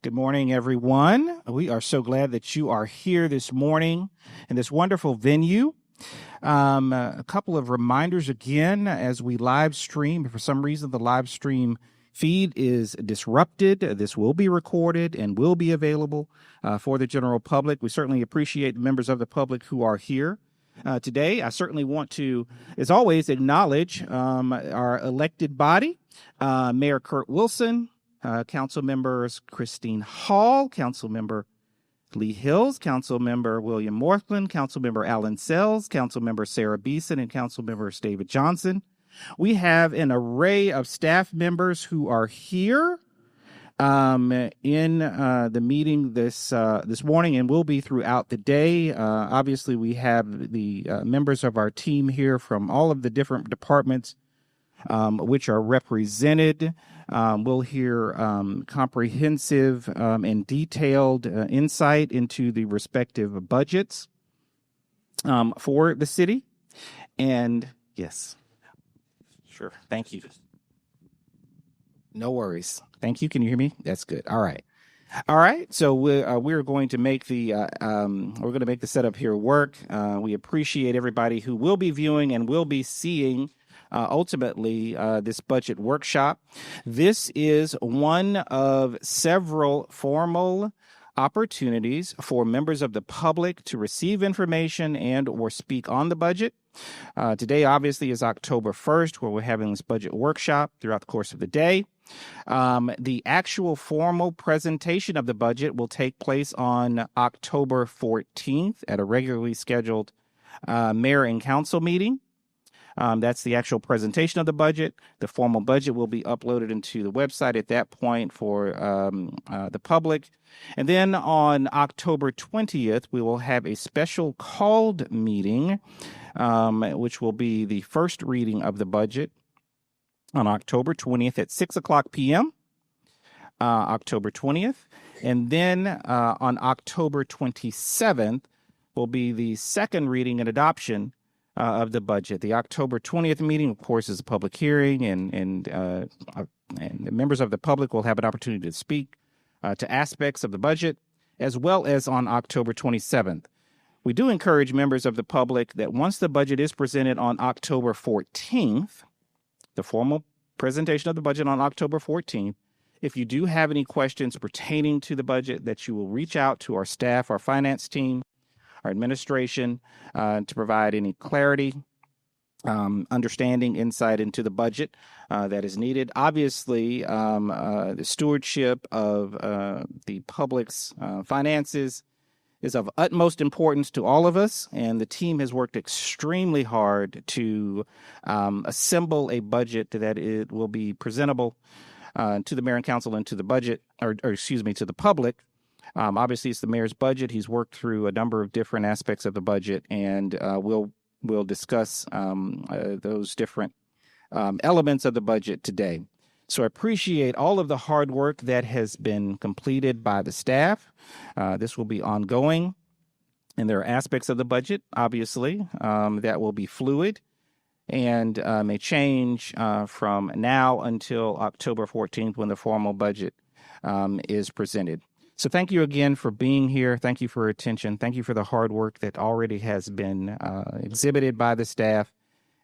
Good morning, everyone. We are so glad that you are here this morning in this wonderful venue. A couple of reminders again as we live stream. If for some reason the live stream feed is disrupted, this will be recorded and will be available for the general public. We certainly appreciate the members of the public who are here today. I certainly want to, as always, acknowledge our elected body, Mayor Kurt Wilson, Council members Christine Hall, Council member Lee Hills, Council member William Morthland, Council member Alan Sells, Council member Sarah Beeson, and Council member David Johnson. We have an array of staff members who are here in the meeting this morning and will be throughout the day. Obviously, we have the members of our team here from all of the different departments which are represented. We'll hear comprehensive and detailed insight into the respective budgets for the city. And yes, sure. Thank you. No worries. Thank you. Can you hear me? That's good. All right. All right. So we're going to make the setup here work. We appreciate everybody who will be viewing and will be seeing ultimately this budget workshop. This is one of several formal opportunities for members of the public to receive information and or speak on the budget. Today, obviously, is October 1st, where we're having this budget workshop throughout the course of the day. The actual formal presentation of the budget will take place on October 14th at a regularly scheduled mayor and council meeting. That's the actual presentation of the budget. The formal budget will be uploaded into the website at that point for the public. And then on October 20th, we will have a special called meeting, which will be the first reading of the budget on October 20th at 6 o'clock p.m., October 20th. And then on October 27th will be the second reading and adoption of the budget. The October 20th meeting, of course, is a public hearing, and members of the public will have an opportunity to speak to aspects of the budget, as well as on October 27th. We do encourage members of the public that once the budget is presented on October 14th, the formal presentation of the budget on October 14th, if you do have any questions pertaining to the budget, that you will reach out to our staff, our finance team, our administration, to provide any clarity, understanding, insight into the budget that is needed. Obviously, the stewardship of the public's finances is of utmost importance to all of us, and the team has worked extremely hard to assemble a budget that it will be presentable to the mayor and council and to the budget, to the public. Obviously, it's the mayor's budget. He's worked through a number of different aspects of the budget, and we'll discuss those different elements of the budget today. So I appreciate all of the hard work that has been completed by the staff. This will be ongoing, and there are aspects of the budget, obviously, that will be fluid and may change from now until October 14th when the formal budget is presented. So thank you again for being here. Thank you for your attention. Thank you for the hard work that already has been exhibited by the staff.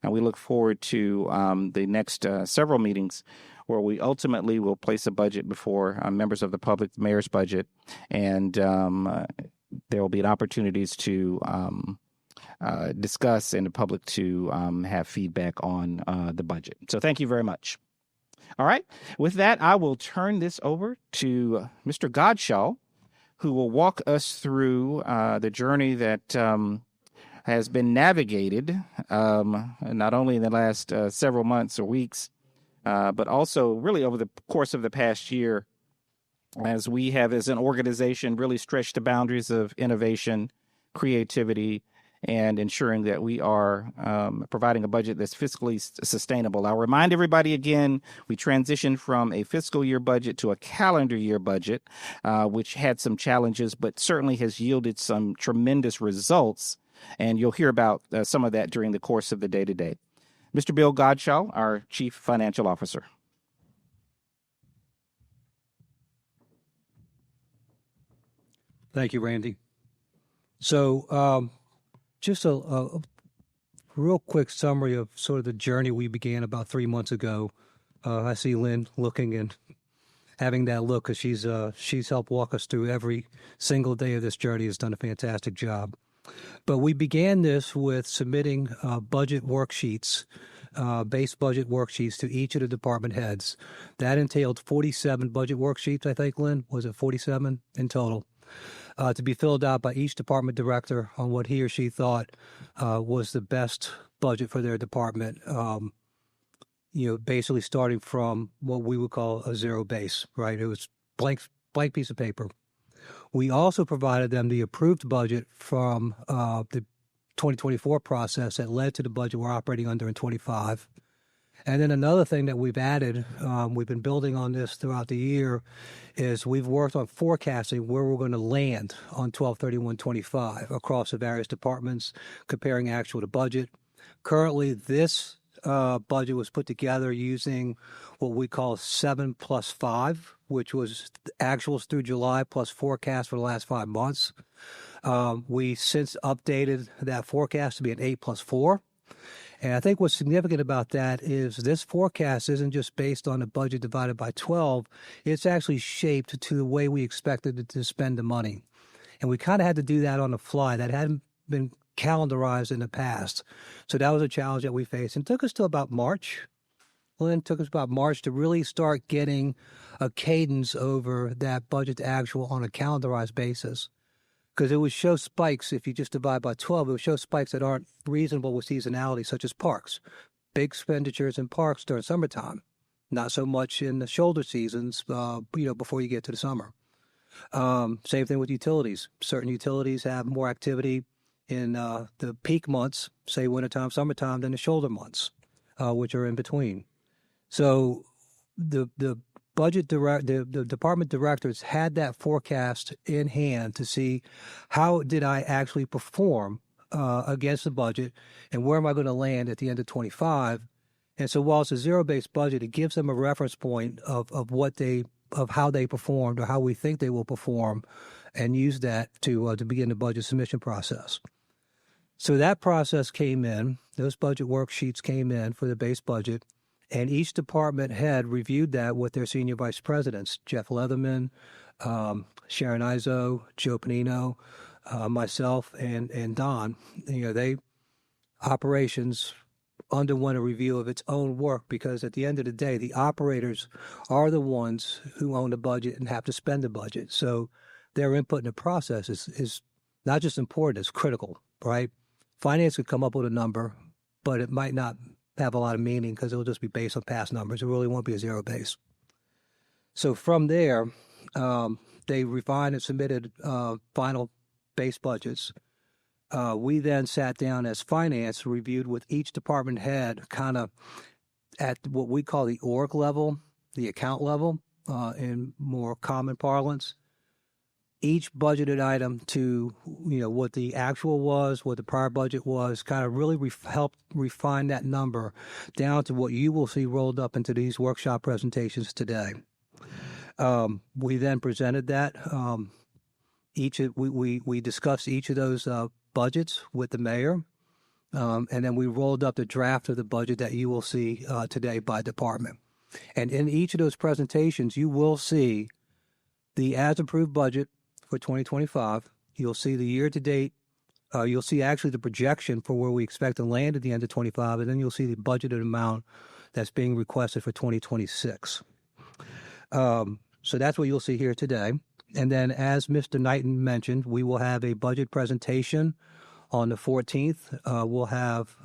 And we look forward to the next several meetings where we ultimately will place a budget before members of the public, the mayor's budget, and there will be opportunities to discuss and the public to have feedback on the budget. So thank you very much. All right. With that, I will turn this over to Mr. Godshaw, who will walk us through the journey that has been navigated not only in the last several months or weeks, but also really over the course of the past year, as we have as an organization really stretched the boundaries of innovation, creativity, and ensuring that we are providing a budget that's fiscally sustainable. I'll remind everybody again, we transitioned from a fiscal year budget to a calendar year budget, which had some challenges, but certainly has yielded some tremendous results. And you'll hear about some of that during the course of the day-to-day. Mr. Bill Godshaw, our Chief Financial Officer. Thank you, Randy. So just a real quick summary of sort of the journey we began about 3 months ago. I see Lynn looking and having that look because she's helped walk us through every single day of this journey, has done a fantastic job. But we began this with submitting budget worksheets, base budget worksheets to each of the department heads. That entailed 47 budget worksheets, I think, Lynn. Was it 47 in total? To be filled out by each department director on what he or she thought was the best budget for their department. Basically starting from what we would call a zero base, right? It was blank piece of paper. We also provided them the approved budget from the 2024 process that led to the budget we're operating under in 25. And then another thing that we've added, we've been building on this throughout the year, is we've worked on forecasting where we're going to land on 12/31/25 across the various departments, comparing actual to budget. Currently, this budget was put together using what we call 7+5, which was actuals through July plus forecast for the last 5 months. We since updated that forecast to be an 8+4. And I think what's significant about that is this forecast isn't just based on a budget divided by 12. It's actually shaped to the way we expected it to spend the money. And we kind of had to do that on the fly. That hadn't been calendarized in the past. So that was a challenge that we faced. And it took us till about March. Lynn, took us about March to really start getting a cadence over that budget to actual on a calendarized basis. Because it would show spikes, if you just divide by 12, it would show spikes that aren't reasonable with seasonality, such as parks. Big expenditures in parks during summertime. Not so much in the shoulder seasons, before you get to the summer. Same thing with utilities. Certain utilities have more activity in the peak months, say wintertime, summertime, than the shoulder months, which are in between. So the the department directors had that forecast in hand to see how did I actually perform against the budget and where am I going to land at the end of 25. And so while it's a zero-based budget, it gives them a reference point of how they performed or how we think they will perform, and use that to begin the budget submission process. So that process came in, those budget worksheets came in for the base budget, and each department head reviewed that with their senior vice presidents, Jeff Leatherman, Sharon Izzo, Joe Panino, myself, and Don. Operations underwent a review of its own work, because at the end of the day, the operators are the ones who own the budget and have to spend the budget. So their input in the process is not just important, it's critical, right? Finance could come up with a number, but it might not have a lot of meaning because it'll just be based on past numbers. It really won't be a zero base. So from there, they refined and submitted final base budgets. We then sat down as finance, reviewed with each department head kind of at what we call the org level, the account level, in more common parlance. Each budgeted item to, what the actual was, what the prior budget was, kind of really helped refine that number down to what you will see rolled up into these workshop presentations today. We then presented that. We discussed each of those budgets with the mayor, and then we rolled up the draft of the budget that you will see today by department. And in each of those presentations, you will see the as-approved budget for 2025. You'll see the year-to-date. You'll see actually the projection for where we expect to land at the end of 25, and then you'll see the budgeted amount that's being requested for 2026. So that's what you'll see here today. And then, as Mr. Knighton mentioned, we will have a budget presentation on the 14th. We'll have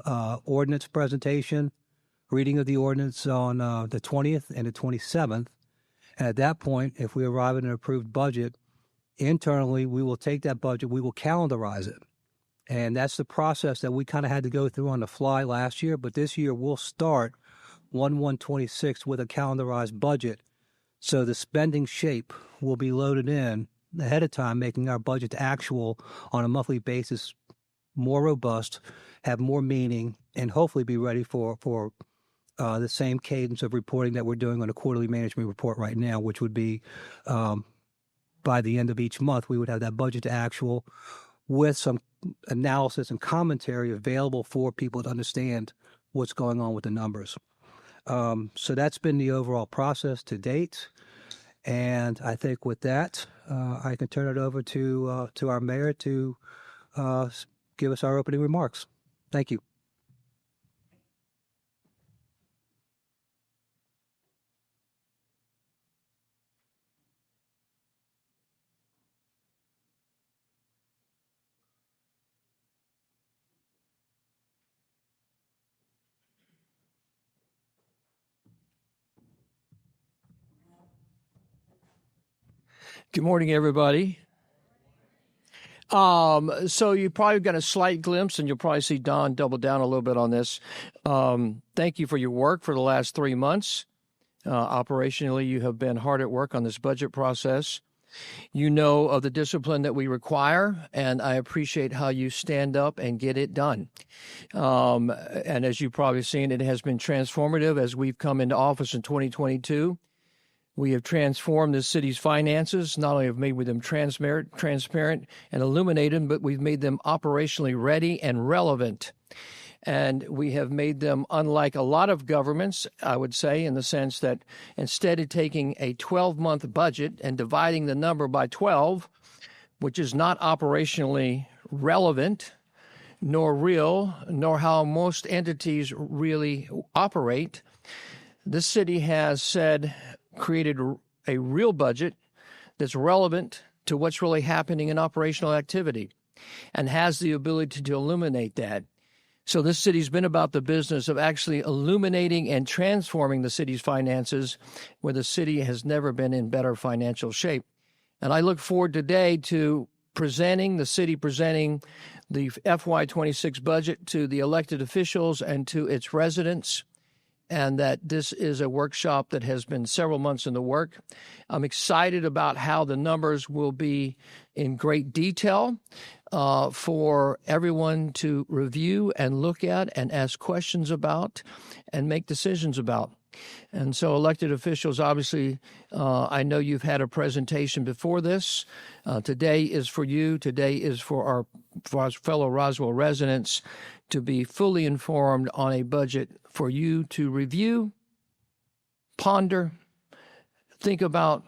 ordinance presentation, reading of the ordinance on the 20th and the 27th. And at that point, if we arrive at an approved budget, internally, we will take that budget, we will calendarize it. And that's the process that we kind of had to go through on the fly last year. But this year, we'll start 1/1/26 with a calendarized budget. So the spending shape will be loaded in ahead of time, making our budget to actual on a monthly basis more robust, have more meaning, and hopefully be ready for the same cadence of reporting that we're doing on a quarterly management report right now, which would be by the end of each month, we would have that budget to actual with some analysis and commentary available for people to understand what's going on with the numbers. So that's been the overall process to date. And I think with that, I can turn it over to our mayor to give us our opening remarks. Thank you. Good morning, everybody. So you probably got a slight glimpse, and you'll probably see Don double down a little bit on this. Thank you for your work for the last 3 months. Operationally, you have been hard at work on this budget process. You know of the discipline that we require, and I appreciate how you stand up and get it done. And as you've probably seen, it has been transformative as we've come into office in 2022. We have transformed the city's finances. Not only have made them transparent and illuminated, but we've made them operationally ready and relevant. And we have made them unlike a lot of governments, I would say, in the sense that instead of taking a 12-month budget and dividing the number by 12, which is not operationally relevant, nor real, nor how most entities really operate, this city has created a real budget that's relevant to what's really happening in operational activity and has the ability to illuminate that. So this city's been about the business of actually illuminating and transforming the city's finances, where the city has never been in better financial shape. And I look forward today to presenting the FY26 budget to the elected officials and to its residents, and that this is a workshop that has been several months in the work. I'm excited about how the numbers will be in great detail for everyone to review and look at and ask questions about and make decisions about. And so elected officials, obviously, I know you've had a presentation before this. Today is for you. Today is for our fellow Roswell residents to be fully informed on a budget for you to review, ponder, think about,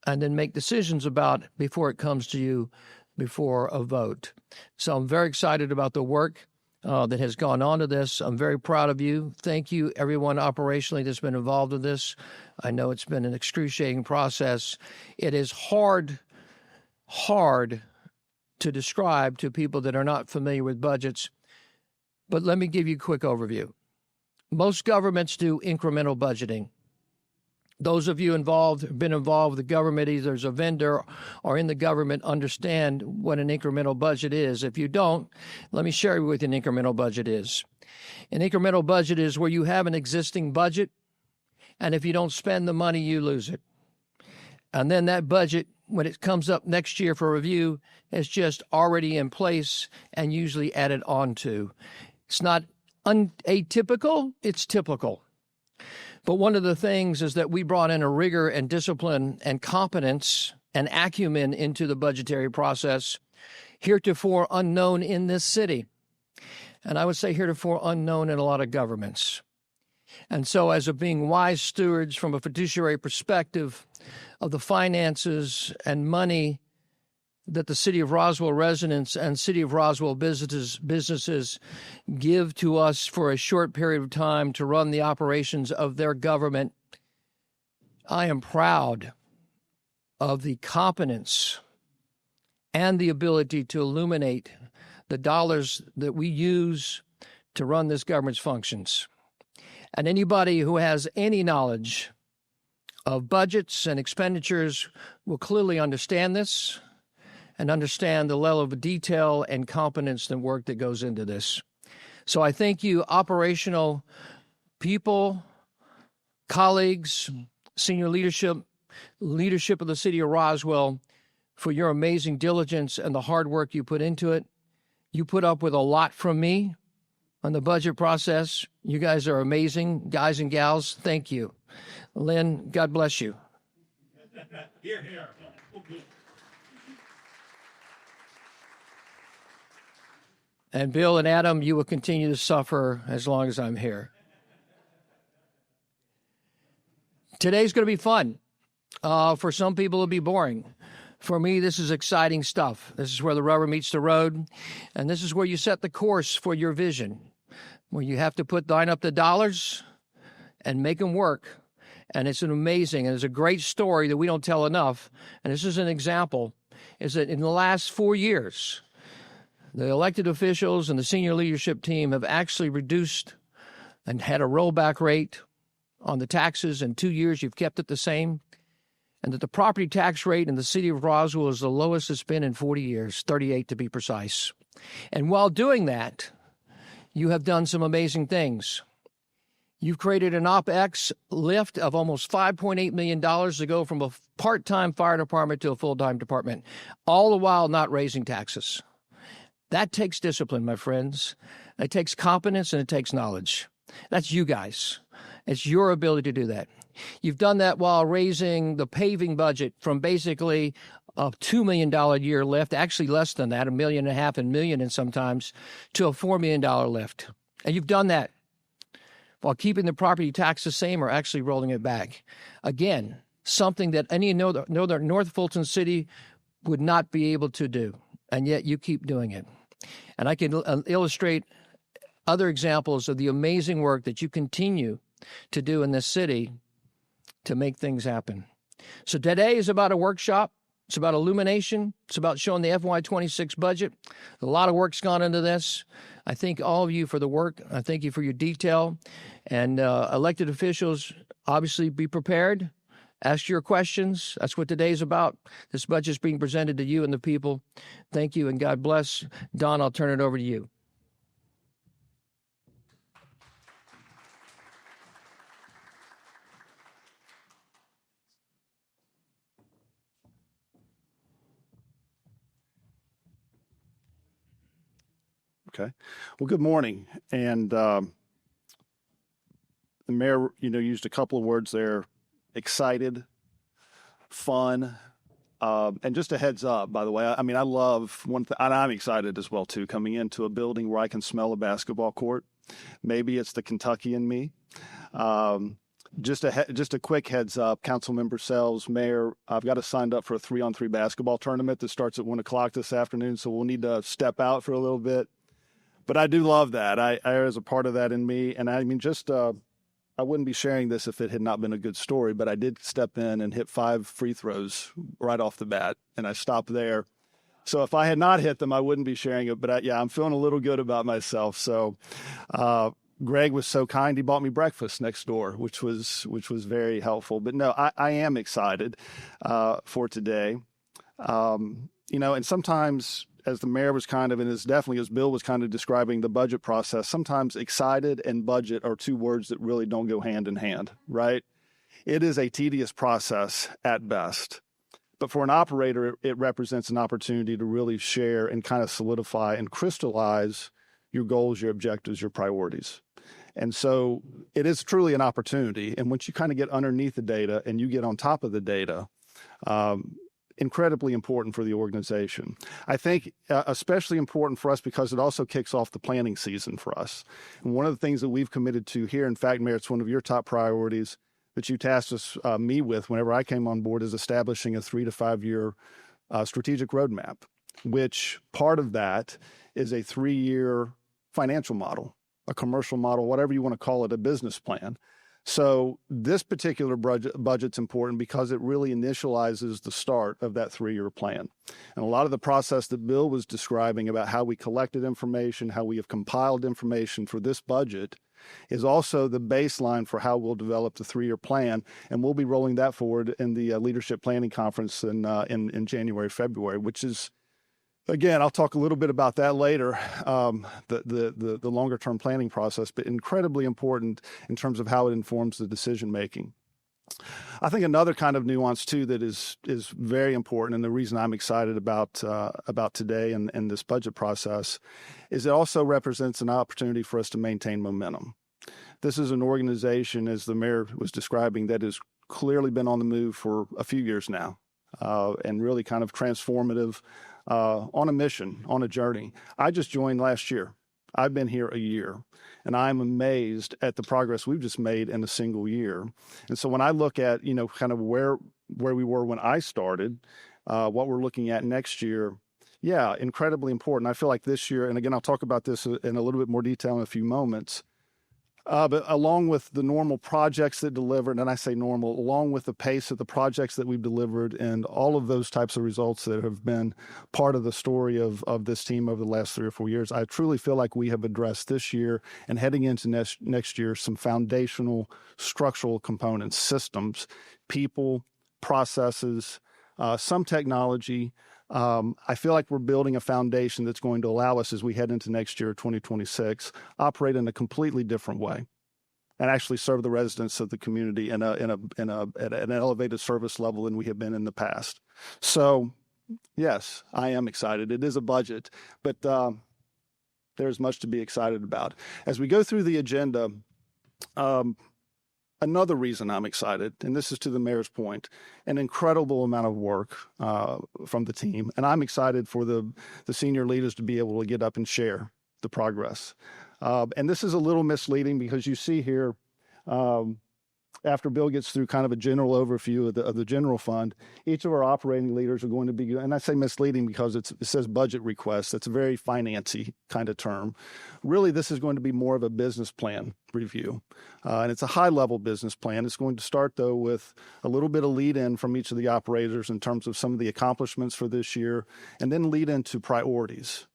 and then make decisions about before it comes to you before a vote. So I'm very excited about the work that has gone on to this. I'm very proud of you. Thank you, everyone operationally that's been involved in this. I know it's been an excruciating process. It is hard to describe to people that are not familiar with budgets. But let me give you a quick overview. Most governments do incremental budgeting. Those of you been involved with the government, either as a vendor or in the government, understand what an incremental budget is. If you don't, let me share with you what an incremental budget is. An incremental budget is where you have an existing budget, and if you don't spend the money, you lose it. And then that budget, when it comes up next year for review, is just already in place and usually added on to. It's not atypical, it's typical. But one of the things is that we brought in a rigor and discipline and competence and acumen into the budgetary process, heretofore unknown in this city. And I would say heretofore unknown in a lot of governments. And so as of being wise stewards from a fiduciary perspective of the finances and money that the City of Roswell residents and City of Roswell businesses give to us for a short period of time to run the operations of their government, I am proud of the competence and the ability to illuminate the dollars that we use to run this government's functions. And anybody who has any knowledge of budgets and expenditures will clearly understand this and understand the level of detail and competence and work that goes into this. So I thank you, operational people, colleagues, senior leadership of the City of Roswell, for your amazing diligence and the hard work you put into it. You put up with a lot from me on the budget process. You guys are amazing, guys and gals. Thank you. Lynn, God bless you. Here, here. And Bill and Adam, you will continue to suffer as long as I'm here. Today's going to be fun. For some people, it'll be boring. For me, this is exciting stuff. This is where the rubber meets the road, and this is where you set the course for your vision, where you have to line up the dollars and make them work. And it's and it's a great story that we don't tell enough. And this is an example, is that in the last 4 years, the elected officials and the senior leadership team have actually reduced and had a rollback rate on the taxes. In 2 years, you've kept it the same. And that the property tax rate in the city of Roswell is the lowest it's been in 40 years, 38 to be precise. And while doing that, you have done some amazing things. You've created an OpEx lift of almost $5.8 million to go from a part-time fire department to a full-time department, all the while not raising taxes. That takes discipline, my friends. It takes competence and it takes knowledge. That's you guys. It's your ability to do that. You've done that while raising the paving budget from basically a $2 million a year lift, actually less than that, $1.5 million and million and sometimes, to a $4 million lift. And you've done that while keeping the property tax the same or actually rolling it back. Again, something that any North Fulton City would not be able to do, and yet you keep doing it. And I can illustrate other examples of the amazing work that you continue to do in this city to make things happen. So today is about a workshop. It's about illumination. It's about showing the FY26 budget. A lot of work's gone into this. I thank all of you for the work. I thank you for your detail. And elected officials, obviously be prepared. Ask your questions. That's what today's about. This budget is being presented to you and the people. Thank you and God bless. Don, I'll turn it over to you. Okay. Well, good morning. And the mayor, used a couple of words there: excited, fun, and just a heads up. By the way, I love one thing, and I'm excited as well too. Coming into a building where I can smell a basketball court. Maybe it's the Kentucky in me. Just a quick heads up, council member Sells, mayor, I've got us signed up for a 3-on-3 basketball tournament that starts at 1 o'clock this afternoon. So we'll need to step out for a little bit. But I do love that. There's a part of that in me. And I wouldn't be sharing this if it had not been a good story, but I did step in and hit 5 free throws right off the bat, and I stopped there. So if I had not hit them, I wouldn't be sharing it. But I'm feeling a little good about myself. So Greg was so kind. He bought me breakfast next door, which was very helpful. But no, I am excited for today. And sometimes, as the mayor was kind of, and as Bill was kind of describing the budget process, sometimes excited and budget are two words that really don't go hand in hand, right? It is a tedious process at best. But for an operator, it represents an opportunity to really share and kind of solidify and crystallize your goals, your objectives, your priorities. And so it is truly an opportunity. And once you kind of get underneath the data and you get on top of the data, incredibly important for the organization. I think especially important for us because it also kicks off the planning season for us. And one of the things that we've committed to here, in fact, Mayor, it's one of your top priorities that you tasked me with whenever I came on board, is establishing a 3 to 5 year strategic roadmap, which part of that is a 3-year financial model, a commercial model, whatever you want to call it, a business plan. So this particular budget's important because it really initializes the start of that 3-year plan. And a lot of the process that Bill was describing about how we collected information, how we have compiled information for this budget is also the baseline for how we'll develop the 3-year plan. And we'll be rolling that forward in the Leadership Planning Conference in January, February, which is, again, I'll talk a little bit about that later, the longer-term planning process, but incredibly important in terms of how it informs the decision-making. I think another kind of nuance, too, that is very important, and the reason I'm excited about today and this budget process is it also represents an opportunity for us to maintain momentum. This is an organization, as the mayor was describing, that is clearly been on the move for a few years now, and really kind of transformative, on a mission, on a journey. I just joined last year. I've been here a year, and I'm amazed at the progress we've just made in a single year. And so when I look at, kind of where we were when I started, what we're looking at next year, yeah, incredibly important. I feel like this year, and again, I'll talk about this in a little bit more detail in a few moments, but along with the normal projects that delivered, and I say normal, along with the pace of the projects that we've delivered and all of those types of results that have been part of the story of this team over the last 3 or 4 years, I truly feel like we have addressed this year and heading into next year some foundational structural components, systems, people, processes, some technology. I feel like we're building a foundation that's going to allow us, as we head into next year, 2026, operate in a completely different way, and actually serve the residents of the community at an elevated service level than we have been in the past. So, yes, I am excited. It is a budget, but there's much to be excited about. As we go through the agenda, another reason I'm excited, and this is to the mayor's point, an incredible amount of work from the team. And I'm excited for the senior leaders to be able to get up and share the progress. And this is a little misleading because you see here, after Bill gets through kind of a general overview of the general fund, each of our operating leaders are going to be, and I say misleading because it says budget request. That's a very financy kind of term. Really, this is going to be more of a business plan review. And it's a high-level business plan. It's going to start, though, with a little bit of lead-in from each of the operators in terms of some of the accomplishments for this year, and then lead into priorities.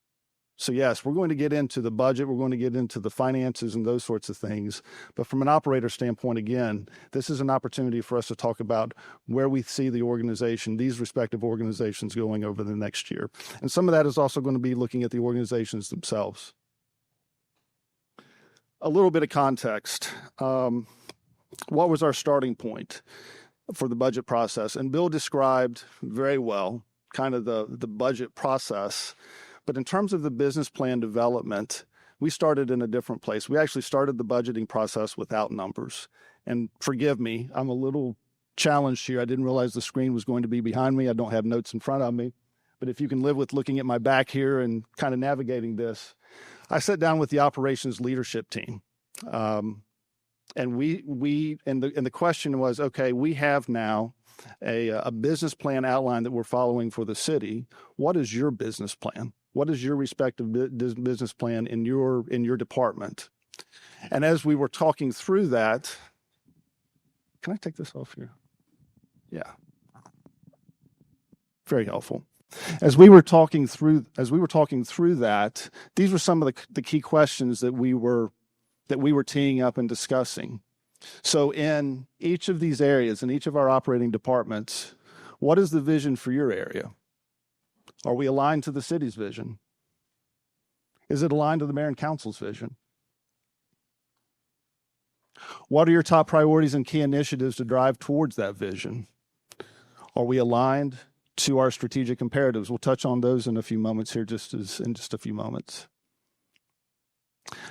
So yes, we're going to get into the budget, we're going to get into the finances and those sorts of things. But from an operator standpoint, again, this is an opportunity for us to talk about where we see the organization, these respective organizations going over the next year. And some of that is also going to be looking at the organizations themselves. A little bit of context. What was our starting point for the budget process? And Bill described very well kind of the budget process. But in terms of the business plan development, we started in a different place. We actually started the budgeting process without numbers. And forgive me, I'm a little challenged here. I didn't realize the screen was going to be behind me. I don't have notes in front of me. But if you can live with looking at my back here and kind of navigating this, I sat down with the operations leadership team. And the question was, okay, we have now a business plan outline that we're following for the city. What is your business plan? What is your respective business plan in your department? And as we were talking through that, can I take this off here? Yeah. Very helpful. As we were talking through that, these were some of the key questions that we were teeing up and discussing. So in each of these areas, in each of our operating departments, what is the vision for your area? Are we aligned to the city's vision? Is it aligned to the mayor and council's vision? What are your top priorities and key initiatives to drive towards that vision? Are we aligned to our strategic imperatives? We'll touch on those in a few moments here, in just a few moments.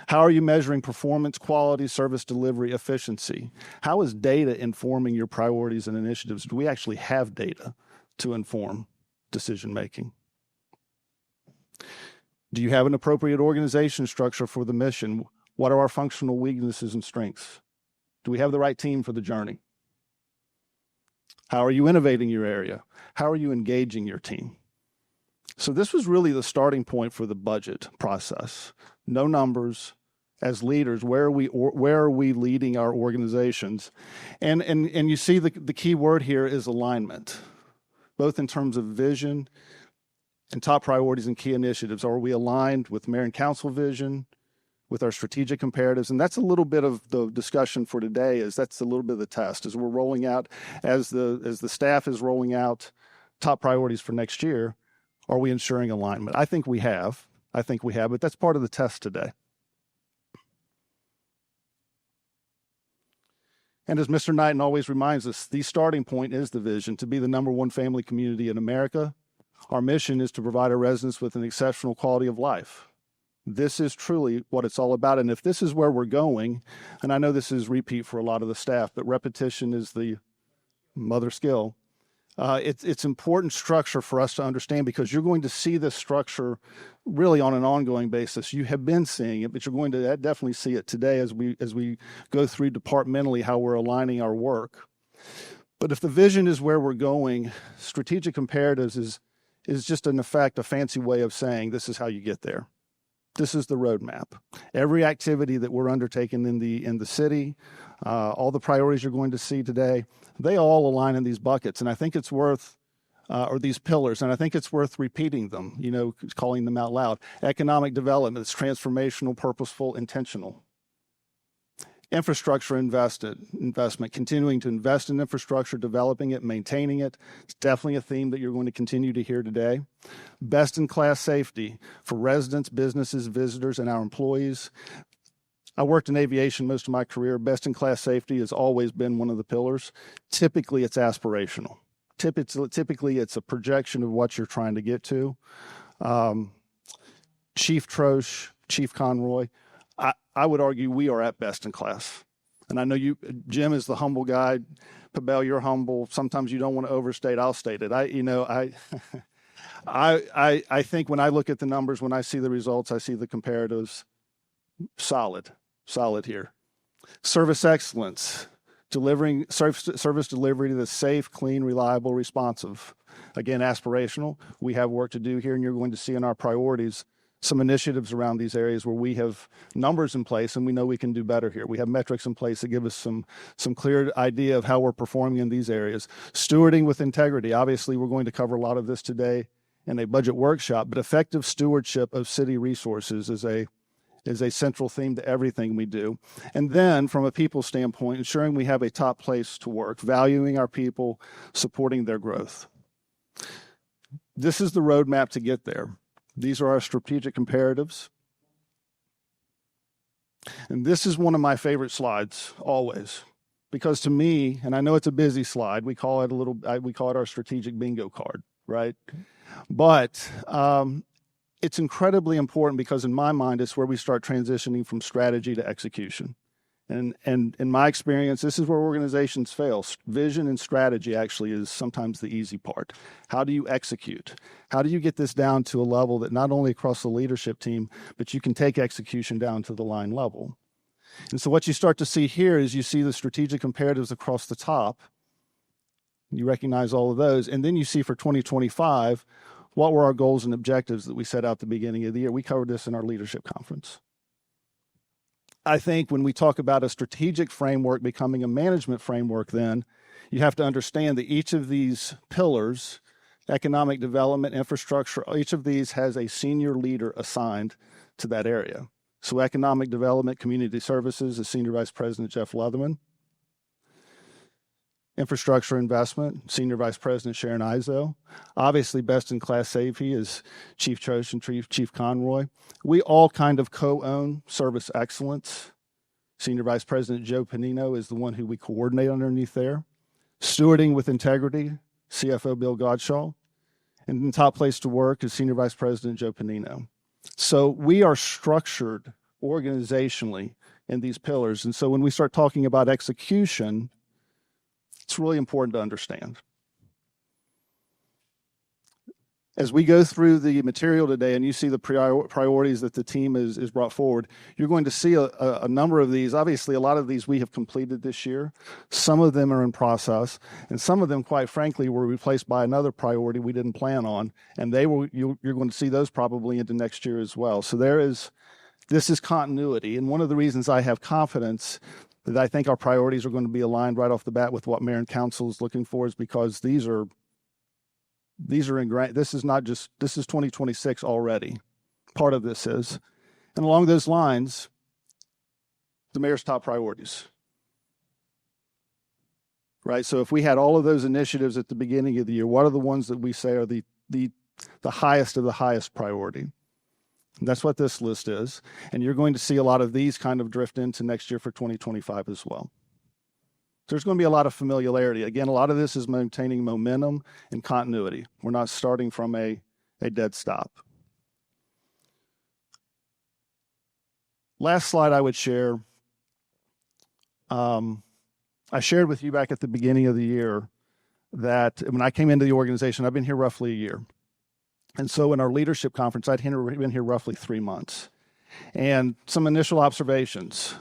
How are you measuring performance, quality, service delivery, efficiency? How is data informing your priorities and initiatives? Do we actually have data to inform decision making? Do you have an appropriate organization structure for the mission? What are our functional weaknesses and strengths? Do we have the right team for the journey? How are you innovating your area? How are you engaging your team? So this was really the starting point for the budget process. No numbers. As leaders, where are we leading our organizations? And you see the key word here is alignment, both in terms of vision and top priorities and key initiatives. Are we aligned with mayor and council vision, with our strategic imperatives? And that's a little bit of the discussion for today. That's a little bit of the test as we're rolling out, as the staff is rolling out top priorities for next year. Are we ensuring alignment? I think we have, but that's part of the test today. And as Mr. Knighton always reminds us, the starting point is the vision to be the #1 family community in America. Our mission is to provide our residents with an exceptional quality of life. This is truly what it's all about. And if this is where we're going, and I know this is repeat for a lot of the staff, but repetition is the mother skill. It's important structure for us to understand, because you're going to see this structure really on an ongoing basis. You have been seeing it, but you're going to definitely see it today as we go through departmentally how we're aligning our work. But if the vision is where we're going, strategic imperatives is just in effect a fancy way of saying this is how you get there. This is the roadmap. Every activity that we're undertaking in the city, all the priorities you're going to see today, they all align in these buckets. And I think it's worth, or these pillars, and I think it's worth repeating them, calling them out loud. Economic development is transformational, purposeful, intentional. Infrastructure investment, continuing to invest in infrastructure, developing it, maintaining it. It's definitely a theme that you're going to continue to hear today. Best-in-class safety for residents, businesses, visitors, and our employees. I worked in aviation most of my career. Best-in-class safety has always been one of the pillars. Typically, it's aspirational. Typically, it's a projection of what you're trying to get to. Chief Troche, Chief Conroy, I would argue we are at best in class. And I know Jim is the humble guy. Pabel, you're humble. Sometimes you don't want to overstate. I'll state it. I think when I look at the numbers, when I see the results, I see the comparatives, solid here. Service excellence, delivering service delivery that's safe, clean, reliable, responsive. Again, aspirational. We have work to do here, and you're going to see in our priorities some initiatives around these areas where we have numbers in place and we know we can do better here. We have metrics in place that give us some clear idea of how we're performing in these areas. Stewarding with integrity. Obviously, we're going to cover a lot of this today in a budget workshop, but effective stewardship of city resources is a central theme to everything we do. And then from a people standpoint, ensuring we have a top place to work, valuing our people, supporting their growth. This is the roadmap to get there. These are our strategic imperatives. And this is one of my favorite slides always, because to me, and I know it's a busy slide, we call it our strategic bingo card, right? But it's incredibly important because in my mind, it's where we start transitioning from strategy to execution. And in my experience, this is where organizations fail. Vision and strategy actually is sometimes the easy part. How do you execute? How do you get this down to a level that not only across the leadership team, but you can take execution down to the line level? And so what you start to see here is you see the strategic imperatives across the top. You recognize all of those. And then you see for 2025, what were our goals and objectives that we set out at the beginning of the year? We covered this in our leadership conference. I think when we talk about a strategic framework becoming a management framework, then you have to understand that each of these pillars, economic development, infrastructure, each of these has a senior leader assigned to that area. So economic development, community services is Senior Vice President Jeff Leatherman. Infrastructure investment, Senior Vice President Sharon Izo. Obviously, best-in-class safety is Chief Troche and Chief Conroy. We all kind of co-own service excellence. Senior Vice President Joe Panino is the one who we coordinate underneath there. Stewarding with integrity, CFO Bill Godshaw. And the top place to work is Senior Vice President Joe Panino. So we are structured organizationally in these pillars. And so when we start talking about execution, it's really important to understand. As we go through the material today and you see the priorities that the team is brought forward, you're going to see a number of these. Obviously, a lot of these we have completed this year. Some of them are in process, and some of them, quite frankly, were replaced by another priority we didn't plan on, and you're going to see those probably into next year as well. So this is continuity, and one of the reasons I have confidence that I think our priorities are going to be aligned right off the bat with what Mayor and Council is looking for is because these are ingrained. This is 2026 already. Part of this is. And along those lines, the mayor's top priorities. Right? So if we had all of those initiatives at the beginning of the year, what are the ones that we say are the highest of the highest priority? That's what this list is. And you're going to see a lot of these kind of drift into next year for 2025 as well. There's going to be a lot of familiarity. Again, a lot of this is maintaining momentum and continuity. We're not starting from a dead stop. Last slide I would share. I shared with you back at the beginning of the year that when I came into the organization, I've been here roughly a year. And so in our leadership conference, I'd been here roughly 3 months. And some initial observations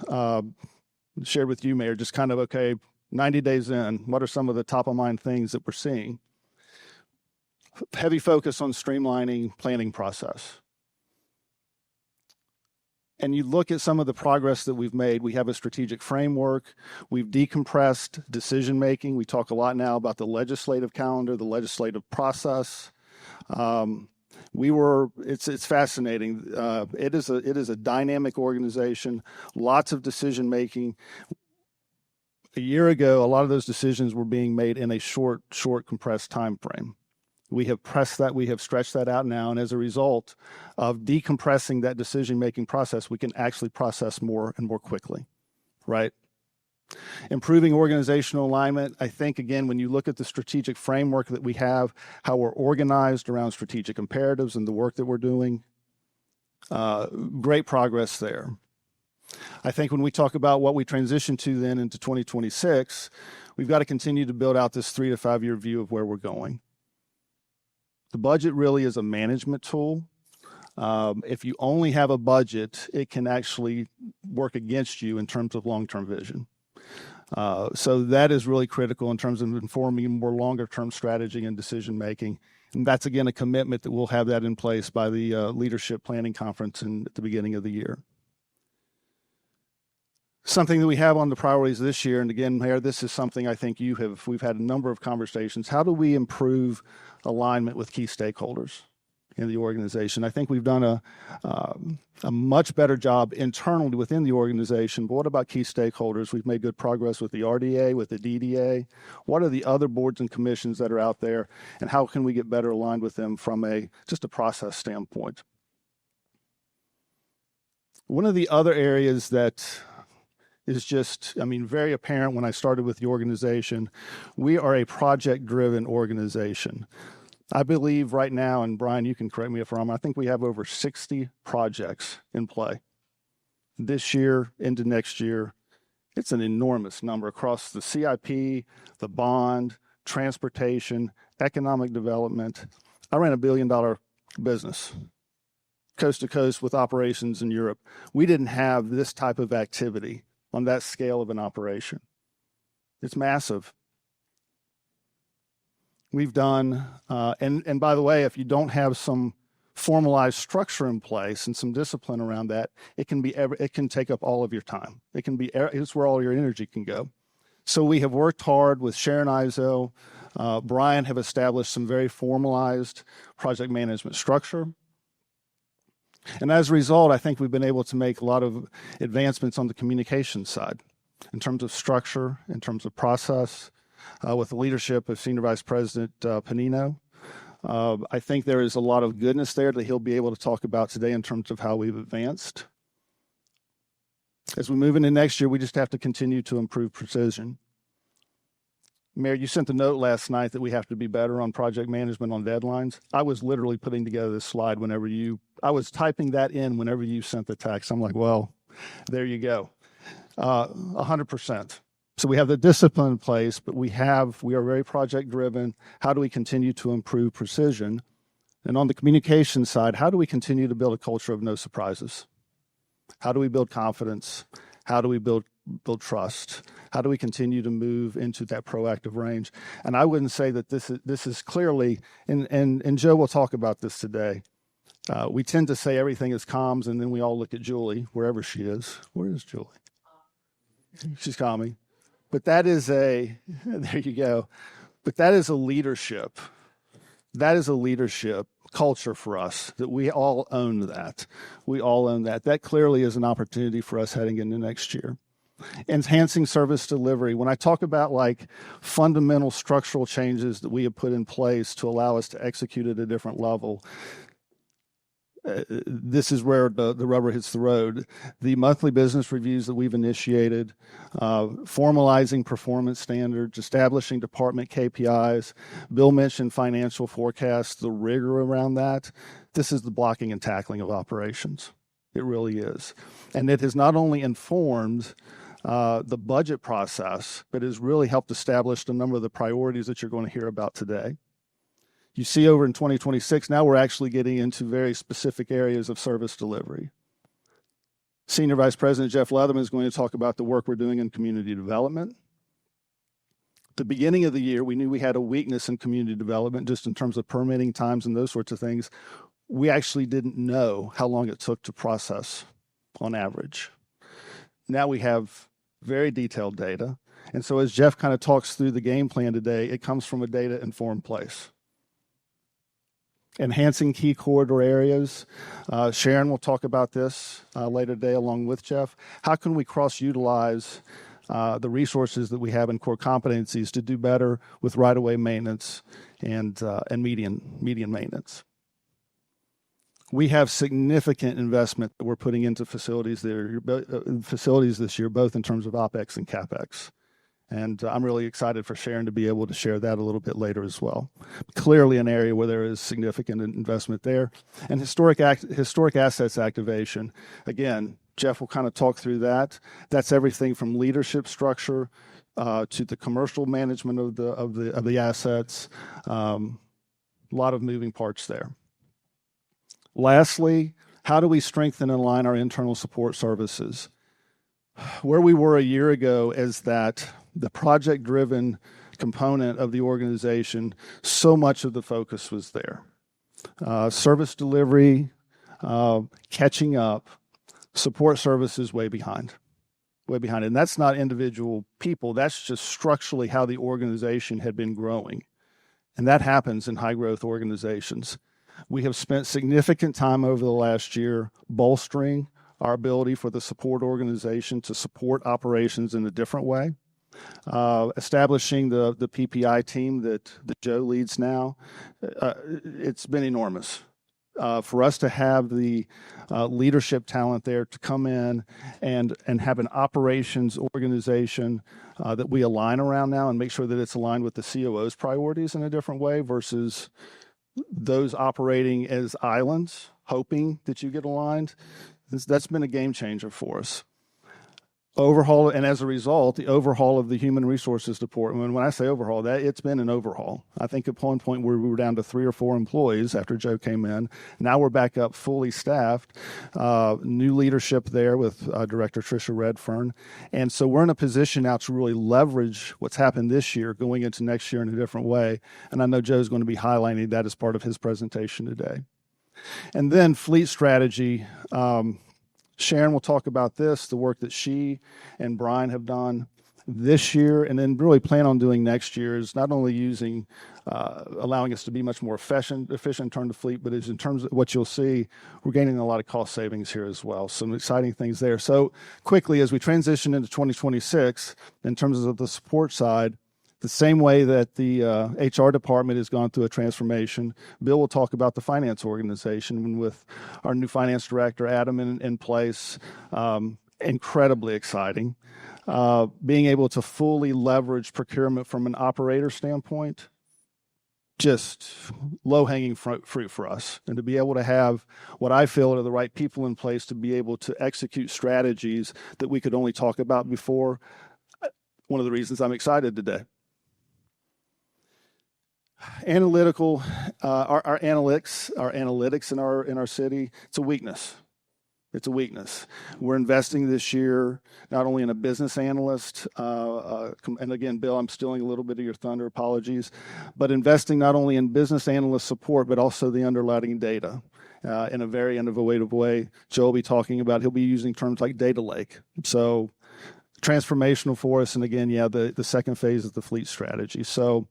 shared with you, Mayor, just kind of, okay, 90 days in, what are some of the top of mind things that we're seeing? Heavy focus on streamlining planning process. And you look at some of the progress that we've made. We have a strategic framework. We've decompressed decision making. We talk a lot now about the legislative calendar, the legislative process. It's fascinating. It is a dynamic organization, lots of decision making. A year ago, a lot of those decisions were being made in a short compressed time frame. We have stretched that out now, and as a result of decompressing that decision-making process, we can actually process more and more quickly, right? Improving organizational alignment. I think, again, when you look at the strategic framework that we have, how we're organized around strategic imperatives and the work that we're doing, great progress there. I think when we talk about what we transition to then into 2026, we've got to continue to build out this 3 to 5 year view of where we're going. The budget really is a management tool. If you only have a budget, it can actually work against you in terms of long-term vision. So that is really critical in terms of informing more longer-term strategy and decision-making. And that's, again, a commitment that we'll have that in place by the Leadership Planning Conference at the beginning of the year. Something that we have on the priorities this year, and again, Mayor, this is something I think we've had a number of conversations. How do we improve alignment with key stakeholders in the organization? I think we've done a much better job internally within the organization, but what about key stakeholders? We've made good progress with the RDA, with the DDA. What are the other boards and commissions that are out there, and how can we get better aligned with them from just a process standpoint? One of the other areas that is just, very apparent when I started with the organization, we are a project-driven organization. I believe right now, and Brian, you can correct me if I'm wrong, I think we have over 60 projects in play. This year into next year, it's an enormous number across the CIP, the bond, transportation, economic development. I ran $1 billion business, coast to coast with operations in Europe. We didn't have this type of activity on that scale of an operation. It's massive. We've done, and by the way, if you don't have some formalized structure in place and some discipline around that, it can take up all of your time. It's where all your energy can go. So we have worked hard with Sharon Izo, Brian have established some very formalized project management structure. And as a result, I think we've been able to make a lot of advancements on the communication side in terms of structure, in terms of process, with the leadership of Senior Vice President Panino. I think there is a lot of goodness there that he'll be able to talk about today in terms of how we've advanced. As we move into next year, we just have to continue to improve precision. Mayor, you sent the note last night that we have to be better on project management on deadlines. I was literally putting together this slide I was typing that in whenever you sent the text. I'm like, well, there you go. 100%. So we have the discipline in place, but we are very project driven. How do we continue to improve precision? And on the communication side, how do we continue to build a culture of no surprises? How do we build confidence? How do we build trust? How do we continue to move into that proactive range? And I wouldn't say that this is clearly, and Joe will talk about this today. We tend to say everything is comms, and then we all look at Julie, wherever she is. Where is Julie? She's calming. But that is there you go. But that is a leadership. That is a leadership culture for us, that we all own that. We all own that. That clearly is an opportunity for us heading into next year. Enhancing service delivery. When I talk about fundamental structural changes that we have put in place to allow us to execute at a different level, this is where the rubber hits the road. The monthly business reviews that we've initiated, formalizing performance standards, establishing department KPIs. Bill mentioned financial forecasts, the rigor around that. This is the blocking and tackling of operations. It really is. And it has not only informed the budget process, but has really helped establish a number of the priorities that you're going to hear about today. You see over in 2026, now we're actually getting into very specific areas of service delivery. Senior Vice President Jeff Leatherman is going to talk about the work we're doing in community development. At the beginning of the year, we knew we had a weakness in community development just in terms of permitting times and those sorts of things. We actually didn't know how long it took to process on average. Now we have very detailed data. And so as Jeff kind of talks through the game plan today, it comes from a data-informed place. Enhancing key corridor areas. Sharon will talk about this later today along with Jeff. How can we cross-utilize the resources that we have in core competencies to do better with right-of-way maintenance and median maintenance? We have significant investment that we're putting into facilities this year, both in terms of OpEx and CapEx. And I'm really excited for Sharon to be able to share that a little bit later as well. Clearly an area where there is significant investment there. And historic assets activation. Again, Jeff will kind of talk through that. That's everything from leadership structure to the commercial management of the assets. A lot of moving parts there. Lastly, how do we strengthen and align our internal support services? Where we were a year ago is that the project-driven component of the organization, so much of the focus was there. Service delivery, catching up, support services way behind. And that's not individual people. That's just structurally how the organization had been growing. And that happens in high-growth organizations. We have spent significant time over the last year bolstering our ability for the support organization to support operations in a different way, establishing the PPI team that Joe leads now. It's been enormous. For us to have the leadership talent there to come in and have an operations organization that we align around now and make sure that it's aligned with the COO's priorities in a different way versus those operating as islands, hoping that you get aligned. That's been a game changer for us. Overhaul, and as a result, the overhaul of the human resources department. When I say overhaul, it's been an overhaul. I think at one point where we were down to 3 or 4 employees after Joe came in. Now we're back up fully staffed. New leadership there with Director Tricia Redfern. And so we're in a position now to really leverage what's happened this year going into next year in a different way. And I know Joe's going to be highlighting that as part of his presentation today. And then fleet strategy. Sharon will talk about this, the work that she and Brian have done this year, and then really plan on doing next year is not only using, allowing us to be much more efficient in terms of fleet, but is in terms of what you'll see, we're gaining a lot of cost savings here as well. Some exciting things there. So quickly, as we transition into 2026, in terms of the support side, the same way that the HR department has gone through a transformation, Bill will talk about the finance organization with our new finance director, Adam, in place. Incredibly exciting. Being able to fully leverage procurement from an operator standpoint, just low-hanging fruit for us. And to be able to have what I feel are the right people in place to be able to execute strategies that we could only talk about before, one of the reasons I'm excited today. Analytical, our analytics in our city, it's a weakness. It's a weakness. We're investing this year not only in a business analyst, and again, Bill, I'm stealing a little bit of your thunder, apologies, but investing not only in business analyst support, but also the underlying data in a very innovative way. Joe will be talking about, he'll be using terms like data lake. So transformational for us. And again, the second phase of the fleet strategy. So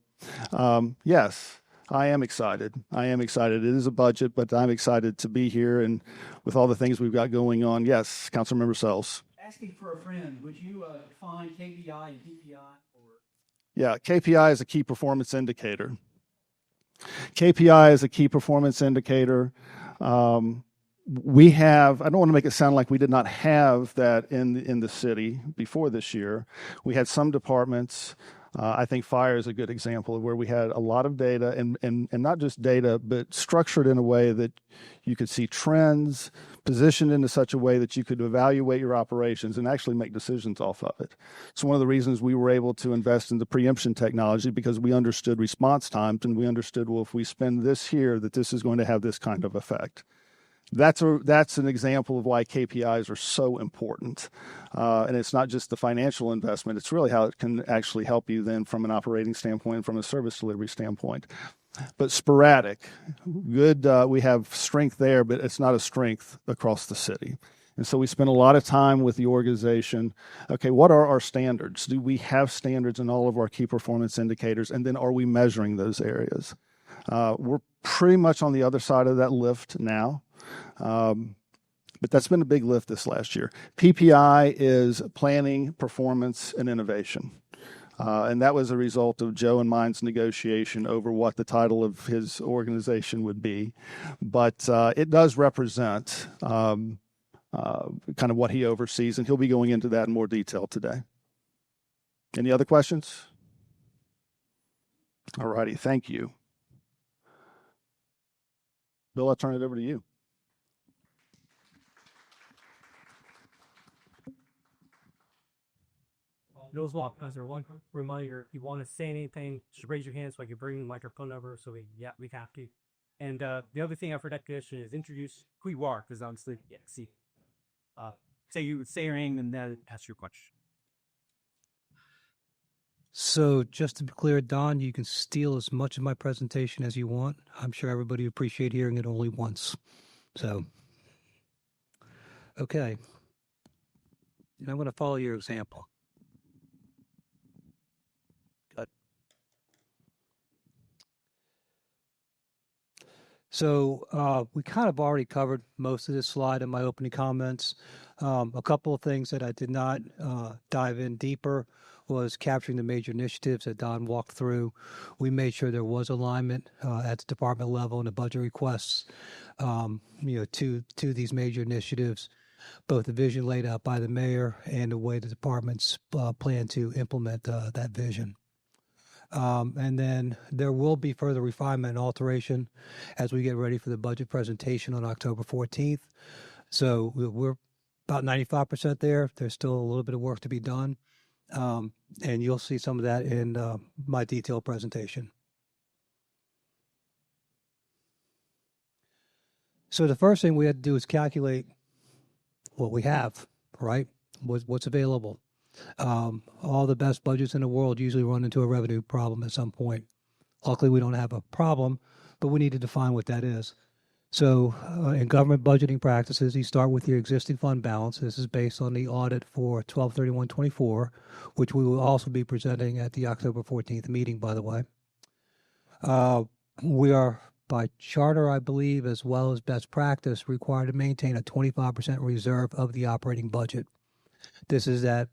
yes, I am excited. It is a budget, but I'm excited to be here and with all the things we've got going on. Yes, Councilmember Sells. Asking for a friend, would you define KPI and PPI? Yeah, KPI is a key performance indicator. KPI is a key performance indicator. We have, I don't want to make it sound like we did not have that in the city before this year. We had some departments I think fire is a good example of where we had a lot of data and not just data, but structured in a way that you could see trends, positioned into such a way that you could evaluate your operations and actually make decisions off of it. So one of the reasons we were able to invest in the preemption technology, because we understood response times and we understood, well, if we spend this here, that this is going to have this kind of effect. That's an example of why KPIs are so important. And it's not just the financial investment, it's really how it can actually help you then from an operating standpoint, from a service delivery standpoint. But sporadic, good, we have strength there, but it's not a strength across the city. And so we spend a lot of time with the organization. Okay, what are our standards? Do we have standards in all of our key performance indicators? And then are we measuring those areas? We're pretty much on the other side of that lift now. But that's been a big lift this last year. PPI is planning, performance, and innovation. And that was a result of Joe and mine's negotiation over what the title of his organization would be. But it does represent kind of what he oversees, and he'll be going into that in more detail today. Any other questions? All righty, thank you. Bill, I'll turn it over to you. Roswell, as a one reminder, if you want to say anything, just raise your hand so I can bring the microphone over. So we have to. And the other thing I forgot to mention is introduce who you are, because honestly, say your name and then ask your question. So just to be clear, Don, you can steal as much of my presentation as you want. I'm sure everybody will appreciate hearing it only once. So, okay. And I'm going to follow your example. Good. So we kind of already covered most of this slide in my opening comments. A couple of things that I did not dive in deeper was capturing the major initiatives that Don walked through. We made sure there was alignment at the department level and the budget requests, to these major initiatives, both the vision laid out by the mayor and the way the departments plan to implement that vision. And then there will be further refinement and alteration as we get ready for the budget presentation on October 14th. So we're about 95% there. There's still a little bit of work to be done. And you'll see some of that in my detailed presentation. So the first thing we had to do is calculate what we have, right? What's available. All the best budgets in the world usually run into a revenue problem at some point. Luckily, we don't have a problem, but we need to define what that is. So in government budgeting practices, you start with your existing fund balance. This is based on the audit for 12/31/24, which we will also be presenting at the October 14th meeting, by the way. We are, by charter, I believe, as well as best practice, required to maintain a 25% reserve of the operating budget. This is that,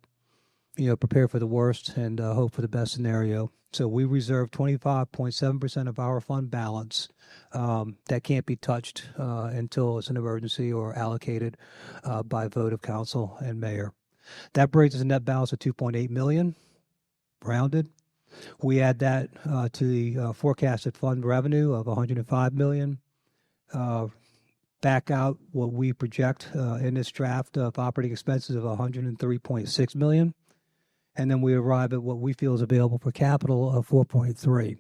prepare for the worst and hope for the best scenario. So we reserve 25.7% of our fund balance that can't be touched until it's an emergency or allocated by vote of council and mayor. That brings us a net balance of $2.8 million, rounded. We add that to the forecasted fund revenue of $105 million. Back out what we project in this draft of operating expenses of $103.6 million. And then we arrive at what we feel is available for capital of 4.3.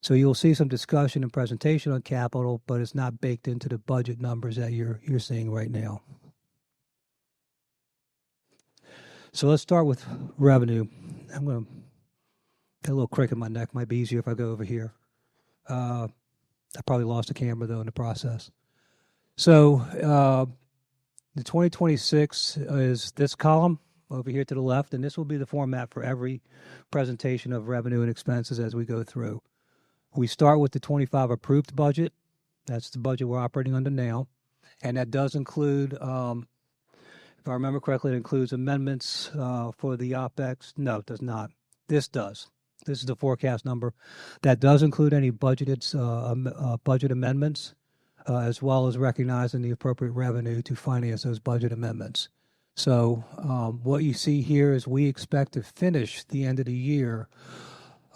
So you'll see some discussion and presentation on capital, but it's not baked into the budget numbers that you're seeing right now. So let's start with revenue. I'm going to get a little crick in my neck. Might be easier if I go over here. I probably lost the camera, though, in the process. So the 2026 is this column over here to the left, and this will be the format for every presentation of revenue and expenses as we go through. We start with the 25 approved budget. That's the budget we're operating under now, and that does include, if I remember correctly, it includes amendments for the OPEX. No, it does not. This does. This is the forecast number. That does include any budgeted budget amendments, as well as recognizing the appropriate revenue to finance those budget amendments. So what you see here is we expect to finish the end of the year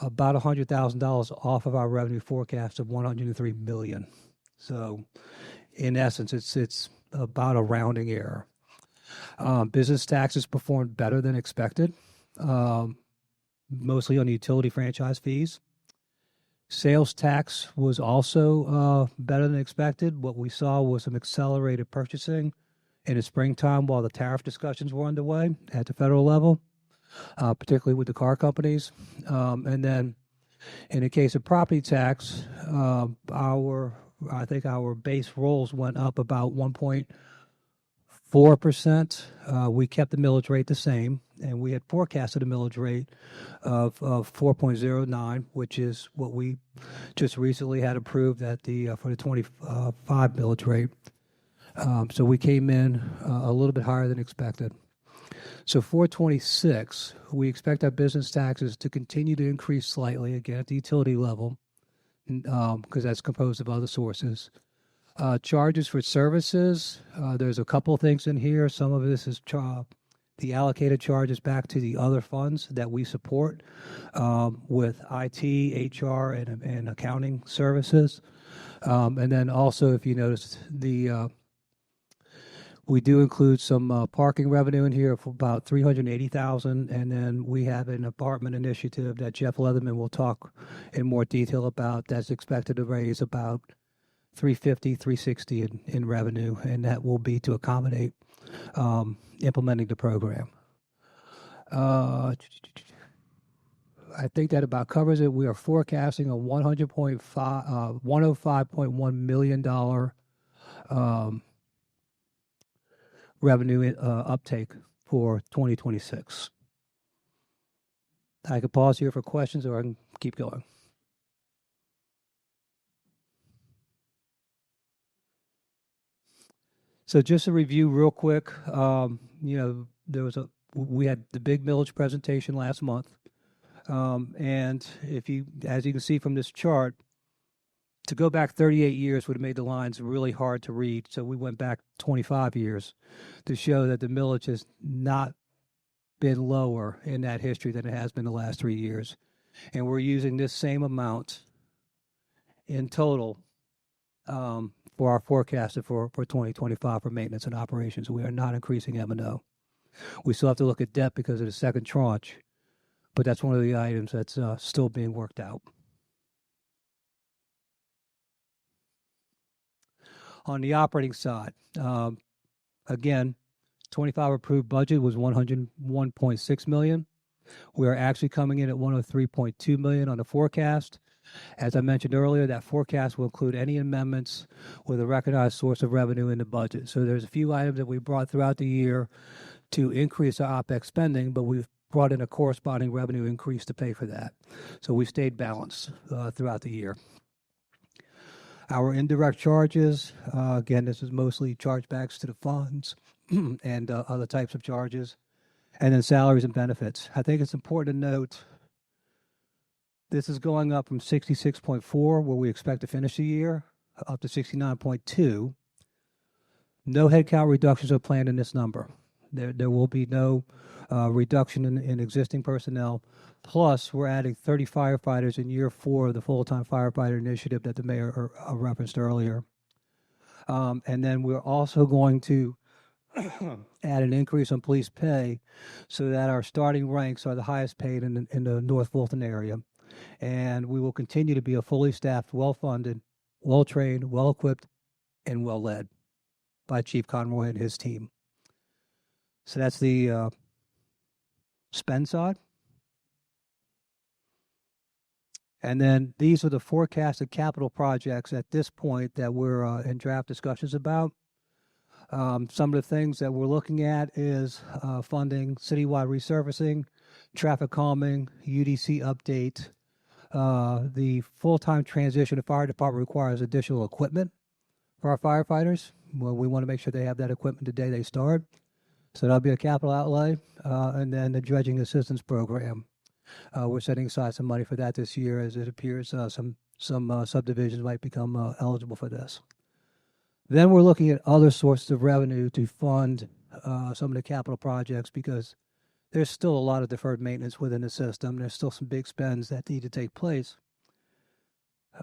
about $100,000 off of our revenue forecast of $103 million. So in essence, it's about a rounding error. Business taxes performed better than expected, mostly on the utility franchise fees. Sales tax was also better than expected. What we saw was some accelerated purchasing in the springtime while the tariff discussions were underway at the federal level, particularly with the car companies. And then in the case of property tax, I think our base rolls went up about 1.4%. We kept the millage rate the same, and we had forecasted a millage rate of 4.09, which is what we just recently had approved at for the 25 millage rate. So we came in a little bit higher than expected. So for 26, we expect our business taxes to continue to increase slightly, again, at the utility level, because that's composed of other sources. Charges for services, there's a couple things in here. Some of this is the allocated charges back to the other funds that we support with IT, HR, and accounting services. And then also, if you notice, we do include some parking revenue in here for about $380,000, and then we have an apartment initiative that Jeff Leatherman will talk in more detail about. That's expected to raise about $350-360 in revenue, and that will be to accommodate implementing the program. I think that about covers it. We are forecasting a $105.1 million revenue uptake for 2026. I could pause here for questions, or I can keep going. So just a review real quick. We had the big millage presentation last month. And as you can see from this chart, to go back 38 years would have made the lines really hard to read. So we went back 25 years to show that the millage has not been lower in that history than it has been the last 3 years. And we're using this same amount in total for our forecast for 2025 for maintenance and operations. We are not increasing M&O. We still have to look at debt because of the second tranche, but that's one of the items that's still being worked out. On the operating side, again, 25 approved budget was $101.6 million. We are actually coming in at $103.2 million on the forecast. As I mentioned earlier, that forecast will include any amendments with a recognized source of revenue in the budget. So there's a few items that we brought throughout the year to increase our OPEX spending, but we've brought in a corresponding revenue increase to pay for that. So we stayed balanced throughout the year. Our indirect charges, again, this is mostly chargebacks to the funds and other types of charges, and then salaries and benefits. I think it's important to note this is going up from 66.4, where we expect to finish the year, up to 69.2. No headcount reductions are planned in this number. There will be no reduction in existing personnel. Plus, we're adding 30 firefighters in year 4 of the full-time firefighter initiative that the mayor referenced earlier. And then we're also going to add an increase on police pay so that our starting ranks are the highest paid in the North Fulton area. And we will continue to be a fully staffed, well-funded, well-trained, well-equipped, and well-led by Chief Conroy and his team. So that's the spend side. And then these are the forecasted capital projects at this point that we're in draft discussions about. Some of the things that we're looking at is funding citywide resurfacing, traffic calming, UDC update. The full-time transition to fire department requires additional equipment for our firefighters. Well, we want to make sure they have that equipment the day they start. So that'll be a capital outlay. And then the dredging assistance program. We're setting aside some money for that this year, as it appears some subdivisions might become eligible for this. Then we're looking at other sources of revenue to fund some of the capital projects because there's still a lot of deferred maintenance within the system. There's still some big spends that need to take place.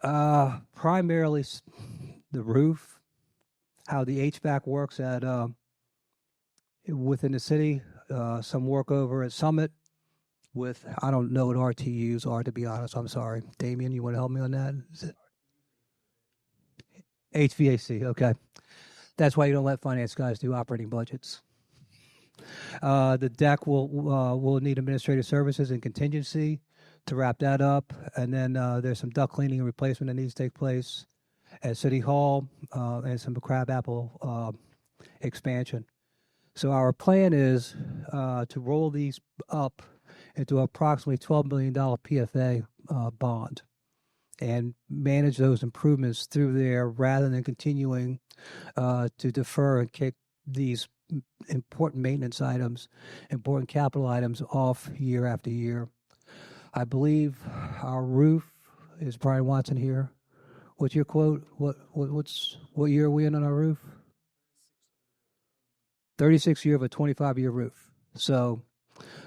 Primarily the roof, how the HVAC works at within the city, some work over at Summit with, I don't know what RTUs are, to be honest. I'm sorry. Damien, you want to help me on that? Is it HVAC? Okay. That's why you don't let finance guys do operating budgets. The deck will need administrative services and contingency to wrap that up. And then there's some duct cleaning and replacement that needs to take place at City Hall and some crabapple expansion. So our plan is to roll these up into approximately $12 million PFA bond and manage those improvements through there rather than continuing to defer and kick these important maintenance items, important capital items off year after year. I believe our roof is Brian Watson here. What's your quote? What year are we in on our roof? 36 year of a 25-year roof. So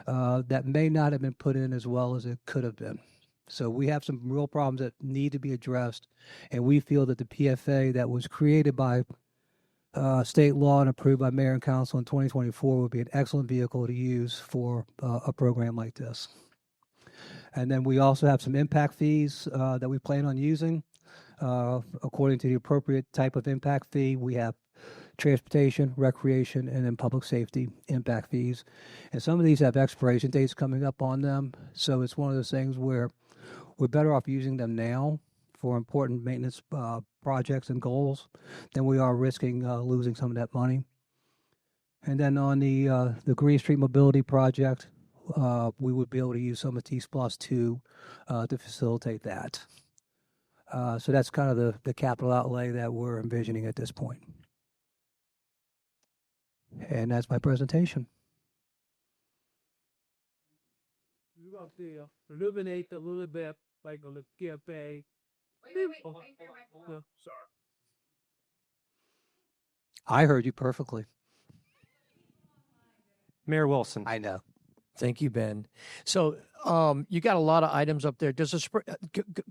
that may not have been put in as well as it could have been. So we have some real problems that need to be addressed, and we feel that the PFA that was created by state law and approved by mayor and council in 2024 would be an excellent vehicle to use for a program like this. And then we also have some impact fees that we plan on using. According to the appropriate type of impact fee, we have transportation, recreation, and then public safety impact fees. And some of these have expiration dates coming up on them. So it's one of those things where we're better off using them now for important maintenance projects and goals than we are risking losing some of that money. And then on the Green Street Mobility Project, we would be able to use some of T-SPLOST 2 to facilitate that. So that's kind of the capital outlay that we're envisioning at this point. And that's my presentation. You have to illuminate a little bit, like on the PFA. No, sorry. I heard you perfectly. Mayor Wilson. I know. Thank you, Ben. So you got a lot of items up there. Does the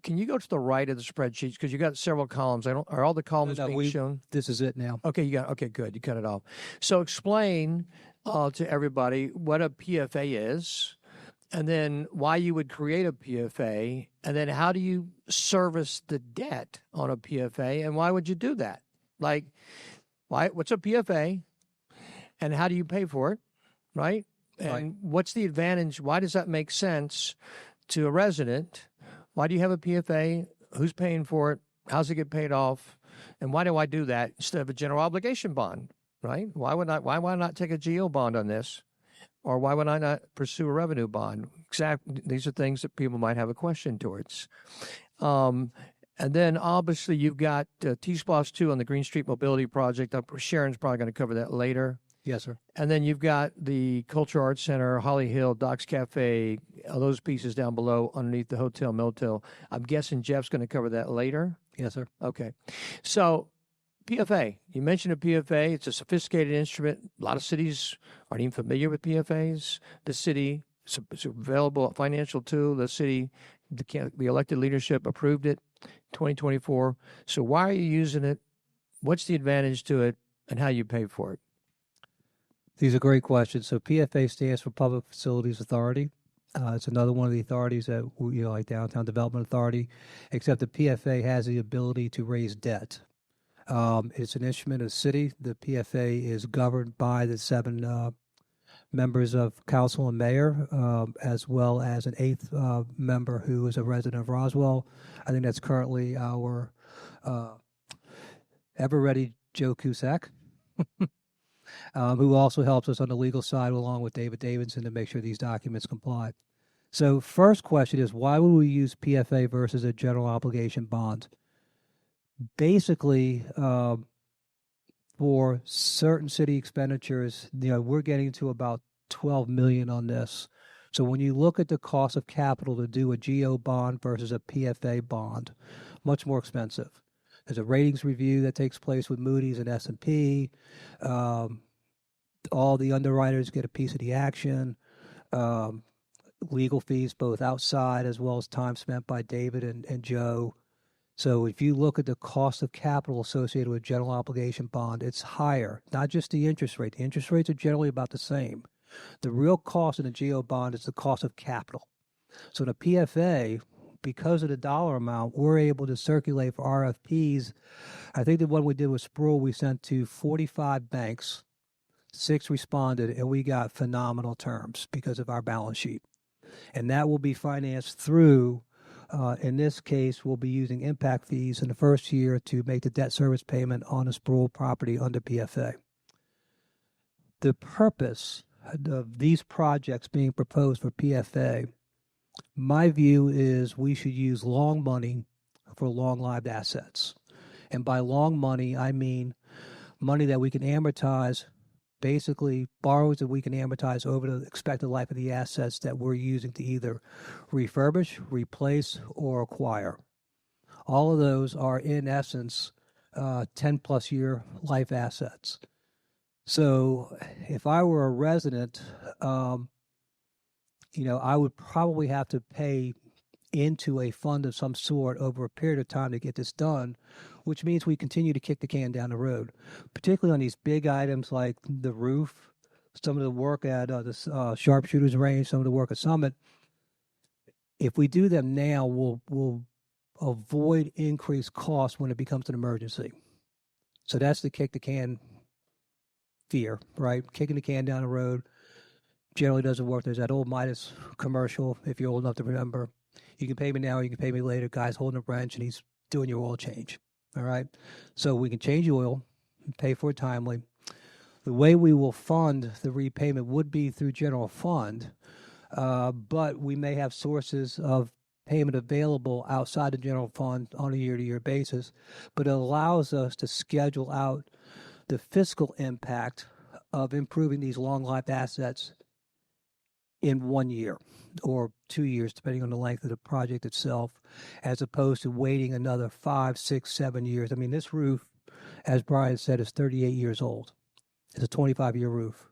can you go to the right of the spreadsheets because you got several columns? Are all the columns being shown? This is it now. Okay, good. You cut it off. So explain to everybody what a PFA is, and then why you would create a PFA, and then how do you service the debt on a PFA, and why would you do that? Like, what's a PFA, and how do you pay for it, right? And what's the advantage? Why does that make sense to a resident? Why do you have a PFA? Who's paying for it? How's it get paid off? And why do I do that instead of a general obligation bond, right? Why would I not take a GO bond on this? Or why would I not pursue a revenue bond? Exactly. These are things that people might have a question towards. And then obviously you've got T-SPLOST 2 on the Green Street Mobility Project. Sharon's probably going to cover that later. Yes, sir. And then you've got the Cultural Arts Center, Holly Hill, Doc's Cafe, those pieces down below underneath the Hotel Motel. I'm guessing Jeff's going to cover that later. Yes, sir. Okay. So PFA, you mentioned a PFA. It's a sophisticated instrument. A lot of cities aren't even familiar with PFAs. The city, it's available financial tool. The city, the elected leadership approved it 2024. So why are you using it? What's the advantage to it and how you pay for it? These are great questions. So PFA stands for Public Facilities Authority. It's another one of the authorities that, like Downtown Development Authority, except the PFA has the ability to raise debt. It's an instrument of the city. The PFA is governed by the 7 members of council and mayor, as well as an 8th member who is a resident of Roswell. I think that's currently our ever-ready Joe Cusack. Who also helps us on the legal side along with David Davidson to make sure these documents comply. So first question is, why would we use PFA versus a general obligation bond? Basically, for certain city expenditures, we're getting to about $12 million on this. So when you look at the cost of capital to do a GO bond versus a PFA bond, much more expensive. There's a ratings review that takes place with Moody's and S&P. all the underwriters get a piece of the action. Um, Legal fees, both outside as well as time spent by David and Joe. So if you look at the cost of capital associated with general obligation bond, it's higher, not just the interest rate. The interest rates are generally about the same. The real cost in a GO bond is the cost of capital. So the PFA, because of the dollar amount, we're able to circulate for RFPs. I think the one we did with Sproul, we sent to 45 banks, 6 responded, and we got phenomenal terms because of our balance sheet. And that will be financed through, in this case, we'll be using impact fees in the first year to make the debt service payment on the Sproul property under PFA. The purpose of these projects being proposed for PFA, my view is we should use long money for long-lived assets. And by long money, I mean money that we can amortize, basically borrowings that we can amortize over the expected life of the assets that we're using to either refurbish, replace, or acquire. All of those are, in essence, 10-plus year life assets. So if I were a resident, I would probably have to pay into a fund of some sort over a period of time to get this done, which means we continue to kick the can down the road, particularly on these big items like the roof, some of the work at the sharpshooters range, some of the work at Summit. If we do them now, we'll avoid increased costs when it becomes an emergency. So that's the kick the can fear, right? Kicking the can down the road generally doesn't work. There's that old Midas commercial, if you're old enough to remember. You can pay me now or you can pay me later. Guy's holding a wrench and he's doing your oil change. All right. So we can change the oil and pay for it timely. The way we will fund the repayment would be through general fund, but we may have sources of payment available outside the general fund on a year-to-year basis. But it allows us to schedule out the fiscal impact of improving these long-lived assets in 1 year or 2 years, depending on the length of the project itself, as opposed to waiting another 5, 6, 7 years. I mean, this roof, as Brian said, is 38 years old. It's a 25-year roof.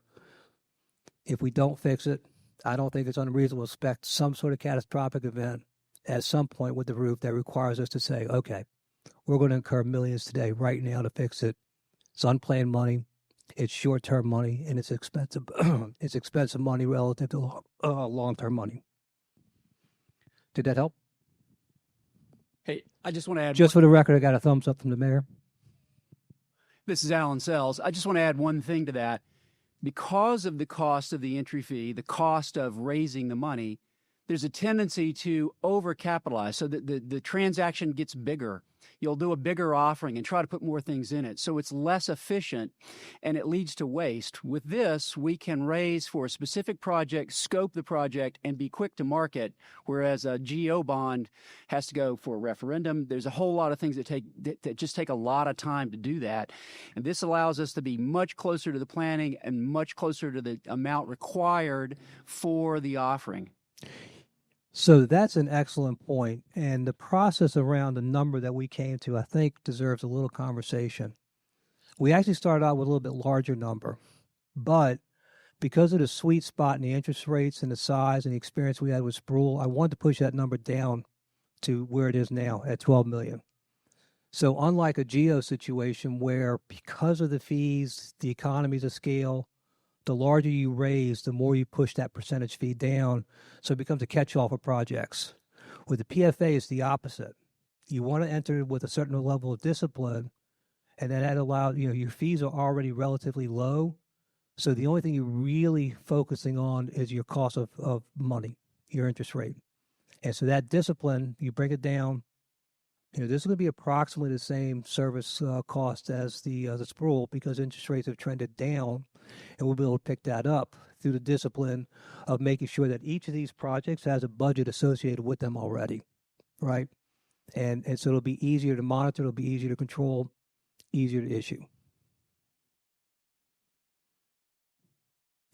If we don't fix it, I don't think it's unreasonable to expect some sort of catastrophic event at some point with the roof that requires us to say, okay, we're going to incur millions today, right now, to fix it. It's unplanned money. It's short-term money, and it's expensive. It's expensive money relative to long-term money. Did that help? Hey, I just want to add. Just for the record, I got a thumbs up from the mayor. This is Alan Sells. I just want to add one thing to that. Because of the cost of the entry fee, the cost of raising the money, there's a tendency to overcapitalize so that the transaction gets bigger. You'll do a bigger offering and try to put more things in it. So it's less efficient and it leads to waste. With this, we can raise for a specific project, scope the project, and be quick to market, whereas a GO bond has to go for a referendum. There's a whole lot of things that just take a lot of time to do that. And this allows us to be much closer to the planning and much closer to the amount required for the offering. So that's an excellent point. And the process around the number that we came to, I think, deserves a little conversation. We actually started out with a little bit larger number, but because of the sweet spot in the interest rates and the size and the experience we had with Sproul, I wanted to push that number down to where it is now at 12 million. So unlike a GEO situation where because of the fees, the economies of scale, the larger you raise, the more you push that percentage fee down. So it becomes a catch-all for projects. With the PFA, it's the opposite. You want to enter with a certain level of discipline, and then that allows, your fees are already relatively low. So the only thing you're really focusing on is your cost of money, your interest rate. And so that discipline, you bring it down. This is going to be approximately the same service cost as the Sproul because interest rates have trended down, and we'll be able to pick that up through the discipline of making sure that each of these projects has a budget associated with them already, right? And so it'll be easier to monitor, it'll be easier to control, easier to issue.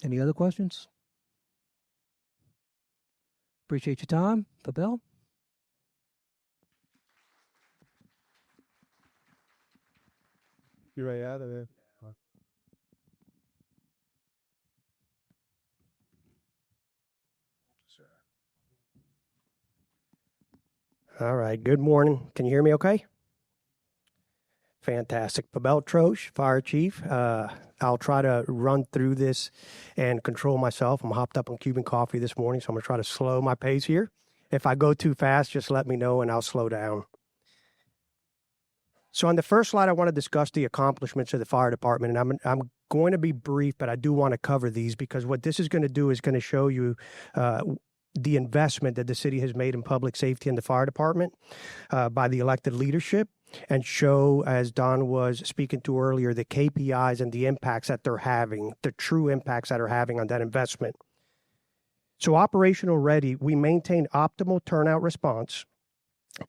Any other questions? Appreciate your time. Pavel? You're right out of it. All right. Good morning. Can you hear me okay? Fantastic. Pavel Troche, Fire Chief. I'll try to run through this and control myself. I'm hopped up on Cuban coffee this morning, so I'm going to try to slow my pace here. If I go too fast, just let me know and I'll slow down. So on the first slide, I want to discuss the accomplishments of the fire department, and I'm going to be brief, but I do want to cover these because what this is going to do is going to show you the investment that the city has made in public safety and the fire department by the elected leadership, and show, as Don was speaking to earlier, the KPIs and the impacts that they're having, the true impacts that are having on that investment. So operational ready, we maintained optimal turnout response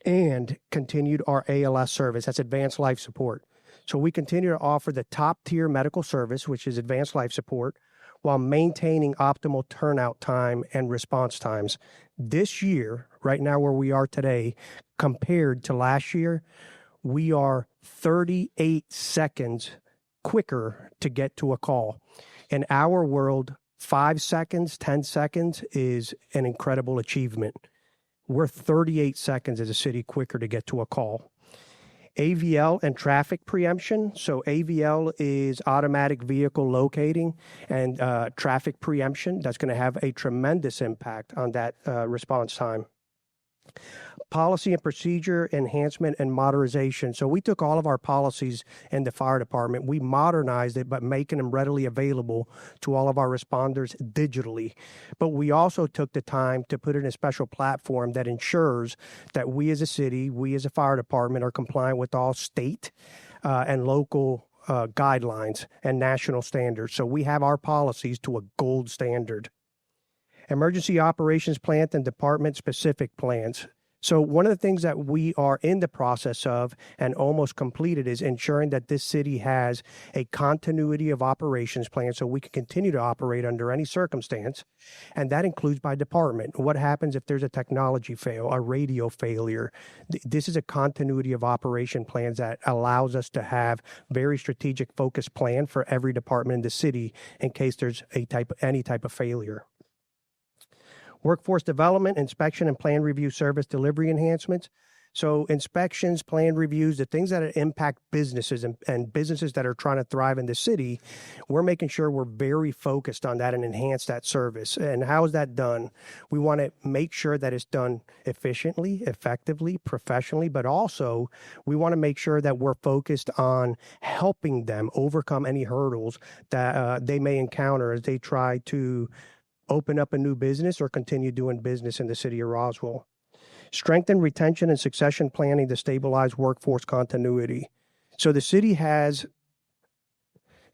and continued our ALS service. That's advanced life support. So we continue to offer the top tier medical service, which is advanced life support, while maintaining optimal turnout time and response times. This year, right now where we are today, compared to last year, we are 38 seconds quicker to get to a call. In our world, 5 seconds, 10 seconds is an incredible achievement. We're 38 seconds as a city quicker to get to a call. AVL and traffic preemption. So AVL is automatic vehicle locating, and traffic preemption. That's going to have a tremendous impact on that response time. Policy and procedure enhancement and modernization. So we took all of our policies in the fire department, we modernized it, but making them readily available to all of our responders digitally. But we also took the time to put in a special platform that ensures that we as a city, we as a fire department are compliant with all state and local guidelines and national standards. So we have our policies to a gold standard. Emergency operations plan and department specific plans. So one of the things that we are in the process of and almost completed is ensuring that this city has a continuity of operations plan so we can continue to operate under any circumstance. And that includes by department. What happens if there's a technology fail, a radio failure? This is a continuity of operation plans that allows us to have very strategic focused plan for every department in the city in case there's any type of failure. Workforce development, inspection, and plan review service delivery enhancements. So inspections, plan reviews, the things that impact businesses and businesses that are trying to thrive in the city, we're making sure we're very focused on that and enhance that service. And how is that done? We want to make sure that it's done efficiently, effectively, professionally, but also we want to make sure that we're focused on helping them overcome any hurdles that they may encounter as they try to open up a new business or continue doing business in the city of Roswell. Strengthen retention and succession planning to stabilize workforce continuity. So the city has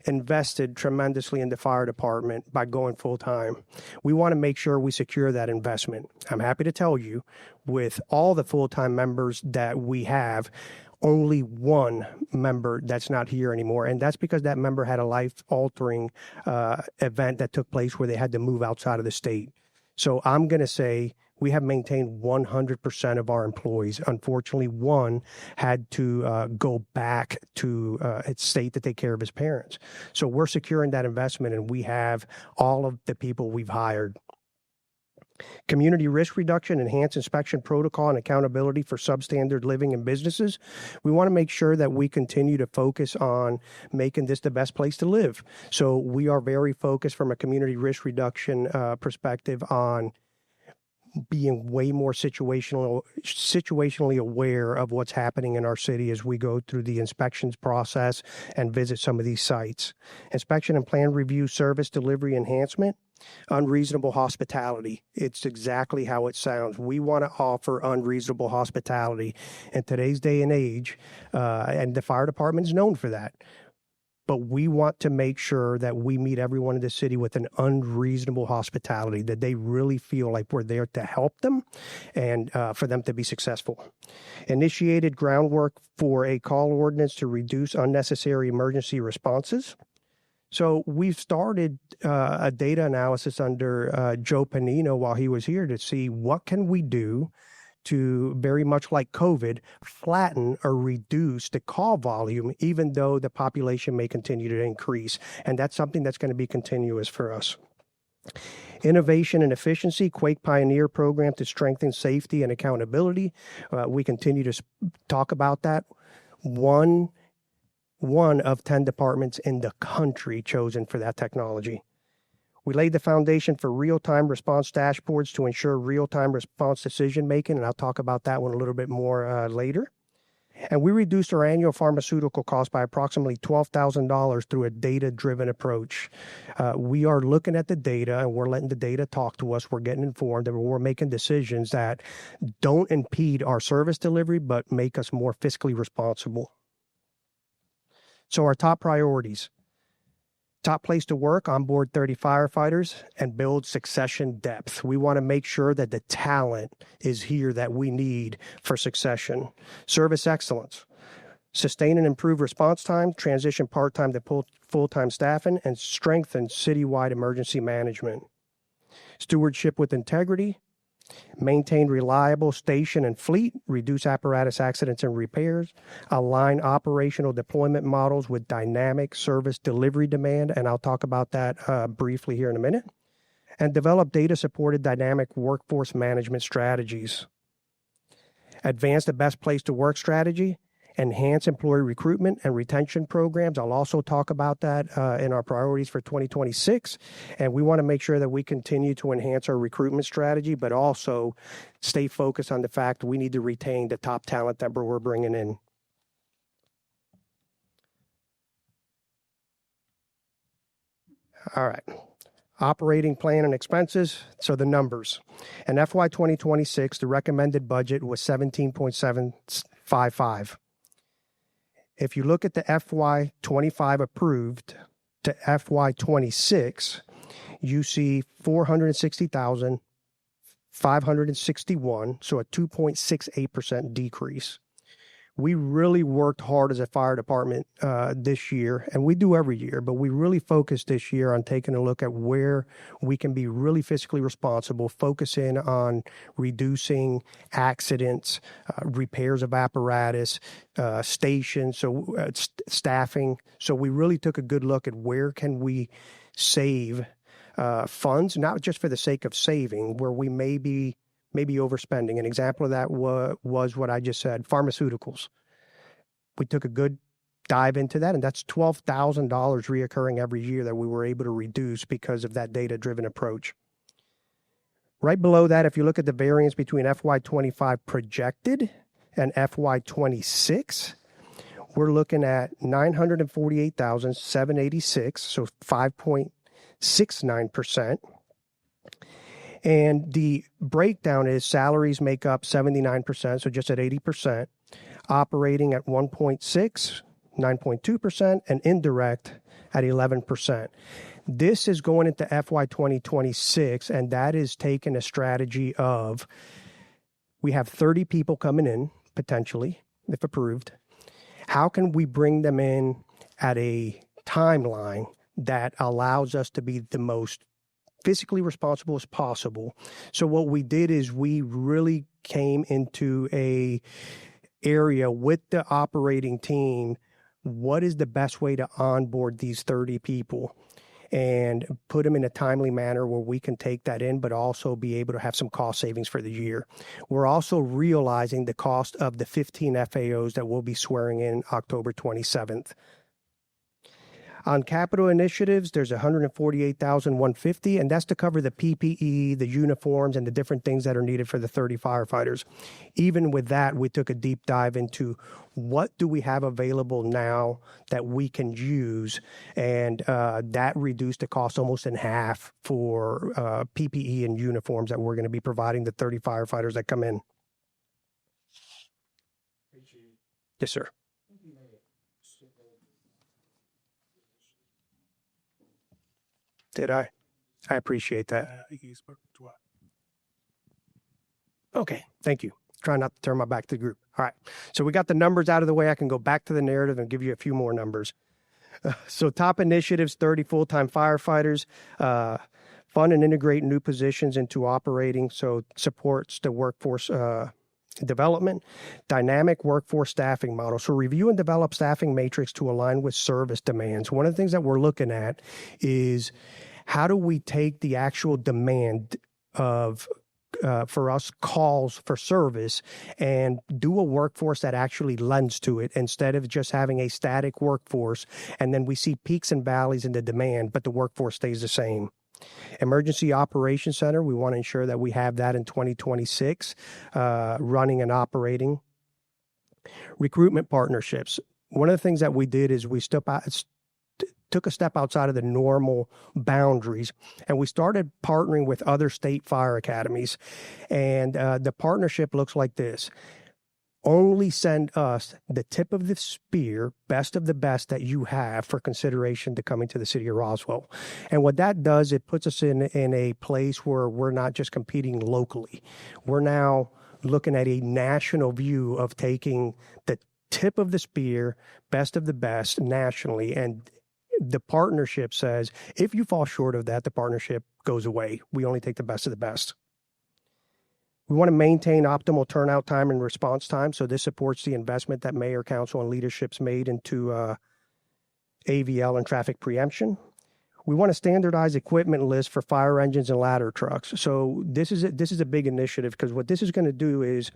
invested tremendously in the fire department by going full time. We want to make sure we secure that investment. I'm happy to tell you, with all the full-time members that we have, only one member that's not here anymore. And that's because that member had a life-altering event that took place where they had to move outside of the state. So I'm going to say we have maintained 100% of our employees. Unfortunately, one had to go back to its state to take care of his parents. So we're securing that investment, and we have all of the people we've hired. Community risk reduction, enhanced inspection protocol, and accountability for substandard living and businesses. We want to make sure that we continue to focus on making this the best place to live. So we are very focused from a community risk reduction perspective on being way more situationally aware of what's happening in our city as we go through the inspections process and visit some of these sites. Inspection and plan review service delivery enhancement. Unreasonable hospitality. It's exactly how it sounds. We want to offer unreasonable hospitality in today's day and age, and the fire department is known for that. But we want to make sure that we meet everyone in the city with an unreasonable hospitality, that they really feel like we're there to help them and for them to be successful. Initiated groundwork for a call ordinance to reduce unnecessary emergency responses. So we've started a data analysis under Joe Panino while he was here to see what can we do to, very much like COVID, flatten or reduce the call volume, even though the population may continue to increase. And that's something that's going to be continuous for us. Innovation and efficiency, Quake Pioneer program to strengthen safety and accountability. We continue to talk about that. One of 10 departments in the country chosen for that technology. We laid the foundation for real-time response dashboards to ensure real-time response decision-making, and I'll talk about that one a little bit more later. And we reduced our annual pharmaceutical cost by approximately $12,000 through a data-driven approach. We are looking at the data, and we're letting the data talk to us. We're getting informed, and we're making decisions that don't impede our service delivery, but make us more fiscally responsible. So our top priorities. Top place to work, onboard 30 firefighters, and build succession depth. We want to make sure that the talent is here that we need for succession. Service excellence. Sustain and improve response time, transition part-time to full-time staffing, and strengthen citywide emergency management. Stewardship with integrity. Maintain reliable station and fleet, reduce apparatus accidents and repairs, align operational deployment models with dynamic service delivery demand, and I'll talk about that briefly here in a minute, and develop data-supported dynamic workforce management strategies. Advance the best place to work strategy, enhance employee recruitment and retention programs. I'll also talk about that in our priorities for 2026. And we want to make sure that we continue to enhance our recruitment strategy, but also stay focused on the fact we need to retain the top talent that we're bringing in. All right. Operating plan and expenses. So the numbers. In FY 2026, the recommended budget was 17.755. If you look at the FY 25 approved to FY 26, you see 460,561, so a 2.68% decrease. We really worked hard as a fire department this year, and we do every year, but we really focused this year on taking a look at where we can be really fiscally responsible, focusing on reducing accidents, repairs of apparatus, stations, so staffing. So we really took a good look at where can we save funds, not just for the sake of saving, where we may be overspending. An example of that was what I just said, pharmaceuticals. We took a good dive into that, and that's $12,000 reoccurring every year that we were able to reduce because of that data-driven approach. Right below that, if you look at the variance between FY25 projected and FY26, we're looking at $948,786, so 5.69%. And the breakdown is salaries make up 79%, so just at 80%, operating at 1.6, 9.2%, and indirect at 11%. This is going into FY 2026, and that is taking a strategy of we have 30 people coming in, potentially, if approved. How can we bring them in at a timeline that allows us to be the most physically responsible as possible? So what we did is we really came into a area with the operating team. What is the best way to onboard these 30 people and put them in a timely manner where we can take that in, but also be able to have some cost savings for the year? We're also realizing the cost of the 15 FAOs that we'll be swearing in October 27th. On capital initiatives, there's $148,150, and that's to cover the PPE, the uniforms, and the different things that are needed for the 30 firefighters. Even with that, we took a deep dive into what do we have available now that we can use, and that reduced the cost almost in half for PPE and uniforms that we're going to be providing the 30 firefighters that come in. Yes, sir. Did I? I appreciate that. Okay, thank you. Try not to turn my back to the group. All right, so we got the numbers out of the way. I can go back to the narrative and give you a few more numbers. So top initiatives, 30 full-time firefighters, fund and integrate new positions into operating, so supports the workforce development, dynamic workforce staffing model. So review and develop staffing matrix to align with service demands. One of the things that we're looking at is how do we take the actual demand of for us calls for service and do a workforce that actually lends to it instead of just having a static workforce, and then we see peaks and valleys in the demand, but the workforce stays the same. Emergency Operations Center, we want to ensure that we have that in 2026, running and operating. Recruitment partnerships. One of the things that we did is we took a step outside of the normal boundaries, and we started partnering with other state fire academies. And the partnership looks like this. Only send us the tip of the spear, best of the best that you have for consideration to coming to the city of Roswell. And what that does, it puts us in a place where we're not just competing locally. We're now looking at a national view of taking the tip of the spear, best of the best nationally. And the partnership says, if you fall short of that, the partnership goes away. We only take the best of the best. We want to maintain optimal turnout time and response time. So this supports the investment that mayor, council, and leadership's made into AVL and traffic preemption. We want to standardize equipment list for fire engines and ladder trucks. So this is a big initiative, because what this is going to do is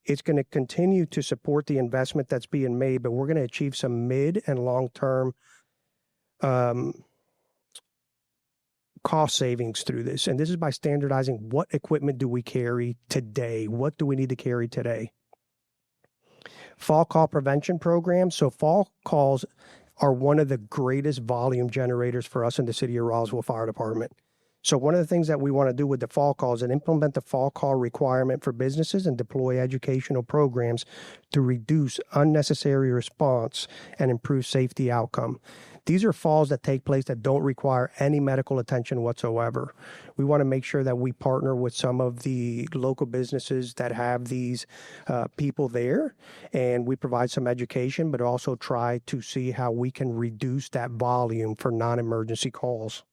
it's going to continue to support the investment that's being made, but we're going to achieve some mid and long-term cost savings through this. And this is by standardizing what equipment do we carry today? What do we need to carry today? Fall call prevention program. So fall calls are one of the greatest volume generators for us in the city of Roswell Fire Department. So one of the things that we want to do with the fall calls is implement the fall call requirement for businesses and deploy educational programs to reduce unnecessary response and improve safety outcome. These are falls that take place that don't require any medical attention whatsoever. We want to make sure that we partner with some of the local businesses that have these people there, and we provide some education, but also try to see how we can reduce that volume for non-emergency calls.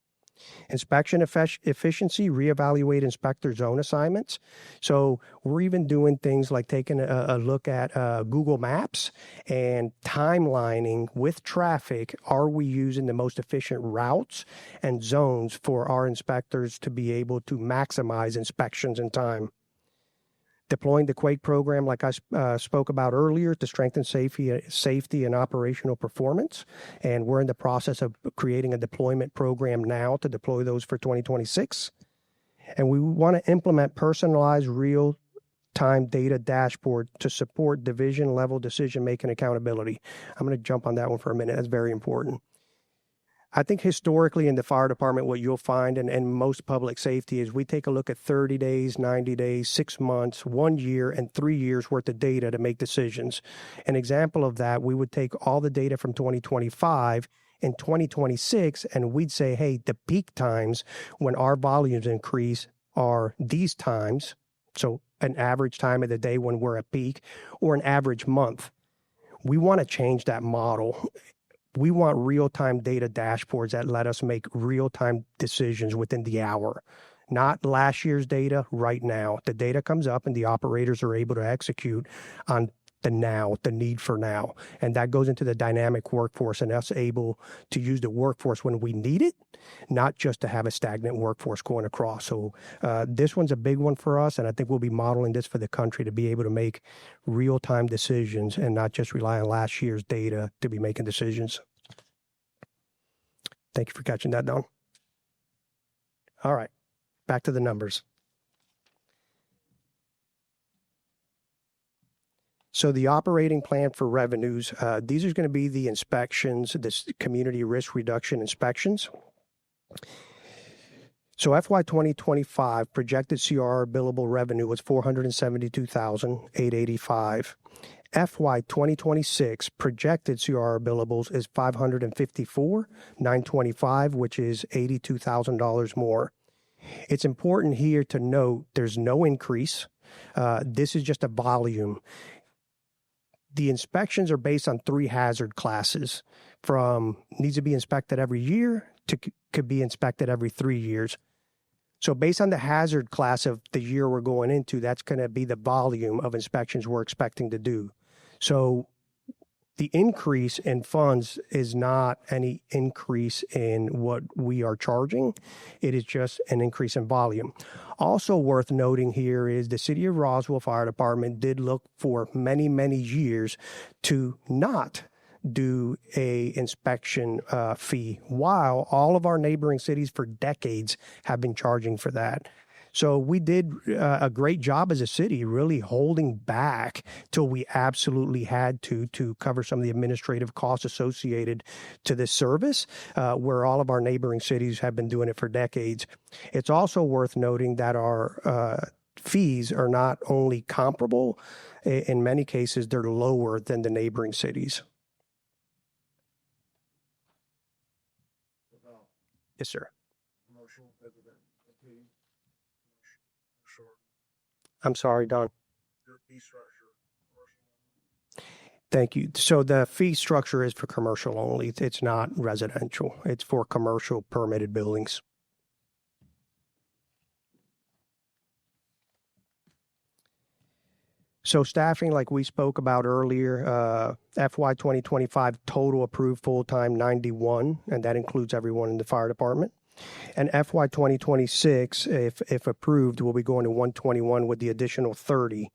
Inspection efficiency, reevaluate inspector zone assignments. So we're even doing things like taking a look at Google Maps and timelining with traffic. Are we using the most efficient routes and zones for our inspectors to be able to maximize inspections in time? Deploying the Quake program, like I spoke about earlier, to strengthen safety and operational performance. And we're in the process of creating a deployment program now to deploy those for 2026. And we want to implement personalized real-time data dashboard to support division-level decision-making accountability. I'm going to jump on that one for a minute. That's very important. I think historically in the fire department, what you'll find in most public safety is we take a look at 30 days, 90 days, 6 months, 1 year, and 3 years worth of data to make decisions. An example of that, we would take all the data from 2025 and 2026, and we'd say, hey, the peak times when our volumes increase are these times, so an average time of the day when we're at peak, or an average month. We want to change that model. We want real-time data dashboards that let us make real-time decisions within the hour, not last year's data right now. The data comes up and the operators are able to execute on the now, the need for now. And that goes into the dynamic workforce and us able to use the workforce when we need it, not just to have a stagnant workforce going across. So this one's a big one for us, and I think we'll be modeling this for the country to be able to make real-time decisions and not just rely on last year's data to be making decisions. Thank you for catching that, Don. All right, back to the numbers. So the operating plan for revenues, these are going to be the inspections, this community risk reduction inspections. So FY 2025 projected CR billable revenue was $472,885. FY 2026 projected CR billables is $554,925, which is $82,000 more. It's important here to note there's no increase. This is just a volume. The inspections are based on 3 hazard classes, from needs to be inspected every year to could be inspected every 3 years. So based on the hazard class of the year we're going into, that's going to be the volume of inspections we're expecting to do. So the increase in funds is not any increase in what we are charging. It is just an increase in volume. Also worth noting here is the City of Roswell Fire Department did look for many, many years to not do a inspection fee, while all of our neighboring cities for decades have been charging for that. So we did a great job as a city, really holding back till we absolutely had to cover some of the administrative costs associated to this service, where all of our neighboring cities have been doing it for decades. It's also worth noting that our fees are not only comparable, in many cases, they're lower than the neighboring cities. Yes, sir. I'm sorry, Don. Thank you. So the fee structure is for commercial only. It's not residential. It's for commercial permitted buildings. So staffing, like we spoke about earlier, FY 2025 total approved full-time 91, and that includes everyone in the fire department. And FY 2026, if approved, will be going to 121 with the additional 30.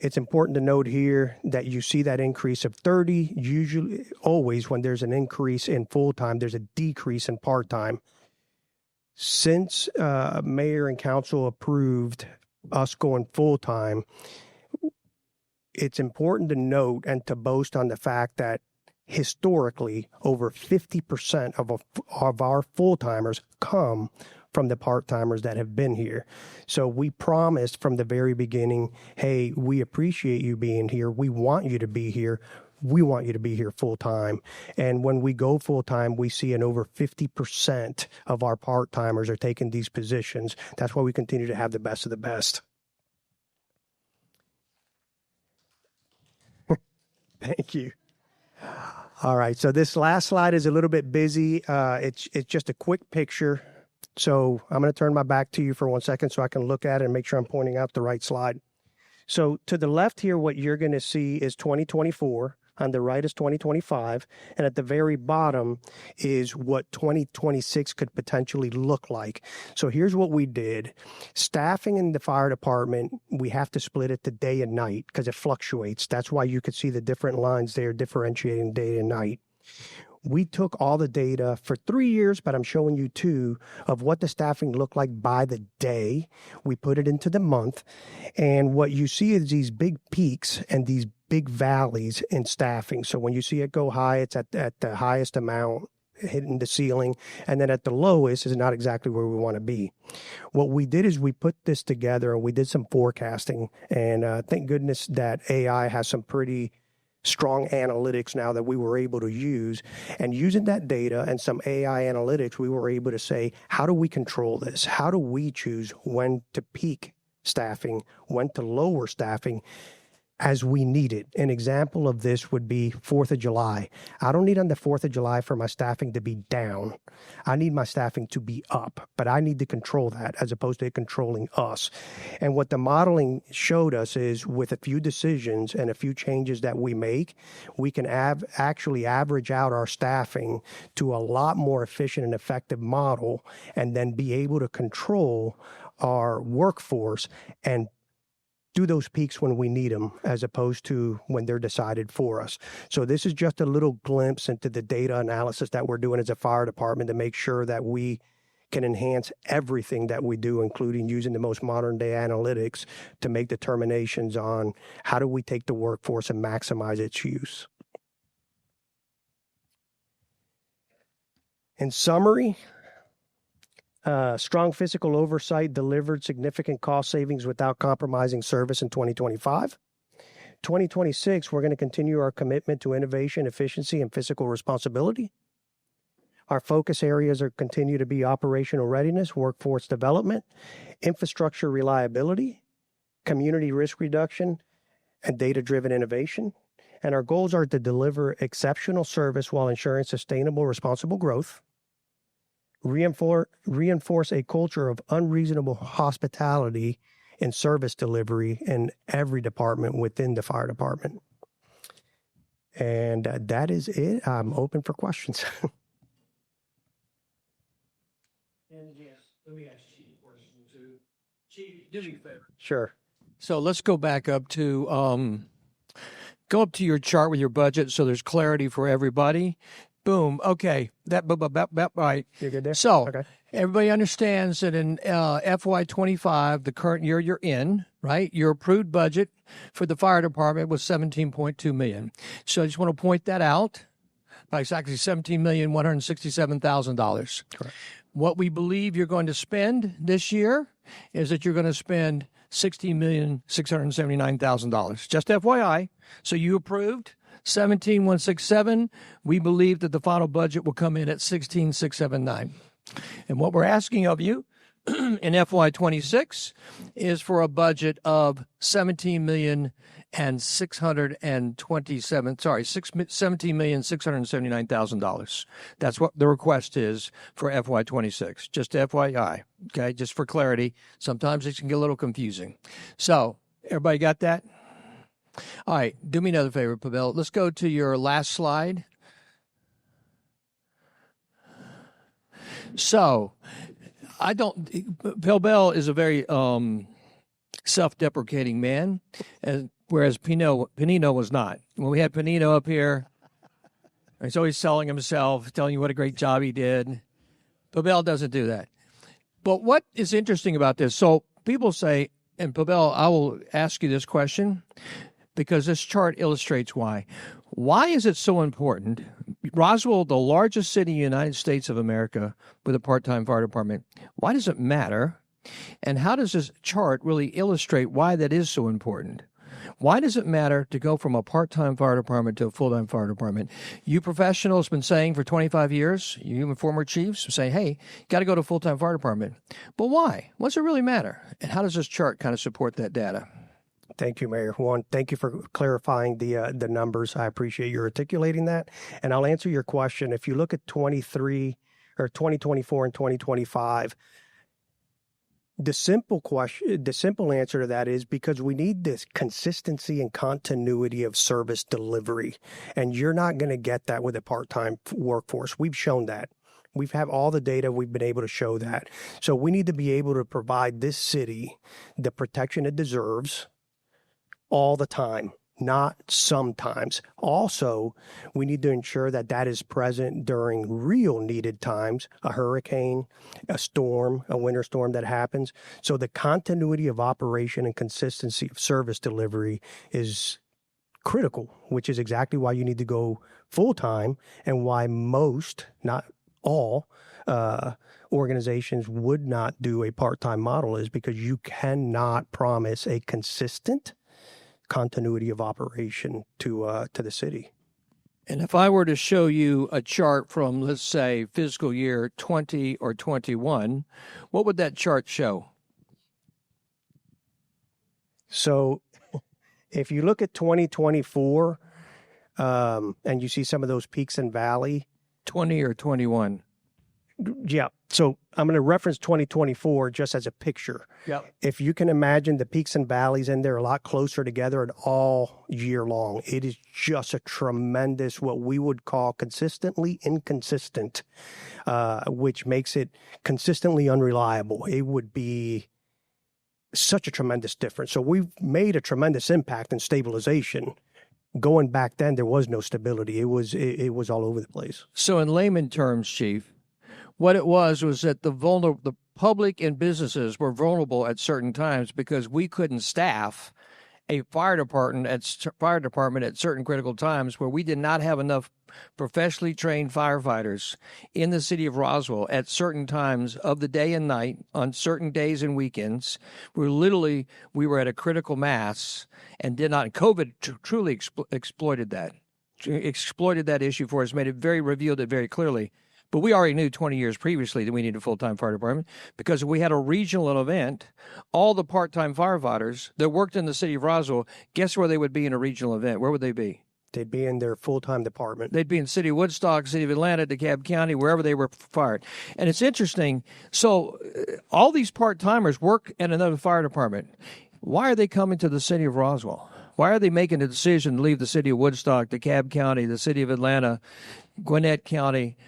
It's important to note here that you see that increase of 30. Usually, always when there's an increase in full-time, there's a decrease in part-time. Since mayor and council approved us going full-time, it's important to note and to boast on the fact that historically, over 50% of our full-timers come from the part-timers that have been here. So we promised from the very beginning, hey, we appreciate you being here. We want you to be here. We want you to be here full-time. And when we go full-time, we see an over 50% of our part-timers are taking these positions. That's why we continue to have the best of the best. Thank you. All right, so this last slide is a little bit busy. It's just a quick picture. So I'm going to turn my back to you for 1 second so I can look at it and make sure I'm pointing out the right slide. So to the left here, what you're going to see is 2024. On the right is 2025. And at the very bottom is what 2026 could potentially look like. So here's what we did. Staffing in the fire department, we have to split it to day and night because it fluctuates. That's why you could see the different lines there differentiating day and night. We took all the data for 3 years, but I'm showing you 2 of what the staffing looked like by the day. We put it into the month. And what you see is these big peaks and these big valleys in staffing. So when you see it go high, it's at the highest amount, hitting the ceiling. And then at the lowest is not exactly where we want to be. What we did is we put this together and we did some forecasting. And thank goodness that AI has some pretty strong analytics now that we were able to use. And using that data and some AI analytics, we were able to say, how do we control this? How do we choose when to peak staffing, when to lower staffing as we need it? An example of this would be 4th of July. I don't need on the 4th of July for my staffing to be down. I need my staffing to be up, but I need to control that as opposed to it controlling us. And what the modeling showed us is with a few decisions and a few changes that we make, we can actually average out our staffing to a lot more efficient and effective model and then be able to control our workforce and do those peaks when we need them as opposed to when they're decided for us. So this is just a little glimpse into the data analysis that we're doing as a fire department to make sure that we can enhance everything that we do, including using the most modern day analytics to make determinations on how do we take the workforce and maximize its use. In summary, strong fiscal oversight delivered significant cost savings without compromising service in 2025. 2026, we're going to continue our commitment to innovation, efficiency, and fiscal responsibility. Our focus areas are continue to be operational readiness, workforce development, infrastructure reliability, community risk reduction, and data-driven innovation. And our goals are to deliver exceptional service while ensuring sustainable, responsible growth, reinforce a culture of unreasonable hospitality and service delivery in every department within the fire department. And that is it. I'm open for questions. And yes, let me ask Chief a question too. Chief, do me a favor. Sure. So let's go back up to your chart with your budget so there's clarity for everybody. Boom. Okay. Right. You're good there? So Okay. everybody understands that in FY25, the current year you're in, right? Your approved budget for the fire department was $17.2 million. So I just want to point that out. It's actually $17,167,000. Correct. What we believe you're going to spend this year is that you're going to spend $16,679,000. Just FYI. So you approved 17,167. We believe that the final budget will come in at 16,679. And what we're asking of you in FY26 is for a budget of $17,679,000. That's what the request is for FY26. Just FYI, okay? Just for clarity. Sometimes it can get a little confusing. So, everybody got that? All right, do me another favor, Pavel. Let's go to your last slide. So, Pavel is a very self-deprecating man, whereas Panino was not. When we had Panino up here, he's always selling himself, telling you what a great job he did. Pavel doesn't do that. But what is interesting about this, so people say, and Pavel, I will ask you this question, because this chart illustrates why. Why is it so important? Roswell, the largest city in the United States of America with a part-time fire department, why does it matter? And how does this chart really illustrate why that is so important? Why does it matter to go from a part-time fire department to a full-time fire department? You professionals have been saying for 25 years, you and former chiefs say, hey, you got to go to a full-time fire department. But why? What's it really matter? And how does this chart kind of support that data? Thank you, Mayor. One, thank you for clarifying the numbers. I appreciate you articulating that. And I'll answer your question. If you look at 2024 and 2025, the simple answer to that is because we need this consistency and continuity of service delivery. And you're not going to get that with a part-time workforce. We've shown that. We've have all the data. We've been able to show that. So we need to be able to provide this city the protection it deserves all the time, not sometimes. Also, we need to ensure that that is present during real needed times, a hurricane, a storm, a winter storm that happens. So the continuity of operation and consistency of service delivery is critical, which is exactly why you need to go full-time and why most, not all, organizations would not do a part-time model is because you cannot promise a consistent continuity of operation to the city. And if I were to show you a chart from, let's say, fiscal year 20 or 21, what would that chart show? So if you look at 2024 and you see some of those peaks and valley. 20 or 21? Yeah. So I'm going to reference 2024 just as a picture. Yep. If you can imagine the peaks and valleys in there a lot closer together and all year long, it is just a tremendous, what we would call consistently inconsistent, which makes it consistently unreliable. It would be such a tremendous difference. So we've made a tremendous impact in stabilization. Going back then, there was no stability. It was all over the place. So in layman terms, Chief, what it was that the public and businesses were vulnerable at certain times because we couldn't staff a fire department at certain critical times where we did not have enough professionally trained firefighters in the city of Roswell at certain times of the day and night on certain days and weekends. We were at a critical mass and did not. COVID truly exploited that issue for us, revealed it very clearly. But we already knew 20 years previously that we needed a full-time fire department because if we had a regional event, all the part-time firefighters that worked in the city of Roswell, guess where they would be in a regional event? Where would they be? They'd be in their full-time department. They'd be in City of Woodstock, City of Atlanta, DeKalb County, wherever they were fired. And it's interesting. So all these part-timers work in another fire department. Why are they coming to the city of Roswell? Why are they making a decision to leave the city of Woodstock, DeKalb County, the city of Atlanta, Gwinnett County,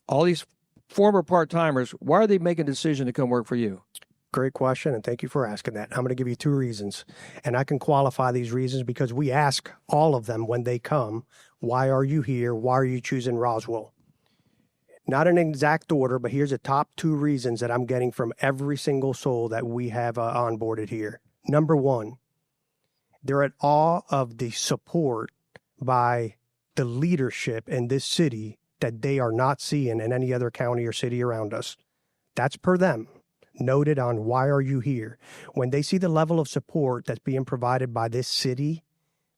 all these former part-timers? Why are they making a decision to come work for you? Great question, and thank you for asking that. I'm going to give you 2 reasons, and I can qualify these reasons because we ask all of them when they come, why are you here? Why are you choosing Roswell? Not in exact order, but here's the top 2 reasons that I'm getting from every single soul that we have onboarded here. Number 1, they're at awe of the support by the leadership in this city that they are not seeing in any other county or city around us. That's per them. Noted on why are you here. When they see the level of support that's being provided by this city,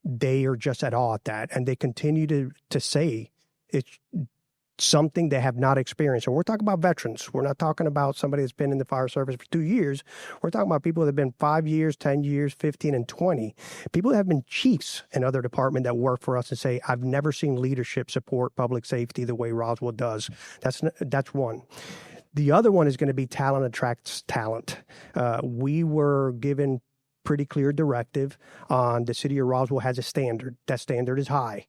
they are just at awe at that. And they continue to say it's something they have not experienced. And we're talking about veterans. We're not talking about somebody that's been in the fire service for 2 years. We're talking about people that have been 5 years, 10 years, 15, and 20. People that have been chiefs in other departments that work for us and say, I've never seen leadership support public safety the way Roswell does. That's one. The other one is going to be talent attracts talent. We were given pretty clear directive on the city of Roswell has a standard. That standard is high.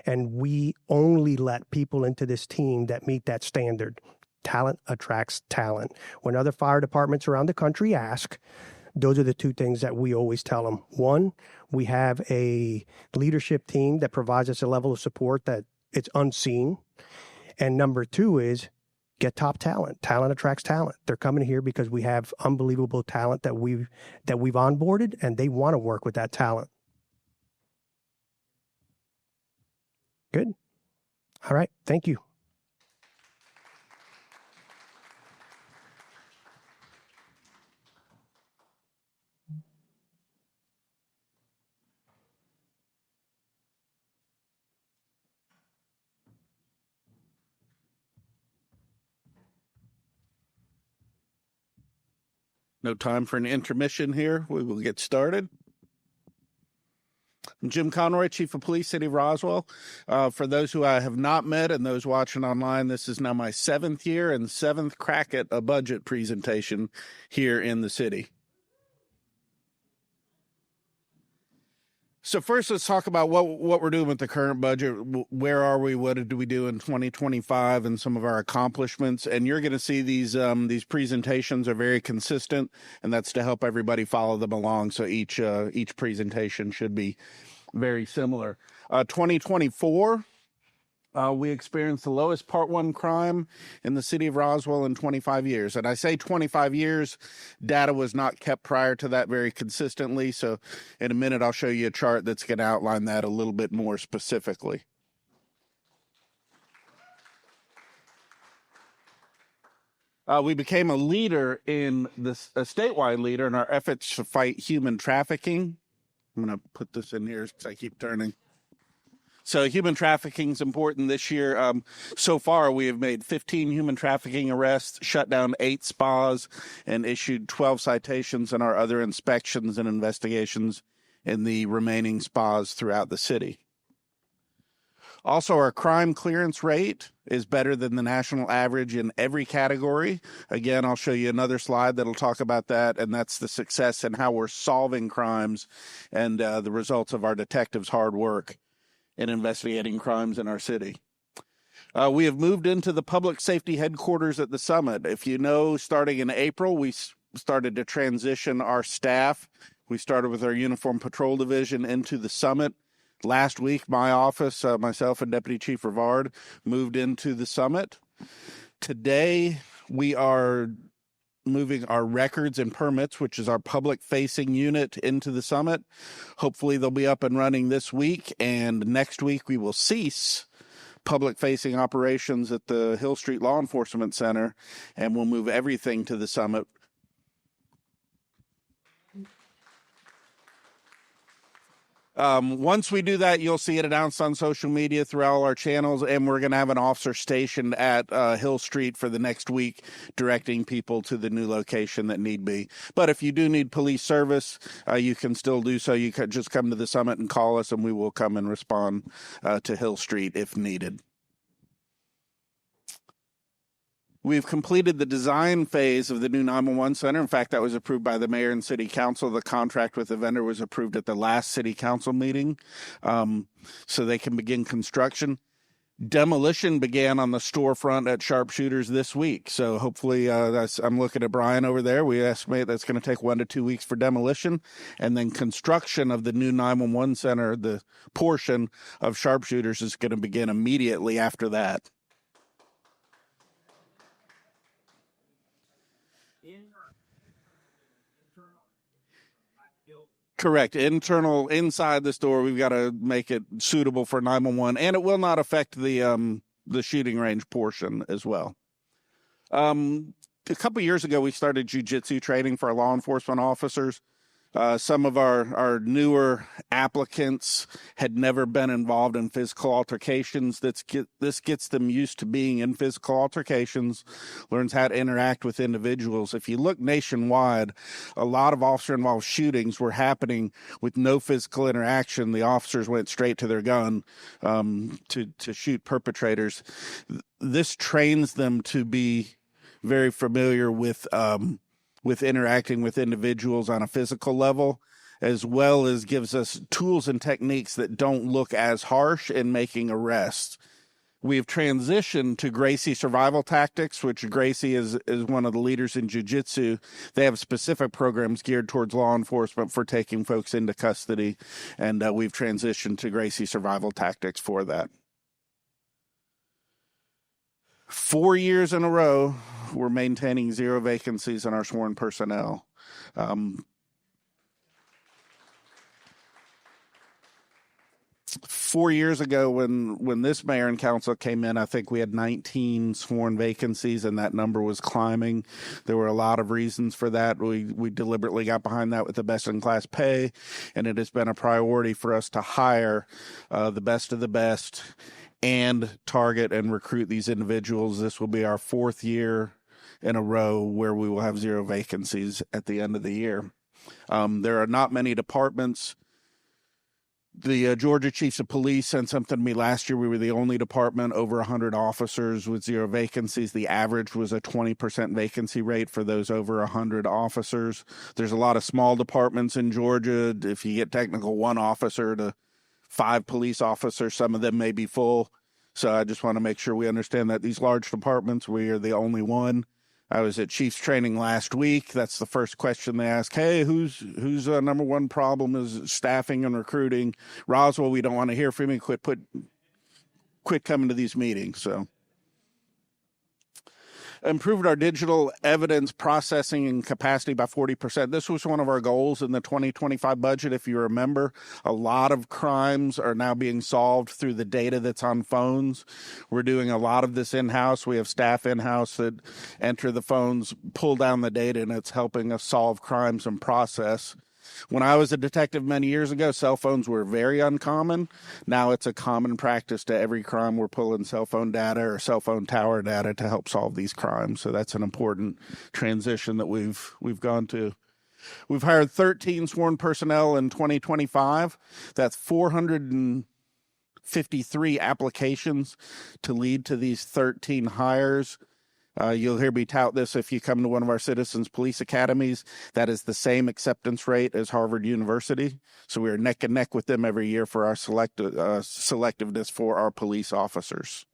And we only let people into this team that meet that standard. Talent attracts talent. When other fire departments around the country ask, those are the 2 things that we always tell them. 1, we have a leadership team that provides us a level of support that it's unseen. And number 2 is get top talent. Talent attracts talent. They're coming here because we have unbelievable talent that we've onboarded, and they want to work with that talent. Good. All right. Thank you. No time for an intermission here. We will get started. I'm Jim Conroy, Chief of Police, City of Roswell. For those who I have not met and those watching online, this is now my 7th year and 7th crack at a budget presentation here in the city. So first, let's talk about what we're doing with the current budget. Where are we? What did we do in 2025 and some of our accomplishments? And you're going to see these presentations are very consistent, and that's to help everybody follow them along. So each presentation should be very similar. 2024, we experienced the lowest Part 1 crime in the city of Roswell in 25 years. And I say 25 years, data was not kept prior to that very consistently. So in a minute, I'll show you a chart that's going to outline that a little bit more specifically. We became a leader a statewide leader in our efforts to fight human trafficking. I'm going to put this in here because I keep turning. So human trafficking is important this year. So far, we have made 15 human trafficking arrests, shut down 8 spas, and issued 12 citations in our other inspections and investigations in the remaining spas throughout the city. Also, our crime clearance rate is better than the national average in every category. Again, I'll show you another slide that'll talk about that, and that's the success in how we're solving crimes and the results of our detectives' hard work in investigating crimes in our city. We have moved into the public safety headquarters at the Summit. If you know, starting in April, we started to transition our staff. We started with our Uniform Patrol Division into the Summit. Last week, my office, myself and Deputy Chief Rivard, moved into the Summit. Today, we are moving our records and permits, which is our public-facing unit, into the Summit. Hopefully, they'll be up and running this week, and next week we will cease public-facing operations at the Hill Street Law Enforcement Center, and we'll move everything to the Summit. Once we do that, you'll see it announced on social media through all our channels, and we're going to have an officer stationed at Hill Street for the next week, directing people to the new location that need be. But if you do need police service, you can still do so. You can just come to the Summit and call us, and we will come and respond to Hill Street if needed. We've completed the design phase of the new 911 center. In fact, that was approved by the mayor and city council. The contract with the vendor was approved at the last city council meeting, so they can begin construction. Demolition began on the storefront at Sharpshooters this week. So hopefully, I'm looking at Brian over there. We estimate that's going to take 1 to 2 weeks for demolition. And then construction of the new 911 center, the portion of Sharpshooters, is going to begin immediately after that. Correct. Inside the store, we've got to make it suitable for 911, and it will not affect the shooting range portion as well. A couple years ago, we started jiu-jitsu training for our law enforcement officers. Some of our newer applicants had never been involved in physical altercations. This gets them used to being in physical altercations, learns how to interact with individuals. If you look nationwide, a lot of officer-involved shootings were happening with no physical interaction. The officers went straight to their gun to shoot perpetrators. This trains them to be very familiar with interacting with individuals on a physical level, as well as gives us tools and techniques that don't look as harsh in making arrests. We've transitioned to Gracie survival tactics, which Gracie is one of the leaders in jiu-jitsu. They have specific programs geared towards law enforcement for taking folks into custody, and we've transitioned to Gracie survival tactics for that. 4 years in a row, we're maintaining 0 vacancies in our sworn personnel. 4 years ago, when this mayor and council came in, I think we had 19 sworn vacancies, and that number was climbing. There were a lot of reasons for that. We deliberately got behind that with the best-in-class pay, and it has been a priority for us to hire the best of the best and target and recruit these individuals. This will be our 4th year in a row where we will have 0 vacancies at the end of the year. There are not many departments. The Georgia Chiefs of Police sent something to me last year. We were the only department over 100 officers with 0 vacancies. The average was a 20% vacancy rate for those over 100 officers. There's a lot of small departments in Georgia. If you get technical, 1 officer to 5 police officers, some of them may be full. So I just want to make sure we understand that these large departments, we are the only one. I was at Chiefs training last week. That's the first question they ask. Hey, whose number one problem is staffing and recruiting? Roswell, we don't want to hear from you. Quit coming to these meetings. So improved our digital evidence processing and capacity by 40%. This was one of our goals in the 2025 budget. If you remember, a lot of crimes are now being solved through the data that's on phones. We're doing a lot of this in-house. We have staff in-house that enter the phones, pull down the data, and it's helping us solve crimes and process. When I was a detective many years ago, cell phones were very uncommon. Now it's a common practice to every crime. We're pulling cell phone data or cell phone tower data to help solve these crimes. So that's an important transition that we've gone to. We've hired 13 sworn personnel in 2025. That's 453 applications to lead to these 13 hires. You'll hear me tout this if you come to one of our citizens police academies. That is the same acceptance rate as Harvard University. So we are neck and neck with them every year for our selectiveness for our police officers.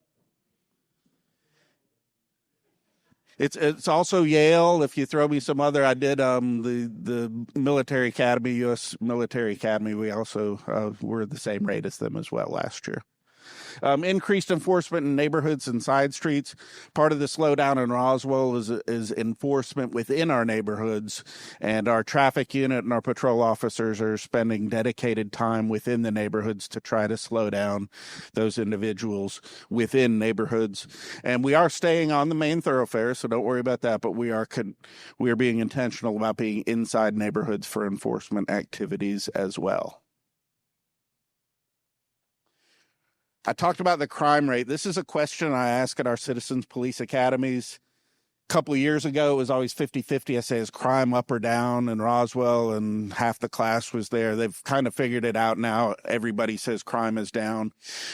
It's also Yale. If you throw me some other, I did the military academy, U.S. military academy. We also were the same rate as them as well last year. Increased enforcement in neighborhoods and side streets. Part of the slowdown in Roswell is enforcement within our neighborhoods, and our traffic unit and our patrol officers are spending dedicated time within the neighborhoods to try to slow down those individuals within neighborhoods. And we are staying on the main thoroughfare, so don't worry about that, but we are being intentional about being inside neighborhoods for enforcement activities as well. I talked about the crime rate. This is a question I ask at our citizens police academies. couple of years ago, it was always 50-50. I say, is crime up or down in Roswell? And half the class was there. They've kind of figured it out now. Everybody says crime is down.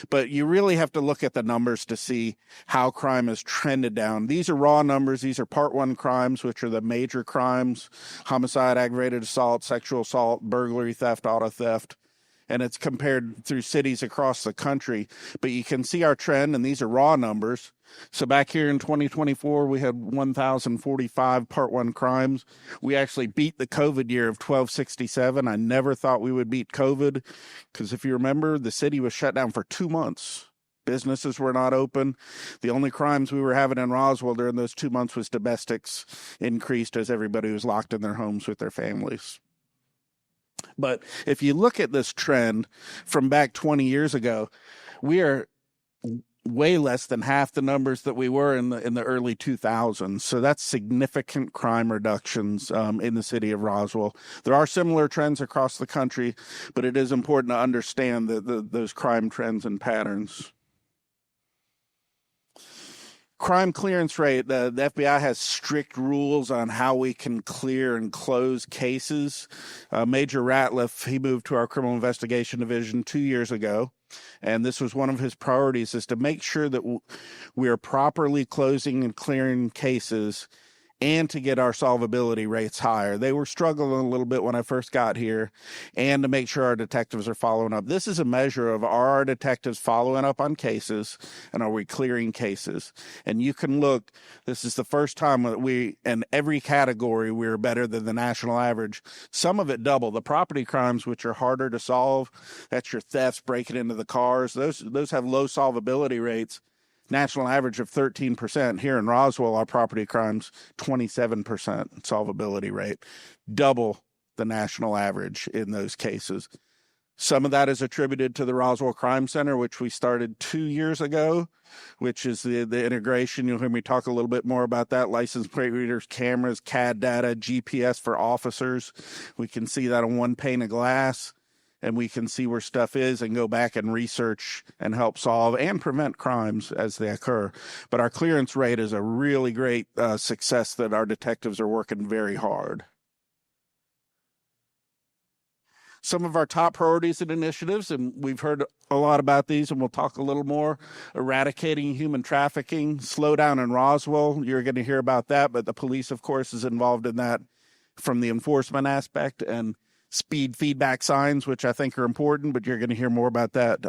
But you really have to look at the numbers to see how crime has trended down. These are raw numbers. These are Part 1 crimes, which are the major crimes: homicide, aggravated assault, sexual assault, burglary, theft, auto theft. And it's compared through cities across the country. But you can see our trend, and these are raw numbers. So back here in 2024, we had 1,045 Part 1 crimes. We actually beat the COVID year of 1,267. I never thought we would beat COVID because if you remember, the city was shut down for 2 months. Businesses were not open. The only crimes we were having in Roswell during those 2 months was domestics increased as everybody was locked in their homes with their families. But if you look at this trend from back 20 years ago, we are way less than half the numbers that we were in the early 2000s. So that's significant crime reductions in the city of Roswell. There are similar trends across the country, but it is important to understand those crime trends and patterns. Crime clearance rate, the FBI has strict rules on how we can clear and close cases. Major Ratliff, he moved to our criminal investigation division 2 years ago, and this was one of his priorities, is to make sure that we are properly closing and clearing cases and to get our solvability rates higher. They were struggling a little bit when I first got here, and to make sure our detectives are following up. This is a measure of, are our detectives following up on cases, and are we clearing cases? And you can look, this is the first time that we, in every category, we're better than the national average. Some of it double. The property crimes, which are harder to solve, that's your thefts, breaking into the cars, those have low solvability rates. National average of 13%. Here in Roswell, our property crimes, 27% solvability rate, double the national average in those cases. Some of that is attributed to the Roswell Crime Center, which we started 2 years ago, which is the integration. You'll hear me talk a little bit more about that. License plate readers, cameras, CAD data, GPS for officers. We can see that on one pane of glass, and we can see where stuff is and go back and research and help solve and prevent crimes as they occur. But our clearance rate is a really great success that our detectives are working very hard. Some of our top priorities and initiatives, and we've heard a lot about these, and we'll talk a little more: eradicating human trafficking, slow down in Roswell. You're going to hear about that, but the police, of course, is involved in that from the enforcement aspect, and speed feedback signs, which I think are important, but you're going to hear more about that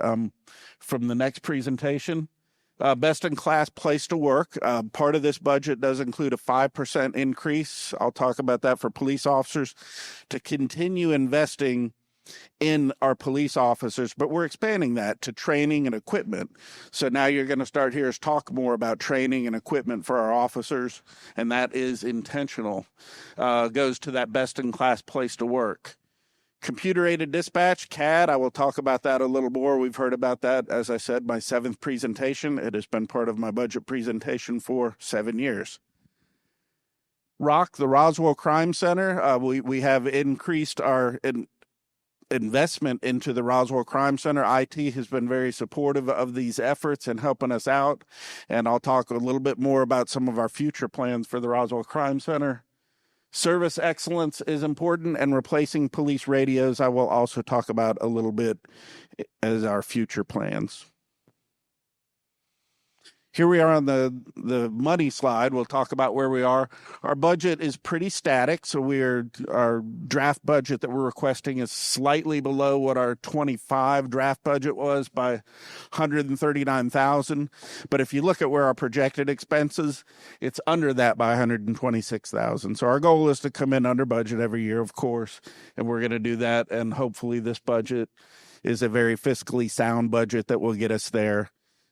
from the next presentation. Best in class place to work. Part of this budget does include a 5% increase. I'll talk about that for police officers, to continue investing in our police officers, but we're expanding that to training and equipment. So now you're going to start hear us talk more about training and equipment for our officers, and that is intentional. Goes to that best in class place to work. Computer-aided dispatch, CAD, I will talk about that a little more. We've heard about that, as I said, my 7th presentation. It has been part of my budget presentation for 7 years. ROC, the Roswell Crime Center, we have increased our investment into the Roswell Crime Center. IT has been very supportive of these efforts and helping us out, and I'll talk a little bit more about some of our future plans for the Roswell Crime Center. Service excellence is important, and replacing police radios I will also talk about a little bit as our future plans. Here we are on the money slide. We'll talk about where we are. Our budget is pretty static, so our draft budget that we're requesting is slightly below what our 25 draft budget was by $139,000. But if you look at where our projected expenses, it's under that by $126,000. So our goal is to come in under budget every year, of course, and we're going to do that. And hopefully this budget is a very fiscally sound budget that will get us there.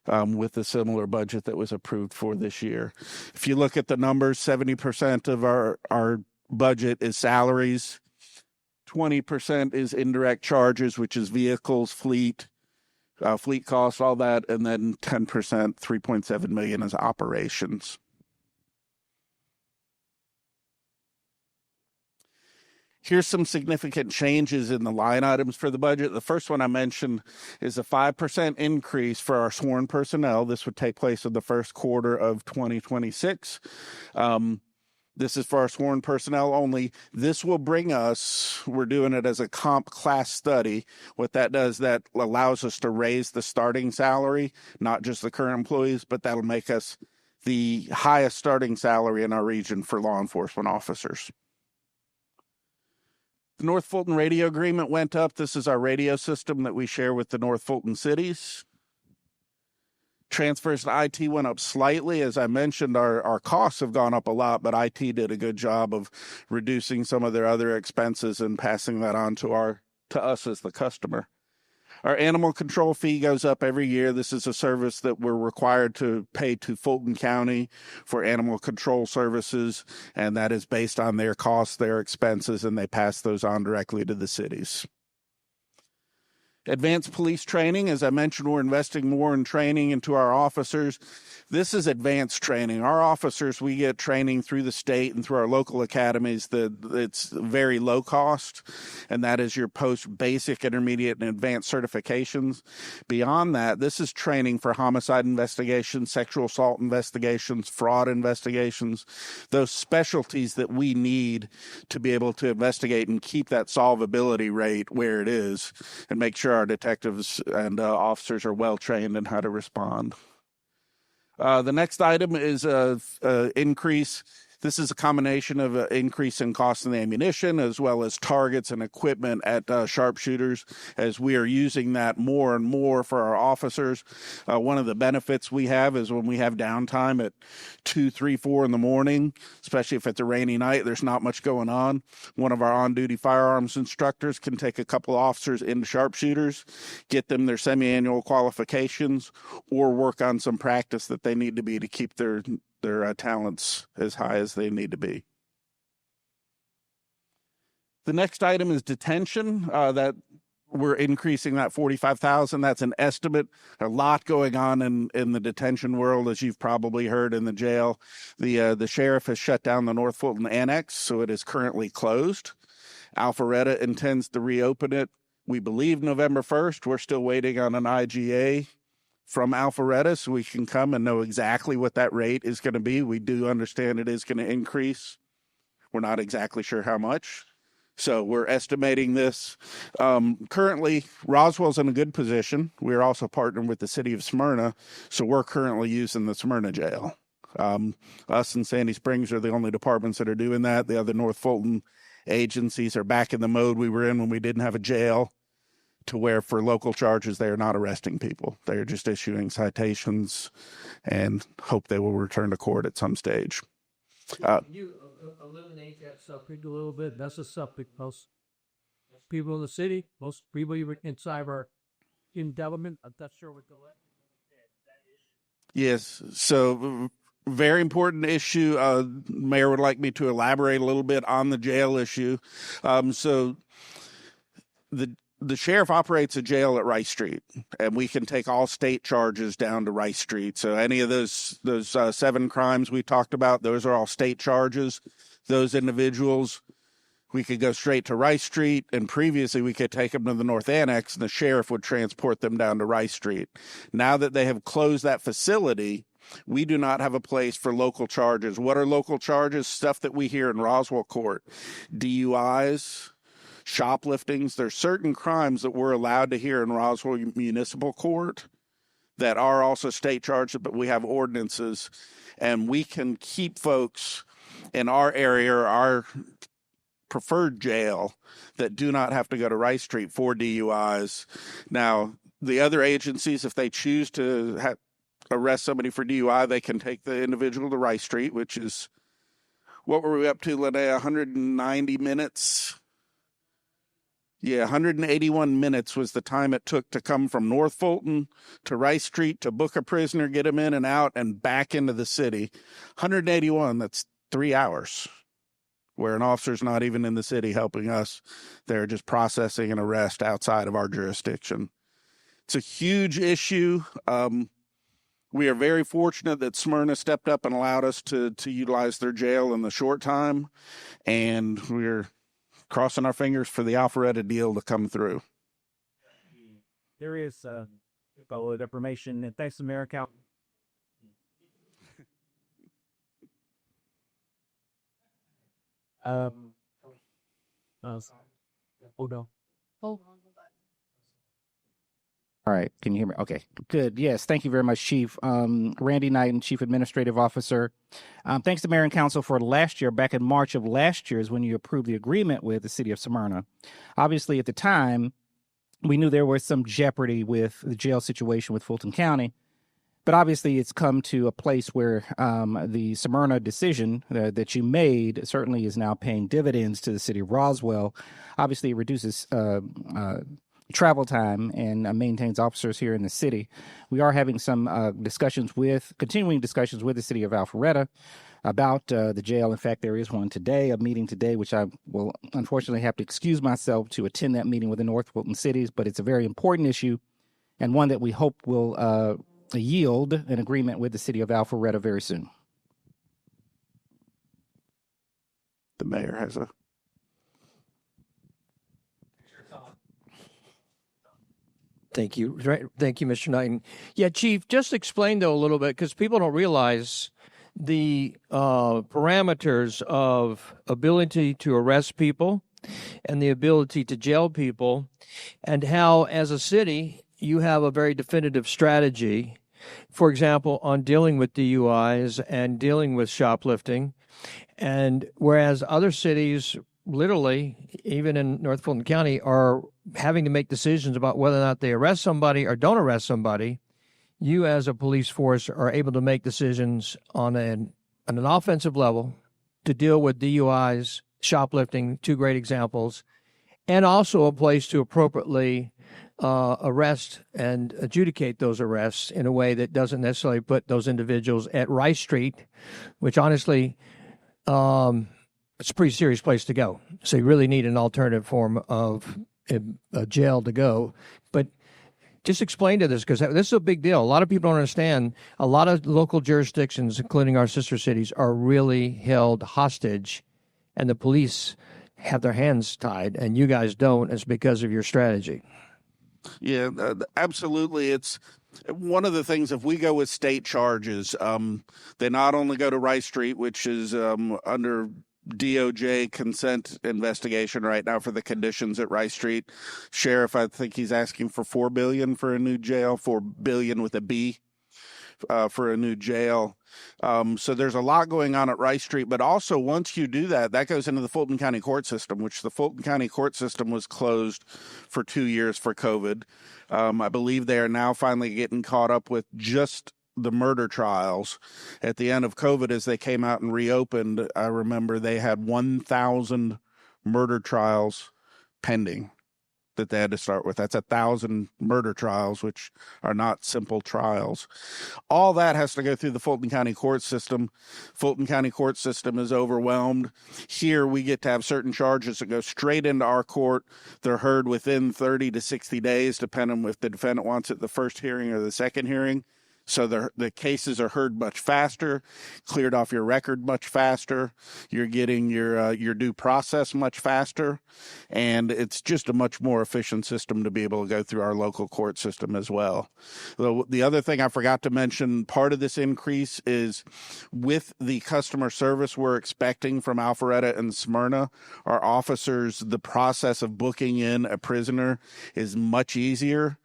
With a similar budget that was approved for this year. If you look at the numbers, 70% of our budget is salaries, 20% is indirect charges, which is vehicles, fleet costs, all that, and then 10%, $3.7 million is operations. Here's some significant changes in the line items for the budget. The first one I mentioned is a 5% increase for our sworn personnel. This would take place in the first quarter of 2026. This is for our sworn personnel only. This will bring us, we're doing it as a comp class study. What that does, that allows us to raise the starting salary, not just the current employees, but that'll make us the highest starting salary in our region for law enforcement officers. The North Fulton radio agreement went up. This is our radio system that we share with the North Fulton cities. Transfers to IT went up slightly. As I mentioned, our costs have gone up a lot, but IT did a good job of reducing some of their other expenses and passing that on to us as the customer. Our animal control fee goes up every year. This is a service that we're required to pay to Fulton County for animal control services, and that is based on their costs, their expenses, and they pass those on directly to the cities. Advanced police training, as I mentioned, we're investing more in training into our officers. This is advanced training. Our officers, we get training through the state and through our local academies it's very low cost, and that is your post-basic, intermediate, and advanced certifications. Beyond that, this is training for homicide investigations, sexual assault investigations, fraud investigations, those specialties that we need to be able to investigate and keep that solvability rate where it is and make sure our detectives and officers are well trained in how to respond. The next item is increase. This is a combination of an increase in cost in the ammunition as well as targets and equipment at sharpshooters, as we are using that more and more for our officers. One of the benefits we have is when we have downtime at 2, 3, 4 in the morning, especially if it's a rainy night, there's not much going on. One of our on-duty firearms instructors can take a couple of officers into sharpshooters, get them their semi-annual qualifications, or work on some practice that they need to be to keep their talents as high as they need to be. The next item is detention. That we're increasing that $45,000. That's an estimate. A lot going on in the detention world, as you've probably heard in the jail. The sheriff has shut down the North Fulton Annex, so it is currently closed. Alpharetta intends to reopen it, we believe, November 1st. We're still waiting on an IGA from Alpharetta so we can come and know exactly what that rate is going to be. We do understand it is going to increase. We're not exactly sure how much. So we're estimating this. Currently, Roswell's in a good position. We're also partnering with the city of Smyrna, so we're currently using the Smyrna jail. Us and Sandy Springs are the only departments that are doing that. The other North Fulton agencies are back in the mode we were in when we didn't have a jail, to where for local charges, they are not arresting people. They are just issuing citations and hope they will return to court at some stage. Can you eliminate that subject a little bit? That's a subject most people in the city, most people even inside are in government. I'm not sure what the Yes, so very important issue. Mayor would like me to elaborate a little bit on the jail issue. So the sheriff operates a jail at Rice Street, and we can take all state charges down to Rice Street. So any of those 7 crimes we talked about, those are all state charges. Those individuals, we could go straight to Rice Street, and previously we could take them to the North Annex, and the sheriff would transport them down to Rice Street. Now that they have closed that facility, we do not have a place for local charges. What are local charges? Stuff that we hear in Roswell Court. DUIs, shopliftings. There's certain crimes that we're allowed to hear in Roswell Municipal Court that are also state charges, but we have ordinances, and we can keep folks in our area, our preferred jail, that do not have to go to Rice Street for DUIs. Now, the other agencies, if they choose to arrest somebody for DUI, they can take the individual to Rice Street, which is, what were we up to, Linnea, 190 minutes? Yeah, 181 minutes was the time it took to come from North Fulton to Rice Street to book a prisoner, get him in and out, and back into the city. 181, that's 3 hours, where an officer's not even in the city helping us. They're just processing an arrest outside of our jurisdiction. It's a huge issue. We are very fortunate that Smyrna stepped up and allowed us to utilize their jail in the short time, and we're crossing our fingers for the Alpharetta deal to come through. There is follow the information. And thanks to America. Hold on. All right. Can you hear me? Okay, good. Yes. Thank you very much, Chief. Randy Knighton, Chief Administrative Officer. Thanks to Mayor and Council for last year. Back in March of last year is when you approved the agreement with the city of Smyrna. Obviously, at the time, we knew there was some jeopardy with the jail situation with Fulton County. But obviously, it's come to a place where the Smyrna decision that you made certainly is now paying dividends to the city of Roswell. Obviously, it reduces travel time and maintains officers here in the city. We are having some continuing discussions with the city of Alpharetta about the jail. In fact, there is a meeting today, which I will unfortunately have to excuse myself to attend that meeting with the North Fulton cities, but it's a very important issue and one that we hope will yield an agreement with the city of Alpharetta very soon. The mayor has a... Thank you. Thank you, Mr. Knighton. Yeah, Chief, just explain, though, a little bit, because people don't realize the parameters of ability to arrest people and the ability to jail people, and how, as a city, you have a very definitive strategy, for example, on dealing with DUIs and dealing with shoplifting. And whereas other cities, literally, even in North Fulton County, are having to make decisions about whether or not they arrest somebody or don't arrest somebody, you as a police force are able to make decisions on an offensive level to deal with DUIs, shoplifting, two great examples, and also a place to appropriately arrest and adjudicate those arrests in a way that doesn't necessarily put those individuals at Rice Street, which honestly, it's a pretty serious place to go. So you really need an alternative form of a jail to go. But just explain to this, because this is a big deal. A lot of people don't understand. A lot of local jurisdictions, including our sister cities, are really held hostage, and the police have their hands tied, and you guys don't. It's because of your strategy. Yeah, absolutely. It's one of the things, if we go with state charges, they not only go to Rice Street, which is under DOJ consent investigation right now for the conditions at Rice Street. Sheriff, I think he's asking for $4 billion for a new jail, $4 billion with a B for a new jail. So there's a lot going on at Rice Street, but also once you do that, that goes into the Fulton County court system, which the Fulton County court system was closed for 2 years for COVID. I believe they are now finally getting caught up with just the murder trials. At the end of COVID, as they came out and reopened, I remember they had 1,000 murder trials pending that they had to start with. That's 1,000 murder trials, which are not simple trials. All that has to go through the Fulton County court system. Fulton County court system is overwhelmed. Here we get to have certain charges that go straight into our court. They're heard within 30 to 60 days, depending if the defendant wants it the first hearing or the second hearing. So the cases are heard much faster, cleared off your record much faster. You're getting your due process much faster, and it's just a much more efficient system to be able to go through our local court system as well. The other thing I forgot to mention, part of this increase is with the customer service we're expecting from Alpharetta and Smyrna, our officers, the process of booking in a prisoner is much easier.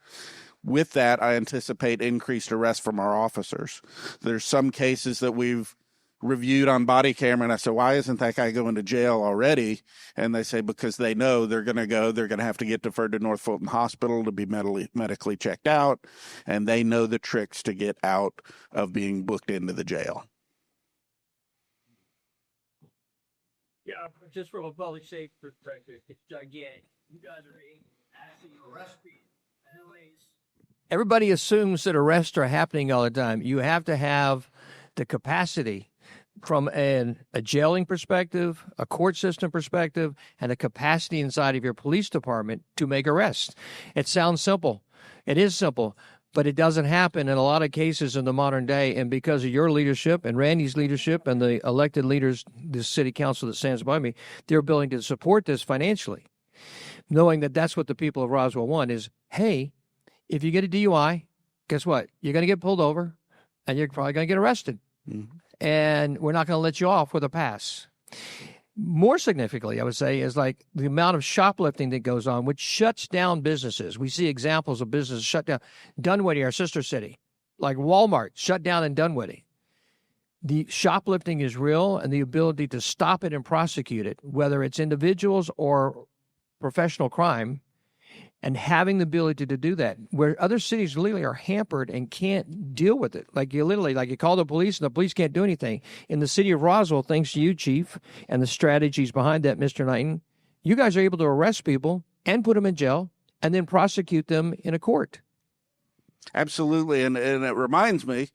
With that, I anticipate increased arrest from our officers. There's some cases that we've reviewed on body camera, and I said, why isn't that guy going to jail already? And they say, because they know they're going to have to get deferred to North Fulton Hospital to be medically checked out, and they know the tricks to get out of being booked into the jail. Yeah, just from a public safety perspective, it's gigantic. You guys are actually arresting LA's. Everybody assumes that arrests are happening all the time. You have to have the capacity from a jailing perspective, a court system perspective, and a capacity inside of your police department to make arrests. It sounds simple. It is simple. But it doesn't happen in a lot of cases in the modern day. And because of your leadership and Randy's leadership and the elected leaders, the city council that stands by me, they're willing to support this financially, knowing that that's what the people of Roswell want is, hey, if you get a DUI, guess what? You're going to get pulled over and you're probably going to get arrested. Mm-hmm. And we're not going to let you off with a pass. More significantly, I would say, is like the amount of shoplifting that goes on, which shuts down businesses. We see examples of businesses shut down. Dunwoody, our sister city, like Walmart, shut down in Dunwoody. The shoplifting is real, and the ability to stop it and prosecute it, whether it's individuals or professional crime, and having the ability to do that, where other cities literally are hampered and can't deal with it. Like you call the police and the police can't do anything. In the city of Roswell, thanks to you, Chief, and the strategies behind that, Mr. Knighton, you guys are able to arrest people and put them in jail and then prosecute them in a court. Absolutely. And it reminds me,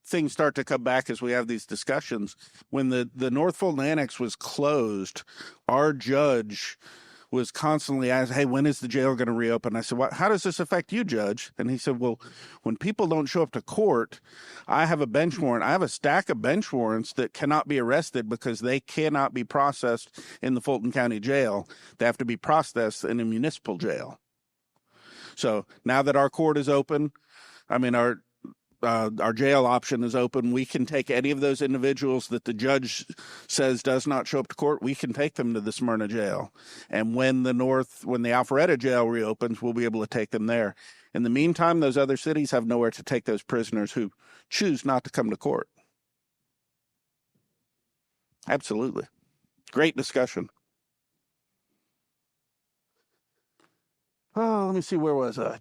things start to come back as we have these discussions. When the North Fulton Annex was closed, our judge was constantly asked, hey, when is the jail going to reopen? I said, well, how does this affect you, Judge? And he said, well, when people don't show up to court, I have a bench warrant. I have a stack of bench warrants that cannot be arrested because they cannot be processed in the Fulton County Jail. They have to be processed in a municipal jail. So now that our court is open, our jail option is open. We can take any of those individuals that the judge says does not show up to court. We can take them to the Smyrna jail. And when the Alpharetta jail reopens, we'll be able to take them there. In the meantime, those other cities have nowhere to take those prisoners who choose not to come to court. Absolutely. Great discussion. Oh, let me see. Where was I?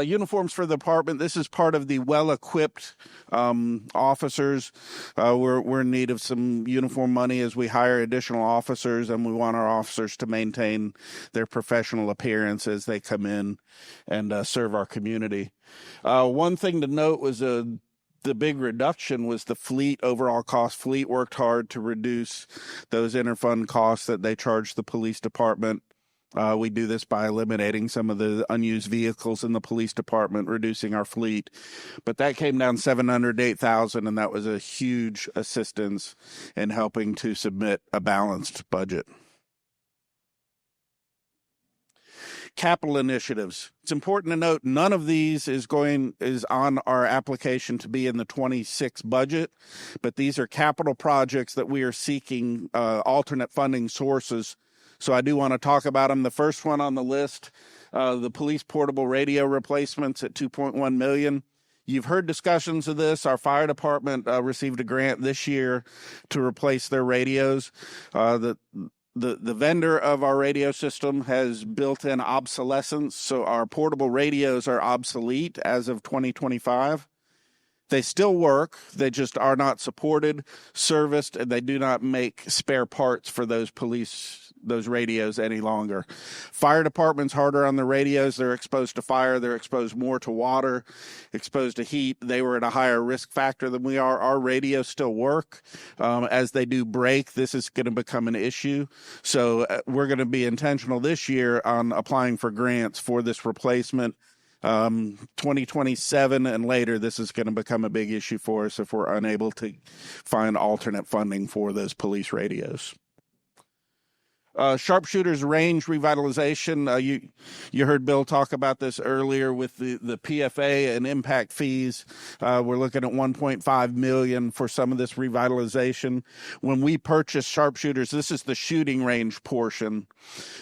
Uniforms for the department. This is part of the well-equipped officers. We're in need of some uniform money as we hire additional officers, and we want our officers to maintain their professional appearance as they come in and serve our community. One thing to note was the big reduction was the fleet overall cost. Fleet worked hard to reduce those interfund costs that they charge the police department. We do this by eliminating some of the unused vehicles in the police department, reducing our fleet. But that came down $700 to $8,000, and that was a huge assistance in helping to submit a balanced budget. Capital initiatives. It's important to note none of these is on our application to be in the 26 budget, but these are capital projects that we are seeking alternate funding sources. So I do want to talk about them. The first one on the list, the police portable radio replacements at $2.1 million. You've heard discussions of this. Our fire department received a grant this year to replace their radios. The vendor of our radio system has built-in obsolescence, so our portable radios are obsolete as of 2025. They still work. They just are not supported, serviced, and they do not make spare parts for those radios any longer. Fire department's harder on the radios. They're exposed to fire. They're exposed more to water, exposed to heat. They were at a higher risk factor than we are. Our radios still work. As they do break, this is going to become an issue. So we're going to be intentional this year on applying for grants for this replacement. 2027 and later, this is going to become a big issue for us if we're unable to find alternate funding for those police radios. Sharpshooters range revitalization. You heard Bill talk about this earlier with the PFA and impact fees. We're looking at $1.5 million for some of this revitalization. When we purchase sharpshooters, this is the shooting range portion.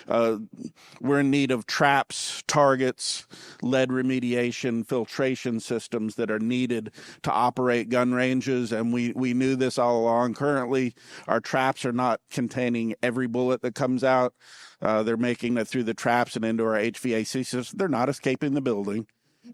We're in need of traps, targets, lead remediation, filtration systems that are needed to operate gun ranges, and we knew this all along. Currently, our traps are not containing every bullet that comes out. They're making it through the traps and into our HVAC systems. They're not escaping the building,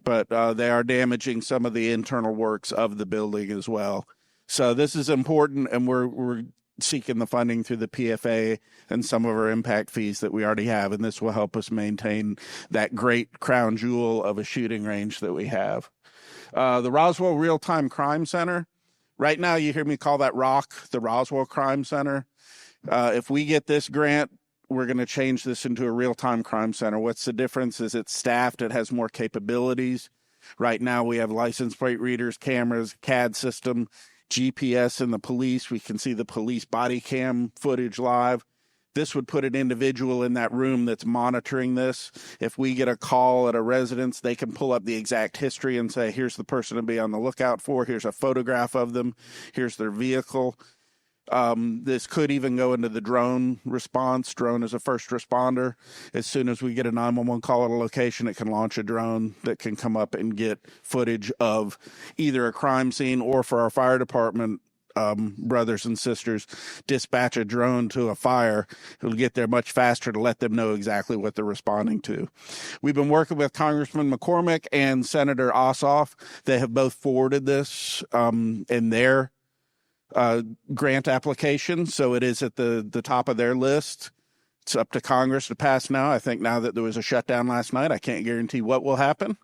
but they are damaging some of the internal works of the building as well. So this is important, and we're seeking the funding through the PFA and some of our impact fees that we already have, and this will help us maintain that great crown jewel of a shooting range that we have. The Roswell Real-Time Crime Center. Right now, you hear me call that ROC, the Roswell Crime Center. If we get this grant, we're going to change this into a real-time crime center. What's the difference is it's staffed, it has more capabilities. Right now we have license plate readers, cameras, CAD system, GPS in the police. We can see the police body cam footage live. This would put an individual in that room that's monitoring this. If we get a call at a residence, they can pull up the exact history and say, here's the person to be on the lookout for. Here's a photograph of them. Here's their vehicle. This could even go into the drone response. Drone is a first responder. As soon as we get a 911 call at a location, it can launch a drone that can come up and get footage of either a crime scene, or for our fire department brothers and sisters, dispatch a drone to a fire. It'll get there much faster to let them know exactly what they're responding to. We've been working with Congressman McCormick and Senator Ossoff. They have both forwarded this in their grant application, so it is at the top of their list. It's up to Congress to pass now. I think now that there was a shutdown last night, I can't guarantee what will happen,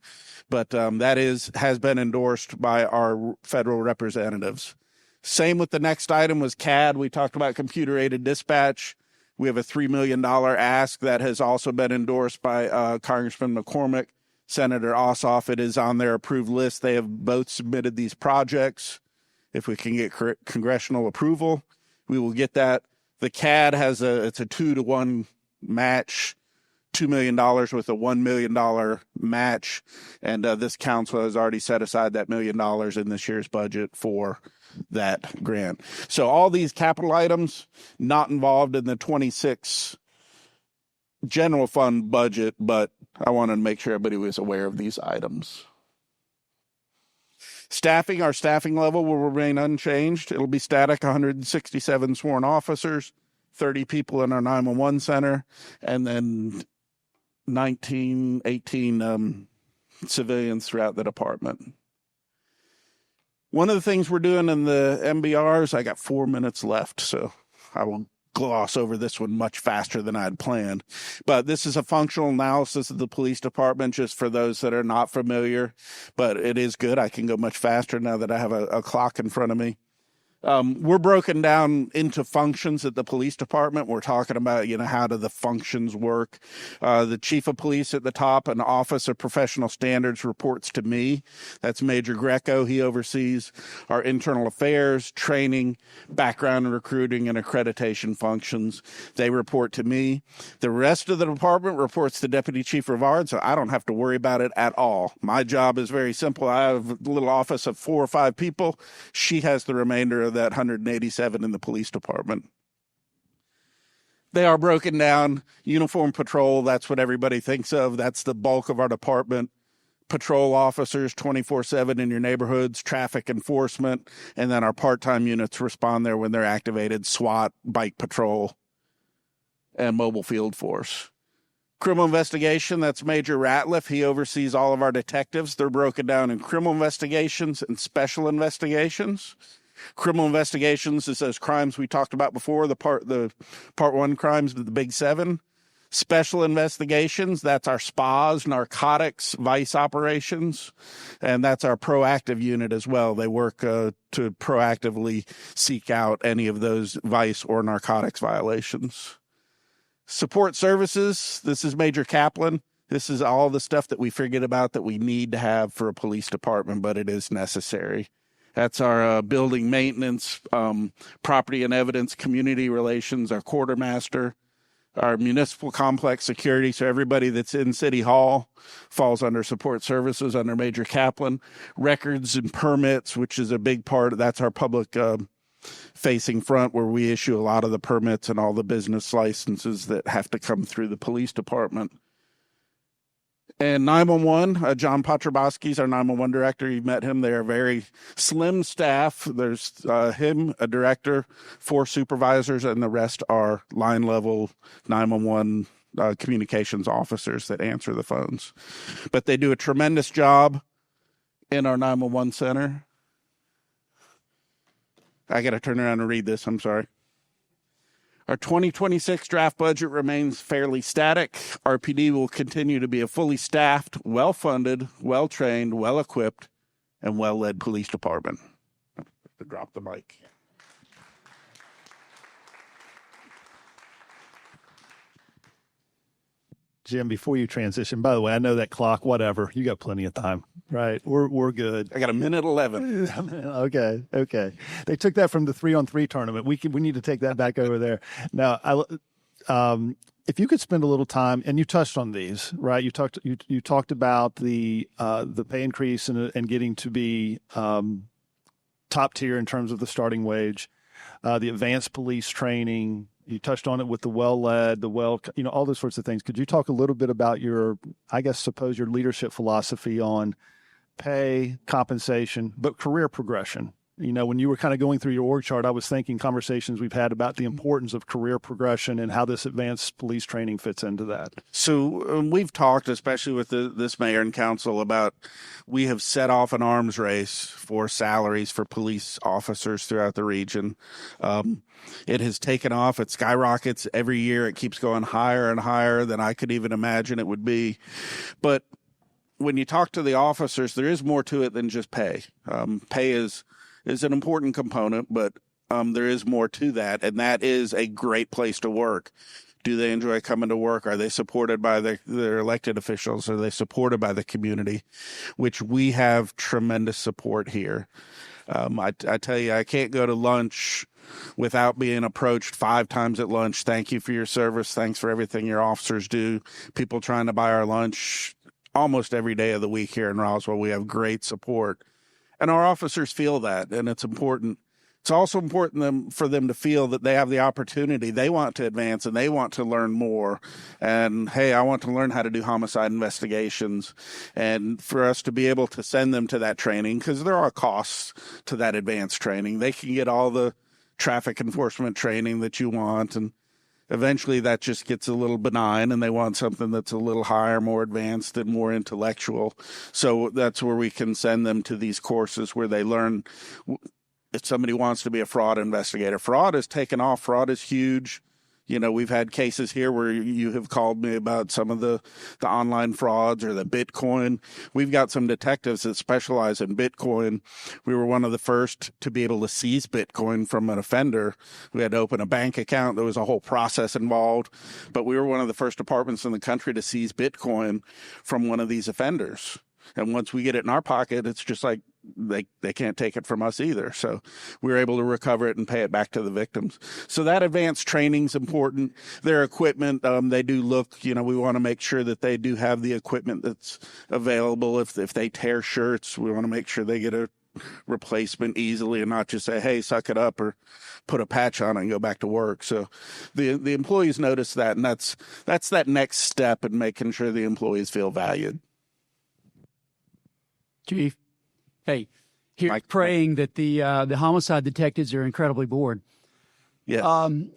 but that has been endorsed by our federal representatives. Same with the next item was CAD. We talked about computer-aided dispatch. We have a $3 million ask that has also been endorsed by Congressman McCormick, Senator Ossoff. It is on their approved list. They have both submitted these projects. If we can get congressional approval, we will get that. The CAD it's a 2-to-1 match, $2 million with a $1 million match. And this council has already set aside that $1 million in this year's budget for that grant. So all these capital items not involved in the 26 general fund budget, but I wanted to make sure everybody was aware of these items. Staffing, our staffing level will remain unchanged. It'll be static, 167 sworn officers, 30 people in our 911 center, and then 18 civilians throughout the department. One of the things we're doing in the MBRs, I got 4 minutes left, so I won't gloss over this one much faster than I'd planned. But this is a functional analysis of the police department, just for those that are not familiar. But it is good. I can go much faster now that I have a clock in front of me. We're broken down into functions at the police department. We're talking about, how do the functions work? The chief of police at the top, an office of professional standards, reports to me. That's Major Greco. He oversees our internal affairs, training, background and recruiting, and accreditation functions. They report to me. The rest of the department reports to Deputy Chief Rivard, so I don't have to worry about it at all. My job is very simple. I have a little office of 4 or 5 people. She has the remainder of that 187 in the police department. They are broken down. Uniform patrol, that's what everybody thinks of. That's the bulk of our department. Patrol officers 24/7 in your neighborhoods, traffic enforcement, and then our part-time units respond there when they're activated: SWAT, bike patrol, and mobile field force. Criminal investigation, that's Major Ratliff. He oversees all of our detectives. They're broken down in criminal investigations and special investigations. Criminal investigations is those crimes we talked about before, the part 1 crimes, the big 7. Special investigations, that's our spas, narcotics, vice operations, and that's our proactive unit as well. They work to proactively seek out any of those vice or narcotics violations. Support services, this is Major Kaplan. This is all the stuff that we forget about that we need to have for a police department, but it is necessary. That's our building maintenance, property and evidence, community relations, our quartermaster, our municipal complex security. So everybody that's in City Hall falls under support services under Major Kaplan. Records and permits, which is a big part. That's our public facing front, where we issue a lot of the permits and all the business licenses that have to come through the police department. And 911, John Potrabowski is our 911 director. You've met him. They are a very slim staff. There's him, a director, 4 supervisors, and the rest are line-level 911 communications officers that answer the phones. But they do a tremendous job in our 911 center. I got to turn around and read this. I'm sorry. Our 2026 draft budget remains fairly static. RPD will continue to be a fully staffed, well-funded, well-trained, well-equipped, and well-led police department. I have to drop the mic. Jim, before you transition, by the way, I know that clock, whatever, you got plenty of time, right? We're good. I got a minute 11. Okay. They took that from the 3-on-3 tournament. We need to take that back over there. Now, if you could spend a little time, and you touched on these, right? You talked about the pay increase and getting to be top tier in terms of the starting wage, the advanced police training. You touched on it with the well-led, all those sorts of things. Could you talk a little bit about your leadership philosophy on pay, compensation, but career progression? When you were kind of going through your org chart, I was thinking conversations we've had about the importance of career progression and how this advanced police training fits into that. So we've talked, especially with this mayor and council, about we have set off an arms race for salaries for police officers throughout the region. It has taken off. It skyrockets every year. It keeps going higher and higher than I could even imagine it would be. But when you talk to the officers, there is more to it than just pay. Pay is an important component, but there is more to that, and that is a great place to work. Do they enjoy coming to work? Are they supported by their elected officials? Are they supported by the community, which we have tremendous support here? I tell you, I can't go to lunch without being approached 5 times at lunch. Thank you for your service. Thanks for everything your officers do. People trying to buy our lunch almost every day of the week here in Roswell. We have great support. And our officers feel that, and it's important. It's also important for them to feel that they have the opportunity. They want to advance, and they want to learn more. And, hey, I want to learn how to do homicide investigations. And for us to be able to send them to that training, because there are costs to that advanced training. They can get all the traffic enforcement training that you want, and eventually that just gets a little benign, and they want something that's a little higher, more advanced, and more intellectual. So that's where we can send them to these courses where they learn. If somebody wants to be a fraud investigator, fraud is taken off. Fraud is huge. We've had cases here where you have called me about some of the online frauds or the Bitcoin. We've got some detectives that specialize in Bitcoin. We were one of the first to be able to seize Bitcoin from an offender. We had to open a bank account. There was a whole process involved, but we were one of the first departments in the country to seize Bitcoin from one of these offenders. And once we get it in our pocket, it's just like they can't take it from us either. So we were able to recover it and pay it back to the victims. So that advanced training is important. Their equipment, they do look, we want to make sure that they do have the equipment that's available. If they tear shirts, we want to make sure they get a replacement easily and not just say, hey, suck it up, or put a patch on it and go back to work. So the employees notice that, and that's that next step in making sure the employees feel valued. Chief, hey, here praying that the homicide detectives are incredibly bored. Yes.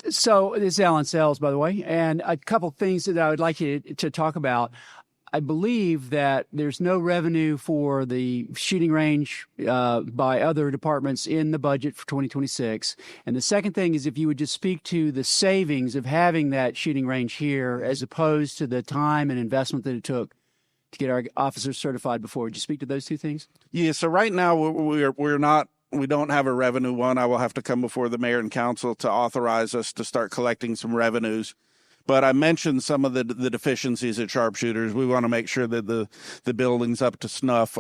So this is Alan Sells, by the way, and a couple things that I would like you to talk about. I believe that there's no revenue for the shooting range by other departments in the budget for 2026. And the second thing is if you would just speak to the savings of having that shooting range here as opposed to the time and investment that it took to get our officers certified before. Would you speak to those two things? Yeah, so right now we don't have a revenue one. I will have to come before the mayor and council to authorize us to start collecting some revenues. But I mentioned some of the deficiencies at sharpshooters. We want to make sure that the building's up to snuff.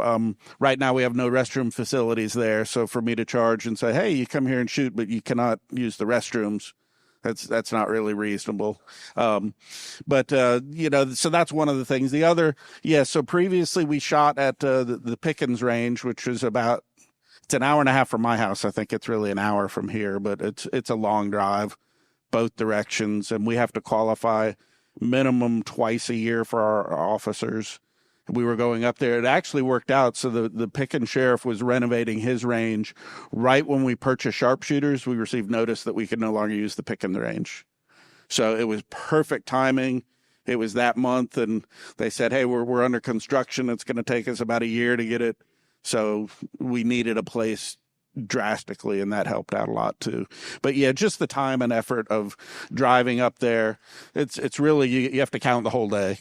Right now we have no restroom facilities there. So for me to charge and say, hey, you come here and shoot, but you cannot use the restrooms, that's not really reasonable. So that's one of the things. The other, so previously we shot at the Pickens range, which is it's an hour and a half from my house. I think it's really an hour from here, but it's a long drive both directions, and we have to qualify minimum twice a year for our officers. We were going up there. It actually worked out. So the Pickens sheriff was renovating his range. Right when we purchased sharpshooters, we received notice that we could no longer use the Pickens range. So it was perfect timing. It was that month, and they said, hey, we're under construction. It's going to take us about a year to get it. So we needed a place drastically, and that helped out a lot too. But yeah, just the time and effort of driving up there, it's really, you have to count the whole day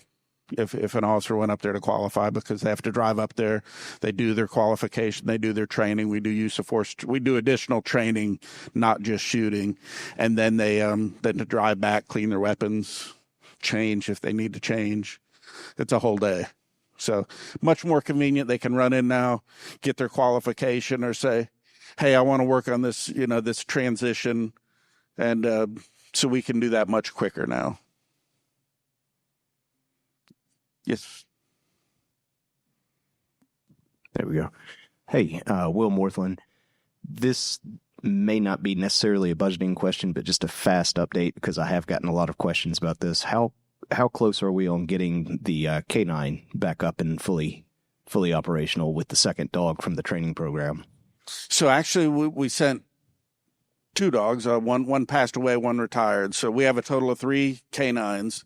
if an officer went up there to qualify, because they have to drive up there, they do their qualification, they do their training, we do use of force, we do additional training, not just shooting, and then they then to drive back, clean their weapons, change if they need to change. It's a whole day. So much more convenient. They can run in now, get their qualification, or say, hey, I want to work on this, this transition. And so we can do that much quicker now. Yes. There we go. Hey, Will Morthland. This may not be necessarily a budgeting question, but just a fast update because I have gotten a lot of questions about this. How close are we on getting the K9 back up and fully operational with the second dog from the training program? So actually, we sent 2 dogs. One passed away, one retired. So we have a total of 3 K9s.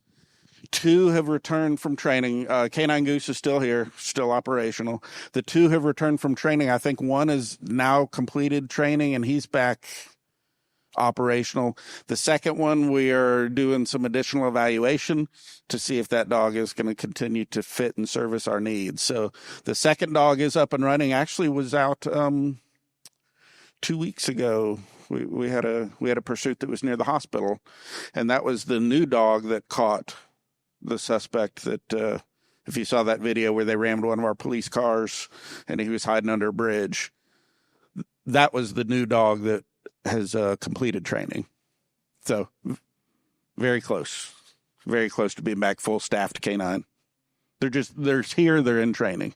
2 have returned from training. K9 Goose is still here, still operational. The 2 have returned from training. I think one is now completed training and he's back operational. The second one, we are doing some additional evaluation to see if that dog is going to continue to fit and service our needs. So the second dog is up and running. Actually was out 2 weeks ago. We had a pursuit that was near the hospital, and that was the new dog that caught the suspect that, if you saw that video where they rammed one of our police cars and he was hiding under a bridge, that was the new dog that has completed training. So very close to being back full staffed K9. They're here. They're in training.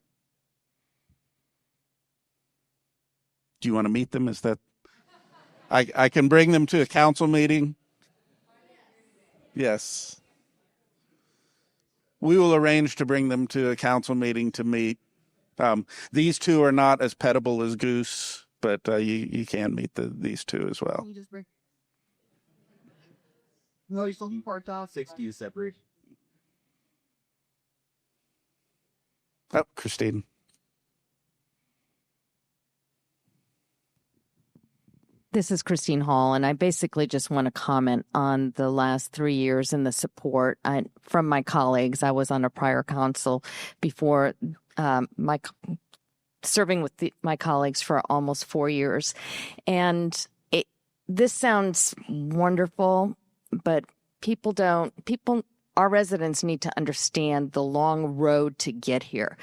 Do you want to meet them? Is that, I can bring them to a council meeting. Yes. We will arrange to bring them to a council meeting to meet. These 2 are not as pettable as Goose, but you can meet these 2 as well. No, you're still part off. 60 is separate. Oh, Christine. This is Christine Hall, and I basically just want to comment on the last 3 years and the support from my colleagues. I was on a prior council before serving with my colleagues for almost 4 years. And this sounds wonderful, but our residents need to understand the long road to get here,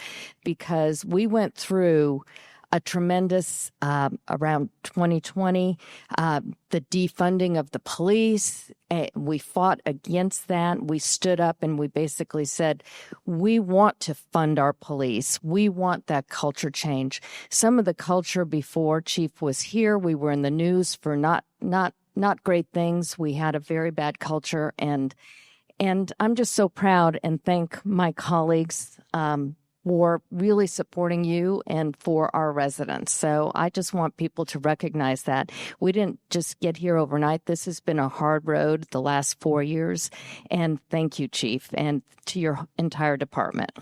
because we went through a tremendous, around 2020, the defunding of the police. We fought against that. We stood up and we basically said, we want to fund our police. We want that culture change. Some of the culture before Chief was here, we were in the news for not great things. We had a very bad culture, and I'm just so proud and thank my colleagues, for really supporting you and for our residents. So I just want people to recognize that we didn't just get here overnight. This has been a hard road the last 4 years. And thank you, Chief, and to your entire department.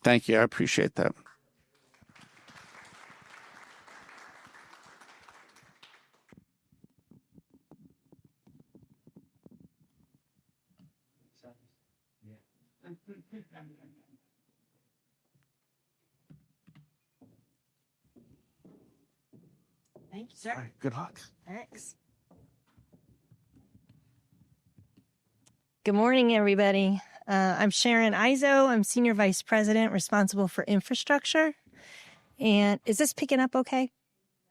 Thank you. I appreciate that. Thank you, sir. All right, good luck. Thanks. Good morning, everybody. I'm Sharon Izo. I'm Senior Vice President responsible for infrastructure. And is this picking up okay,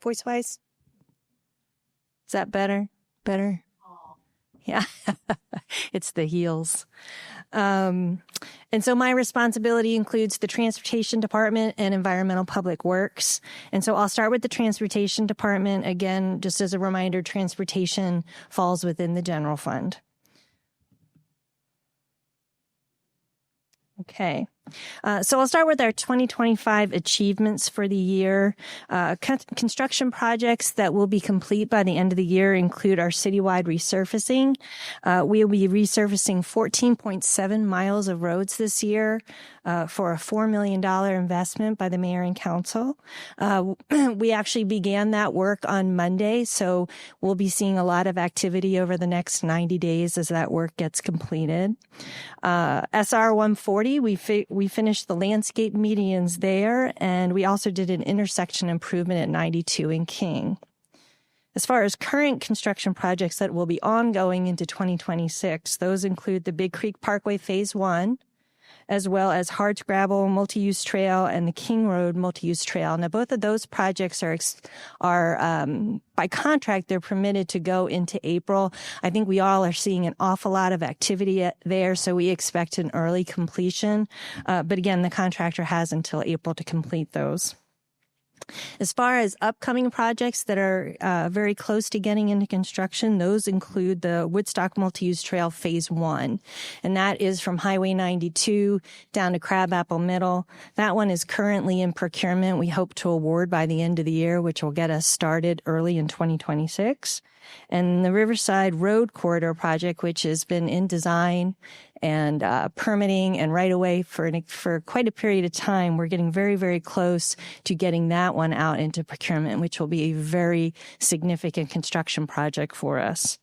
voice-wise? Is that better? Better? Yeah, it's the heels. And so my responsibility includes the Transportation Department and Environmental Public Works. And so I'll start with the Transportation Department. Again, just as a reminder, transportation falls within the general fund. Okay. So I'll start with our 2025 achievements for the year. Construction projects that will be complete by the end of the year include our citywide resurfacing. We will be resurfacing 14.7 miles of roads this year for a $4 million investment by the mayor and council. We actually began that work on Monday, so we'll be seeing a lot of activity over the next 90 days as that work gets completed. SR 140, we finished the landscape medians there, and we also did an intersection improvement at 92 in King. As far as current construction projects that will be ongoing into 2026, those include the Big Creek Parkway Phase 1, as well as Hardscrabble Multi-Use Trail and the King Road Multi-Use Trail. Now, both of those projects are by contract, they're permitted to go into April. I think we all are seeing an awful lot of activity there, so we expect an early completion. But again, the contractor has until April to complete those. As far as upcoming projects that are very close to getting into construction, those include the Woodstock Multi-Use Trail Phase 1, and that is from Highway 92 down to Crabapple Middle. That one is currently in procurement. We hope to award by the end of the year, which will get us started early in 2026. And the Riverside Road Corridor project, which has been in design and permitting and right away for quite a period of time, we're getting very, very close to getting that one out into procurement, which will be a very significant construction project for us.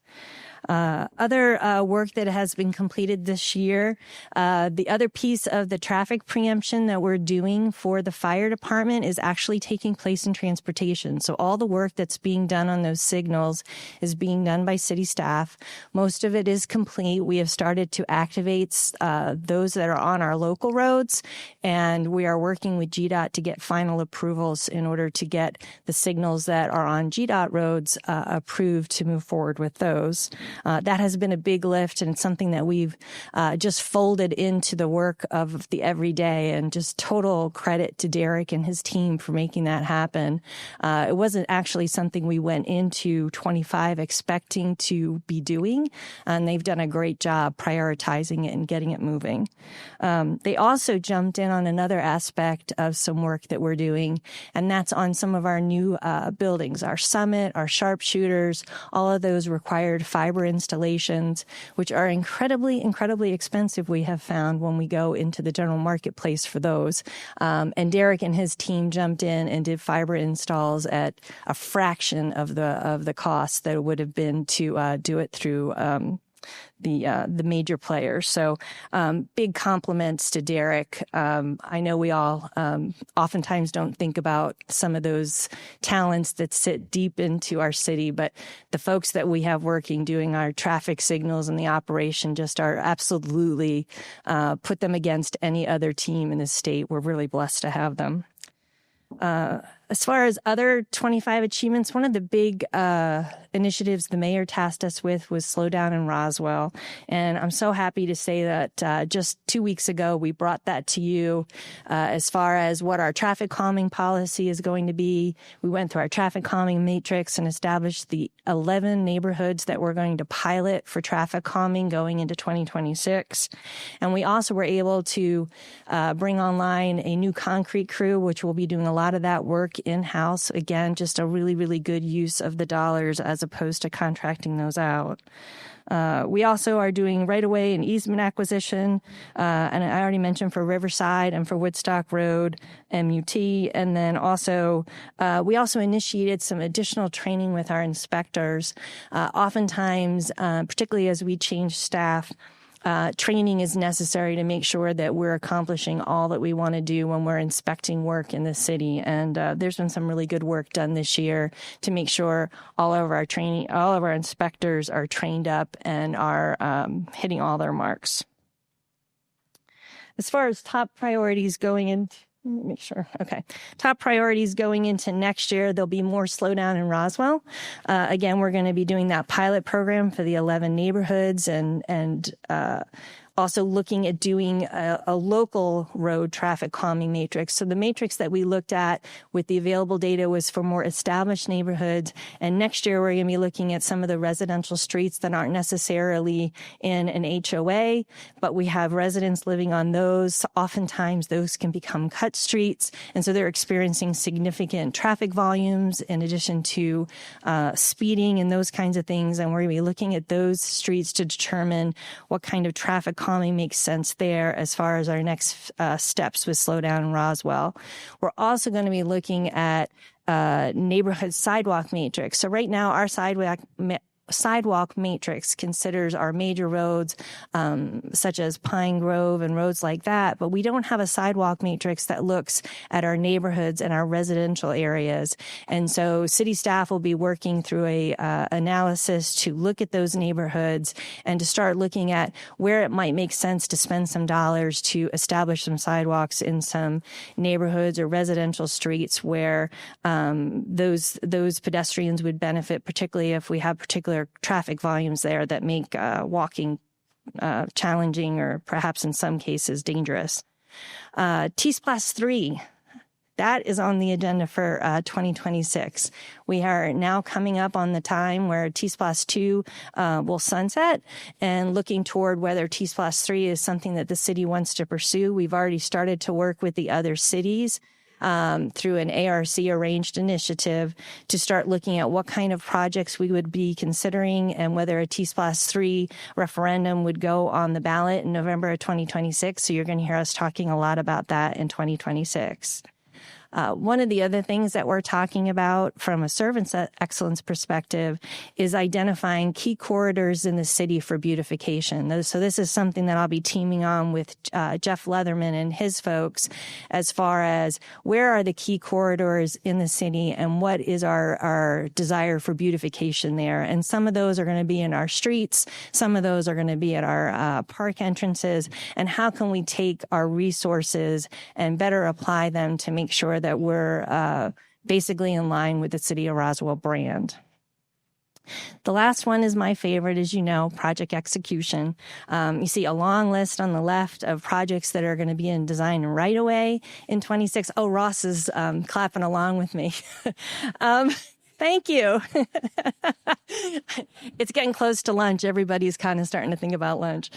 Other work that has been completed this year, the other piece of the traffic preemption that we're doing for the fire department is actually taking place in transportation. So all the work that's being done on those signals is being done by city staff. Most of it is complete. We have started to activate those that are on our local roads, and we are working with GDOT to get final approvals in order to get the signals that are on GDOT roads approved to move forward with those. That has been a big lift and something that we've just folded into the work of the everyday, and just total credit to Derek and his team for making that happen. It wasn't actually something we went into 25 expecting to be doing, and they've done a great job prioritizing it and getting it moving. They also jumped in on another aspect of some work that we're doing, and that's on some of our new buildings, our Summit, our Sharpshooters. All of those required fiber installations, which are incredibly, incredibly expensive, we have found when we go into the general marketplace for those. And Derek and his team jumped in and did fiber installs at a fraction of the cost that it would have been to do it through the major players. So big compliments to Derek. I know we all oftentimes don't think about some of those talents that sit deep into our city, but the folks that we have working doing our traffic signals and the operation just are absolutely put them against any other team in the state. We're really blessed to have them. As far as other 25 achievements, one of the big initiatives the mayor tasked us with was Slow Down in Roswell. And I'm so happy to say that just 2 weeks ago, we brought that to you as far as what our traffic calming policy is going to be. We went through our traffic calming matrix and established the 11 neighborhoods that we're going to pilot for traffic calming going into 2026. And we also were able to bring online a new concrete crew, which will be doing a lot of that work in-house. Again, just a really, really good use of the dollars as opposed to contracting those out. We also are doing right-of-way and easement acquisition, and I already mentioned for Riverside and for Woodstock Road, MUT, and then also we also initiated some additional training with our inspectors. Oftentimes, particularly as we change staff, training is necessary to make sure that we're accomplishing all that we want to do when we're inspecting work in the city. And there's been some really good work done this year to make sure all of our inspectors are trained up and are hitting all their marks. As far as top priorities going into make sure. Okay. Top priorities going into next year, there'll be more slowdown in Roswell. Again, we're going to be doing that pilot program for the 11 neighborhoods and also looking at doing a local road traffic calming matrix. So the matrix that we looked at with the available data was for more established neighborhoods. And next year, we're going to be looking at some of the residential streets that aren't necessarily in an HOA, but we have residents living on those. Oftentimes, those can become cut streets. And so they're experiencing significant traffic volumes in addition to speeding and those kinds of things. And we're going to be looking at those streets to determine what kind of traffic calming makes sense there as far as our next steps with Slowdown in Roswell. We're also going to be looking at neighborhood sidewalk matrix. So right now, our sidewalk matrix considers our major roads, such as Pine Grove and roads like that, but we don't have a sidewalk matrix that looks at our neighborhoods and our residential areas. And so city staff will be working through a analysis to look at those neighborhoods and to start looking at where it might make sense to spend some dollars to establish some sidewalks in some neighborhoods or residential streets where those pedestrians would benefit, particularly if we have particular traffic volumes there that make walking challenging or perhaps in some cases dangerous. T-Splosh 3, that is on the agenda for 2026. We are now coming up on the time where T-Splosh 2 will sunset and looking toward whether T-Splosh 3 is something that the city wants to pursue. We've already started to work with the other cities through an ARC arranged initiative to start looking at what kind of projects we would be considering and whether a T-Splosh 3 referendum would go on the ballot in November of 2026. So you're going to hear us talking a lot about that in 2026. One of the other things that we're talking about from a service excellence perspective is identifying key corridors in the city for beautification. So this is something that I'll be teaming on with Jeff Leatherman and his folks as far as where are the key corridors in the city and what is our desire for beautification there. And some of those are going to be in our streets. Some of those are going to be at our park entrances. And how can we take our resources and better apply them to make sure that we're basically in line with the City of Roswell brand. The last one is my favorite, as you know, project execution. You see a long list on the left of projects that are going to be in design right away in 26. Oh, Ross is clapping along with me. Thank you. It's getting close to lunch. Everybody's kind of starting to think about lunch.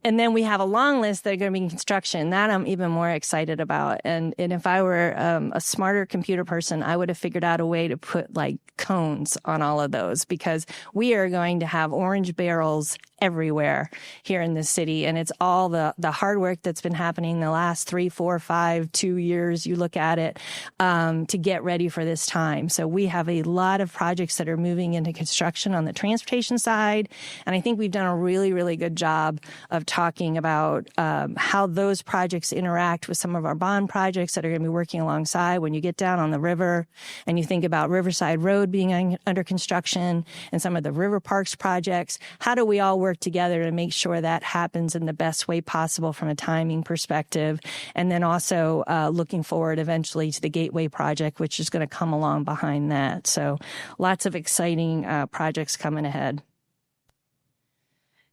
And then we have a long list that are going to be in construction. That I'm even more excited about. And if I were a smarter computer person, I would have figured out a way to put like cones on all of those because we are going to have orange barrels everywhere here in this city. And it's all the hard work that's been happening the last 3, 4, 5, 2 years. You look at it to get ready for this time. So we have a lot of projects that are moving into construction on the transportation side. And I think we've done a really, really good job of talking about how those projects interact with some of our bond projects that are going to be working alongside. When you get down on the river and you think about Riverside Road being under construction and some of the River Parks projects, how do we all work together to make sure that happens in the best way possible from a timing perspective? And then also looking forward eventually to the Gateway project, which is going to come along behind that. So lots of exciting projects coming ahead.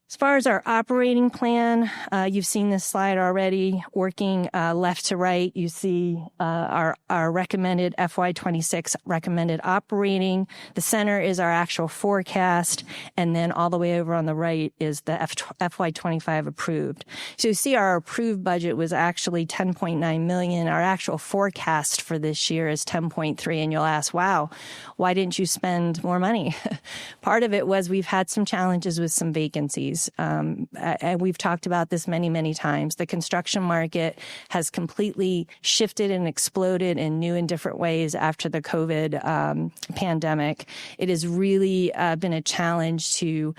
As far as our operating plan, you've seen this slide already. Working left to right, you see our recommended FY26 recommended operating. The center is our actual forecast, and then all the way over on the right is the FY25 approved. So you see our approved budget was actually $10.9 million. Our actual forecast for this year is $10.3, and you'll ask, wow, why didn't you spend more money? Part of it was we've had some challenges with some vacancies. And we've talked about this many, many times. The construction market has completely shifted and exploded in new and different ways after the COVID pandemic. It has really been a challenge to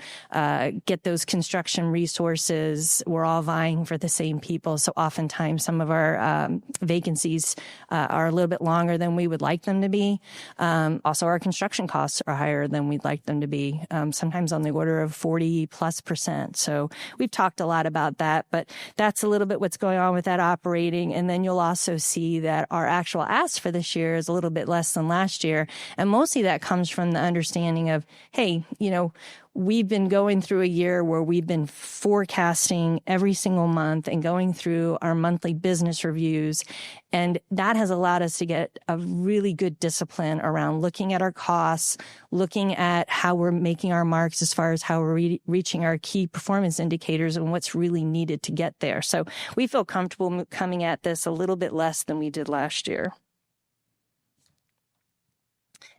get those construction resources. We're all vying for the same people. So oftentimes some of our vacancies are a little bit longer than we would like them to be. Also, our construction costs are higher than we'd like them to be, sometimes on the order of 40+%. So we've talked a lot about that, but that's a little bit what's going on with that operating. And then you'll also see that our actual ask for this year is a little bit less than last year. And mostly that comes from the understanding of, hey, you know, we've been going through a year where we've been forecasting every single month and going through our monthly business reviews. And that has allowed us to get a really good discipline around looking at our costs, looking at how we're making our marks as far as how we're reaching our key performance indicators and what's really needed to get there. So we feel comfortable coming at this a little bit less than we did last year.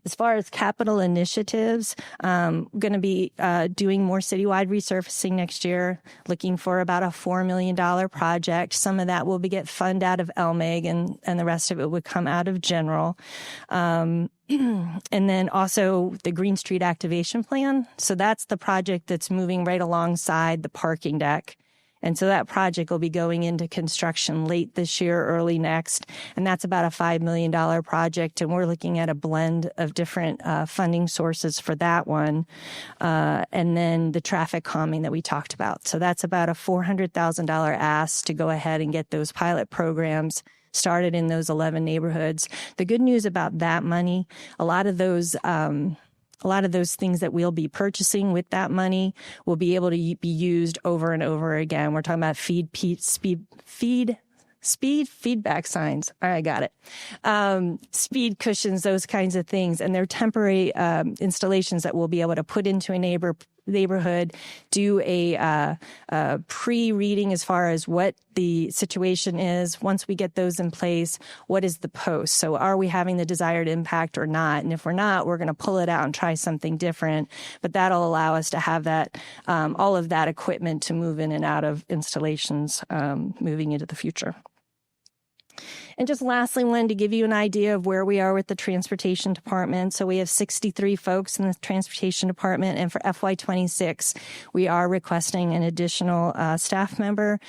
As far as capital initiatives, going to be doing more citywide resurfacing next year, looking for about a $4 million project. Some of that will get funded out of LMIG, and the rest of it would come out of general. And then also the Green Street Activation Plan. So that's the project that's moving right alongside the parking deck. And so that project will be going into construction late this year, early next. And that's about a $5 million project. And we're looking at a blend of different funding sources for that one. And then the traffic calming that we talked about. So that's about a $400,000 ask to go ahead and get those pilot programs started in those 11 neighborhoods. The good news about that money, a lot of those things that we'll be purchasing with that money will be able to be used over and over again. We're talking about feedback signs. All right, got it. Speed cushions, those kinds of things. And they're temporary installations that we'll be able to put into a neighborhood, do a pre-reading as far as what the situation is. Once we get those in place, what is the post? So are we having the desired impact or not? And if we're not, we're going to pull it out and try something different. But that'll allow us to have that, all of that equipment to move in and out of installations moving into the future. And just lastly, wanted to give you an idea of where we are with the transportation department. So we have 63 folks in the transportation department. And for FY26, we are requesting an additional staff member,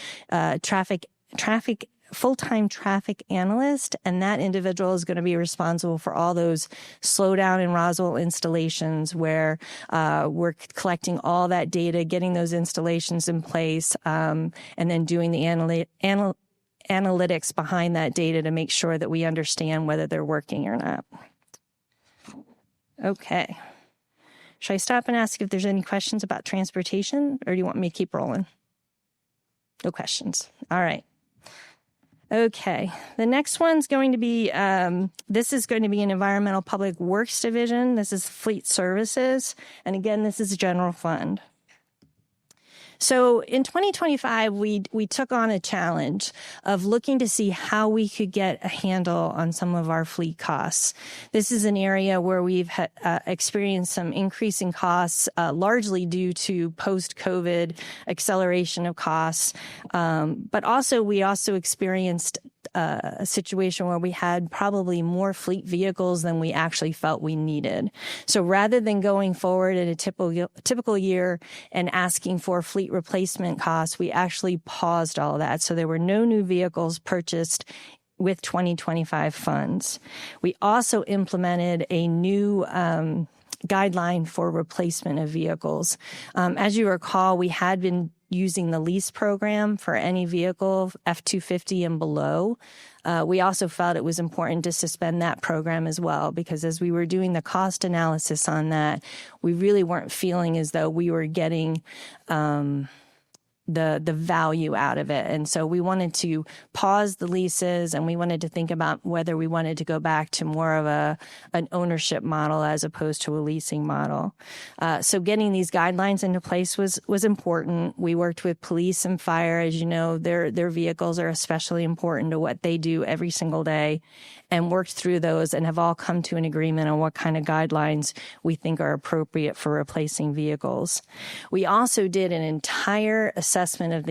full-time traffic analyst, and that individual is going to be responsible for all those slowdown and Roswell installations where we're collecting all that data, getting those installations in place, and then doing the analytics behind that data to make sure that we understand whether they're working or not. Okay. Should I stop and ask if there's any questions about transportation, or do you want me to keep rolling? No questions. All right. Okay. The next one's going to be, this is going to be an Environmental Public Works Division. This is Fleet Services. And again, this is a general fund. So in 2025, we took on a challenge of looking to see how we could get a handle on some of our fleet costs. This is an area where we've experienced some increasing costs, largely due to post-COVID acceleration of costs. But also, we also experienced a situation where we had probably more fleet vehicles than we actually felt we needed. So rather than going forward in a typical year and asking for fleet replacement costs, we actually paused all of that. So there were no new vehicles purchased with 2025 funds. We also implemented a new guideline for replacement of vehicles. As you recall, we had been using the lease program for any vehicle, F-250 and below. We also felt it was important to suspend that program as well, because as we were doing the cost analysis on that, we really weren't feeling as though we were getting the value out of it. And so we wanted to pause the leases, and we wanted to think about whether we wanted to go back to more of an ownership model as opposed to a leasing model. So getting these guidelines into place was important. We worked with police and fire. As you know, their vehicles are especially important to what they do every single day, and worked through those and have all come to an agreement on what kind of guidelines we think are appropriate for replacing vehicles. We also did an entire assessment of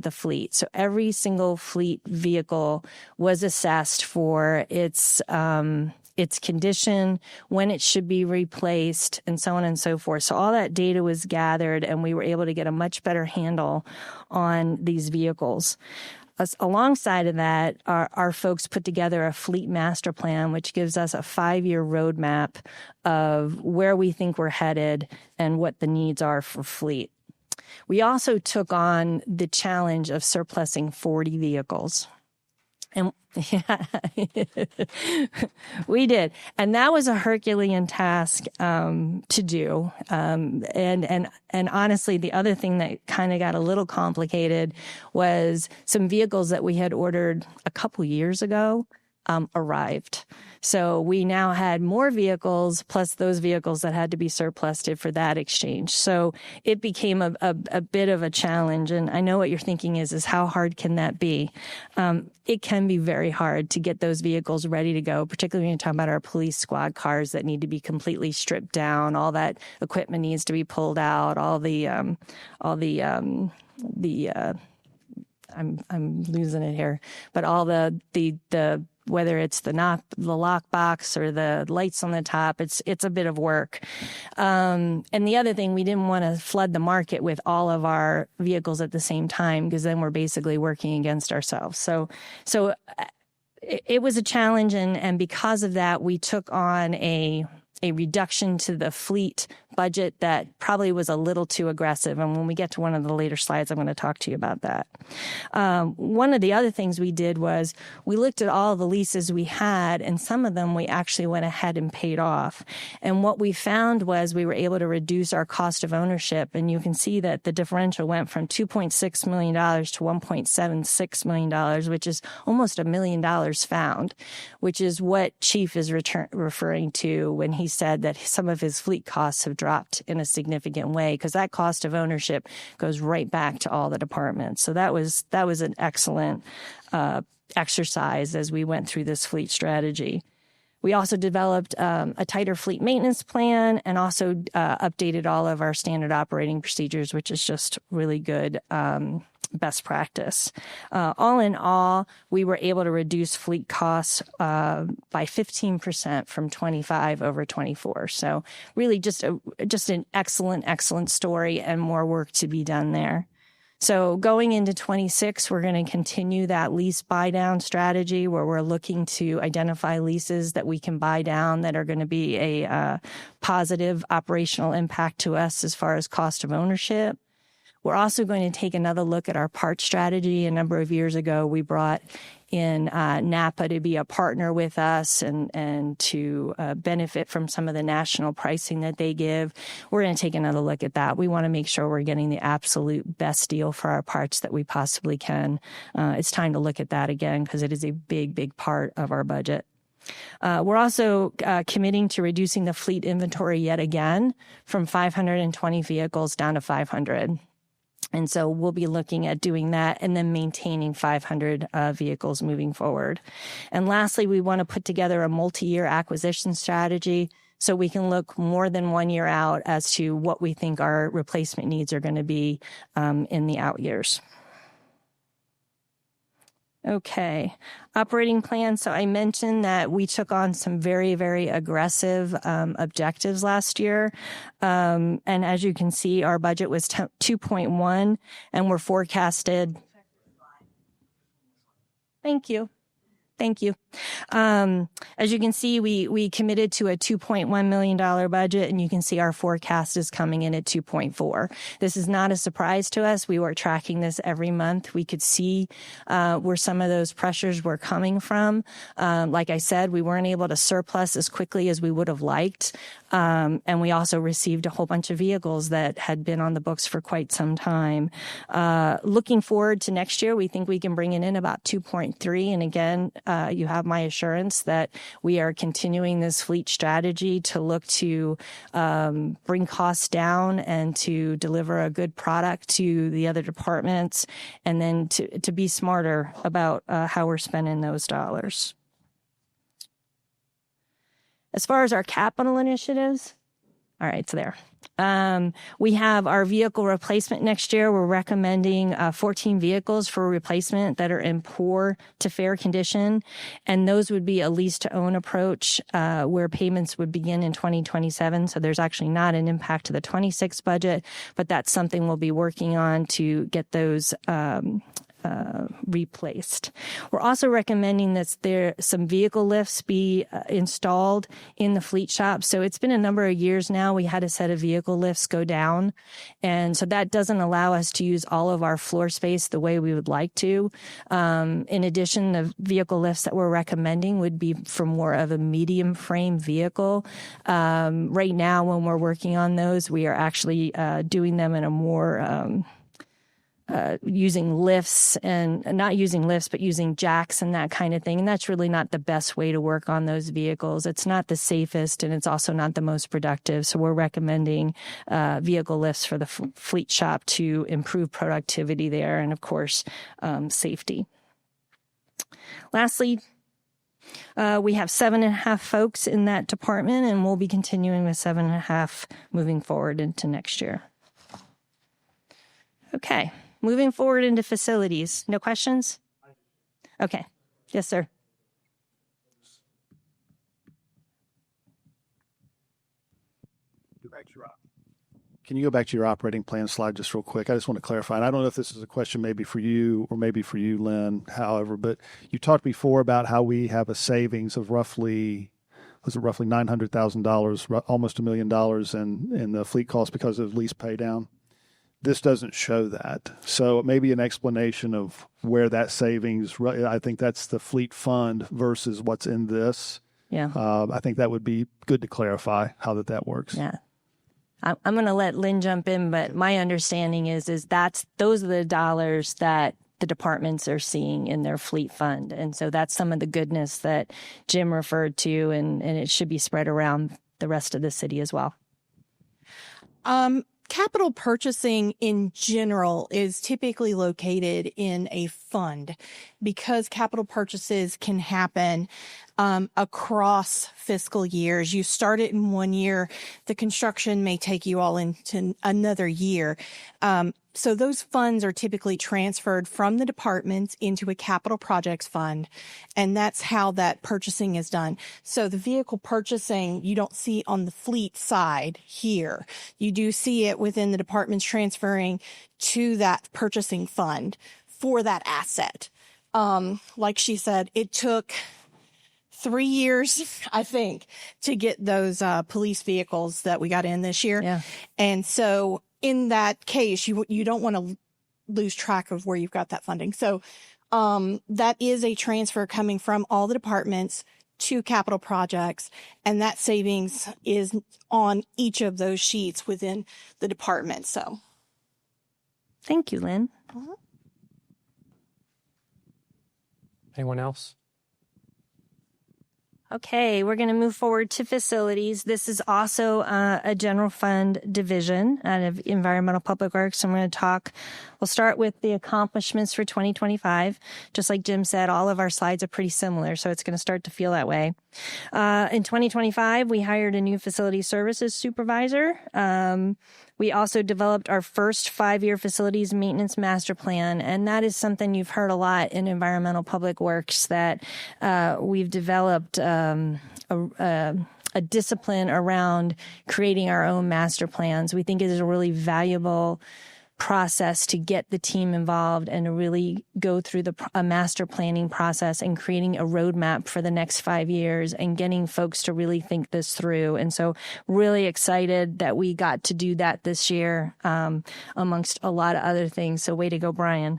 the fleet. So every single fleet vehicle was assessed for its condition, when it should be replaced, and so on and so forth. So all that data was gathered, and we were able to get a much better handle on these vehicles. Alongside of that, our folks put together a fleet master plan, which gives us a 5-year roadmap of where we think we're headed and what the needs are for fleet. We also took on the challenge of surplusing 40 vehicles. And yeah, we did. And that was a Herculean task to do. And honestly, the other thing that kind of got a little complicated was some vehicles that we had ordered a couple years ago. arrived. So we now had more vehicles plus those vehicles that had to be surplused for that exchange. So it became a bit of a challenge. And I know what you're thinking is how hard can that be? It can be very hard to get those vehicles ready to go, particularly when you're talking about our police squad cars that need to be completely stripped down. All that equipment needs to be pulled out. I'm losing it here, but all the whether it's the lockbox or the lights on the top, it's a bit of work. And the other thing, we didn't want to flood the market with all of our vehicles at the same time, because then we're basically working against ourselves. So it was a challenge, and because of that, we took on a reduction to the fleet budget that probably was a little too aggressive. And when we get to one of the later slides, I'm going to talk to you about that. One of the other things we did was we looked at all the leases we had, and some of them we actually went ahead and paid off. And what we found was we were able to reduce our cost of ownership. And you can see that the differential went from $2.6 million to $1.76 million, which is almost $1 million found, which is what Chief is referring to when he said that some of his fleet costs have dropped in a significant way, because that cost of ownership goes right back to all the departments. So that was an excellent exercise as we went through this fleet strategy. We also developed a tighter fleet maintenance plan, and also updated all of our standard operating procedures, which is just really good best practice. All in all, we were able to reduce fleet costs by 15% from 25 over 24. So really just an excellent story, and more work to be done there. So going into 26, we're going to continue that lease buy down strategy, where we're looking to identify leases that we can buy down that are going to be a positive operational impact to us as far as cost of ownership. We're also going to take another look at our parts strategy. A number of years ago, we brought in NAPA to be a partner with us and to benefit from some of the national pricing that they give. We're going to take another look at that. We want to make sure we're getting the absolute best deal for our parts that we possibly can. It's time to look at that again, because it is a big part of our budget. We're also committing to reducing the fleet inventory yet again from 520 vehicles down to 500. And so we'll be looking at doing that and then maintaining 500 vehicles moving forward. And lastly, we want to put together a multi-year acquisition strategy so we can look more than 1 year out as to what we think our replacement needs are going to be in the out years. Okay, operating plan. So I mentioned that we took on some very aggressive objectives last year. And as you can see, our budget was 2.1, and we're forecasted. Thank you. As you can see, we committed to a $2.1 million budget, and you can see our forecast is coming in at 2.4. This is not a surprise to us. We were tracking this every month. We could see where some of those pressures were coming from. Like I said, we weren't able to surplus as quickly as we would have liked. And we also received a whole bunch of vehicles that had been on the books for quite some time. Looking forward to next year, we think we can bring it in about 2.3. And again, you have my assurance that we are continuing this fleet strategy to look to bring costs down and to deliver a good product to the other departments, and then to be smarter about how we're spending those dollars. As far as our capital initiatives, all right, it's there. We have our vehicle replacement next year. We're recommending 14 vehicles for replacement that are in poor to fair condition. And those would be a lease to own approach where payments would begin in 2027. So there's actually not an impact to the 26 budget, but that's something we'll be working on to get those replaced. We're also recommending that some vehicle lifts be installed in the fleet shop. So it's been a number of years now. We had a set of vehicle lifts go down. And so that doesn't allow us to use all of our floor space the way we would like to. In addition, the vehicle lifts that we're recommending would be for more of a medium frame vehicle. Right now, when we're working on those, we are actually doing them in a more using lifts and not using lifts, but using jacks and that kind of thing. And that's really not the best way to work on those vehicles. It's not the safest, and it's also not the most productive. So we're recommending vehicle lifts for the fleet shop to improve productivity there, and of course, safety. Lastly, we have 7.5 folks in that department, and we'll be continuing with 7.5 moving forward into next year. Okay, moving forward into facilities. No questions? Okay. Yes, sir. Can you go back to your operating plan slide just real quick? I just want to clarify. And I don't know if this is a question maybe for you or maybe for you, Lynn, however, but you talked before about how we have a savings of roughly $900,000, almost $1 million in the fleet cost because of lease pay down. This doesn't show that. So maybe an explanation of where that savings, I think that's the fleet fund versus what's in this. Yeah. I think that would be good to clarify how that works. Yeah. I'm going to let Lynn jump in, but my understanding is those are the dollars that the departments are seeing in their fleet fund. And so that's some of the goodness that Jim referred to, and it should be spread around the rest of the city as well. Capital purchasing in general is typically located in a fund because capital purchases can happen across fiscal years. You start it in one year, the construction may take you all into another year. So those funds are typically transferred from the departments into a capital projects fund, and that's how that purchasing is done. So the vehicle purchasing you don't see on the fleet side here. You do see it within the departments transferring to that purchasing fund for that asset. Like she said, it took 3 years, I think, to get those police vehicles that we got in this year. Yeah. And so in that case, you don't want to lose track of where you've got that funding. So that is a transfer coming from all the departments to capital projects, and that savings is on each of those sheets within the department. So thank you, Lynn. Anyone else? Okay, we're going to move forward to facilities. This is also a general fund division out of Environmental Public Works. We'll start with the accomplishments for 2025. Just like Jim said, all of our slides are pretty similar, so it's going to start to feel that way. In 2025, we hired a new facility services supervisor. We also developed our first 5-year facilities maintenance master plan, and that is something you've heard a lot in Environmental Public Works, that we've developed a discipline around creating our own master plans. We think it is a really valuable process to get the team involved and to really go through a master planning process and creating a roadmap for the next 5 years and getting folks to really think this through. And so really excited that we got to do that this year, amongst a lot of other things. So way to go, Brian.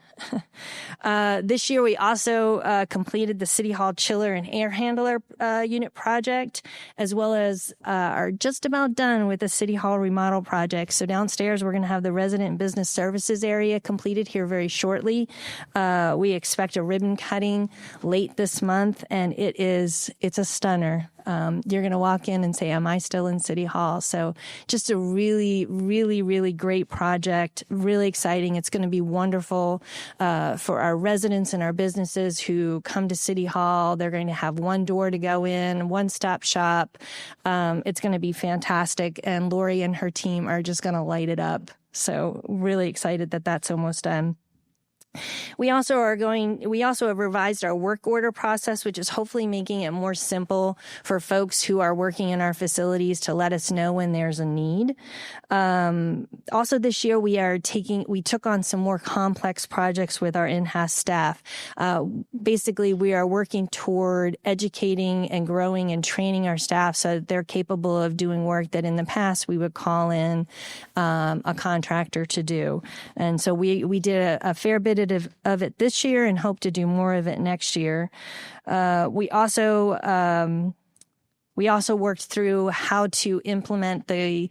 This year, we also completed the City Hall chiller and air handler unit project, as well as are just about done with the City Hall remodel project. So downstairs, we're going to have the resident and business services area completed here very shortly. We expect a ribbon cutting late this month, and it's a stunner. You're going to walk in and say, am I still in City Hall? So just a really, really, really great project, really exciting. It's going to be wonderful for our residents and our businesses who come to City Hall. They're going to have one door to go in, one-stop shop. It's going to be fantastic, and Lori and her team are just going to light it up. So really excited that that's almost done. We also have revised our work order process, which is hopefully making it more simple for folks who are working in our facilities to let us know when there's a need. Also this year, we took on some more complex projects with our in-house staff. Basically, we are working toward educating and growing and training our staff so that they're capable of doing work that in the past we would call in a contractor to do. And so we did a fair bit of it this year and hope to do more of it next year. We also We also worked through how to implement the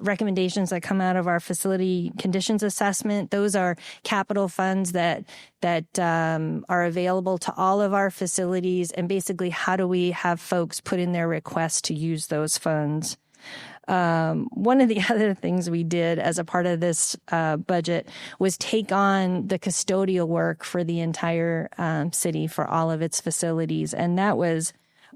recommendations that come out of our facility conditions assessment. Those are capital funds that are available to all of our facilities. And basically, how do we have folks put in their requests to use those funds? One of the other things we did as a part of this budget was take on the custodial work for the entire city for all of its facilities. And that was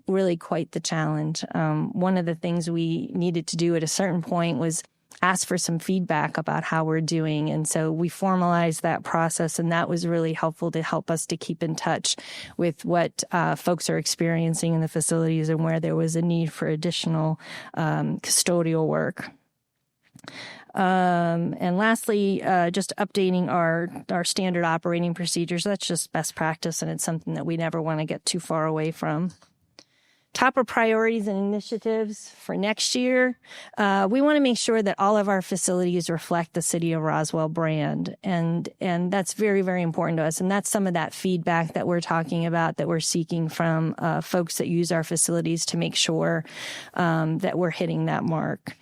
really quite the challenge. One of the things we needed to do at a certain point was ask for some feedback about how we're doing. And so we formalized that process, and that was really helpful to help us to keep in touch with what folks are experiencing in the facilities and where there was a need for additional custodial work. And lastly, just updating our standard operating procedures. That's just best practice, and it's something that we never want to get too far away from. Top of priorities and initiatives for next year. We want to make sure that all of our facilities reflect the City of Roswell brand. And that's very, very important to us. And that's some of that feedback that we're talking about, that we're seeking from folks that use our facilities to make sure that we're hitting that mark.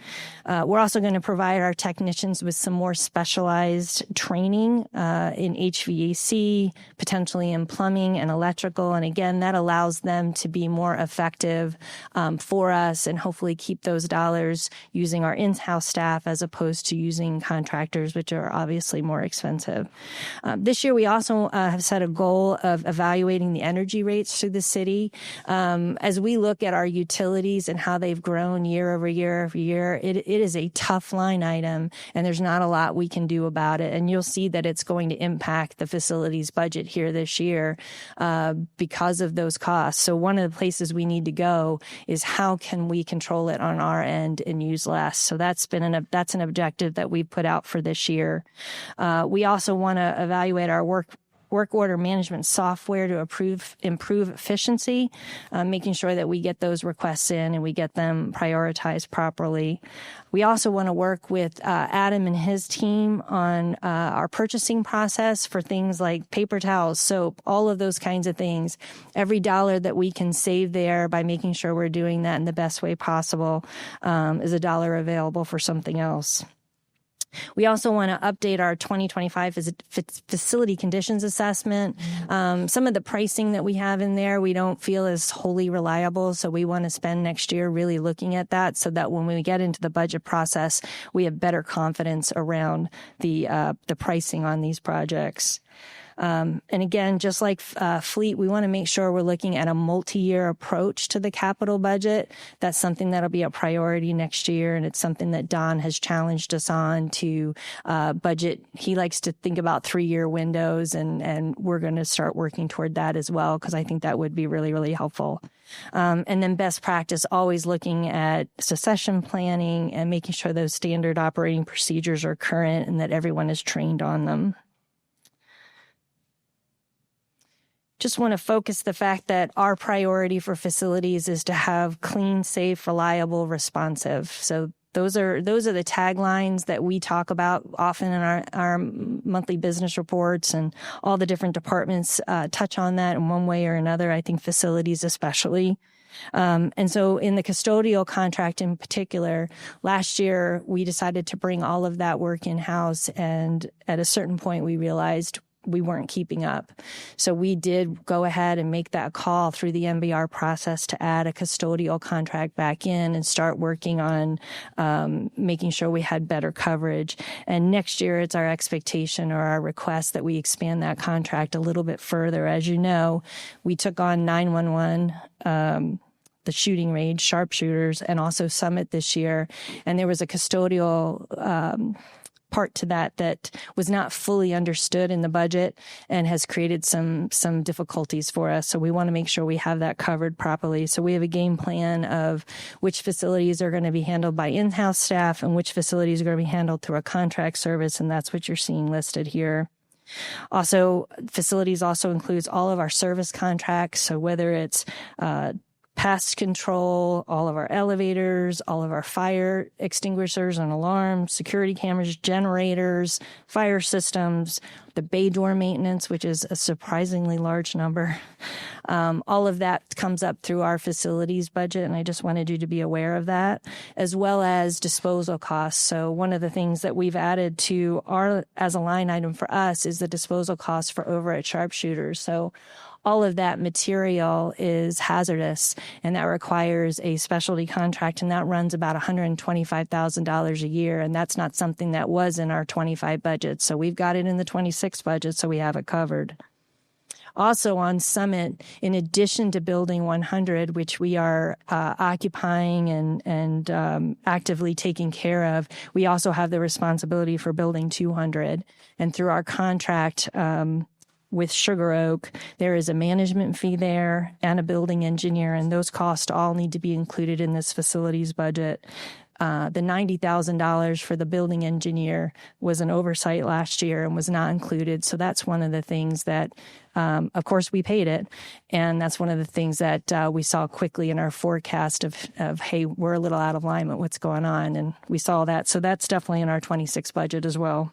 We're also going to provide our technicians with some more specialized training in HVAC, potentially in plumbing and electrical. And again, that allows them to be more effective for us and hopefully keep those dollars using our in-house staff as opposed to using contractors, which are obviously more expensive. This year, we also have set a goal of evaluating the energy rates through the city. As we look at our utilities and how they've grown year over year over year, it is a tough line item, and there's not a lot we can do about it. And you'll see that it's going to impact the facilities budget here this year because of those costs. So one of the places we need to go is how can we control it on our end and use less. So that's an objective that we put out for this year. We also want to evaluate our work order management software to improve efficiency, making sure that we get those requests in and we get them prioritized properly. We also want to work with Adam and his team on our purchasing process for things like paper towels, soap, all of those kinds of things. Every dollar that we can save there by making sure we're doing that in the best way possible is a dollar available for something else. We also want to update our 2025 facility conditions assessment. Some of the pricing that we have in there, we don't feel is wholly reliable. So we want to spend next year really looking at that so that when we get into the budget process, we have better confidence around the pricing on these projects. And again, just like fleet, we want to make sure we're looking at a multi-year approach to the capital budget. That's something that'll be a priority next year, and it's something that Don has challenged us on to budget. He likes to think about 3-year windows, and we're going to start working toward that as well, because I think that would be really, really helpful. And then best practice, always looking at succession planning and making sure those standard operating procedures are current and that everyone is trained on them. Just want to focus the fact that our priority for facilities is to have clean, safe, reliable, responsive. So those are the taglines that we talk about often in our monthly business reports, and all the different departments touch on that in one way or another. I think facilities especially. And so in the custodial contract in particular, last year we decided to bring all of that work in-house, and at a certain point we realized we weren't keeping up. So we did go ahead and make that call through the MBR process to add a custodial contract back in and start working on making sure we had better coverage. And next year, it's our expectation or our request that we expand that contract a little bit further. As you know, we took on 911, the shooting range, sharpshooters, and also Summit this year. And there was a custodial part to that was not fully understood in the budget and has created some difficulties for us. So we want to make sure we have that covered properly. So we have a game plan of which facilities are going to be handled by in-house staff and which facilities are going to be handled through a contract service, and that's what you're seeing listed here. Also, facilities also includes all of our service contracts. So whether it's pest control, all of our elevators, all of our fire extinguishers and alarms, security cameras, generators, fire systems, the bay door maintenance, which is a surprisingly large number. All of that comes up through our facilities budget, and I just wanted you to be aware of that, as well as disposal costs. So one of the things that we've added to our, as a line item for us, is the disposal costs for overhead sharpshooters. So all of that material is hazardous, and that requires a specialty contract, and that runs about $125,000 a year, and that's not something that was in our 25 budget. So we've got it in the 26 budget, so we have it covered. Also on Summit, in addition to Building 100, which we are occupying and actively taking care of, we also have the responsibility for Building 200. And through our contract with Sugar Oak, there is a management fee there and a building engineer, and those costs all need to be included in this facilities budget. The $90,000 for the building engineer was an oversight last year and was not included. So that's one of the things that, of course, we paid it. And that's one of the things that we saw quickly in our forecast of, hey, we're a little out of alignment, what's going on? And we saw that. So that's definitely in our 26 budget as well.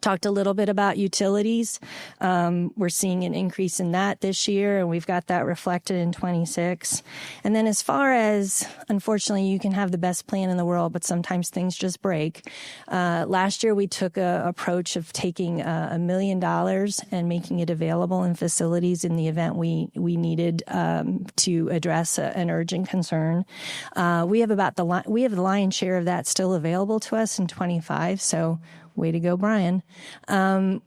Talked a little bit about utilities. We're seeing an increase in that this year, and we've got that reflected in 26. And then as far as, unfortunately, you can have the best plan in the world, but sometimes things just break. Last year, we took an approach of taking $1 million and making it available in facilities in the event we needed to address an urgent concern. We have the lion's share of that still available to us in 25, so way to go, Brian.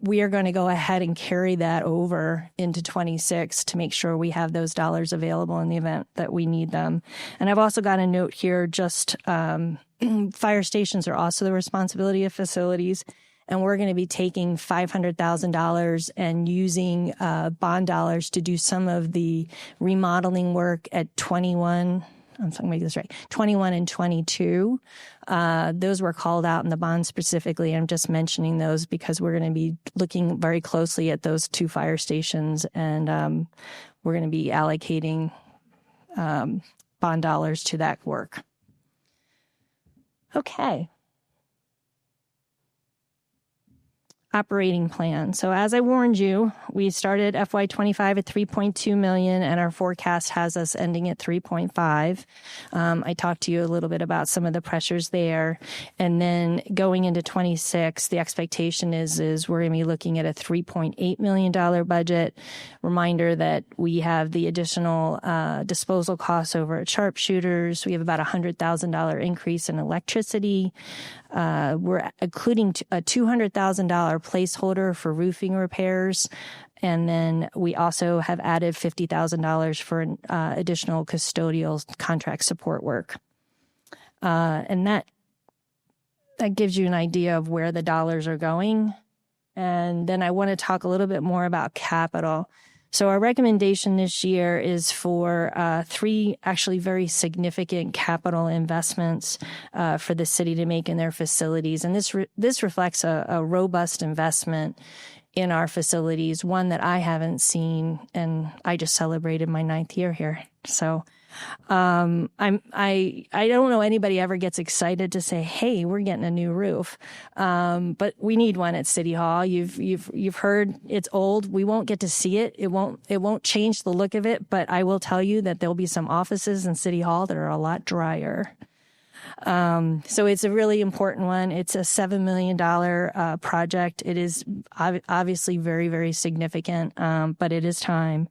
We are going to go ahead and carry that over into 26 to make sure we have those dollars available in the event that we need them. And I've also got a note here, just fire stations are also the responsibility of facilities. And we're going to be taking $500,000 and using bond dollars to do some of the remodeling work at 21 I'm trying to make this right, 21 and 22. Those were called out in the bond specifically. I'm just mentioning those because we're going to be looking very closely at those two fire stations, and we're going to be allocating bond dollars to that work. Okay. Operating plan. So as I warned you, we started FY25 at 3.2 million, and our forecast has us ending at 3.5. I talked to you a little bit about some of the pressures there, and then going into 26, the expectation is we're going to be looking at a $3.8 million budget. Reminder that we have the additional disposal costs over at sharpshooters. We have about $100,000 increase in electricity. We're including a $200,000 placeholder for roofing repairs. And then we also have added $50,000 for additional custodial contract support work. And that gives you an idea of where the dollars are going. And then I want to talk a little bit more about capital. So our recommendation this year is for three actually very significant capital investments for the city to make in their facilities. And this reflects a robust investment in our facilities, one that I haven't seen, and I just celebrated my 9th year here. So I don't know anybody ever gets excited to say, "Hey, we're getting a new roof," but we need one at City Hall. You've heard it's old. We won't get to see it. It won't change the look of it. But I will tell you that there'll be some offices in City Hall that are a lot drier. So it's a really important one. It's a $7 million project. It is obviously very, very significant, but it is time.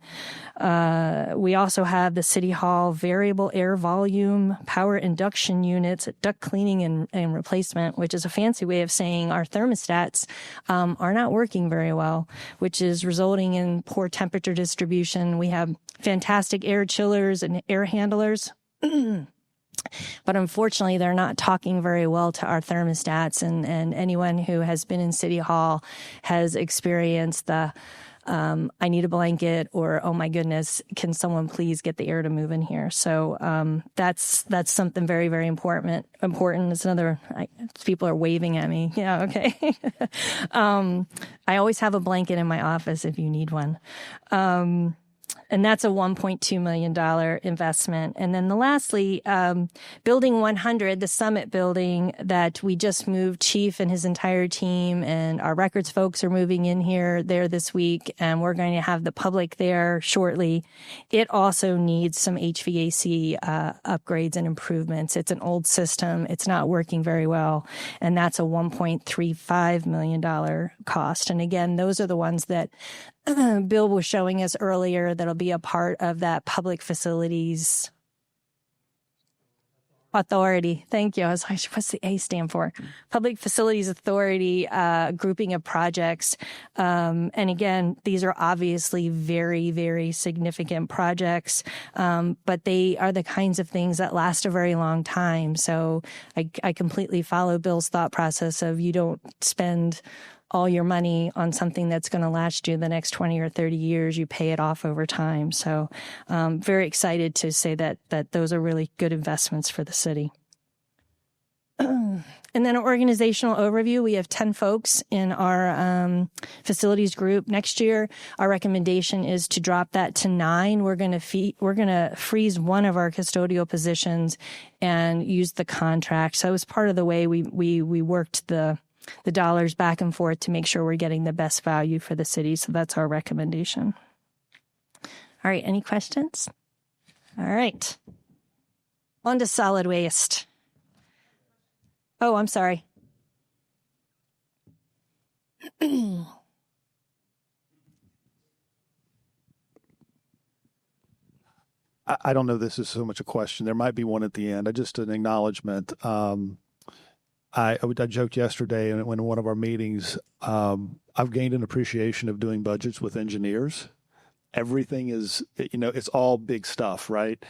We also have the City Hall variable air volume power induction units, duct cleaning and replacement, which is a fancy way of saying our thermostats are not working very well, which is resulting in poor temperature distribution. We have fantastic air chillers and air handlers. But unfortunately, they're not talking very well to our thermostats, and anyone who has been in City Hall has experienced the I need a blanket, or oh my goodness, can someone please get the air to move in here? So that's something very, very important. It's another, people are waving at me. Yeah, okay. I always have a blanket in my office if you need one. And that's a $1.2 million investment. And then lastly, Building 100, the Summit building that we just moved, Chief and his entire team and our records folks are moving in there this week, and we're going to have the public there shortly. It also needs some HVAC upgrades and improvements. It's an old system. It's not working very well. And that's a $1.35 million cost. And again, those are the ones that Bill was showing us earlier that'll be a part of that public facilities authority. Thank you. I was like, what's the A stand for? Public Facilities Authority grouping of projects. And again, these are obviously very, very significant projects, but they are the kinds of things that last a very long time. So I completely follow Bill's thought process of you don't spend all your money on something that's going to last you the next 20 or 30 years. You pay it off over time. So very excited to say that those are really good investments for the city. And then an organizational overview. We have 10 folks in our facilities group. Next year, our recommendation is to drop that to 9. We're going to freeze one of our custodial positions and use the contract. So it was part of the way we worked the dollars back and forth to make sure we're getting the best value for the city. So that's our recommendation. All right. Any questions? All right. On to solid waste. Oh, I'm sorry. I don't know if this is so much a question. There might be one at the end. Just an acknowledgement. I joked yesterday in one of our meetings, I've gained an appreciation of doing budgets with engineers. Everything is, it's all big stuff, right?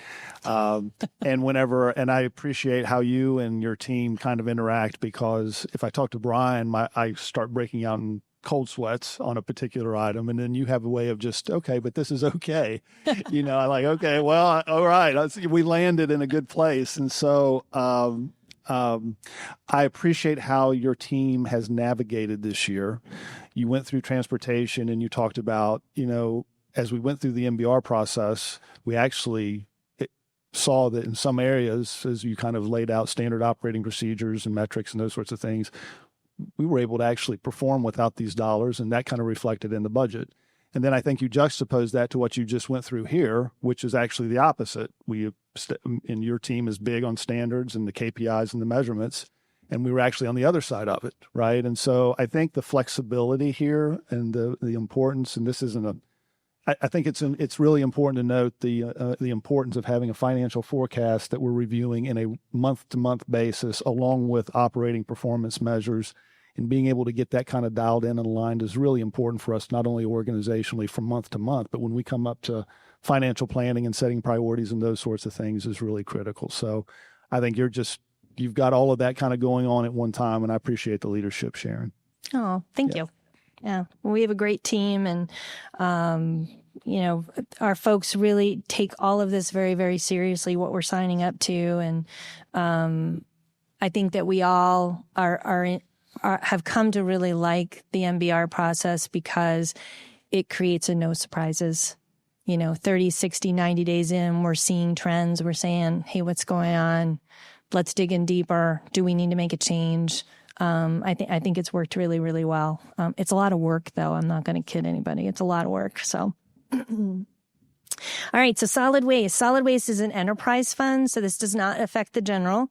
And I appreciate how you and your team kind of interact, because if I talk to Brian, I start breaking out in cold sweats on a particular item, and then you have a way of just, okay, but this is okay. I like, okay, well, all right, we landed in a good place. And so, I appreciate how your team has navigated this year. You went through transportation and you talked about, as we went through the MBR process, we actually saw that in some areas, as you kind of laid out standard operating procedures and metrics and those sorts of things, we were able to actually perform without these dollars, and that kind of reflected in the budget. And then I think you juxtapose that to what you just went through here, which is actually the opposite. And your team is big on standards and the KPIs and the measurements, and we were actually on the other side of it, right? And so I think the flexibility here and the importance, and this isn't I think it's really important to note the importance of having a financial forecast that we're reviewing in a month-to-month basis, along with operating performance measures. And being able to get that kind of dialed in and aligned is really important for us, not only organizationally from month to month, but when we come up to financial planning and setting priorities and those sorts of things is really critical. So I think you've got all of that kind of going on at one time, and I appreciate the leadership, Sharon. Oh, thank you. Yeah, well, we have a great team, and our folks really take all of this very, very seriously, what we're signing up to, and I think that we all have come to really like the MBR process because it creates no surprises. 30, 60, 90 days in, we're seeing trends. We're saying, hey, what's going on? Let's dig in deeper. Do we need to make a change? I think it's worked really, really well. It's a lot of work, though. I'm not going to kid anybody. It's a lot of work. So. All right. So solid waste. Solid waste is an enterprise fund. So this does not affect the general.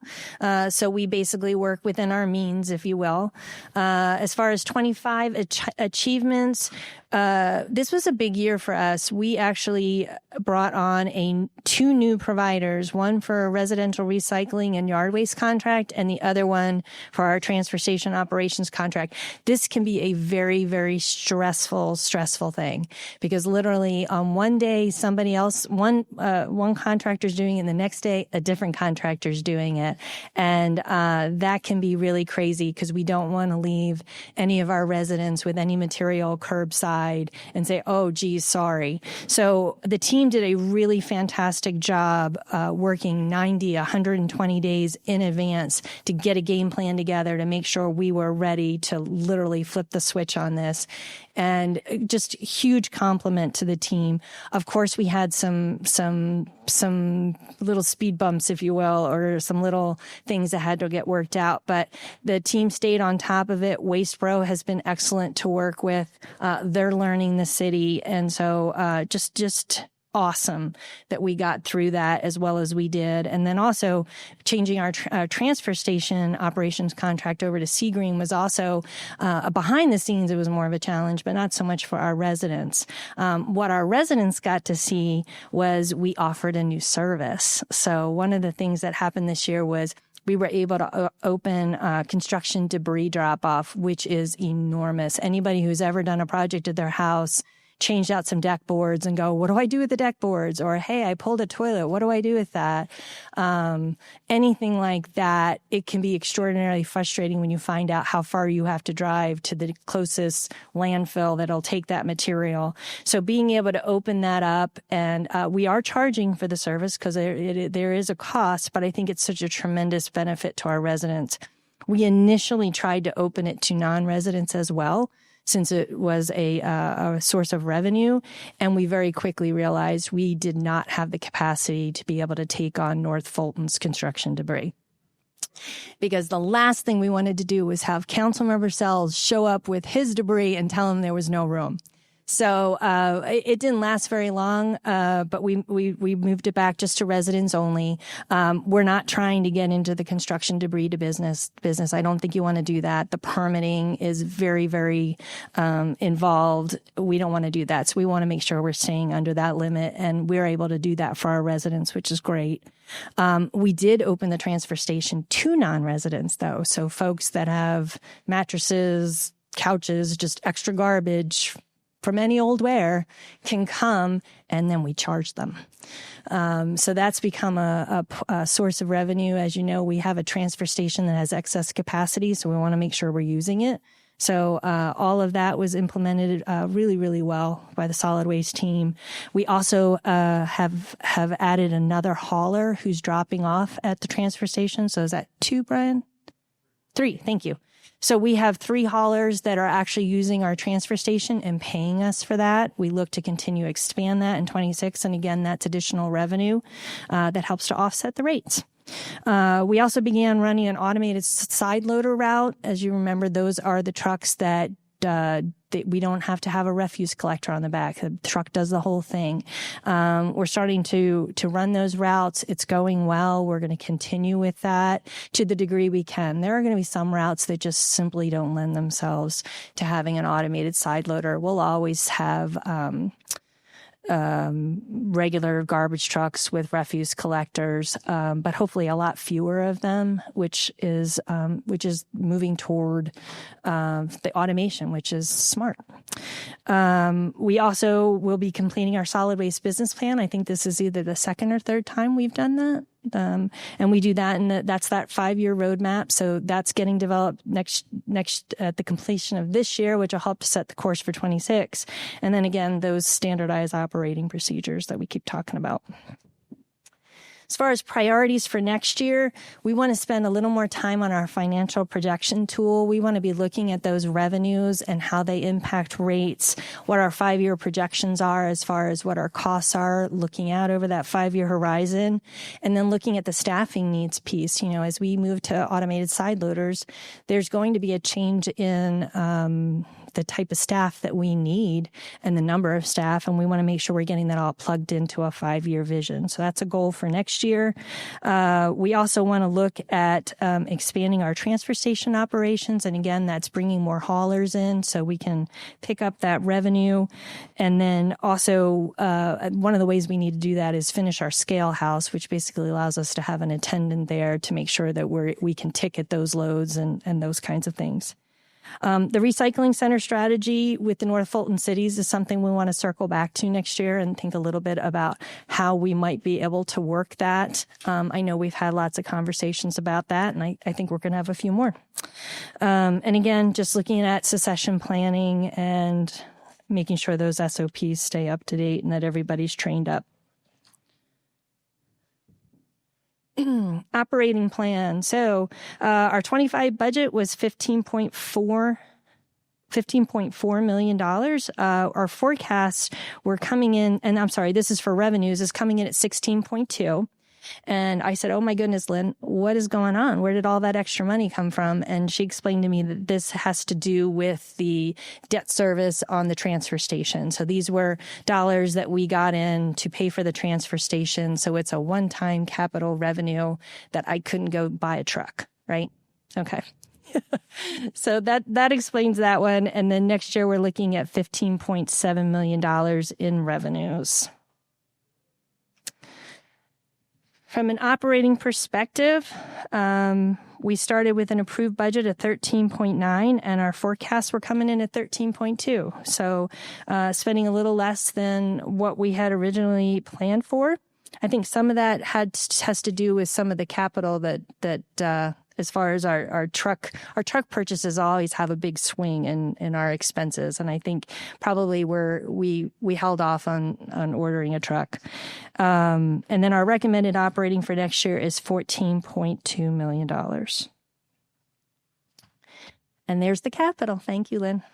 So we basically work within our means, if you will. As far as 25 achievements, this was a big year for us. We actually brought on 2 new providers, one for a residential recycling and yard waste contract, and the other one for our transfer station operations contract. This can be a very, very stressful thing, because literally on one day, somebody else, one contractor's doing it, and the next day, a different contractor's doing it. And that can be really crazy, because we don't want to leave any of our residents with any material curbside and say, oh, geez, sorry. So the team did a really fantastic job working 90, 120 days in advance to get a game plan together to make sure we were ready to literally flip the switch on this. And just huge compliment to the team. Of course, we we had some little speed bumps, if you will, or some little things that had to get worked out. But the team stayed on top of it. Waste Pro has been excellent to work with. They're learning the city, and so just awesome that we got through that as well as we did. And then also changing our transfer station operations contract over to Seagreen was also behind the scenes. It was more of a challenge, but not so much for our residents. What our residents got to see was we offered a new service. So one of the things that happened this year was we were able to open construction debris drop off, which is enormous. Anybody who's ever done a project at their house, changed out some deck boards and go, what do I do with the deck boards? Or, hey, I pulled a toilet. What do I do with that? Anything like that, it can be extraordinarily frustrating when you find out how far you have to drive to the closest landfill that'll take that material. So being able to open that up, and we are charging for the service because there is a cost, but I think it's such a tremendous benefit to our residents. We initially tried to open it to non-residents as well, since it was a source of revenue. And we very quickly realized we did not have the capacity to be able to take on North Fulton's construction debris. Because the last thing we wanted to do was have Councilmember Sells show up with his debris and tell him there was no room. So it didn't last very long, but we moved it back just to residents only. We're not trying to get into the construction debris to business. I don't think you want to do that. The permitting is very, very involved. We don't want to do that. So we want to make sure we're staying under that limit, and we're able to do that for our residents, which is great. We did open the transfer station to non-residents, though. So folks that have mattresses, couches, just extra garbage from any old where can come, and then we charge them. So that's become a source of revenue. As you know, we have a transfer station that has excess capacity, so we want to make sure we're using it. So all of that was implemented really, really well by the solid waste team. We also have added another hauler who's dropping off at the transfer station. So is that 2, Brian? 3, thank you. So we have 3 haulers that are actually using our transfer station and paying us for that. We look to continue to expand that in 26. And again, that's additional revenue that helps to offset the rates. We also began running an automated side loader route. As you remember, those are the trucks that we don't have to have a refuse collector on the back. The truck does the whole thing. We're starting to run those routes. It's going well. We're going to continue with that to the degree we can. There are going to be some routes that just simply don't lend themselves to having an automated side loader. We'll always have regular garbage trucks with refuse collectors, but hopefully a lot fewer of them, which is moving toward the automation, which is smart. We also will be completing our solid waste business plan. I think this is either the second or third time we've done that. And we do that, and that's that 5-year roadmap. So that's getting developed next at the completion of this year, which will help to set the course for 26. And then again, those standardized operating procedures that we keep talking about. As far as priorities for next year, we want to spend a little more time on our financial projection tool. We want to be looking at those revenues and how they impact rates, what our 5-year projections are as far as what our costs are, looking out over that 5-year horizon, and then looking at the staffing needs piece. You know, as we move to automated side loaders, there's going to be a change in the type of staff that we need and the number of staff, and we want to make sure we're getting that all plugged into a 5-year vision. So that's a goal for next year. We also want to look at expanding our transfer station operations, and again, that's bringing more haulers in so we can pick up that revenue. And then also, one of the ways we need to do that is finish our scale house, which basically allows us to have an attendant there to make sure that we can ticket those loads and those kinds of things. The recycling center strategy with the North Fulton cities is something we want to circle back to next year and think a little bit about how we might be able to work that. I know we've had lots of conversations about that, and I think we're going to have a few more. And again, just looking at succession planning and making sure those SOPs stay up to date and that everybody's trained up. Operating plan. So our 25 budget was 15.4 $15.4 million. Our forecasts were coming in, and I'm sorry, this is for revenues, is coming in at 16.2. And I said, oh my goodness, Lynn, what is going on? Where did all that extra money come from? And she explained to me that this has to do with the debt service on the transfer station. So these were dollars that we got in to pay for the transfer station. So it's a one-time capital revenue that I couldn't go buy a truck, right? Okay. So that explains that one. And then next year, we're looking at $15.7 million in revenues. From an operating perspective, we started with an approved budget of 13.9, and our forecasts were coming in at 13.2. So spending a little less than what we had originally planned for. I think some of that has to do with some of the capital that as far as our truck purchases always have a big swing in our expenses. And I think probably we held off on ordering a truck. And then our recommended operating for next year is $14.2 million. And there's the capital. Thank you, Lynn.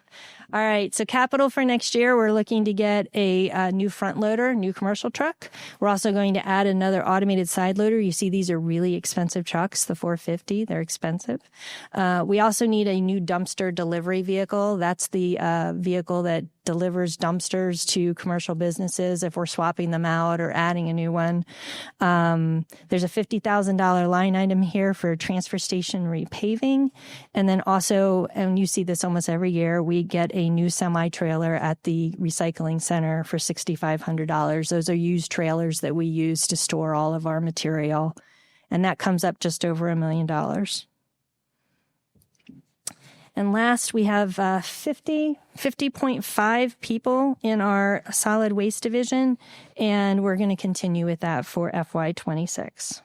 All right. So capital for next year, we're looking to get a new front loader, new commercial truck. We're also going to add another automated side loader. You see, these are really expensive trucks, the 450. They're expensive. We also need a new dumpster delivery vehicle. That's the vehicle that delivers dumpsters to commercial businesses if we're swapping them out or adding a new one. There's a $50,000 line item here for transfer station repaving. And then also, and you see this almost every year, we get a new semi-trailer at the recycling center for $6,500. Those are used trailers that we use to store all of our material. And that comes up just over $1 million. And last, we have 50.5 people in our solid waste division, and we're going to continue with that for FY26.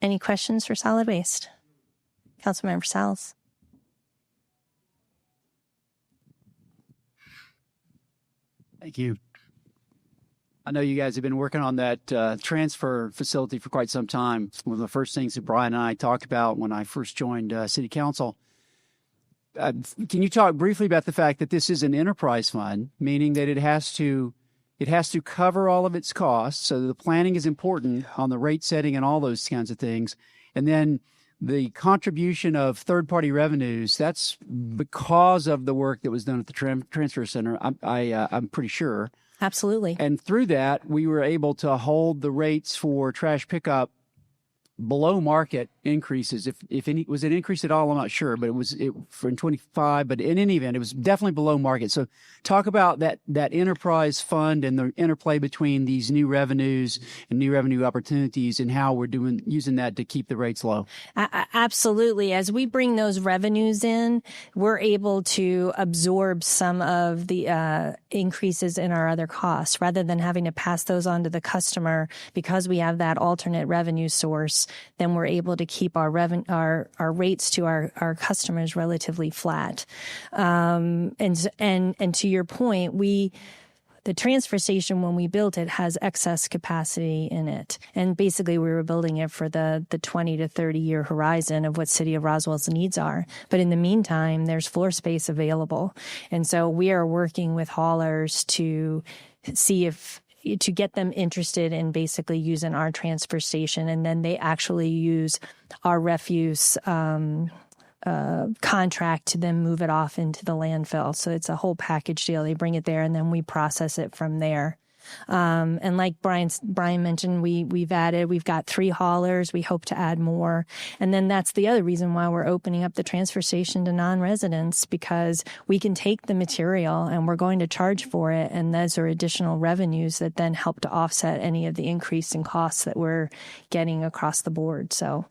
Any questions for solid waste? Councilmember Salles. Thank you. I know you guys have been working on that transfer facility for quite some time. It's one of the first things that Brian and I talked about when I first joined City Council. Can you talk briefly about the fact that this is an enterprise fund, meaning that it has to cover all of its costs? So the planning is important on the rate setting and all those kinds of things. And then the contribution of third-party revenues, that's because of the work that was done at the transfer center, I'm pretty sure. Absolutely. And through that, we were able to hold the rates for trash pickup below market increases. If any, was it increased at all? I'm not sure, but it was for in 25. But in any event, it was definitely below market. So talk about that enterprise fund and the interplay between these new revenues and new revenue opportunities and how we're using that to keep the rates low. Absolutely. As we bring those revenues in, we're able to absorb some of the increases in our other costs rather than having to pass those on to the customer. Because we have that alternate revenue source, then we're able to keep our rates to our customers relatively flat. And to your point, the transfer station, when we built it, has excess capacity in it. And basically, we were building it for the 20 to 30 year horizon of what City of Roswell's needs are. But in the meantime, there's floor space available. And so we are working with haulers to see to get them interested in basically using our transfer station. And then they actually use our refuse contract to then move it off into the landfill. So it's a whole package deal. They bring it there and then we process it from there. And like Brian mentioned, we've got 3 haulers. We hope to add more. And then that's the other reason why we're opening up the transfer station to non-residents, because we can take the material and we're going to charge for it. And those are additional revenues that then help to offset any of the increase in costs that we're getting across the board. So,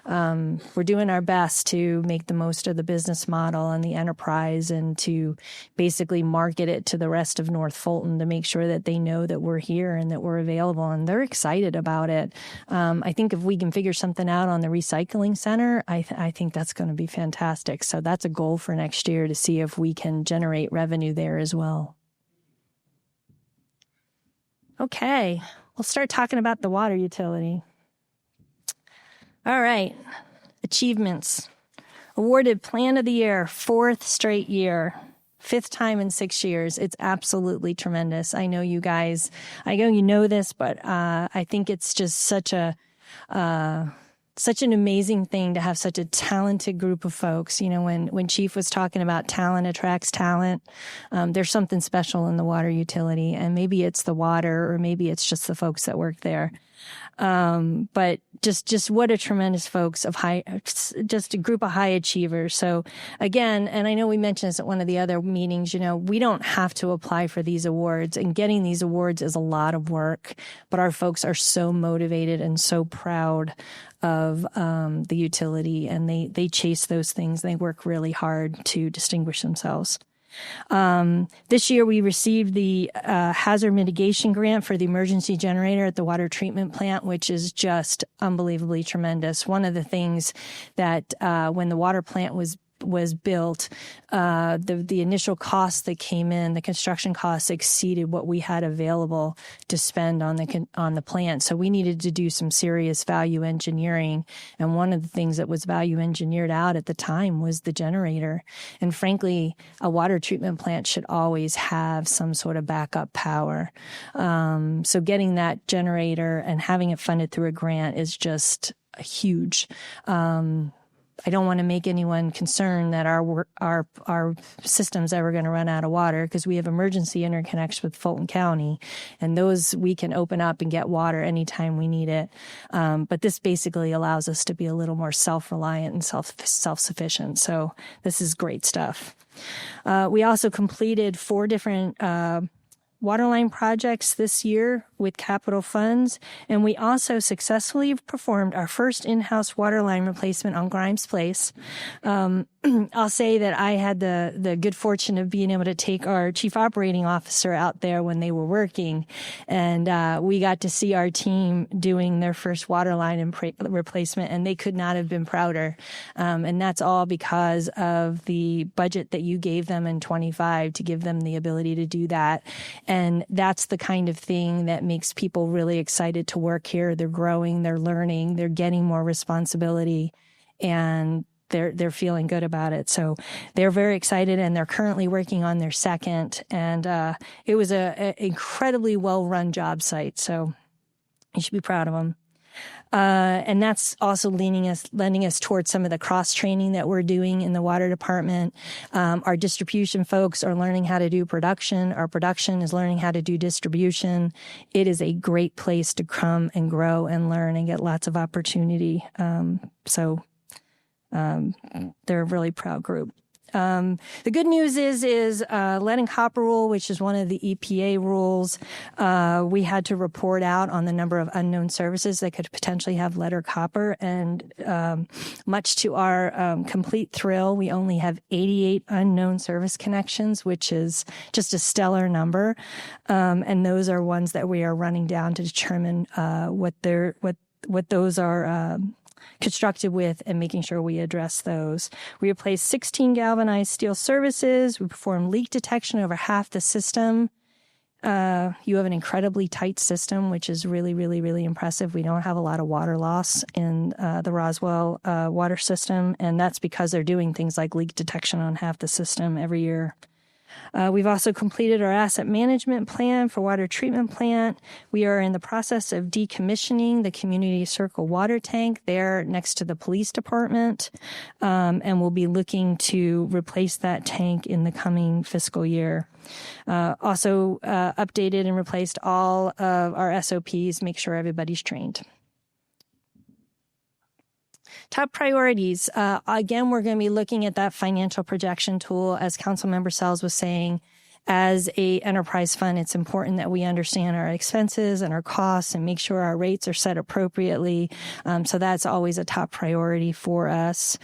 we're doing our best to make the most of the business model and the enterprise and to basically market it to the rest of North Fulton to make sure that they know that we're here and that we're available, and they're excited about it. I think if we can figure something out on the recycling center, I think that's going to be fantastic. So that's a goal for next year, to see if we can generate revenue there as well. Okay, we'll start talking about the water utility. All right, achievements. Awarded Plan of the Year, 4th straight year. 5th time in 6 years. It's absolutely tremendous. I know you guys, I know you know this, but I think it's just such an amazing thing to have such a talented group of folks. You know, when Chief was talking about talent attracts talent, there's something special in the water utility, and maybe it's the water, or maybe it's just the folks that work there. But just what a tremendous folks of just a group of high achievers. So again, and I know we mentioned this at one of the other meetings, you know, we don't have to apply for these awards, and getting these awards is a lot of work, but our folks are so motivated and so proud of the utility, and they chase those things. They work really hard to distinguish themselves. This year we received the hazard mitigation grant for the emergency generator at the water treatment plant, which is just unbelievably tremendous. One of the things that when the water plant was built, the initial costs that came in, the construction costs exceeded what we had available to spend on the plant. So we needed to do some serious value engineering. And one of the things that was value engineered out at the time was the generator. And frankly, a water treatment plant should always have some sort of backup power. So getting that generator and having it funded through a grant is just huge. I don't want to make anyone concerned that our system's ever going to run out of water, because we have emergency interconnects with Fulton County, and those we can open up and get water anytime we need it. But this basically allows us to be a little more self-reliant and self-sufficient. So this is great stuff. We also completed 4 different waterline projects this year with capital funds, and we also successfully performed our first in-house waterline replacement on Grimes Place. I'll say that I had the good fortune of being able to take our chief operating officer out there when they were working, and we got to see our team doing their first waterline replacement, and they could not have been prouder. And that's all because of the budget that you gave them in 25 to give them the ability to do that. And that's the kind of thing that makes people really excited to work here. They're growing, they're learning, they're getting more responsibility, and they're feeling good about it. So they're very excited, and they're currently working on their second. And it was an incredibly well-run job site. So you should be proud of them. And that's also lending us towards some of the cross training that we're doing in the water department. Our distribution folks are learning how to do production. Our production is learning how to do distribution. It is a great place to come and grow and learn and get lots of opportunity. So they're a really proud group. The good news is lead and copper rule, which is one of the EPA rules. We had to report out on the number of unknown services that could potentially have lead or copper. And much to our complete thrill, we only have 88 unknown service connections, which is just a stellar number. And those are ones that we are running down to determine what those are constructed with, and making sure we address those. We replaced 16 galvanized steel services. We performed leak detection over half the system. You have an incredibly tight system, which is really, really, really impressive. We don't have a lot of water loss in the Roswell water system, and that's because they're doing things like leak detection on half the system every year. We've also completed our asset management plan for water treatment plant. We are in the process of decommissioning the community circle water tank there next to the police department, and we'll be looking to replace that tank in the coming fiscal year. Also updated and replaced all of our SOPs, make sure everybody's trained. Top priorities. Again, we're going to be looking at that financial projection tool. As Councilmember Sells was saying, as a enterprise fund, it's important that we understand our expenses and our costs and make sure our rates are set appropriately. So that's always a top priority for us.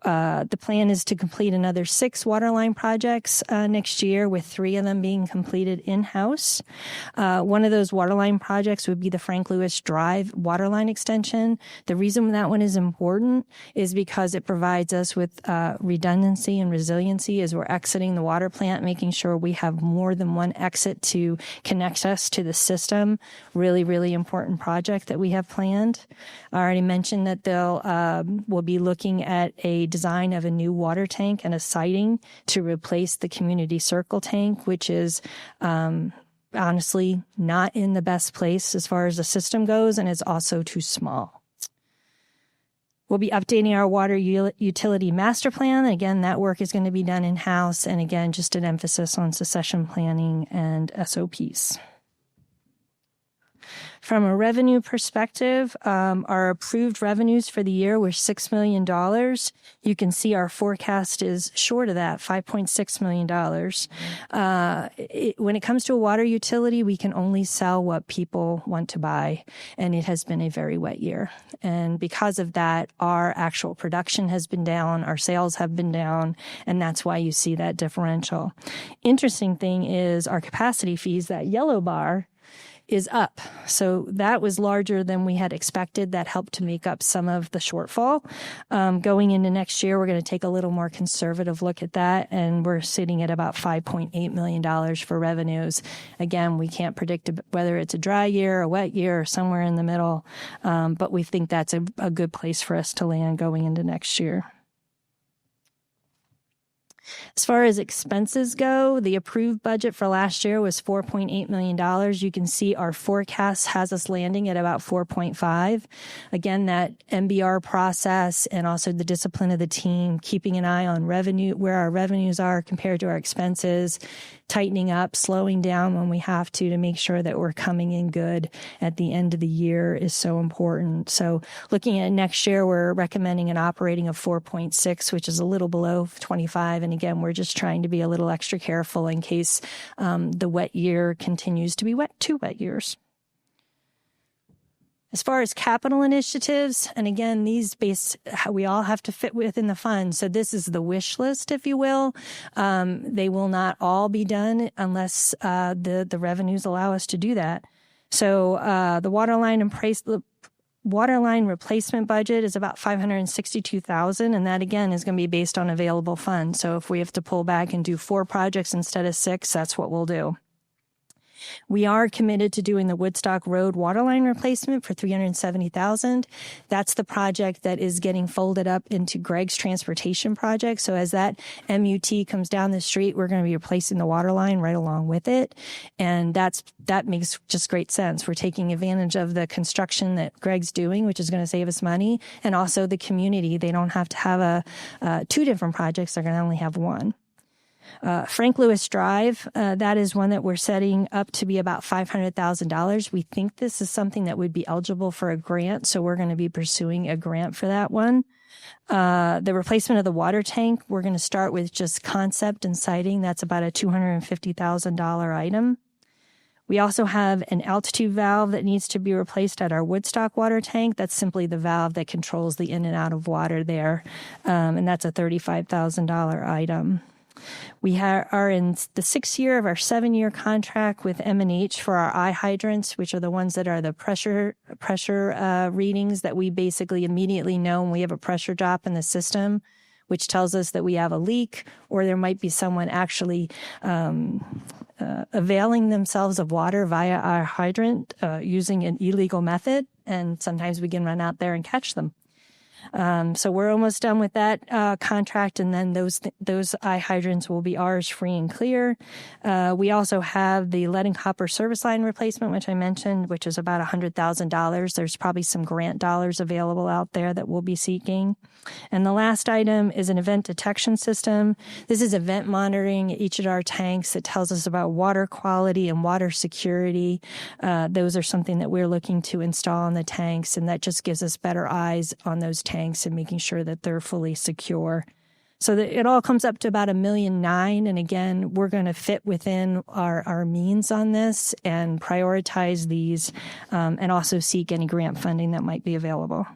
The plan is to complete another 6 waterline projects next year, with 3 of them being completed in-house. One of those waterline projects would be the Frank Lewis Drive waterline extension. The reason that one is important is because it provides us with redundancy and resiliency as we're exiting the water plant, making sure we have more than one exit to connect us to the system. Really, really important project that we have planned. I already mentioned that we'll be looking at a design of a new water tank and a siding to replace the community circle tank, which is honestly not in the best place as far as the system goes, and it's also too small. We'll be updating our water utility master plan. Again, that work is going to be done in-house, and again, just an emphasis on succession planning and SOPs. From a revenue perspective, our approved revenues for the year were $6 million. You can see our forecast is short of that, $5.6 million. When it comes to a water utility, we can only sell what people want to buy, and it has been a very wet year. And because of that, our actual production has been down, our sales have been down, and that's why you see that differential. Interesting thing is our capacity fees, that yellow bar, is up. So that was larger than we had expected. That helped to make up some of the shortfall. Going into next year, we're going to take a little more conservative look at that, and we're sitting at about $5.8 million for revenues. Again, we can't predict whether it's a dry year, a wet year, or somewhere in the middle, but we think that's a good place for us to land going into next year. As far as expenses go, the approved budget for last year was $4.8 million. You can see our forecast has us landing at about 4.5. Again, that MBR process and also the discipline of the team, keeping an eye on revenue, where our revenues are compared to our expenses, tightening up, slowing down when we have to make sure that we're coming in good at the end of the year is so important. So looking at next year, we're recommending an operating of 4.6, which is a little below 25. And again, we're just trying to be a little extra careful in case the wet year continues to be two wet years. As far as capital initiatives, and again, we all have to fit within the fund. So this is the wish list, if you will. They will not all be done unless the revenues allow us to do that. So the water line replacement budget is about $562,000, and that again is going to be based on available funds. So if we have to pull back and do 4 projects instead of 6, that's what we'll do. We are committed to doing the Woodstock Road waterline replacement for $370,000. That's the project that is getting folded up into Greg's transportation project. So as that MUT comes down the street, we're going to be replacing the waterline right along with it. And that makes just great sense. We're taking advantage of the construction that Greg's doing, which is going to save us money, and also the community. They don't have to have 2 different projects. They're going to only have 1. Frank Lewis Drive, that is one that we're setting up to be about $500,000. We think this is something that would be eligible for a grant, so we're going to be pursuing a grant for that one. The replacement of the water tank, we're going to start with just concept and siting. That's about a $250,000 item. We also have an altitude valve that needs to be replaced at our Woodstock water tank. That's simply the valve that controls the in and out of water there, and that's a $35,000 item. We are in the 6th year of our 7-year contract with M&H for our eye hydrants, which are the ones that are the pressure readings that we basically immediately know when we have a pressure drop in the system, which tells us that we have a leak or there might be someone actually availing themselves of water via our hydrant using an illegal method, and sometimes we can run out there and catch them. So we're almost done with that contract, and then those eye hydrants will be ours free and clear. We also have the lead and copper service line replacement, which I mentioned, which is about $100,000. There's probably some grant dollars available out there that we'll be seeking. And the last item is an event detection system. This is event monitoring at each of our tanks that tells us about water quality and water security. Those are something that we're looking to install in the tanks, and that just gives us better eyes on those tanks and making sure that they're fully secure. So that it all comes up to about $1.9 million. And again, we're going to fit within our means on this and prioritize these and also seek any grant funding that might be available.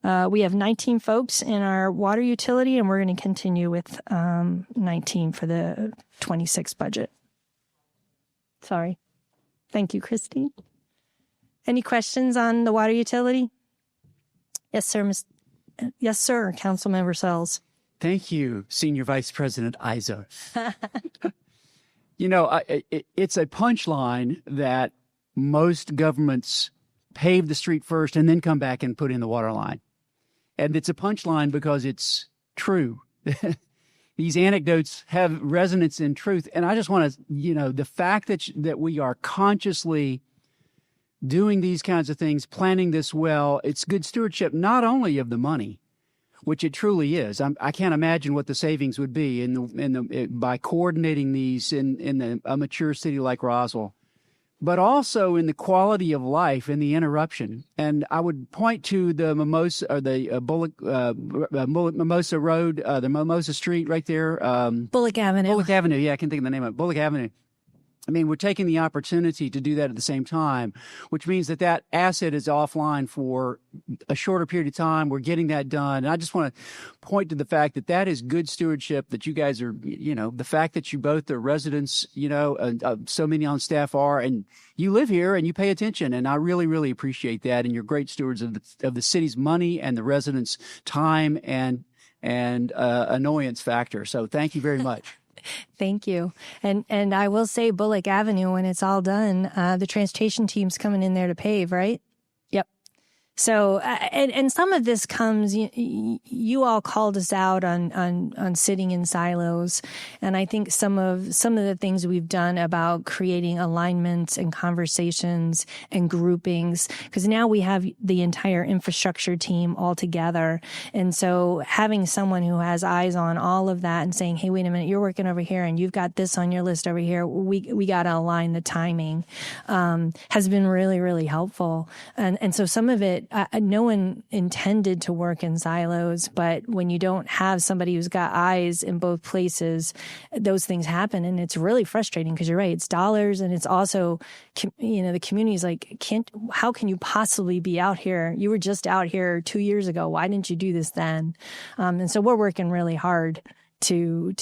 We have 19 folks in our water utility, and we're going to continue with 19 for the 26 budget. Sorry. Thank you, Christine. Any questions on the water utility? Yes, sir. Yes, sir. Councilmember Sells. Thank you, Senior Vice President Izo. It's a punchline that most governments pave the street first and then come back and put in the water line. And it's a punchline because it's true. These anecdotes have resonance in truth. And I just want to, the fact that we are consciously doing these kinds of things, planning this well, it's good stewardship, not only of the money, which it truly is. I can't imagine what the savings would be by coordinating these in a mature city like Roswell, but also in the quality of life and the interruption. And I would point to the Mimosa or the Mimosa Road, the Mimosa Street right there. Bullock Avenue. Bullock Avenue. Yeah, I can think of the name of it. Bullock Avenue. I mean, we're taking the opportunity to do that at the same time, which means that asset is offline for a shorter period of time. We're getting that done. And I just want to point to the fact that is good stewardship, that you guys are, the fact that you both are residents, so many on staff are, and you live here and you pay attention. And I really, really appreciate that. And you're great stewards of the city's money and the residents' time and annoyance factor. So thank you very much. Thank you. And I will say Bullock Avenue, when it's all done, the transportation team's coming in there to pave, right? Yep. So, and some of this comes, you all called us out on sitting in silos. And I think some of the things we've done about creating alignments and conversations and groupings, because now we have the entire infrastructure team all together. And so having someone who has eyes on all of that and saying, hey, wait a minute, you're working over here and you've got this on your list over here. We got to align the timing, has been really, really helpful. And so some of it, no one intended to work in silos, but when you don't have somebody who's got eyes in both places, those things happen. And it's really frustrating because you're right. It's dollars. And it's also, the community is like, how can you possibly be out here? You were just out here 2 years ago. Why didn't you do this then? And so we're working really hard to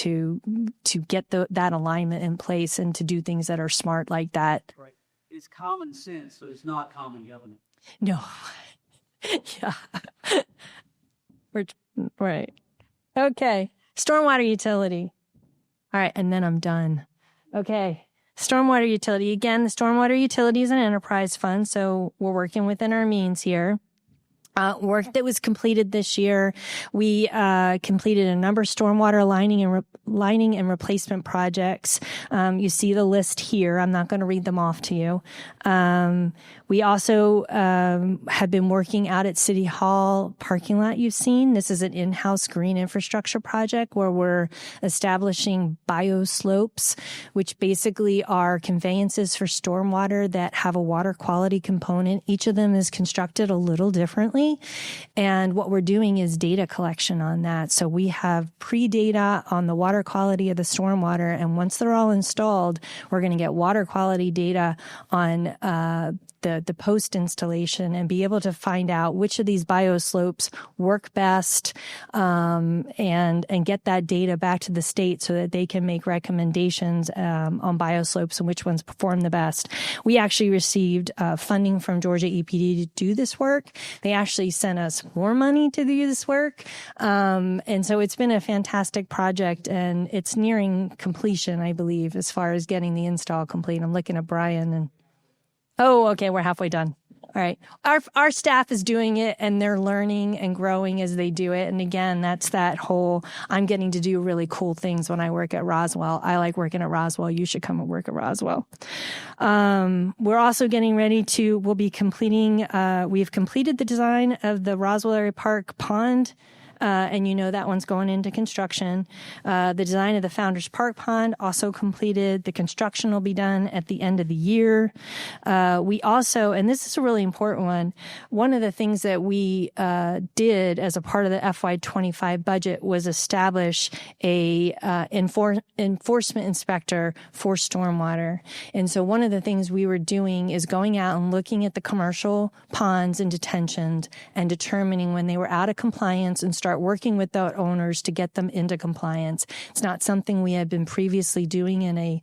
get that alignment in place and to do things that are smart like that. Right. It's common sense, so it's not common government. No. Yeah. Right. Okay. Stormwater utility. All right. And then I'm done. Okay. Stormwater utility. Again, the stormwater utility is an enterprise fund. So we're working within our means here. Work that was completed this year. We completed a number of stormwater lining and replacement projects. You see the list here. I'm not going to read them off to you. We also have been working out at City Hall parking lot you've seen. This is an in-house green infrastructure project where we're establishing bioslopes, which basically are conveyances for stormwater that have a water quality component. Each of them is constructed a little differently. And what we're doing is data collection on that. So we have pre-data on the water quality of the stormwater. And once they're all installed, we're going to get water quality data on the post installation and be able to find out which of these bioslopes work best, and get that data back to the state so that they can make recommendations on bioslopes and which ones perform the best. We actually received funding from Georgia EPD to do this work. They actually sent us more money to do this work. And so it's been a fantastic project and it's nearing completion, I believe, as far as getting the install complete. I'm looking at Brian and okay, we're halfway done. All right. Our staff is doing it and they're learning and growing as they do it. And again, that's that whole, I'm getting to do really cool things when I work at Roswell. I like working at Roswell. You should come and work at Roswell. We're also getting ready we'll be completing, we've completed the design of the Roswell Area Park Pond. And that one's going into construction. The design of the Founders Park Pond also completed. The construction will be done at the end of the year. We also, and this is a really important one of the things that we did as a part of the FY25 budget was establish a enforcement inspector for stormwater. And so one of the things we were doing is going out and looking at the commercial ponds and detentions and determining when they were out of compliance and start working with the owners to get them into compliance. It's not something we had been previously doing in a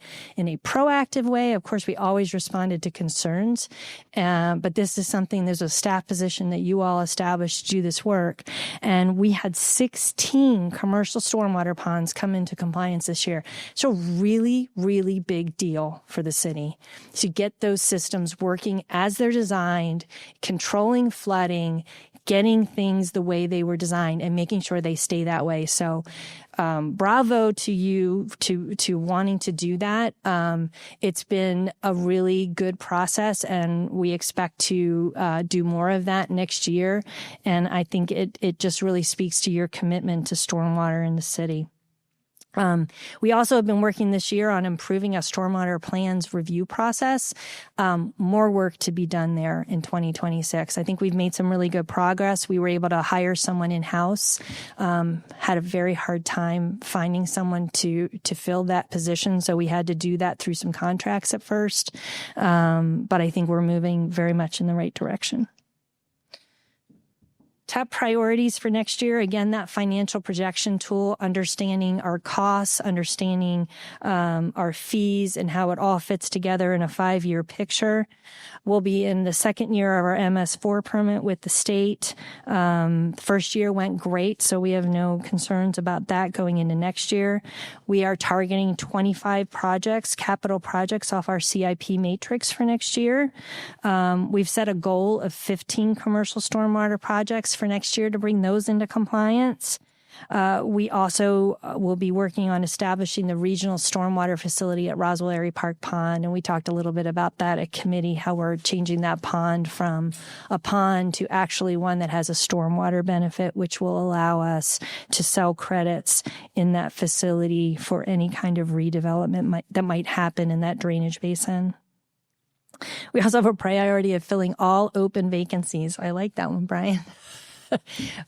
proactive way. Of course, we always responded to concerns, but this is something, there's a staff position that you all established to do this work. And we had 16 commercial stormwater ponds come into compliance this year. It's a really, really big deal for the city to get those systems working as they're designed, controlling flooding, getting things the way they were designed and making sure they stay that way. So, bravo to you to wanting to do that. It's been a really good process, and we expect to do more of that next year. And I think it just really speaks to your commitment to stormwater in the city. We also have been working this year on improving our stormwater plans review process. More work to be done there in 2026. I think we've made some really good progress. We were able to hire someone in-house, had a very hard time finding someone to fill that position. So we had to do that through some contracts at first. But I think we're moving very much in the right direction. Top priorities for next year, again, that financial projection tool, understanding our costs, understanding our fees and how it all fits together in a 5-year picture. We'll be in the second year of our MS4 permit with the state. First year went great, so we have no concerns about that going into next year. We are targeting 25 projects, capital projects off our CIP matrix for next year. We've set a goal of 15 commercial stormwater projects for next year to bring those into compliance. We also will be working on establishing the regional stormwater facility at Roswell Area Park Pond, and we talked a little bit about that at committee, how we're changing that pond from a pond to actually one that has a stormwater benefit, which will allow us to sell credits in that facility for any kind of redevelopment that might happen in that drainage basin. We also have a priority of filling all open vacancies. I like that one, Brian.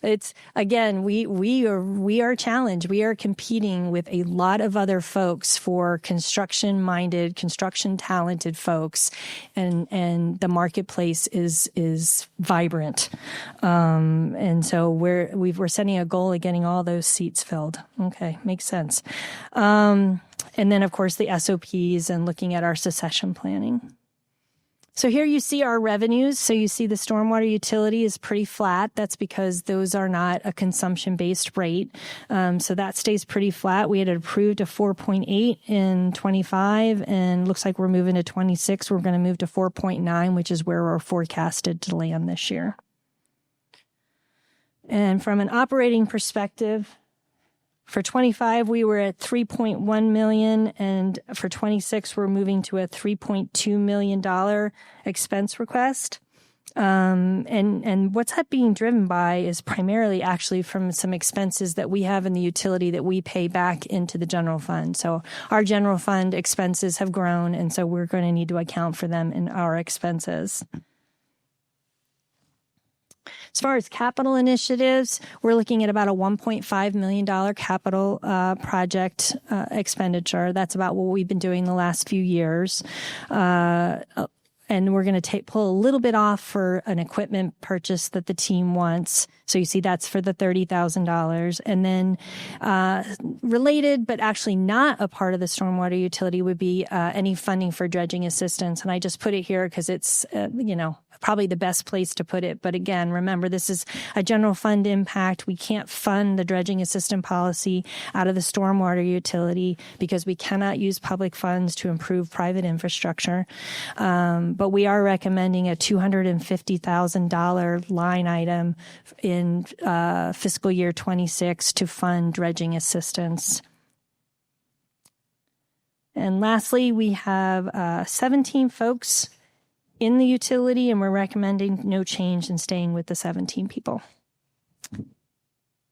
It's, again, we are challenged. We are competing with a lot of other folks for construction-minded, construction-talented folks, and the marketplace is vibrant. And so we're setting a goal of getting all those seats filled. Okay, makes sense. And then, of course, the SOPs and looking at our succession planning. So here you see our revenues. So you see the stormwater utility is pretty flat. That's because those are not a consumption-based rate. So that stays pretty flat. We had it approved to 4.8 in 25, and looks like we're moving to 26. We're going to move to 4.9, which is where we're forecasted to land this year. And from an operating perspective, for 25, we were at $3.1 million, and for 26, we're moving to a $3.2 million expense request. And what's that being driven by is primarily actually from some expenses that we have in the utility that we pay back into the general fund. So our general fund expenses have grown, and so we're going to need to account for them in our expenses. As far as capital initiatives, we're looking at about a $1.5 million capital project expenditure. That's about what we've been doing the last few years. And we're going to pull a little bit off for an equipment purchase that the team wants. So you see that's for the $30,000. And then related, but actually not a part of the stormwater utility, would be any funding for dredging assistance. And I just put it here because it's, probably the best place to put it. But again, remember, this is a general fund impact. We can't fund the dredging assistance policy out of the stormwater utility because we cannot use public funds to improve private infrastructure. But we are recommending a $250,000 line item in fiscal year 26 to fund dredging assistance. And lastly, we have 17 folks in the utility, and we're recommending no change in staying with the 17 people.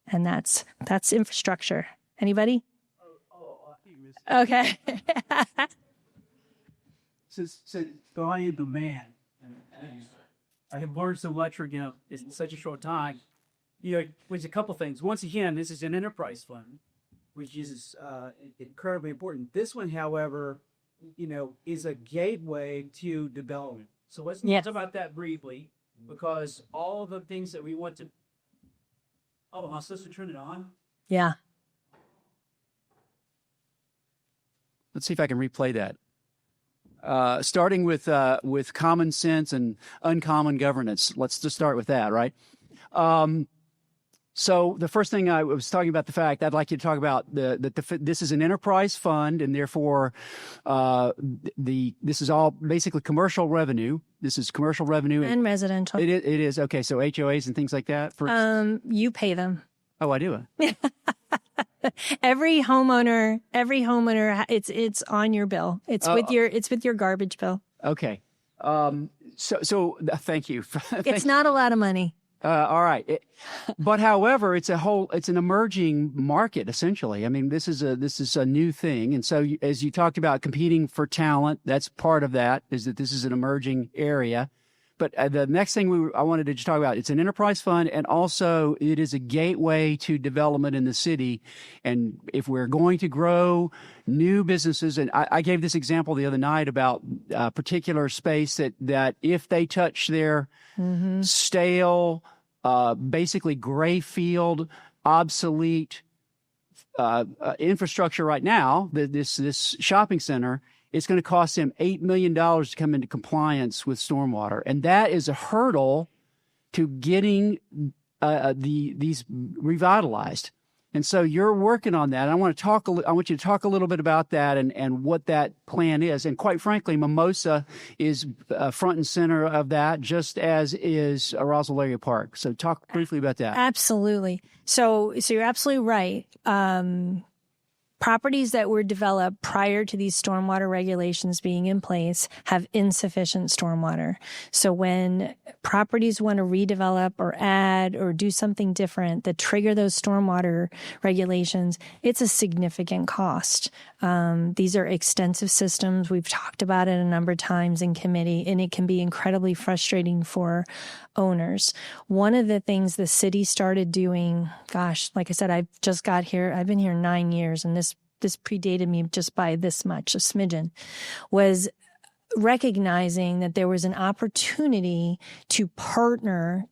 And that's infrastructure. Anybody? Okay. Since Brian the man, I have learned so much from in such a short time. There's a couple things. Once again, this is an enterprise fund, which is incredibly important. This one, however, is a gateway to development. So let's talk about that briefly, because all of the things that we want to. Oh, am I supposed to turn it on? Yeah. Let's see if I can replay that. Starting with common sense and uncommon governance. Let's just start with that, right? So the first thing I was talking about the fact I'd like you to talk about this is an enterprise fund, and therefore this is all basically commercial revenue. This is commercial revenue and residential. It is okay. So HOAs and things like that. You pay them. Oh, I do. Every homeowner, it's on your bill. It's with your garbage bill. Okay. So thank you. It's not a lot of money. All right. But however, it's an emerging market, essentially. I mean, this is a new thing. And so as you talked about competing for talent, that's part of that, is that this is an emerging area. But the next thing I wanted to just talk about, it's an enterprise fund, and also it is a gateway to development in the city. And if we're going to grow new businesses, and I gave this example the other night about a particular space that if they touch their stale, basically gray field, obsolete infrastructure right now, this shopping center, it's going to cost them $8 million to come into compliance with stormwater. And that is a hurdle to getting these revitalized. And so you're working on that. I want you to talk a little bit about that and what that plan is. And quite frankly, Mimosa is front and center of that, just as is Roswell Area Park. So talk briefly about that. Absolutely. So you're absolutely right. Properties that were developed prior to these stormwater regulations being in place have insufficient stormwater. So when properties want to redevelop or add or do something different that trigger those stormwater regulations, it's a significant cost. These are extensive systems. We've talked about it a number of times in committee, and it can be incredibly frustrating for owners. One of the things the city started doing, like I said, I've just got here. I've been here 9 years, and this predated me just by this much, a smidgen, was recognizing that there was an opportunity to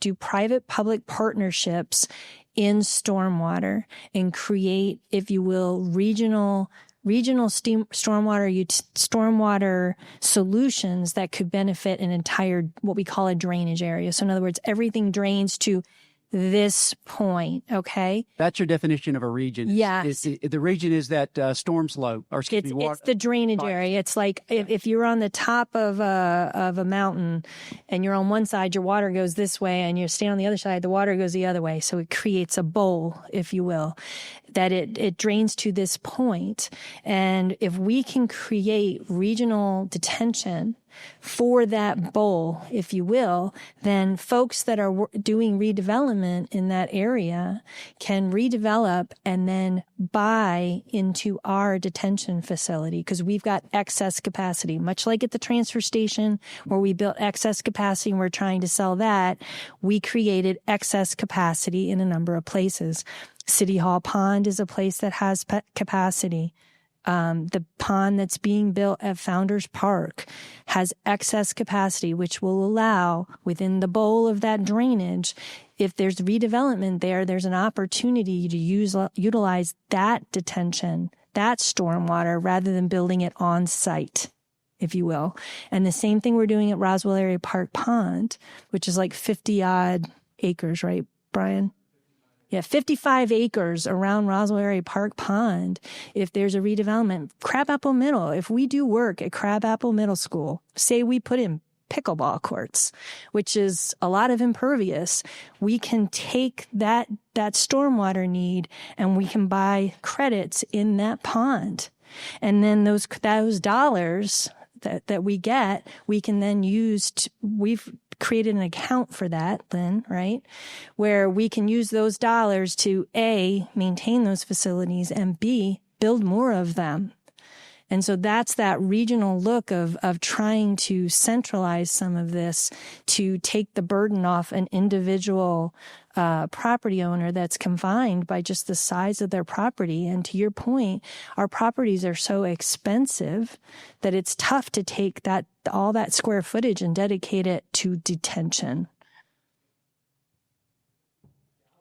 do private-public partnerships in stormwater and create, if you will, regional stormwater solutions that could benefit an entire, what we call a drainage area. So in other words, everything drains to this point, okay? That's your definition of a region. Yes. The region is that storm slope, or excuse me, it's the drainage area. It's like if you're on the top of a mountain and you're on one side, your water goes this way, and you stand on the other side, the water goes the other way. So it creates a bowl, if you will, that it drains to this point. And if we can create regional detention for that bowl, if you will, then folks that are doing redevelopment in that area can redevelop and then buy into our detention facility, because we've got excess capacity, much like at the transfer station where we built excess capacity and we're trying to sell that. We created excess capacity in a number of places. City Hall Pond is a place that has capacity. The pond that's being built at Founders Park has excess capacity, which will allow, within the bowl of that drainage, if there's redevelopment there's an opportunity to utilize that detention, that stormwater, rather than building it on site, if you will. And the same thing we're doing at Roswell Area Park Pond, which is like 50 odd acres, right, Brian? Yeah, 55 acres around Roswell Area Park Pond. If there's a redevelopment, Crabapple Middle, if we do work at Crabapple Middle School, say we put in pickleball courts, which is a lot of impervious, we can take that stormwater need and we can buy credits in that pond. And then those dollars that we get, we can then use we've created an account for that then, right? Where we can use those dollars to A, maintain those facilities, and B, build more of them. And so that's that regional look of trying to centralize some of this to take the burden off an individual property owner that's confined by just the size of their property. And to your point, our properties are so expensive that it's tough to take all that square footage and dedicate it to detention.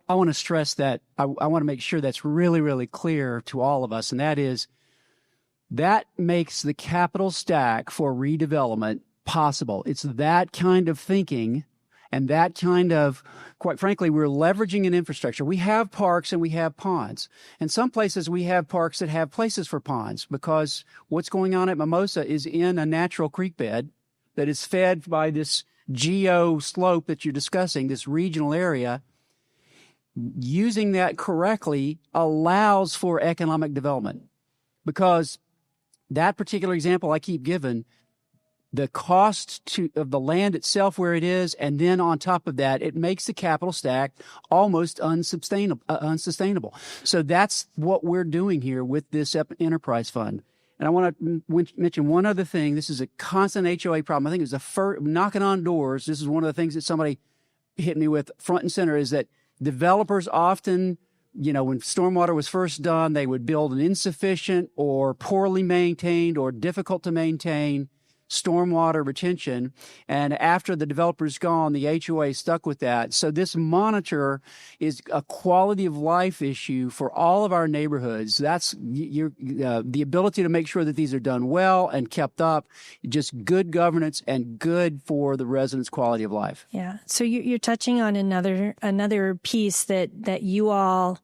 I want to stress that I want to make sure that's really, really clear to all of us, and that is, that makes the capital stack for redevelopment possible. It's that kind of thinking, And that kind of, quite frankly, we're leveraging an infrastructure. We have parks and we have ponds. And some places we have parks that have places for ponds because what's going on at Mimosa is in a natural creek bed that is fed by this geo slope that you're discussing, this regional area. Using that correctly allows for economic development because that particular example I keep giving, the cost of the land itself where it is, and then on top of that, it makes the capital stack almost unsustainable. So that's what we're doing here with this enterprise fund. And I want to mention one other thing. This is a constant HOA problem. I think it was the first knocking on doors. This is one of the things that somebody hit me with front and center is that developers often, when stormwater was first done, they would build an insufficient or poorly maintained or difficult to maintain stormwater retention. And after the developer's gone, the HOA stuck with that. So this monitor is a quality of life issue for all of our neighborhoods. That's the ability to make sure that these are done well and kept up, just good governance and good for the residents' quality of life. Yeah. So you're touching on another piece that you all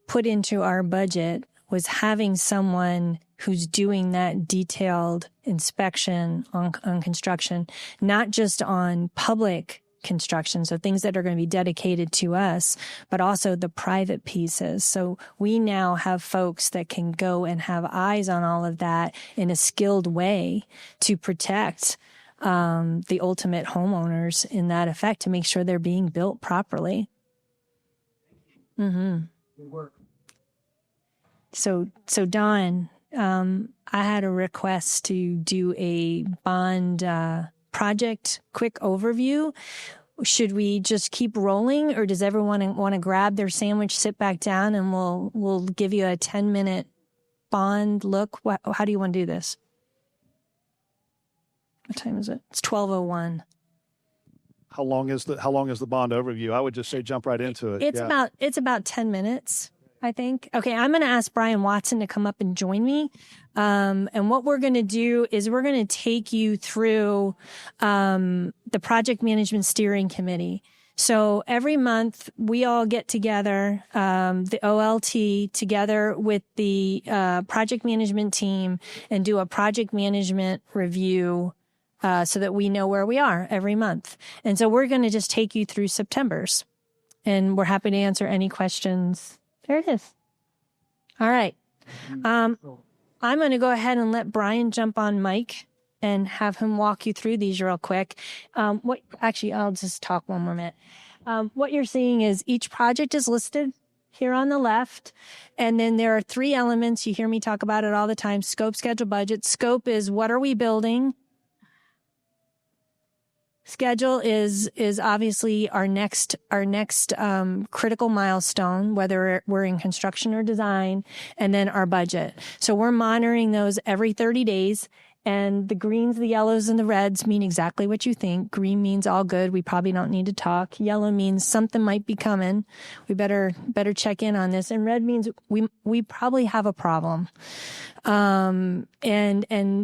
put into our budget was having someone who's doing that detailed inspection on construction, not just on public construction, so things that are going to be dedicated to us, but also the private pieces. So we now have folks that can go and have eyes on all of that in a skilled way to protect the ultimate homeowners in that effect to make sure they're being built properly. Mm-hmm. Good work. So Don, I had a request to do a bond project quick overview. Should we just keep rolling, or does everyone want to grab their sandwich, sit back down, and we'll give you a 10-minute bond look? How do you want to do this? What time is it? It's 12:01. How long is the bond overview? I would just say jump right into it. It's about 10 minutes. I think. Okay, I'm going to ask Brian Watson to come up and join me. And what we're going to do is we're going to take you through the Project Management Steering Committee. So every month we all get together, the OLT together with the project management team and do a project management review so that we know where we are every month. And so we're going to just take you through September's. And we're happy to answer any questions. There it is. All right. I'm going to go ahead and let Brian jump on mic and have him walk you through these real quick. Actually, I'll just talk one more minute. What you're seeing is each project is listed here on the left. And then there are three elements. You hear me talk about it all the time. Scope, schedule, budget. Scope is what are we building? Schedule is obviously our next critical milestone, whether we're in construction or design, and then our budget. So we're monitoring those every 30 days. And the greens, the yellows, and the reds mean exactly what you think. Green means all good. We probably don't need to talk. Yellow means something might be coming. We better check in on this. And red means we probably have a problem. And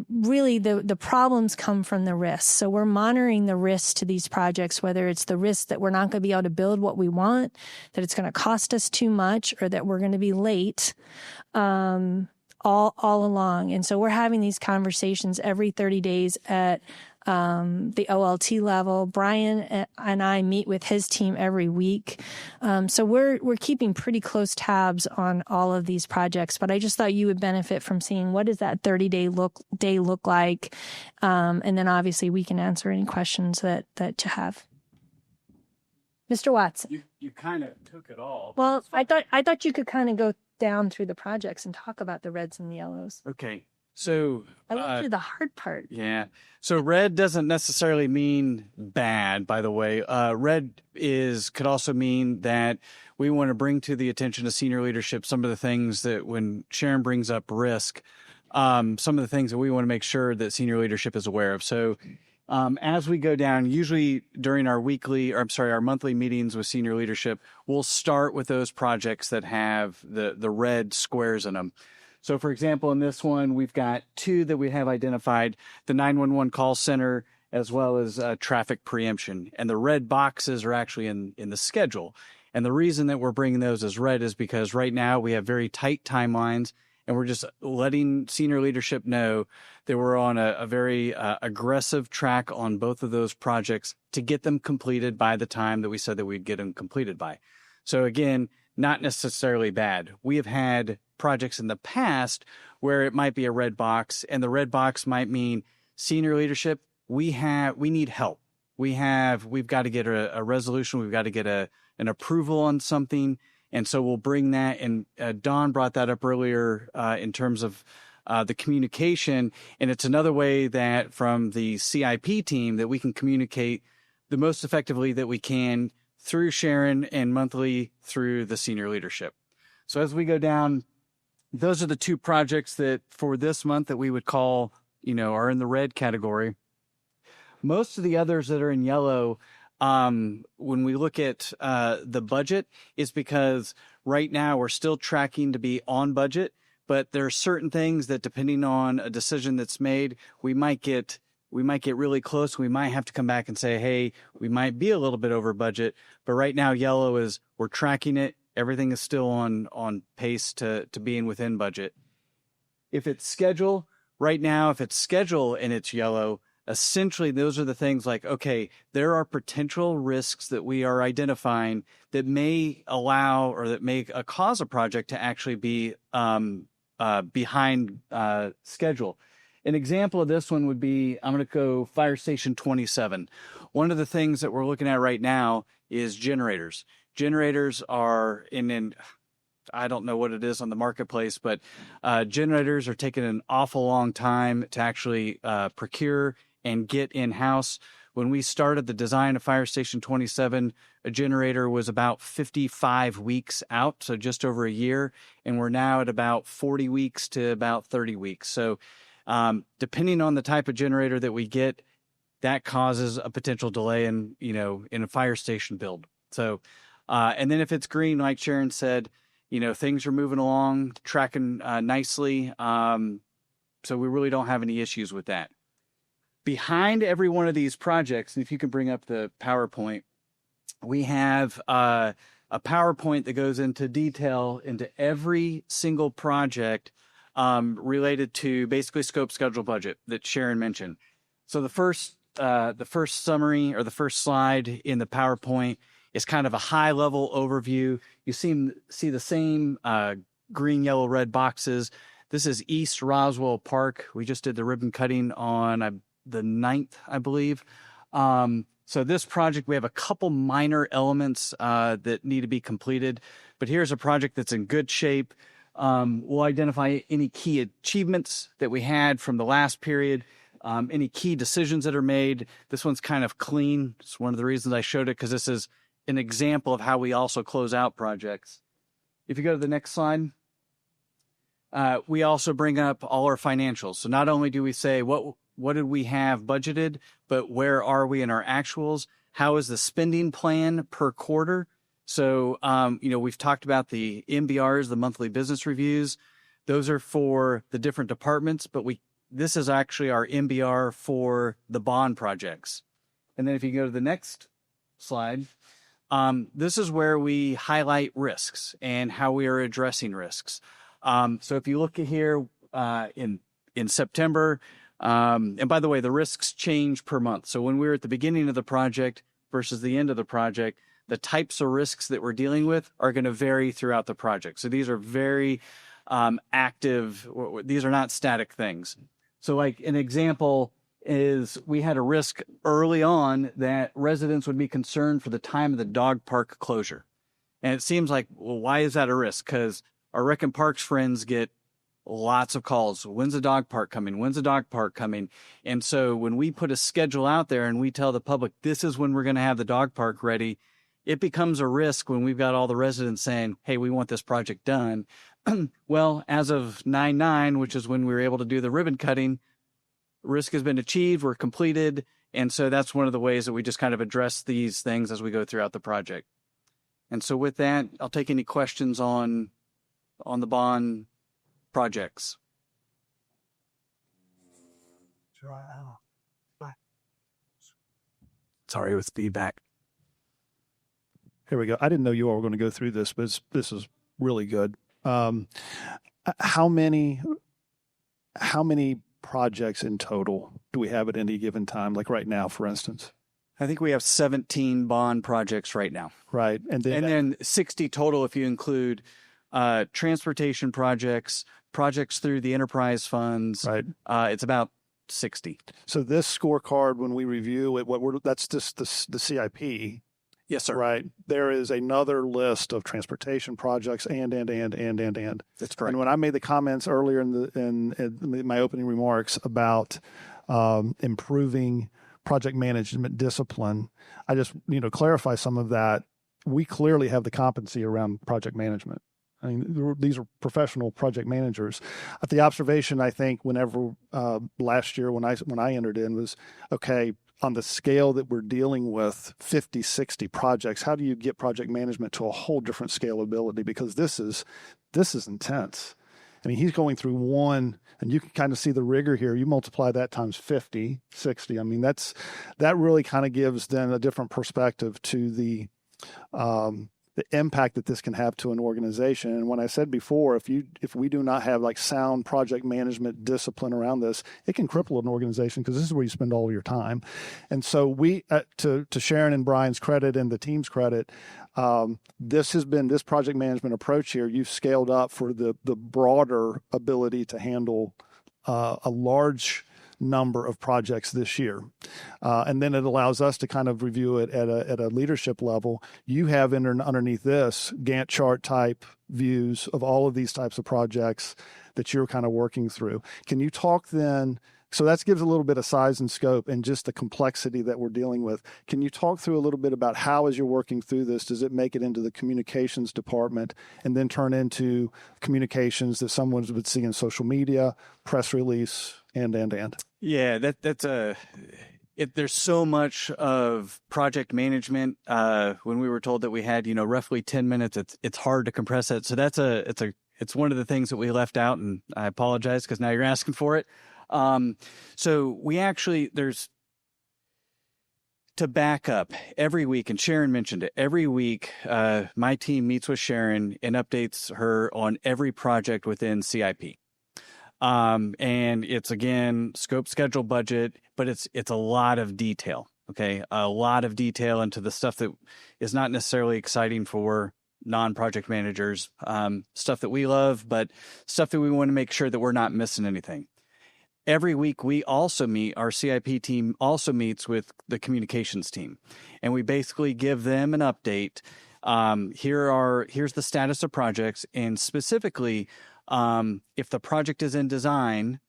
really the problems come from the risks. So we're monitoring the risks to these projects, whether it's the risk that we're not going to be able to build what we want, that it's going to cost us too much, or that we're going to be late. All along. And so we're having these conversations every 30 days at the OLT level. Brian and I meet with his team every week. So we're keeping pretty close tabs on all of these projects, but I just thought you would benefit from seeing what does that 30-day look like. And then obviously we can answer any questions that you have. Mr. Watson. You kind of took it all. Well, I thought you could kind of go down through the projects and talk about the reds and the yellows. Okay. So I went through the hard part. Yeah. So red doesn't necessarily mean bad, by the way. Red could also mean that we want to bring to the attention of senior leadership some of the things that when Sharon brings up risk, some of the things that we want to make sure that senior leadership is aware of. So as we go down, usually during our monthly meetings with senior leadership, we'll start with those projects that have the red squares in them. So, for example, in this one, we've got two that we have identified. The 911 call center as well as traffic preemption. And the red boxes are actually in the schedule. And the reason that we're bringing those as red is because right now we have very tight timelines, and we're just letting senior leadership know that we're on a very aggressive track on both of those projects to get them completed by the time that we said that we'd get them completed by. So again, not necessarily bad. We have had projects in the past where it might be a red box, and the red box might mean senior leadership, we need help. We've got to get a resolution. We've got to get an approval on something. And so we'll bring that. And Don brought that up earlier in terms of the communication. And it's another way that from the CIP team that we can communicate the most effectively that we can through Sharon and monthly through the senior leadership. So as we go down, those are the two projects that for this month that we would call, are in the red category. Most of the others that are in yellow, when we look at the budget, is because right now we're still tracking to be on budget, but there are certain things that depending on a decision that's made, we might get really close. We might have to come back and say, hey, we might be a little bit over budget. But right now, yellow is we're tracking it. Everything is still on pace to being within budget. If it's schedule, right now, if it's schedule and it's yellow, essentially those are the things like, okay, there are potential risks that we are identifying that may allow or that may cause a project to actually be behind schedule. An example of this one would be, I'm going to go Fire Station 27. One of the things that we're looking at right now is generators. Generators are I don't know what it is on the marketplace, but generators are taking an awful long time to actually procure and get in-house. When we started the design of Fire Station 27, a generator was about 55 weeks out, so just over a year, and we're now at about 40 weeks to about 30 weeks. So depending on the type of generator that we get, that causes a potential delay in a fire station build. So, and then if it's green, like Sharon said, things are moving along, tracking nicely. So we really don't have any issues with that. Behind every one of these projects, and if you can bring up the PowerPoint, we have a PowerPoint that goes into detail into every single project related to basically scope, schedule, budget that Sharon mentioned. So the first summary or the first slide in the PowerPoint is kind of a high level overview. You see the same green, yellow, red boxes. This is East Roswell Park. We just did the ribbon cutting on the 9th, I believe. So this project, we have a couple minor elements that need to be completed, but here's a project that's in good shape. We'll identify any key achievements that we had from the last period, any key decisions that are made. This one's kind of clean. It's one of the reasons I showed it, because this is an example of how we also close out projects. If you go to the next slide, we also bring up all our financials. So not only do we say what did we have budgeted, but where are we in our actuals? How is the spending plan per quarter? So, we've talked about the MBRs, the monthly business reviews. Those are for the different departments, but this is actually our MBR for the bond projects. And then if you go to the next slide, this is where we highlight risks and how we are addressing risks. So if you look at here in September, and by the way, the risks change per month. So when we were at the beginning of the project versus the end of the project, the types of risks that we're dealing with are going to vary throughout the project. So these are very active. These are not static things. So like an example is we had a risk early on that residents would be concerned for the time of the dog park closure. And it seems like, well, why is that a risk? Because our Rec and Parks friends get lots of calls. When's the dog park coming? When's the dog park coming? And so when we put a schedule out there and we tell the public, this is when we're going to have the dog park ready, it becomes a risk when we've got all the residents saying, hey, we want this project done. Well, as of 9/9, which is when we were able to do the ribbon cutting, risk has been achieved, we're completed. And so that's one of the ways that we just kind of address these things as we go throughout the project. And so with that, I'll take any questions on the bond projects. Sorry with feedback. Here we go. I didn't know you all were going to go through this, but this is really good. How many projects in total do we have at any given time? Like right now, for instance. I think we have 17 bond projects right now. Right. And then 60 total if you include transportation projects through the enterprise funds. Right. It's about 60. So this scorecard, when we review it, that's just the CIP. Yes, sir. Right. There is another list of transportation projects and. That's correct. And when I made the comments earlier in my opening remarks about improving project management discipline, I just clarify some of that. We clearly have the competency around project management. I mean, these are professional project managers. The observation, I think, whenever last year when I entered in was, okay, on the scale that we're dealing with, 50, 60 projects, how do you get project management to a whole different scalability? Because this is intense. I mean, he's going through one, and you can kind of see the rigor here. You multiply that times 50, 60. I mean, that really kind of gives then a different perspective to the impact that this can have to an organization. And when I said before, if we do not have like sound project management discipline around this, it can cripple an organization, because this is where you spend all of your time. And so we, to Sharon and Brian's credit and the team's credit, this project management approach here, you've scaled up for the broader ability to handle a large number of projects this year. And then it allows us to kind of review it at a leadership level. You have underneath this Gantt chart type views of all of these types of projects that you're kind of working through. Can you talk then? So that gives a little bit of size and scope and just the complexity that we're dealing with. Can you talk through a little bit about how, as you're working through this, does it make it into the communications department and then turn into communications that someone would see in social media, press release, and? Yeah, there's so much of project management. When we were told that we had, roughly 10 minutes, it's hard to compress it. So it's one of the things that we left out, and I apologize because now you're asking for it. So we actually, to back up every week, and Sharon mentioned it, every week, my team meets with Sharon and updates her on every project within CIP. And it's again, scope, schedule, budget, but it's a lot of detail. Okay. A lot of detail into the stuff that is not necessarily exciting for non-project managers, stuff that we love, but stuff that we want to make sure that we're not missing anything. Every week, we also meet, our CIP team also meets with the communications team, and we basically give them an update. Here's the status of projects, and specifically, if the project is in design,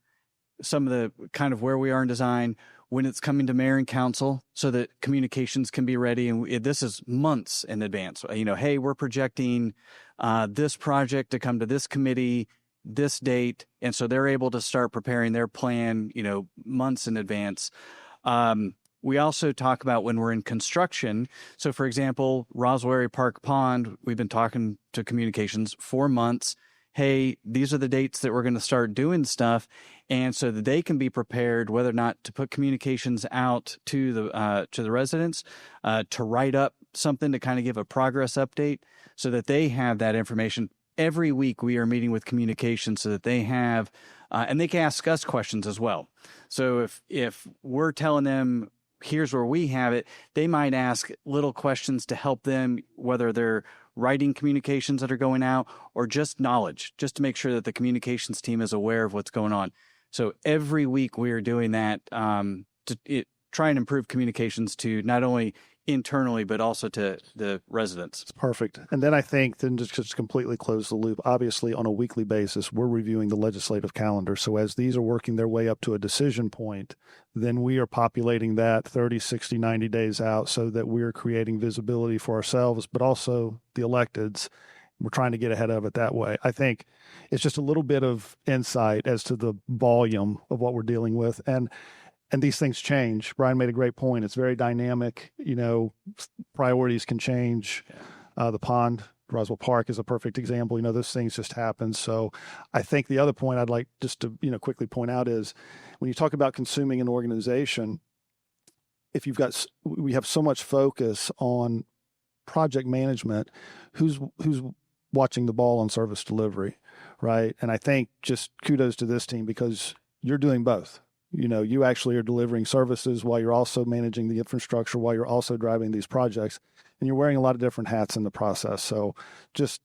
some of the kind of where we are in design, when it's coming to mayor and council, so that communications can be ready. And this is months in advance. Hey, we're projecting this project to come to this committee this date, and so they're able to start preparing their plan, months in advance. We also talk about when we're in construction. So, for example, Roswell Park Pond, we've been talking to communications for months. Hey, these are the dates that we're going to start doing stuff, and so that they can be prepared whether or not to put communications out to the residents, to write up something to kind of give a progress update, so that they have that information. Every week we are meeting with communications so that they have, and they can ask us questions as well. So if we're telling them, here's where we have it, they might ask little questions to help them, whether they're writing communications that are going out or just knowledge, just to make sure that the communications team is aware of what's going on. So every week we are doing that to try and improve communications to not only internally, but also to the residents. It's perfect. And then I think just completely close the loop. Obviously, on a weekly basis, we're reviewing the legislative calendar. So as these are working their way up to a decision point, then we are populating that 30, 60, 90 days out so that we're creating visibility for ourselves, but also the electeds. We're trying to get ahead of it that way. I think it's just a little bit of insight as to the volume of what we're dealing with. And these things change. Brian made a great point. It's very dynamic. Priorities can change. The pond, Roswell Park is a perfect example. Those things just happen. So I think the other point I'd like just to, quickly point out is when you talk about consuming an organization, if we have so much focus on project management, who's watching the ball on service delivery, right? And I think just kudos to this team because you're doing both. You actually are delivering services while you're also managing the infrastructure, while you're also driving these projects, and you're wearing a lot of different hats in the process. So just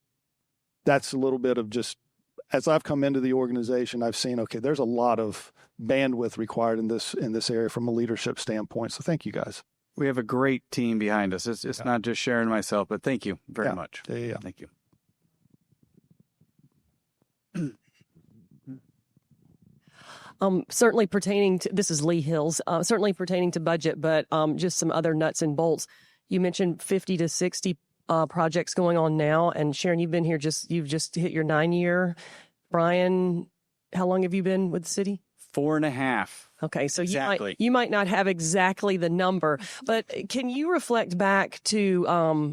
that's a little bit of just, as I've come into the organization, I've seen, okay, there's a lot of bandwidth required in this area from a leadership standpoint. So thank you guys. We have a great team behind us. It's not just Sharon and myself, but thank you very much. Yeah. Thank you. Certainly pertaining to, this is Lee Hills, certainly pertaining to budget, but just some other nuts and bolts. You mentioned 50 to 60 projects going on now. And Sharon, you've been here you've just hit your 9-year. Brian, how long have you been with the city? 4.5. Okay, so exactly. you might not have exactly the number, but can you reflect back to,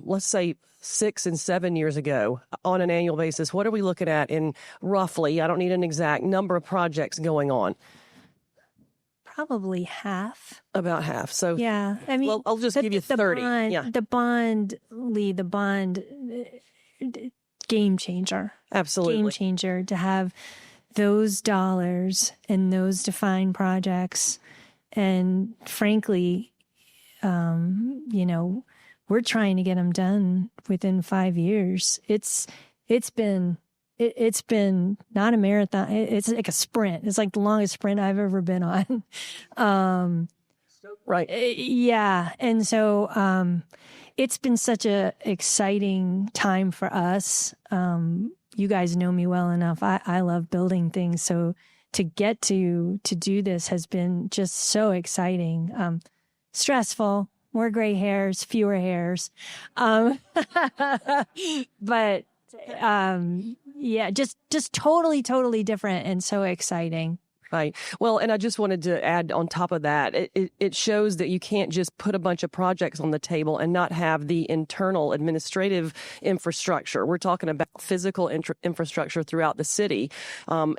let's say, 6 and 7 years ago on an annual basis? What are we looking at in roughly, I don't need an exact number of projects going on? Probably half. About half. So yeah, I mean, well, I'll just give you 30. The bond, game changer. Absolutely. Game changer to have those dollars and those defined projects. And frankly, we're trying to get them done within 5 years. It's been not a marathon. It's like a sprint. It's like the longest sprint I've ever been on. Right. Yeah. And so it's been such a exciting time for us. You guys know me well enough. I love building things. So to get to do this has been just so exciting. Stressful, more gray hairs, fewer hairs. But yeah, just totally different and so exciting. Right. Well, and I just wanted to add on top of that, it shows that you can't just put a bunch of projects on the table and not have the internal administrative infrastructure. We're talking about physical infrastructure throughout the city,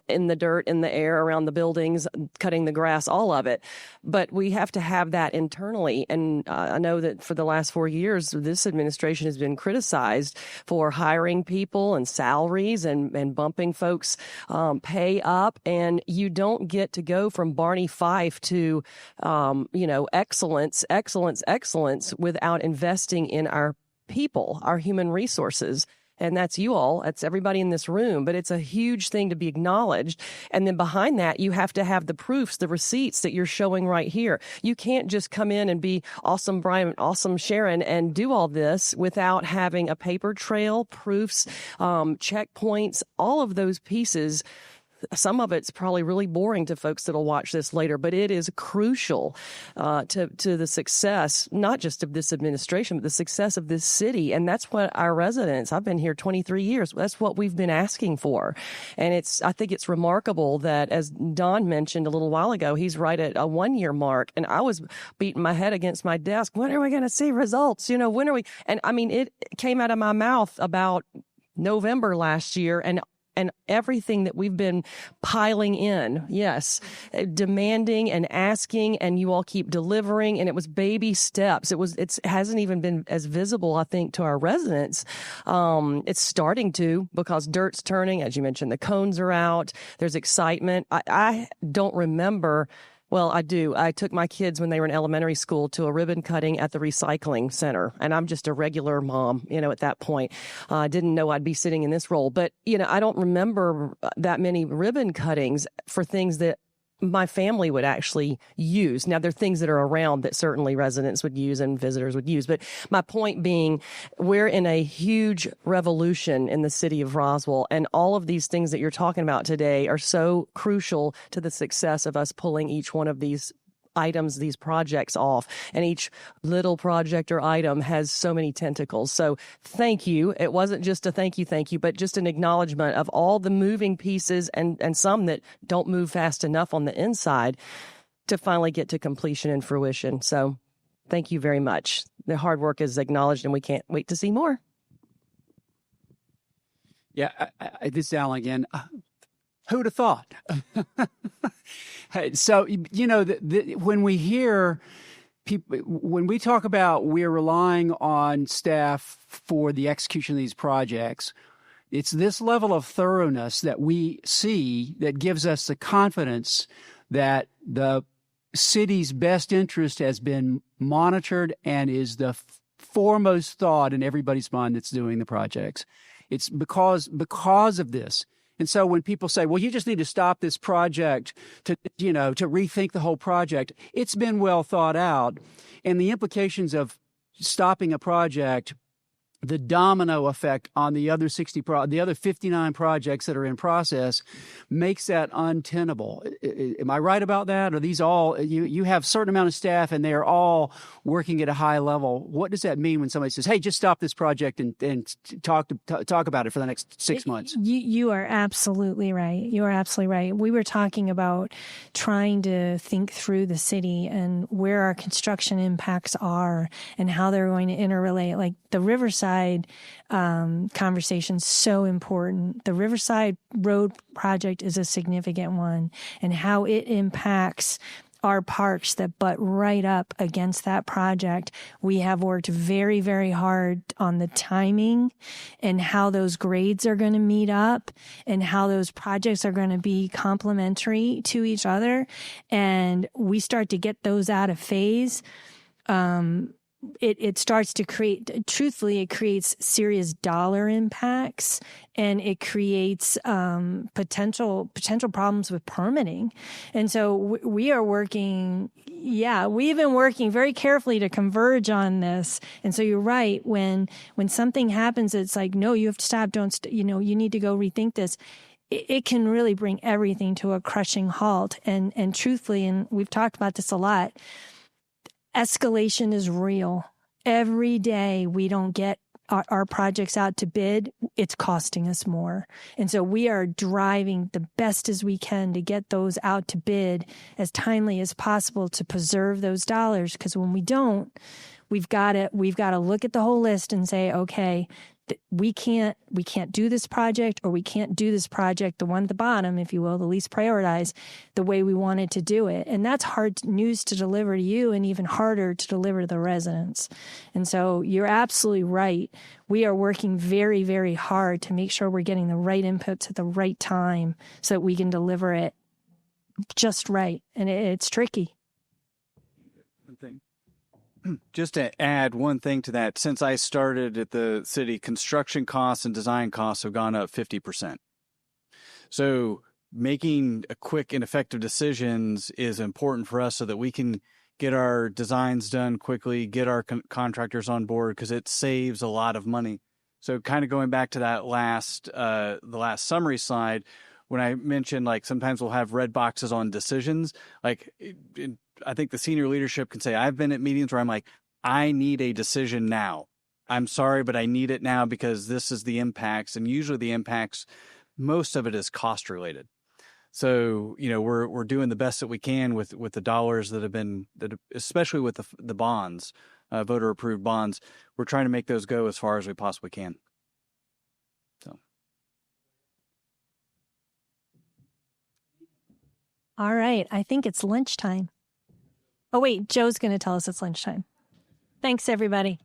in the dirt, in the air, around the buildings, cutting the grass, all of it. But we have to have that internally. And I know that for the last 4 years, this administration has been criticized for hiring people and salaries and bumping folks' pay up. And you don't get to go from Barney Fife to, excellence without investing in our people, our human resources. And that's you all. That's everybody in this room. But it's a huge thing to be acknowledged. And then behind that, you have to have the proofs, the receipts that you're showing right here. You can't just come in and be awesome Brian, awesome Sharon, and do all this without having a paper trail, proofs, checkpoints, all of those pieces. Some of it's probably really boring to folks that'll watch this later, but it is crucial to the success, not just of this administration, but the success of this city. And that's what our residents, I've been here 23 years, that's what we've been asking for. And I think it's remarkable that, as Don mentioned a little while ago, he's right at a 1-year mark. And I was beating my head against my desk. When are we going to see results? When are we? And I mean, it came out of my mouth about November last year, and everything that we've been piling in, yes, demanding and asking, and you all keep delivering, and it was baby steps. It hasn't even been as visible, I think, to our residents. It's starting to, because dirt's turning, as you mentioned, the cones are out. There's excitement. I don't remember. Well, I do. I took my kids when they were in elementary school to a ribbon cutting at the recycling center. And I'm just a regular mom, at that point. I didn't know I'd be sitting in this role. But, I don't remember that many ribbon cuttings for things that my family would actually use. Now, there are things that are around that certainly residents would use and visitors would use. But my point being, we're in a huge revolution in the city of Roswell. And all of these things that you're talking about today are so crucial to the success of us pulling each one of these items, these projects off. And each little project or item has so many tentacles. So thank you. It wasn't just a thank you, but just an acknowledgement of all the moving pieces and some that don't move fast enough on the inside to finally get to completion and fruition. So thank you very much. The hard work is acknowledged, and we can't wait to see more. Yeah, this is Alan again. Who'd have thought? So, when we hear when we talk about we're relying on staff for the execution of these projects, it's this level of thoroughness that we see that gives us the confidence that the city's best interest has been monitored and is the foremost thought in everybody's mind that's doing the projects. It's because of this. And so when people say, well, you just need to stop this project to rethink the whole project, it's been well thought out. And the implications of stopping a project, the domino effect on the other 59 projects that are in process makes that untenable. Am I right about that? Are these all, you have a certain amount of staff and they are all working at a high level. What does that mean when somebody says, hey, just stop this project and talk about it for the next 6 months? You are absolutely right. You are absolutely right. We were talking about trying to think through the city and where our construction impacts are and how they're going to interrelate. Like the Riverside conversation is so important. The Riverside Road project is a significant one, and how it impacts our parks that butt right up against that project. We have worked very, very hard on the timing and how those grades are going to meet up and how those projects are going to be complementary to each other. And we start to get those out of phase. It starts to create, truthfully, it creates serious dollar impacts, and it creates potential problems with permitting. And so we are working, we've been working very carefully to converge on this. And so you're right, when something happens, it's like, no, you have to stop, you need to go rethink this. It can really bring everything to a crushing halt. And truthfully, and we've talked about this a lot, escalation is real. Every day we don't get our projects out to bid, it's costing us more. And so we are driving the best as we can to get those out to bid as timely as possible to preserve those dollars. Because when we don't, we've got to look at the whole list and say, okay, we can't do this project, or we can't do this project, the one at the bottom, if you will, the least prioritized, the way we wanted to do it. And that's hard news to deliver to you, and even harder to deliver to the residents. And so you're absolutely right. We are working very, very hard to make sure we're getting the right inputs at the right time so that we can deliver it just right. And it's tricky. One thing. Just to add one thing to that, since I started at the city, construction costs and design costs have gone up 50%. So making quick and effective decisions is important for us so that we can get our designs done quickly, get our contractors on board, because it saves a lot of money. So kind of going back to that the last summary slide, when I mentioned like sometimes we'll have red boxes on decisions, like I think the senior leadership can say, I've been at meetings where I'm like, I need a decision now. I'm sorry, but I need it now because this is the impacts. And usually the impacts, most of it is cost related. So, we're doing the best that we can with the dollars that have been, especially with the bonds, voter approved bonds. We're trying to make those go as far as we possibly can. So. All right. I think it's lunchtime. Oh, wait, Joe's going to tell us it's lunchtime. Thanks, everybody.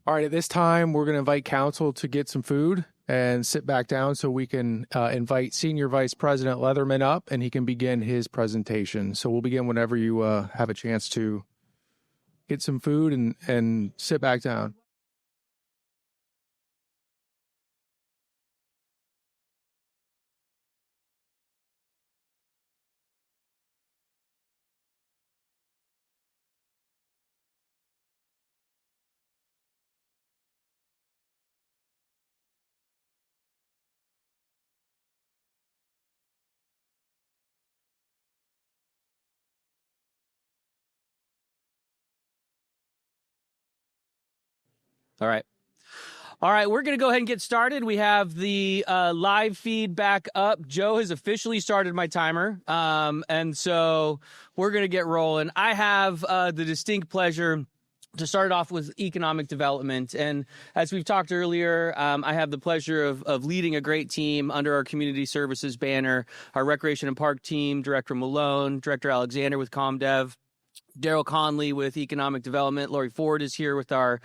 All right, at this time, we're going to invite council to get some food and sit back down so we can invite Senior Vice President Leatherman up and he can begin his presentation. So we'll begin whenever you have a chance to get some food and sit back down. All right. We're going to go ahead and get started. We have the live feed back up. Joe has officially started my timer. And so we're going to get rolling. I have the distinct pleasure to start off with economic development. And as we've talked earlier, I have the pleasure of leading a great team under our community services banner, our recreation and park team, Director Malone, Director Alexander with ComDev, Daryl Conley with economic development. Lori Ford is here with our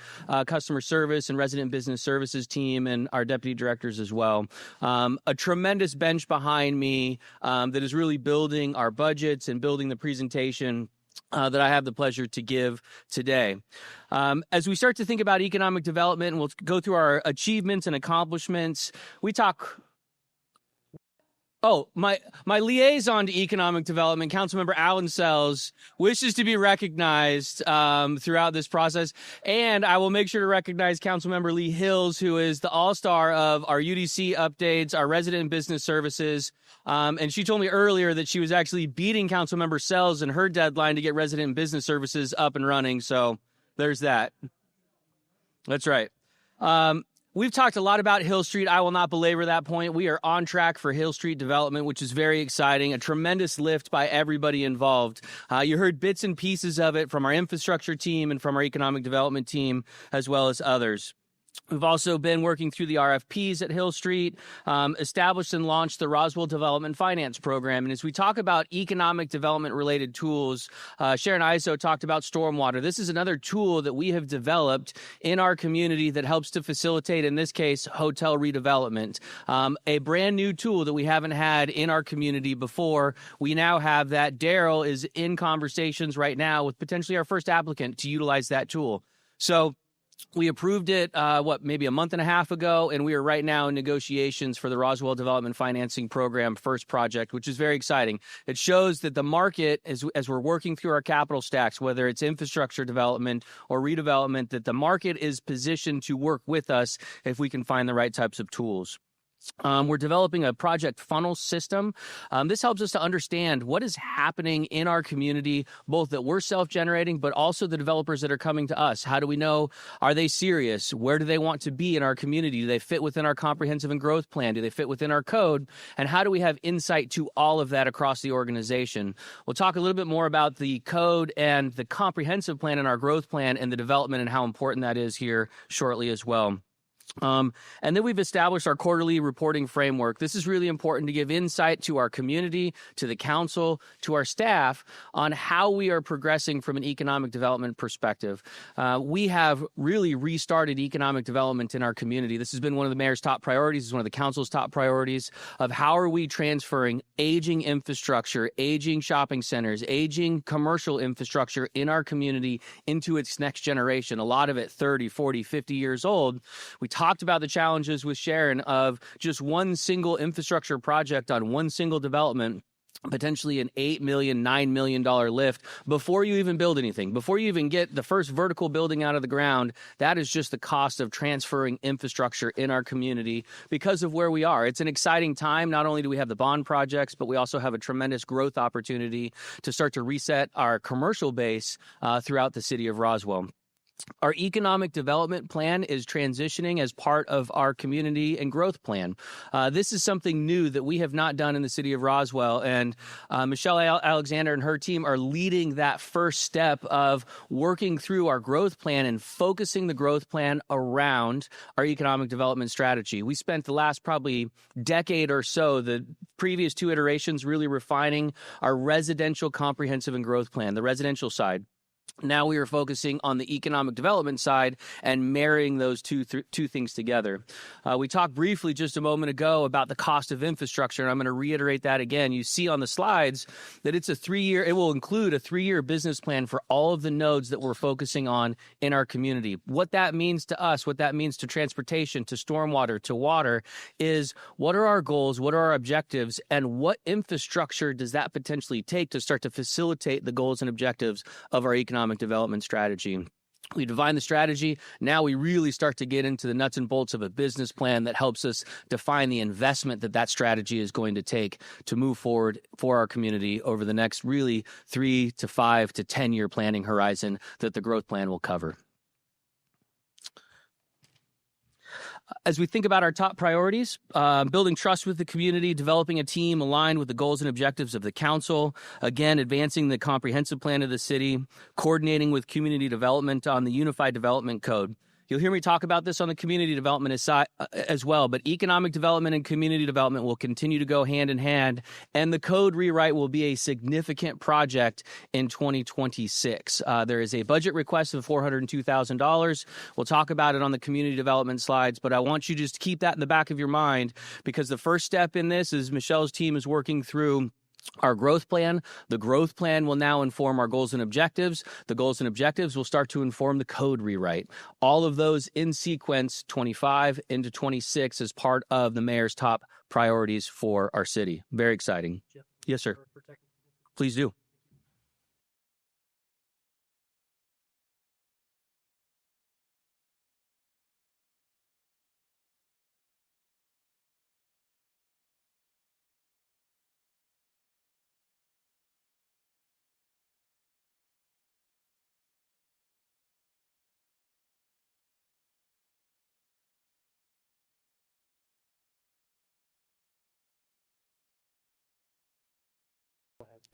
customer service and resident business services team, and our deputy directors as well. A tremendous bench behind me that is really building our budgets and building the presentation that I have the pleasure to give today. As we start to think about economic development, and we'll go through our achievements and accomplishments, we talk. Oh, my liaison to economic development, Councilmember Alan Sells, wishes to be recognized throughout this process. And I will make sure to recognize Councilmember Lee Hills, who is the all-star of our UDC updates, our resident and business services. And she told me earlier that she was actually beating Councilmember Sells in her deadline to get resident and business services up and running. So there's that. That's right. We've talked a lot about Hill Street. I will not belabor that point. We are on track for Hill Street development, which is very exciting, a tremendous lift by everybody involved. You heard bits and pieces of it from our infrastructure team and from our economic development team, as well as others. We've also been working through the RFPs at Hill Street, established and launched the Roswell Development Finance Program. And as we talk about economic development-related tools, Sharon Iso talked about stormwater. This is another tool that we have developed in our community that helps to facilitate, in this case, hotel redevelopment. A brand new tool that we haven't had in our community before. We now have that. Daryl is in conversations right now with potentially our first applicant to utilize that tool. So we approved it, maybe a month and a half ago, and we are right now in negotiations for the Roswell Development Financing Program first project, which is very exciting. It shows that the market, as we're working through our capital stacks, whether it's infrastructure development or redevelopment, that the market is positioned to work with us if we can find the right types of tools. We're developing a project funnel system. This helps us to understand what is happening in our community, both that we're self-generating, but also the developers that are coming to us. How do we know? Are they serious? Where do they want to be in our community? Do they fit within our comprehensive and growth plan? Do they fit within our code? And how do we have insight to all of that across the organization? We'll talk a little bit more about the code and the comprehensive plan and our growth plan and the development and how important that is here shortly as well. And then we've established our quarterly reporting framework. This is really important to give insight to our community, to the council, to our staff on how we are progressing from an economic development perspective. We have really restarted economic development in our community. This has been one of the mayor's top priorities. This is one of the council's top priorities of how are we transferring aging infrastructure, aging shopping centers, aging commercial infrastructure in our community into its next generation. A lot of it 30, 40, 50 years old. We talked about the challenges with Sharon of just one single infrastructure project on one single development, potentially an $8 million, $9 million lift before you even build anything, before you even get the first vertical building out of the ground. That is just the cost of transferring infrastructure in our community because of where we are. It's an exciting time. Not only do we have the bond projects, but we also have a tremendous growth opportunity to start to reset our commercial base throughout the city of Roswell. Our economic development plan is transitioning as part of our community and growth plan. This is something new that we have not done in the city of Roswell, and Michelle Alexander and her team are leading that first step of working through our growth plan and focusing the growth plan around our economic development strategy. We spent the last probably decade or so, the previous two iterations, really refining our residential comprehensive and growth plan, the residential side. Now we are focusing on the economic development side and marrying those two things together. We talked briefly just a moment ago about the cost of infrastructure, and I'm going to reiterate that again. You see on the slides that it will include a 3-year business plan for all of the nodes that we're focusing on in our community. What that means to us, what that means to transportation, to stormwater, to water, is what are our goals, what are our objectives, and what infrastructure does that potentially take to start to facilitate the goals and objectives of our economic development strategy. We define the strategy. Now we really start to get into the nuts and bolts of a business plan that helps us define the investment that strategy is going to take to move forward for our community over the next really 3 to 5 to 10-year planning horizon that the growth plan will cover. As we think about our top priorities, building trust with the community, developing a team aligned with the goals and objectives of the council, again, advancing the comprehensive plan of the city, coordinating with community development on the Unified Development Code. You'll hear me talk about this on the community development as well, but economic development and community development will continue to go hand in hand, and the code rewrite will be a significant project in 2026. There is a budget request of $402,000. We'll talk about it on the community development slides, but I want you just to keep that in the back of your mind, because the first step in this is Michelle's team is working through our growth plan. The growth plan will now inform our goals and objectives. The goals and objectives will start to inform the code rewrite. All of those in sequence, 25 into 26, as part of the mayor's top priorities for our city. Very exciting. Yes, sir. Please do.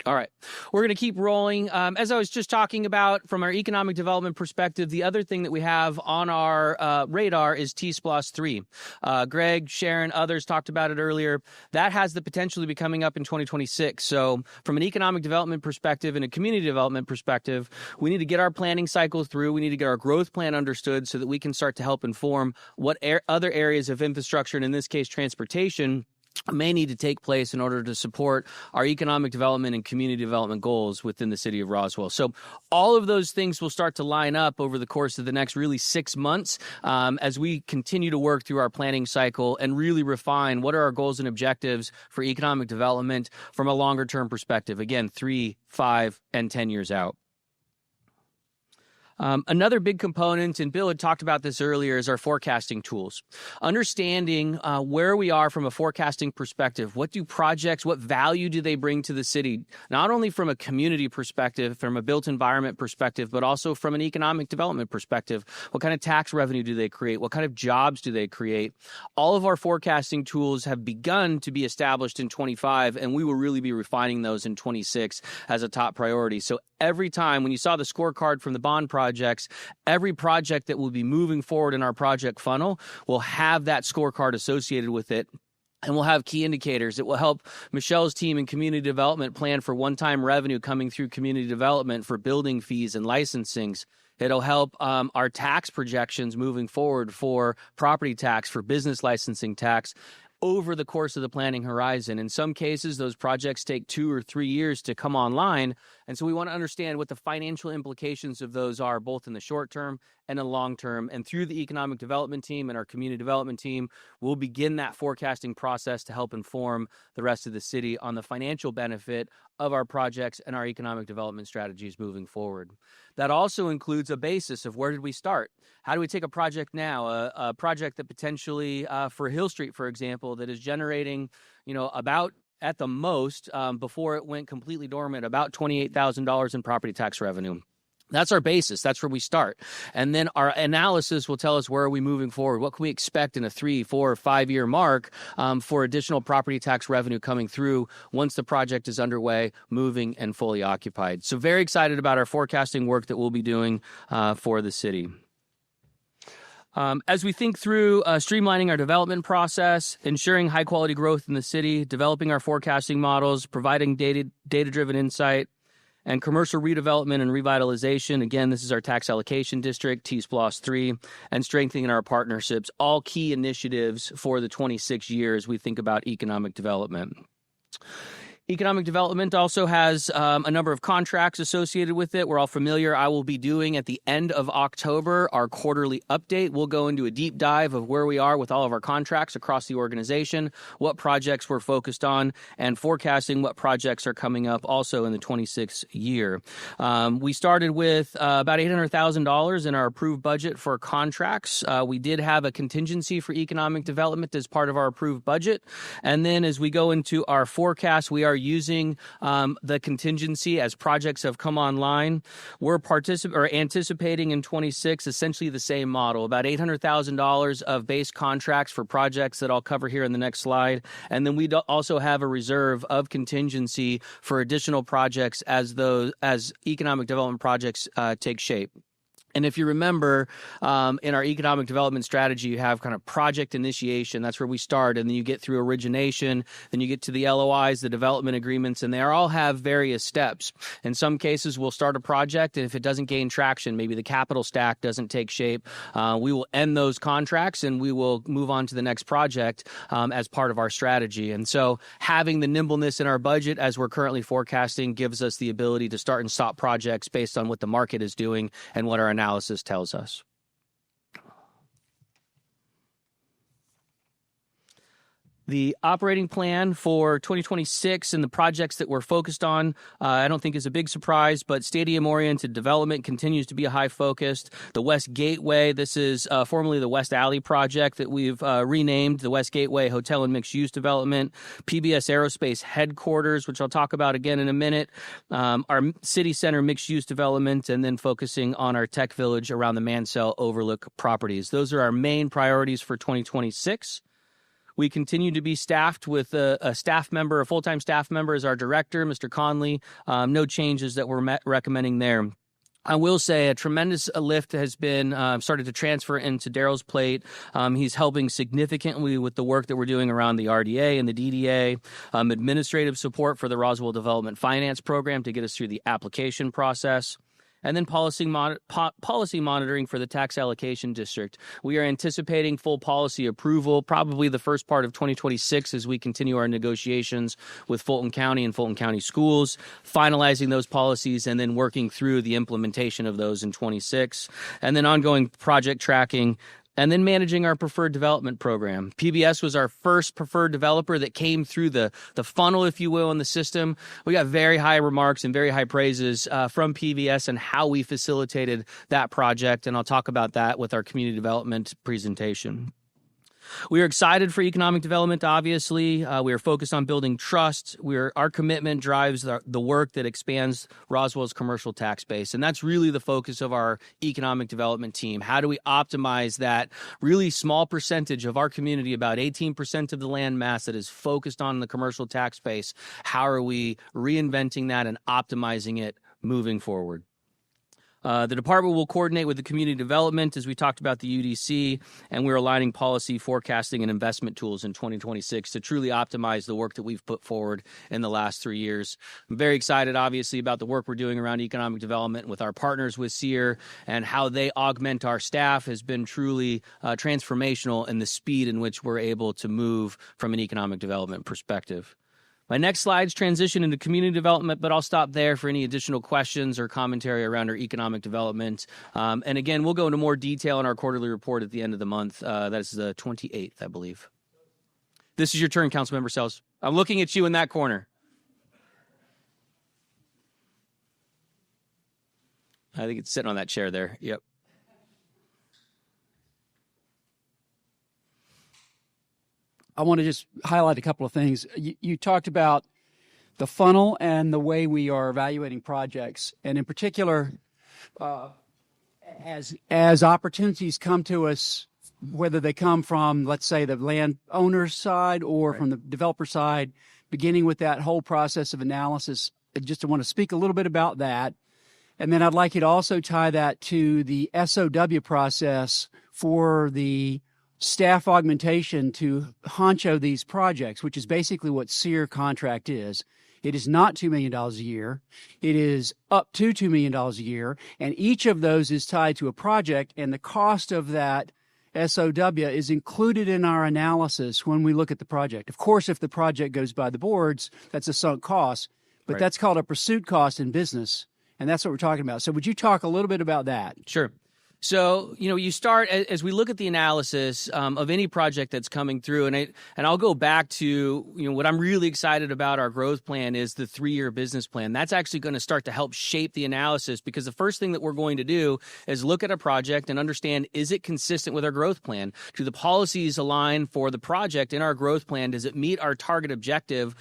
All right. We're going to keep rolling. As I was just talking about from our economic development perspective, the other thing that we have on our radar is T-SPLOS 3. Greg, Sharon, others talked about it earlier. That has the potential to be coming up in 2026. So from an economic development perspective and a community development perspective, we need to get our planning cycle through. We need to get our growth plan understood so that we can start to help inform what other areas of infrastructure, and in this case, transportation, may need to take place in order to support our economic development and community development goals within the city of Roswell. So all of those things will start to line up over the course of the next really 6 months as we continue to work through our planning cycle and really refine what are our goals and objectives for economic development from a longer term perspective. Again, 3, 5, and 10 years out. Another big component, and Bill had talked about this earlier, is our forecasting tools. Understanding where we are from a forecasting perspective. What value do they bring to the city? Not only from a community perspective, from a built environment perspective, but also from an economic development perspective. What kind of tax revenue do they create? What kind of jobs do they create? All of our forecasting tools have begun to be established in 25, and we will really be refining those in 26 as a top priority. So every time, when you saw the scorecard from the bond projects, every project that will be moving forward in our project funnel will have that scorecard associated with it. And we'll have key indicators. It will help Michelle's team in community development plan for one-time revenue coming through community development for building fees and licensings. It'll help our tax projections moving forward for property tax, for business licensing tax, over the course of the planning horizon. In some cases, those projects take 2 or 3 years to come online. And so we want to understand what the financial implications of those are, both in the short term and the long term. And through the economic development team and our community development team, we'll begin that forecasting process to help inform the rest of the city on the financial benefit of our projects and our economic development strategies moving forward. That also includes a basis of where did we start? How do we take a project now, a project that potentially for Hill Street, for example, that is generating, about at the most, before it went completely dormant, about $28,000 in property tax revenue. That's our basis. That's where we start. And then our analysis will tell us where are we moving forward. What can we expect in a 3, 4, 5 year mark for additional property tax revenue coming through once the project is underway, moving, and fully occupied. So very excited about our forecasting work that we'll be doing for the city. As we think through streamlining our development process, ensuring high-quality growth in the city, developing our forecasting models, providing data-driven insight, and commercial redevelopment and revitalization. Again, this is our tax allocation district, T-SPLOS 3, and strengthening our partnerships, all key initiatives for the 26 years we think about economic development. Economic development also has a number of contracts associated with it. We're all familiar. I will be doing at the end of October our quarterly update. We'll go into a deep dive of where we are with all of our contracts across the organization, what projects we're focused on, and forecasting what projects are coming up also in the 26th year. We started with about $800,000 in our approved budget for contracts. We did have a contingency for economic development as part of our approved budget. And then as we go into our forecast, we are are using the contingency as projects have come online. We're anticipating in 26 essentially the same model, about $800,000 of base contracts for projects that I'll cover here in the next slide. And then we also have a reserve of contingency for additional projects as economic development projects take shape. And if you remember, in our economic development strategy, you have kind of project initiation. That's where we start. And then you get through origination. Then you get to the LOIs, the development agreements, and they all have various steps. In some cases, we'll start a project, and if it doesn't gain traction, maybe the capital stack doesn't take shape, we will end those contracts and we will move on to the next project as part of our strategy. And so having the nimbleness in our budget as we're currently forecasting gives us the ability to start and stop projects based on what the market is doing and what our analysis tells us. The operating plan for 2026 and the projects that we're focused on, I don't think is a big surprise, but stadium-oriented development continues to be a high focus. The West Gateway, this is formerly the West Alley project that we've renamed the West Gateway Hotel and Mixed Use Development. PBS Aerospace Headquarters, which I'll talk about again in a minute. Our City Center Mixed Use Development, and then focusing on our Tech Village around the Mansell Overlook properties. Those are our main priorities for 2026. We continue to be staffed with a full-time staff member as our director, Mr. Conley. No changes that we're recommending there. I will say a tremendous lift has been started to transfer into Daryl's plate. He's helping significantly with the work that we're doing around the RDA and the DDA, administrative support for the Roswell Development Finance Program to get us through the application process. And then policy monitoring for the tax allocation district. We are anticipating full policy approval, probably the first part of 2026 as we continue our negotiations with Fulton County and Fulton County schools, finalizing those policies and then working through the implementation of those in 26. And then ongoing project tracking, and then managing our preferred development program. PBS was our first preferred developer that came through the funnel, if you will, in the system. We got very high remarks and very high praises from PBS and how we facilitated that project, and I'll talk about that with our community development presentation. We are excited for economic development, obviously. We are focused on building trust. Our commitment drives the work that expands Roswell's commercial tax base, and that's really the focus of our economic development team. How do we optimize that really small percentage of our community, about 18% of the land mass that is focused on the commercial tax base? How are we reinventing that and optimizing it moving forward? The department will coordinate with the community development as we talked about the UDC, and we're aligning policy, forecasting, and investment tools in 2026 to truly optimize the work that we've put forward in the last 3 years. I'm very excited, obviously, about the work we're doing around economic development with our partners with SEER, and how they augment our staff has been truly transformational in the speed in which we're able to move from an economic development perspective. My next slides transition into community development, but I'll stop there for any additional questions or commentary around our economic development. And again, we'll go into more detail in our quarterly report at the end of the month. That is the 28th, I believe. This is your turn, Councilmember Sells. I'm looking at you in that corner. I think it's sitting on that chair there. Yep. I want to just highlight a couple of things. You talked about the funnel and the way we are evaluating projects, and in particular, as opportunities come to us, whether they come from, let's say, the landowner's side or from the developer side, beginning with that whole process of analysis, I just want to speak a little bit about that. And then I'd like you to also tie that to the SOW process for the staff augmentation to honcho these projects, which is basically what SEER contract is. It is not $2 million a year. It is up to $2 million a year, and each of those is tied to a project, and the cost of that SOW is included in our analysis when we look at the project. Of course, if the project goes by the boards, that's a sunk cost, but that's called a pursuit cost in business, and that's what we're talking about. So would you talk a little bit about that? Sure. So, you start as we look at the analysis of any project that's coming through, and I'll go back to what I'm really excited about our growth plan is the 3-year business plan. That's actually going to start to help shape the analysis, because the first thing that we're going to do is look at a project and understand, is it consistent with our growth plan? Do the policies align for the project in our growth plan? Does it meet our target objective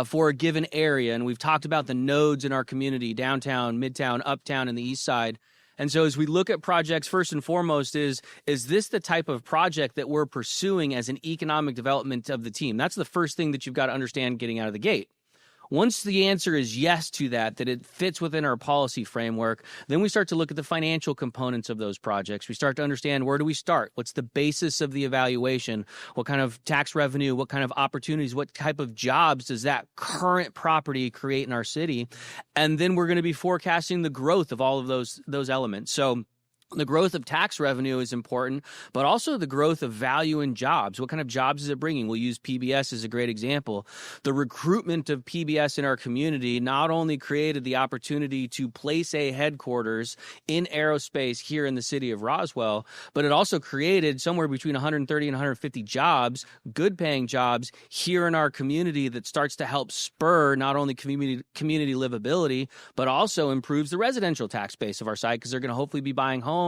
for a given area? And we've talked about the nodes in our community: downtown, midtown, uptown, and the east side. And so as we look at projects, first and foremost is this the type of project that we're pursuing as an economic development of the team? That's the first thing that you've got to understand getting out of the gate. Once the answer is yes to that it fits within our policy framework, then we start to look at the financial components of those projects. We start to understand, where do we start? What's the basis of the evaluation? What kind of tax revenue? What kind of opportunities? What type of jobs does that current property create in our city? And then we're going to be forecasting the growth of all of those elements. So the growth of tax revenue is important, but also the growth of value in jobs. What kind of jobs is it bringing? We'll use PBS as a great example. The recruitment of PBS in our community not only created the opportunity to place a headquarters in aerospace here in the city of Roswell, but it also created somewhere between 130 and 150 jobs, good paying jobs here in our community that starts to help spur not only community livability, but also improves the residential tax base of our site, because they're going to hopefully be buying homes.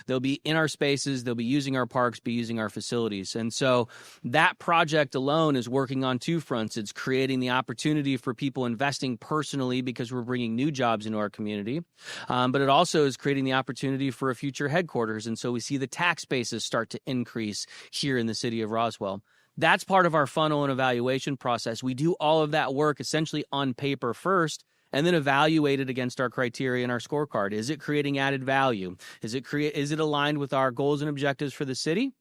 They'll be in our spaces, they'll be using our parks, be using our facilities. And so that project alone is working on 2 fronts. It's creating the opportunity for people investing personally, because we're bringing new jobs into our community. But it also is creating the opportunity for a future headquarters. And so we see the tax bases start to increase here in the city of Roswell. That's part of our funnel and evaluation process. We do all of that work essentially on paper first, and then evaluate it against our criteria and our scorecard. Is it creating added value? Is it aligned with our goals and objectives for the city?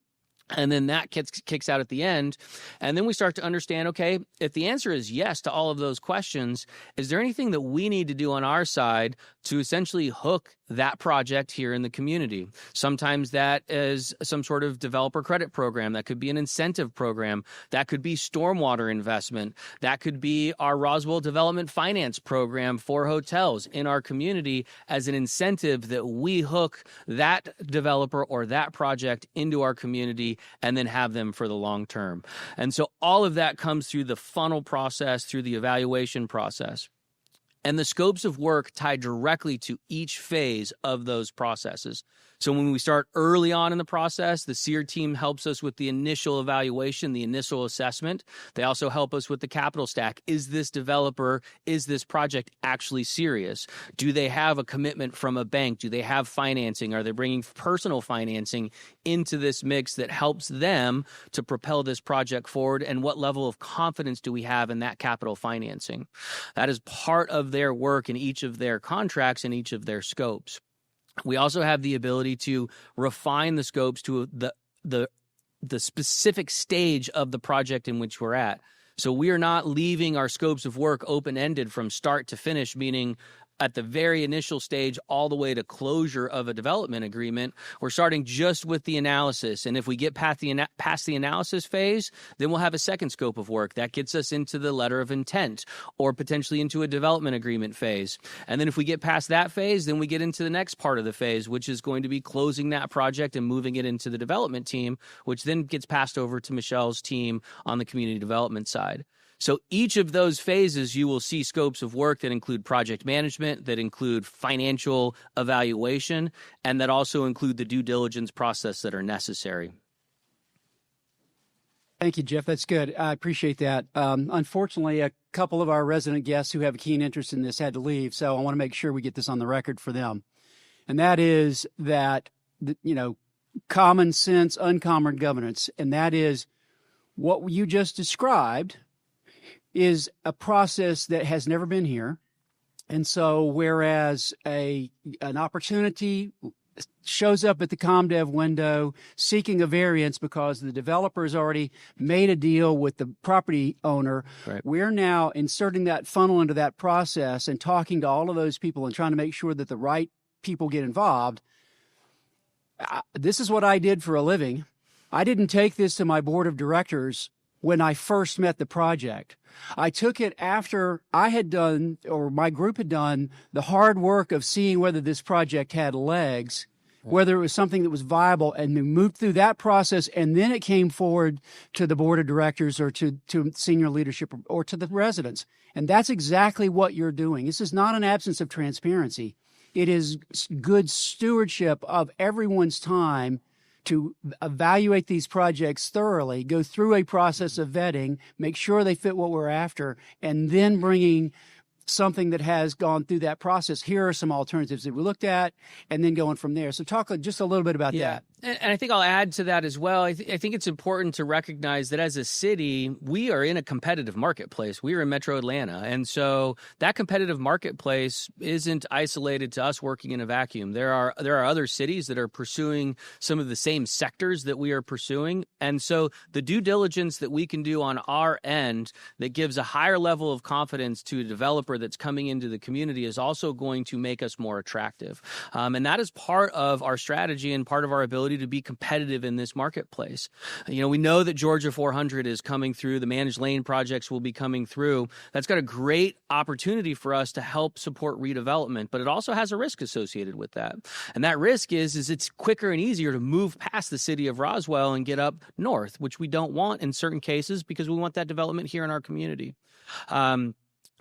And then that kicks out at the end. And then we start to understand, okay, if the answer is yes to all of those questions, is there anything that we need to do on our side to essentially hook that project here in the community? Sometimes that is some sort of developer credit program. That could be an incentive program. That could be stormwater investment. That could be our Roswell Development Finance program for hotels in our community as an incentive that we hook that developer or that project into our community and then have them for the long term. And so all of that comes through the funnel process, through the evaluation process. And the scopes of work tie directly to each phase of those processes. So when we start early on in the process, the SEER team helps us with the initial evaluation, the initial assessment. They also help us with the capital stack. Is this developer, is this project actually serious? Do they have a commitment from a bank? Do they have financing? Are they bringing personal financing into this mix that helps them to propel this project forward? And what level of confidence do we have in that capital financing? That is part of their work in each of their contracts and each of their scopes. We also have the ability to refine the scopes to the specific stage of the project in which we're at. So we are not leaving our scopes of work open-ended from start to finish, meaning at the very initial stage all the way to closure of a development agreement. We're starting just with the analysis. And if we get past the analysis phase, then we'll have a second scope of work. That gets us into the letter of intent or potentially into a development agreement phase. And then if we get past that phase, then we get into the next part of the phase, which is going to be closing that project and moving it into the development team, which then gets passed over to Michelle's team on the community development side. So each of those phases, you will see scopes of work that include project management, that include financial evaluation, and that also include the due diligence process that are necessary. Thank you, Jeff. That's good. I appreciate that. Unfortunately, a couple of our resident guests who have a keen interest in this had to leave, so I want to make sure we get this on the record for them. And that is that, common sense, uncommon governance, and that is what you just described is a process that has never been here. And so whereas an opportunity shows up at the ComDev window seeking a variance because the developer has already made a deal with the property owner, right, we're now inserting that funnel into that process and talking to all of those people and trying to make sure that the right people get involved. This is what I did for a living. I didn't take this to my board of directors when I first met the project. I took it after I had done, or my group had done, the hard work of seeing whether this project had legs whether it was something that was viable, and we moved through that process, and then it came forward to the board of directors or to senior leadership or to the residents. And that's exactly what you're doing. This is not an absence of transparency. It is good stewardship of everyone's time to evaluate these projects thoroughly, go through a process of vetting, make sure they fit what we're after, and then bringing something that has gone through that process. Here are some alternatives that we looked at, and then going from there. So talk just a little bit about that. And I think I'll add to that as well. I think it's important to recognize that as a city, we are in a competitive marketplace. We are in Metro Atlanta. And so that competitive marketplace isn't isolated to us working in a vacuum. There are other cities that are pursuing some of the same sectors that we are pursuing. And so the due diligence that we can do on our end that gives a higher level of confidence to a developer that's coming into the community is also going to make us more attractive. And that is part of our strategy and part of our ability to be competitive in this marketplace. You know, we know that Georgia 400 is coming through. The managed lane projects will be coming through. That's got a great opportunity for us to help support redevelopment, but it also has a risk associated with that. And that risk is it's quicker and easier to move past the city of Roswell and get up north, which we don't want in certain cases because we want that development here in our community.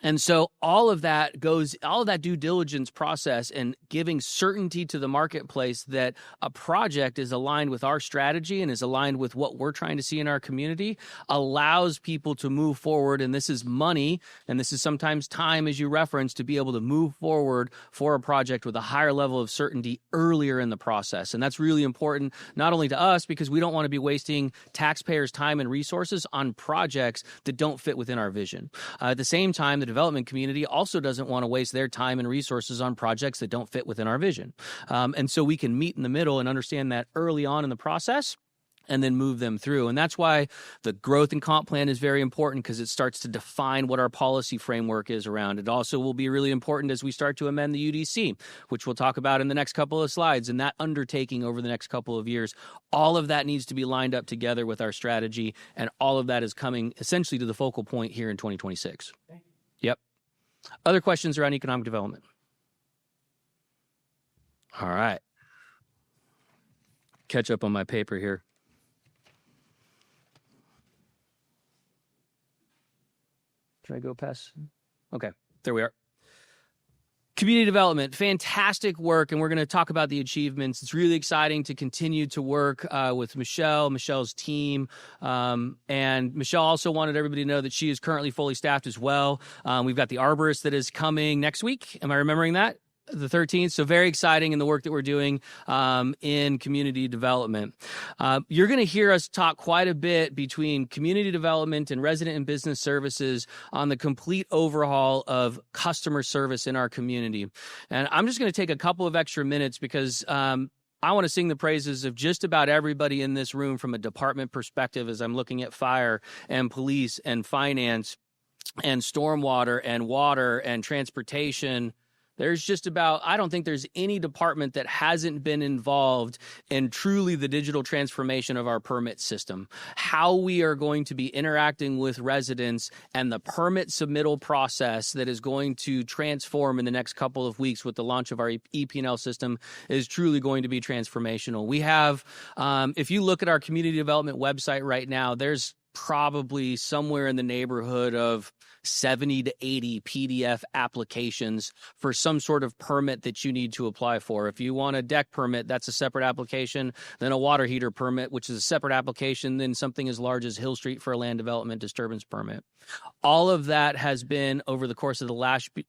And so all of that due diligence process and giving certainty to the marketplace that a project is aligned with our strategy and is aligned with what we're trying to see in our community allows people to move forward. And this is money, and this is sometimes time, as you referenced, to be able to move forward for a project with a higher level of certainty earlier in the process. And that's really important, not only to us, because we don't want to be wasting taxpayers' time and resources on projects that don't fit within our vision. At the same time, the development community also doesn't want to waste their time and resources on projects that don't fit within our vision. And so we can meet in the middle and understand that early on in the process and then move them through. And that's why the growth and comp plan is very important, because it starts to define what our policy framework is around. It also will be really important as we start to amend the UDC, which we'll talk about in the next couple of slides, and that undertaking over the next couple of years. All of that needs to be lined up together with our strategy, and all of that is coming essentially to the focal point here in 2026. Yep. Other questions around economic development? All right. Catch up on my paper here. Should I go past? Okay, there we are. Community development, fantastic work, and we're going to talk about the achievements. It's really exciting to continue to work with Michelle's team, and Michelle also wanted everybody to know that she is currently fully staffed as well. We've got the arborist that is coming next week. Am I remembering that? The 13th. So very exciting in the work that we're doing in community development. You're going to hear us talk quite a bit between community development and resident and business services on the complete overhaul of customer service in our community. And I'm just going to take a couple of extra minutes because I want to sing the praises of just about everybody in this room from a department perspective as I'm looking at fire and police and finance and stormwater and water and transportation. There's just about, I don't think there's any department that hasn't been involved in truly the digital transformation of our permit system. How we are going to be interacting with residents and the permit submittal process that is going to transform in the next couple of weeks with the launch of our EP&L system is truly going to be transformational. We have, if you look at our community development website right now, there's probably somewhere in the neighborhood of 70 to 80 PDF applications for some sort of permit that you need to apply for. If you want a deck permit, that's a separate application, then a water heater permit, which is a separate application, then something as large as Hill Street for a land development disturbance permit. All of that has been, over the course of the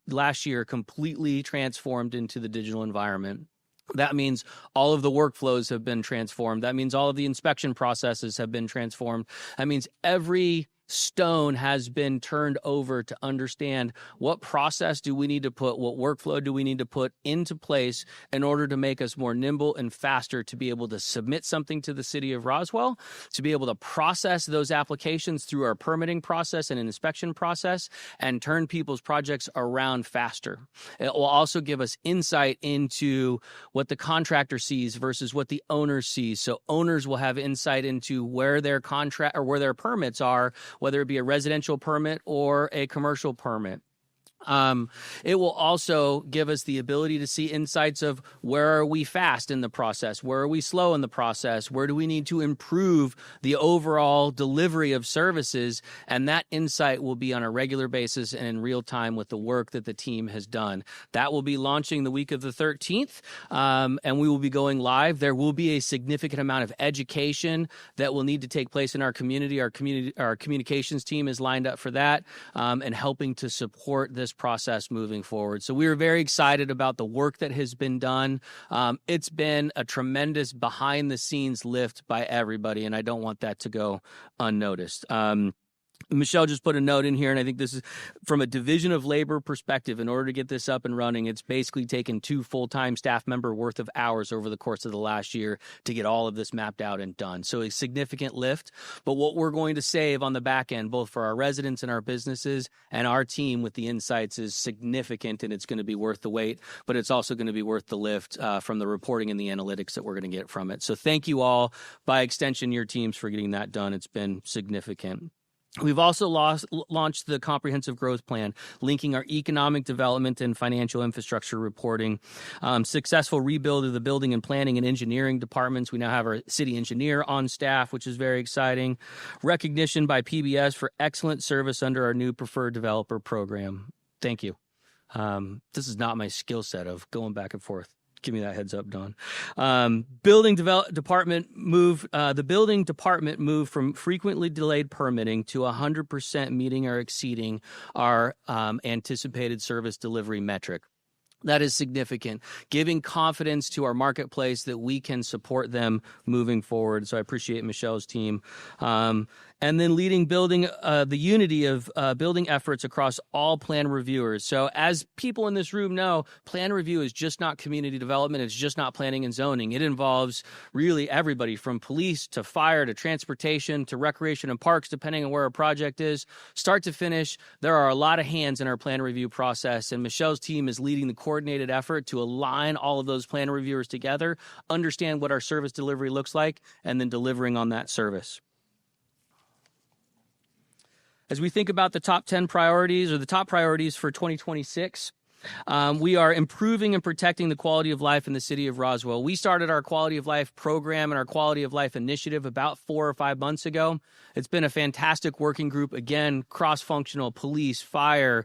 last year, completely transformed into the digital environment. That means all of the workflows have been transformed. That means all of the inspection processes have been transformed. That means every stone has been turned over to understand what process do we need to put, what workflow do we need to put into place in order to make us more nimble and faster to be able to submit something to the city of Roswell, to be able to process those applications through our permitting process and an inspection process, and turn people's projects around faster. It will also give us insight into what the contractor sees versus what the owner sees. So owners will have insight into where their contract or where their permits are, whether it be a residential permit or a commercial permit. It will also give us the ability to see insights of where are we fast in the process, where are we slow in the process, where do we need to improve the overall delivery of services, and that insight will be on a regular basis and in real time with the work that the team has done. That will be launching the week of the 13th, and we will be going live. There will be a significant amount of education that will need to take place in our community. Our communications team is lined up for that, and helping to support this process moving forward. So we are very excited about the work that has been done. It's been a tremendous behind the scenes lift by everybody, and I don't want that to go unnoticed. Michelle just put a note in here, and I think this is from a division of labor perspective. In order to get this up and running, it's basically taken 2 full-time staff member worth of hours over the course of the last year to get all of this mapped out and done. So a significant lift, but what we're going to save on the back end, both for our residents and our businesses and our team with the insights, is significant, and it's going to be worth the wait, but it's also going to be worth the lift from the reporting and the analytics that we're going to get from it. So thank you all, by extension, your teams, for getting that done. It's been significant. We've also launched the Comprehensive Growth Plan, linking our economic development and financial infrastructure reporting. Successful rebuild of the building and planning and engineering departments. We now have our city engineer on staff, which is very exciting. Recognition by PBS for excellent service under our new preferred developer program. Thank you. This is not my skill set of going back and forth. Give me that heads up, Don. The building department moved from frequently delayed permitting to 100% meeting or exceeding our anticipated service delivery metric. That is significant, giving confidence to our marketplace that we can support them moving forward. So I appreciate Michelle's team. And then leading the unity of building efforts across all plan reviewers. So as people in this room know, plan review is just not community development. It's just not planning and zoning. It involves really everybody from police to fire to transportation to recreation and parks, depending on where a project is. Start to finish, there are a lot of hands in our plan review process, and Michelle's team is leading the coordinated effort to align all of those plan reviewers together, understand what our service delivery looks like, and then delivering on that service. As we think about the top 10 priorities or the top priorities for 2026, we are improving and protecting the quality of life in the city of Roswell. We started our quality of life program and our quality of life initiative about 4 or 5 months ago. It's been a fantastic working group, again, cross-functional, police, fire,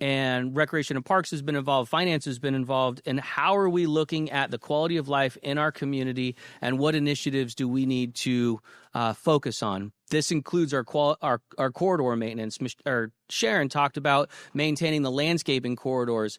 and recreation and parks has been involved, finance has been involved, and how are we looking at the quality of life in our community and what initiatives do we need to focus on. This includes our corridor maintenance. Sharon talked about maintaining the landscaping corridors.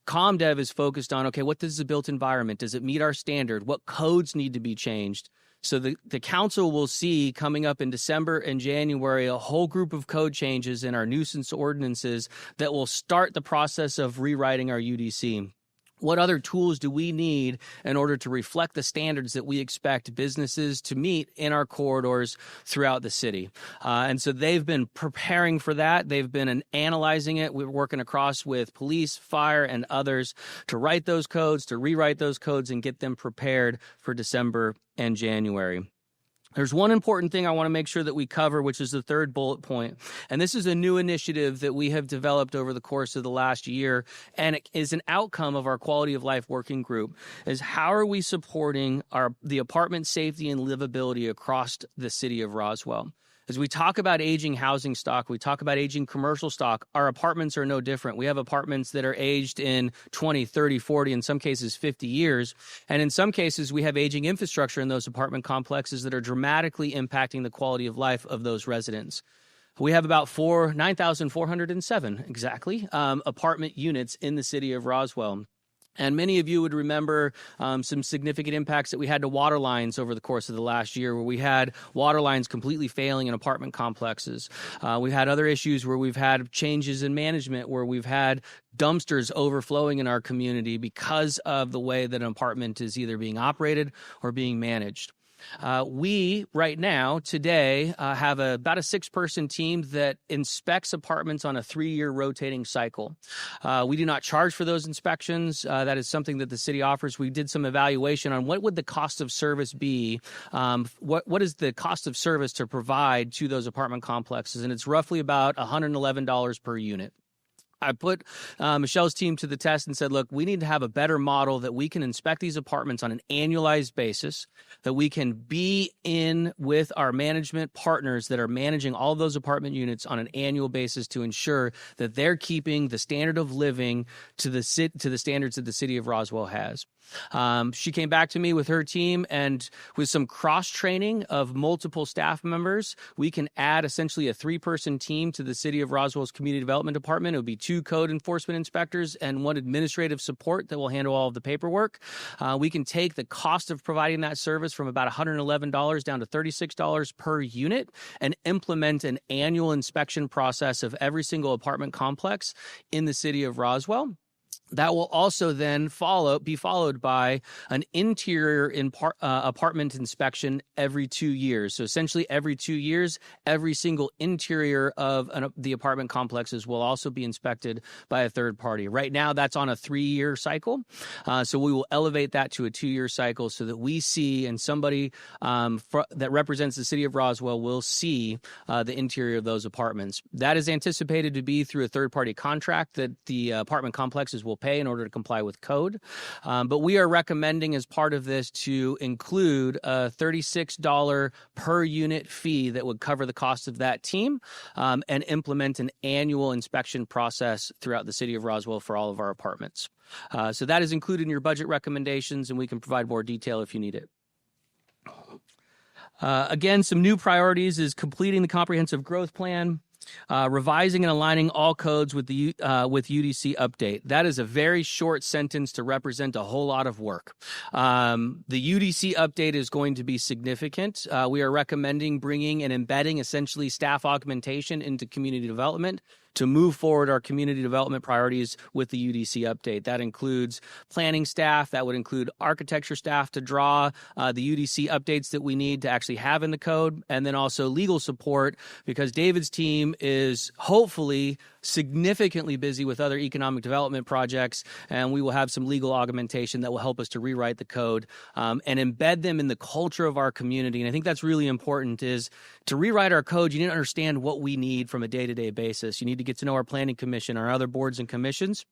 ComDev is focused on, okay, what is the built environment? Does it meet our standard? What codes need to be changed? So the council will see coming up in December and January a whole group of code changes in our nuisance ordinances that will start the process of rewriting our UDC. What other tools do we need in order to reflect the standards that we expect businesses to meet in our corridors throughout the city? And so they've been preparing for that. They've been analyzing it. We're working across with police, fire, and others to write those codes, to rewrite those codes, and get them prepared for December and January. There's one important thing I want to make sure that we cover, which is the third bullet point. And this is a new initiative that we have developed over the course of the last year, and it is an outcome of our quality of life working group, is how are we supporting the apartment safety and livability across the city of Roswell? As we talk about aging housing stock, we talk about aging commercial stock, our apartments are no different. We have apartments that are aged in 20, 30, 40, in some cases 50 years. And in some cases, we have aging infrastructure in those apartment complexes that are dramatically impacting the quality of life of those residents. We have about 9,407 exactly apartment units in the city of Roswell. And many of you would remember some significant impacts that we had to water lines over the course of the last year, where we had water lines completely failing in apartment complexes. We've had other issues where we've had changes in management, where we've had dumpsters overflowing in our community because of the way that an apartment is either being operated or being managed. We, right now, today, have about a 6-person team that inspects apartments on a 3-year rotating cycle. We do not charge for those inspections. That is something that the city offers. We did some evaluation on what would the cost of service be, what is the cost of service to provide to those apartment complexes, and it's roughly about $111 per unit. I put Michelle's team to the test and said, look, we need to have a better model that we can inspect these apartments on an annualized basis, that we can be in with our management partners that are managing all of those apartment units on an annual basis to ensure that they're keeping the standard of living to the standards that the city of Roswell has. She came back to me with her team, and with some cross-training of multiple staff members, we can add essentially a 3-person team to the city of Roswell's community development department. It would be 2 code enforcement inspectors and 1 administrative support that will handle all of the paperwork. We can take the cost of providing that service from about $111 down to $36 per unit and implement an annual inspection process of every single apartment complex in the city of Roswell. That will also then be followed by an interior apartment inspection every 2 years. So essentially every 2 years, every single interior of the apartment complexes will also be inspected by a third party. Right now, that's on a 3-year cycle. So we will elevate that to a 2-year cycle so that we see, and somebody that represents the city of Roswell will see the interior of those apartments. That is anticipated to be through a third-party contract that the apartment complexes will pay in order to comply with code. But we are recommending as part of this to include a $36 per unit fee that would cover the cost of that team and implement an annual inspection process throughout the city of Roswell for all of our apartments. So that is included in your budget recommendations, and we can provide more detail if you need it. Again, some new priorities is completing the comprehensive growth plan, revising and aligning all codes with the UDC update. That is a very short sentence to represent a whole lot of work. The UDC update is going to be significant. We are recommending bringing and embedding essentially staff augmentation into community development to move forward our community development priorities with the UDC update. That includes planning staff, that would include architecture staff to draw the UDC updates that we need to actually have in the code, and then also legal support, because David's team is hopefully significantly busy with other economic development projects, and we will have some legal augmentation that will help us to rewrite the code and embed them in the culture of our community. And I think that's really important, is to rewrite our code, you need to understand what we need from a day-to-day basis. You need to get to know our planning commission, our other boards and commissions.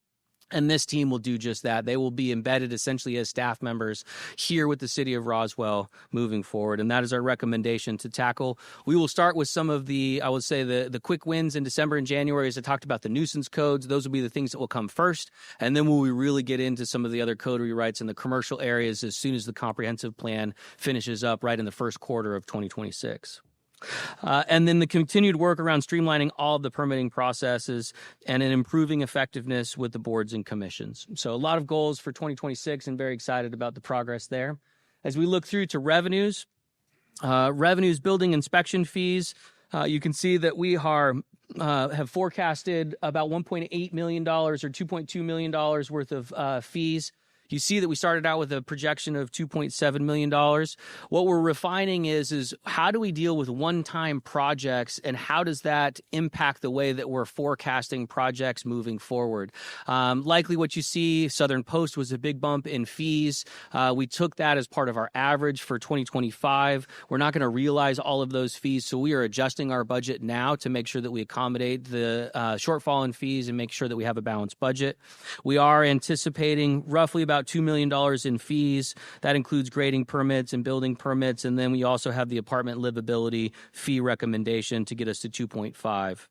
And this team will do just that. They will be embedded essentially as staff members here with the city of Roswell moving forward. And that is our recommendation to tackle. We will start with some of the, I would say, the quick wins in December and January, as I talked about the nuisance codes. Those will be the things that will come first. And then we really get into some of the other code rewrites in the commercial areas as soon as the comprehensive plan finishes up right in the first quarter of 2026. And then the continued work around streamlining all of the permitting processes and in improving effectiveness with the boards and commissions. So a lot of goals for 2026, and very excited about the progress there. As we look through to revenues, building inspection fees, you can see that we have forecasted about $1.8 million or $2.2 million worth of fees. You see that we started out with a projection of $2.7 million. What we're refining is how do we deal with one-time projects, and how does that impact the way that we're forecasting projects moving forward? Likely what you see, Southern Post was a big bump in fees. We took that as part of our average for 2025. We're not going to realize all of those fees, so we are adjusting our budget now to make sure that we accommodate the shortfall in fees and make sure that we have a balanced budget. We are anticipating roughly about $2 million in fees. That includes grading permits and building permits. And then we also have the apartment livability fee recommendation to get us to 2.5.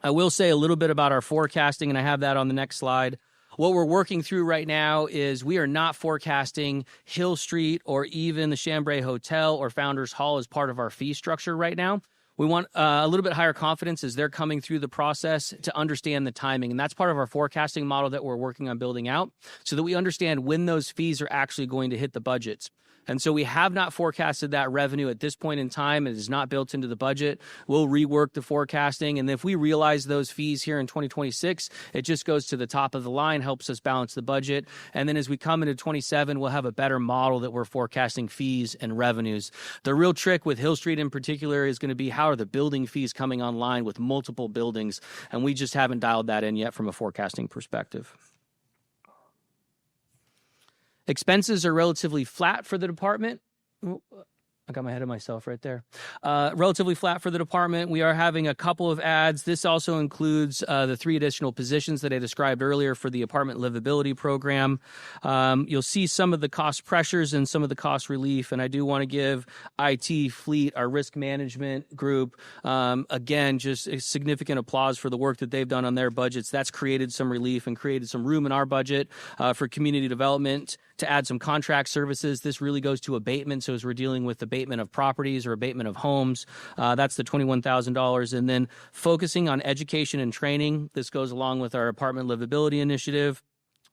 I will say a little bit about our forecasting, and I have that on the next slide. What we're working through right now is we are not forecasting Hill Street or even the Chambray Hotel or Founders Hall as part of our fee structure right now. We want a little bit higher confidence as they're coming through the process to understand the timing. And that's part of our forecasting model that we're working on building out so that we understand when those fees are actually going to hit the budgets. And so we have not forecasted that revenue at this point in time. It is not built into the budget. We'll rework the forecasting. And if we realize those fees here in 2026, it just goes to the top of the line, helps us balance the budget. And then as we come into 27, we'll have a better model that we're forecasting fees and revenues. The real trick with Hill Street in particular is going to be how are the building fees coming online with multiple buildings. And we just haven't dialed that in yet from a forecasting perspective. Expenses are relatively flat for the department. I got my head of myself right there. Relatively flat for the department. We are having a couple of ads. This also includes the 3 additional positions that I described earlier for the apartment livability program. You'll see some of the cost pressures and some of the cost relief. And I do want to give IT, Fleet, our risk management group, again, just a significant applause for the work that they've done on their budgets. That's created some relief and created some room in our budget for community development to add some contract services. This really goes to abatement. So as we're dealing with abatement of properties or abatement of homes, that's the $21,000. And then focusing on education and training. This goes along with our apartment livability initiative.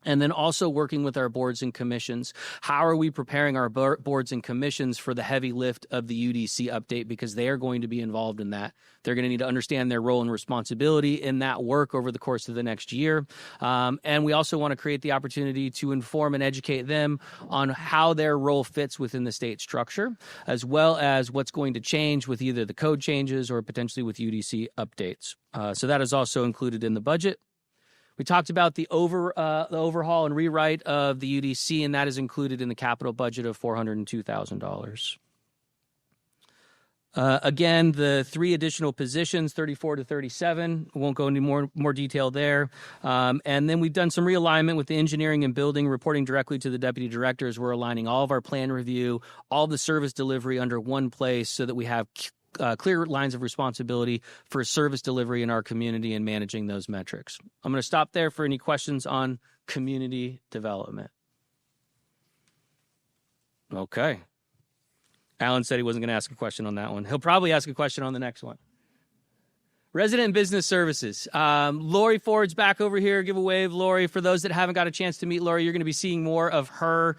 And then also working with our boards and commissions. How are we preparing our boards and commissions for the heavy lift of the UDC update? Because they are going to be involved in that. They're going to need to understand their role and responsibility in that work over the course of the next year. And we also want to create the opportunity to inform and educate them on how their role fits within the state structure, as well as what's going to change with either the code changes or potentially with UDC updates. So that is also included in the budget. We talked about the overhaul and rewrite of the UDC, and that is included in the capital budget of $402,000. Again, the 3 additional positions, 34 to 37. Won't go into more detail there. And then we've done some realignment with the engineering and building, reporting directly to the deputy directors. We're aligning all of our plan review, all the service delivery under one place so that we have clear lines of responsibility for service delivery in our community and managing those metrics. I'm going to stop there for any questions on community development. Okay. Alan said he wasn't going to ask a question on that one. He'll probably ask a question on the next one. Resident and business services. Lori Ford's back over here. Give a wave, Lori. For those that haven't got a chance to meet Lori, you're going to be seeing more of her.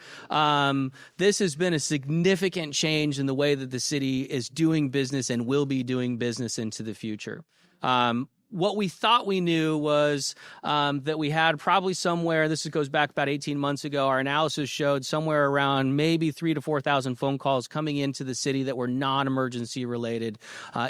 This has been a significant change in the way that the city is doing business and will be doing business into the future. What we thought we knew was that we had probably somewhere, this goes back about 18 months ago, our analysis showed somewhere around maybe 3,000 to 4,000 phone calls coming into the city that were non-emergency related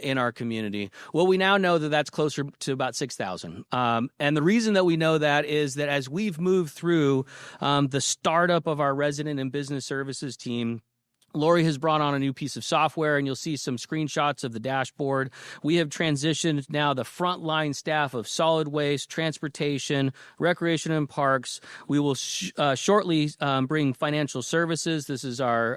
in our community. Well, we now know that that's closer to about 6,000. And the reason that we know that is that as we've moved through the startup of our resident and business services team, Lori has brought on a new piece of software, and you'll see some screenshots of the dashboard. We have transitioned now the frontline staff of solid waste, transportation, recreation and parks. We will shortly bring financial services. This is our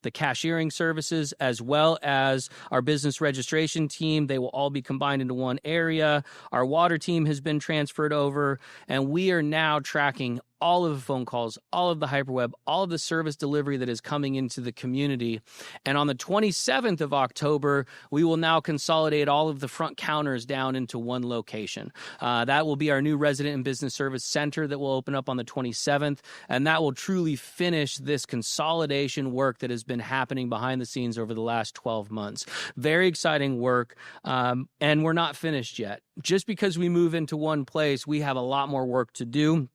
the cashiering services, as well as our business registration team. They will all be combined into one area. Our water team has been transferred over, and we are now tracking all of the phone calls, all of the hyperweb, all of the service delivery that is coming into the community. And on the 27th of October, we will now consolidate all of the front counters down into one location. That will be our new resident and business service center that will open up on the 27th. And that will truly finish this consolidation work that has been happening behind the scenes over the last 12 months. Very exciting work. And we're not finished yet. Just because we move into one place, we have a lot more work to do.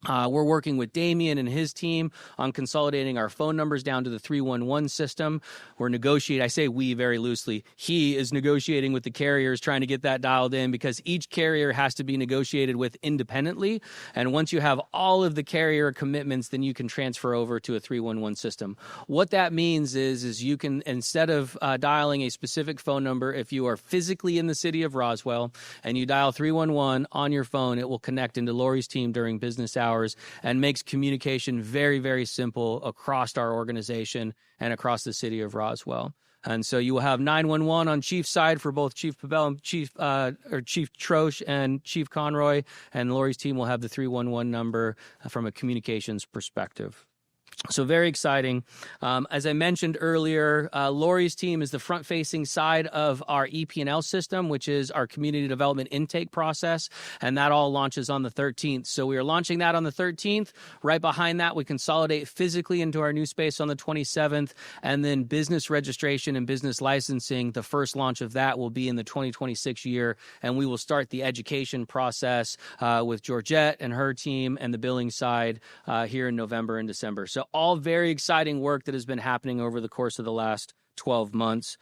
We're working with Damien and his team on consolidating our phone numbers down to the 311 system. We're negotiating, I say we very loosely, he is negotiating with the carriers trying to get that dialed in because each carrier has to be negotiated with independently. And once you have all of the carrier commitments, then you can transfer over to a 311 system. What that means is you can, instead of dialing a specific phone number, if you are physically in the city of Roswell and you dial 311 on your phone, it will connect into Lori's team during business hours and makes communication very, very simple across our organization and across the city of Roswell. And so you will have 911 on Chief's side for both Chief Pabell and Chief Troche and Chief Conroy, and Lori's team will have the 311 number from a communications perspective. So very exciting. As I mentioned earlier, Lori's team is the front-facing side of our EP&L system, which is our community development intake process, and that all launches on the 13th. So we are launching that on the 13th. Right behind that, we consolidate physically into our new space on the 27th, and then business registration and business licensing, the first launch of that will be in the 2026 year, and we will start the education process with Georgette and her team and the billing side here in November and December. So all very exciting work that has been happening over the course of the last 12 months.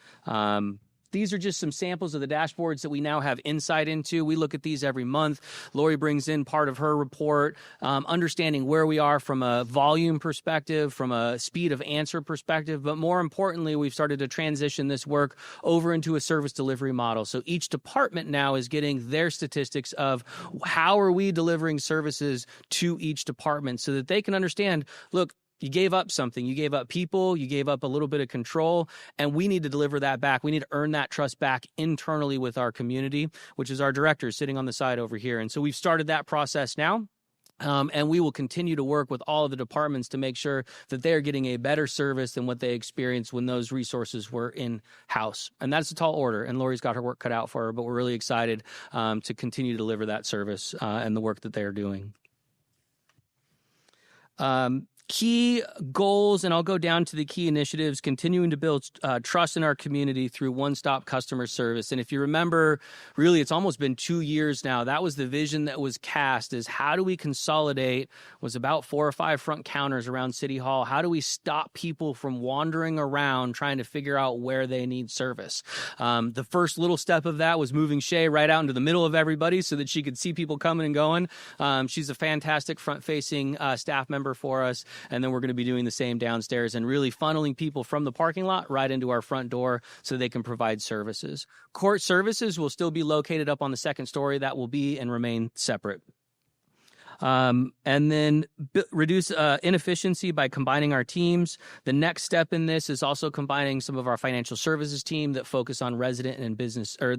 These are just some samples of the dashboards that we now have insight into. We look at these every month. Lori brings in part of her report, understanding where we are from a volume perspective, from a speed of answer perspective. But more importantly, we've started to transition this work over into a service delivery model. So each department now is getting their statistics of how are we delivering services to each department so that they can understand, look, you gave up something. You gave up people. You gave up a little bit of control, and we need to deliver that back. We need to earn that trust back internally with our community, which is our directors sitting on the side over here. And so we've started that process now. And we will continue to work with all of the departments to make sure that they're getting a better service than what they experienced when those resources were in-house. And that's a tall order, and Lori's got her work cut out for her, but we're really excited to continue to deliver that service and the work that they're doing. Key goals, and I'll go down to the key initiatives, continuing to build trust in our community through one-stop customer service. And if you remember, really, it's almost been 2 years now. That was the vision that was cast, is how do we consolidate, was about 4 or 5 front counters around City Hall. How do we stop people from wandering around trying to figure out where they need service? The first little step of that was moving Shay right out into the middle of everybody so that she could see people coming and going. She's a fantastic front-facing staff member for us. And then we're going to be doing the same downstairs and really funneling people from the parking lot right into our front door so they can provide services. Court services will still be located up on the second story. That will be and remain separate. And then reduce inefficiency by combining our teams. The next step in this is also combining some of our financial services team that focus on resident and business, or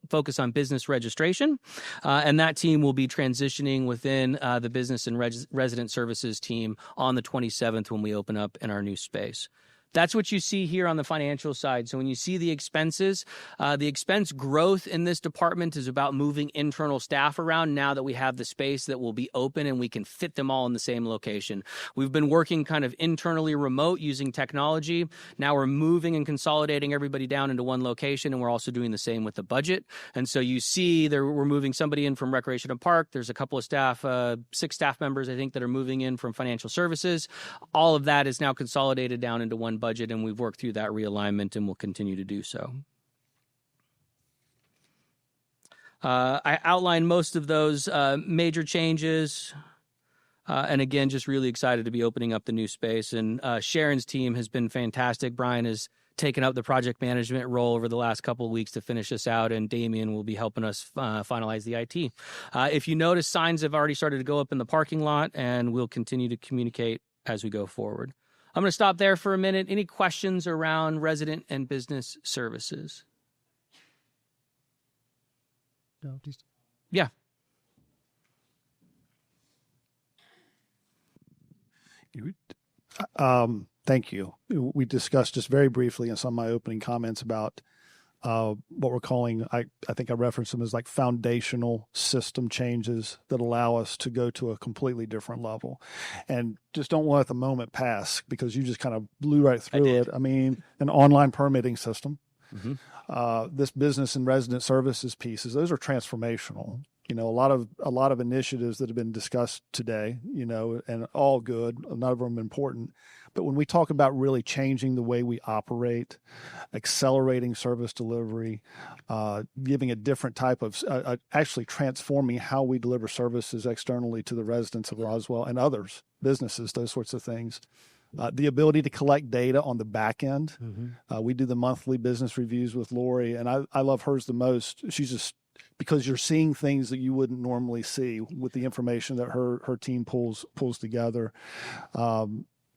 focus on business registration. And that team will be transitioning within the business and resident services team on the 27th when we open up in our new space. That's what you see here on the financial side. So when you see the expenses, the expense growth in this department is about moving internal staff around now that we have the space that will be open and we can fit them all in the same location. We've been working kind of internally remote using technology. Now we're moving and consolidating everybody down into one location, and we're also doing the same with the budget. And so you see there, we're moving somebody in from Recreation and Park. There's a couple of staff, 6 staff members, I think, that are moving in from financial services. All of that is now consolidated down into one budget, and we've worked through that realignment and will continue to do so. I outlined most of those major changes. And again, just really excited to be opening up the new space. And Sharon's team has been fantastic. Brian has taken up the project management role over the last couple of weeks to finish us out, and Damien will be helping us finalize the IT. If you notice, signs have already started to go up in the parking lot, and we'll continue to communicate as we go forward. I'm going to stop there for a minute. Any questions around resident and business services? No, please. Yeah. Thank you. We discussed just very briefly in some of my opening comments about what we're calling, I think I referenced them as like foundational system changes that allow us to go to a completely different level. And just don't let the moment pass, because you just kind of blew right through it. I mean, an online permitting system, this business and resident services pieces, those are transformational. You know, a lot of initiatives that have been discussed today, you know, and all good, none of them important. But when we talk about really changing the way we operate, accelerating service delivery, giving a different type of, actually transforming how we deliver services externally to the residents of Roswell and others, businesses, those sorts of things. The ability to collect data on the back end. We do the monthly business reviews with Lori, and I love hers the most. She's just, because you're seeing things that you wouldn't normally see with the information that her team pulls together.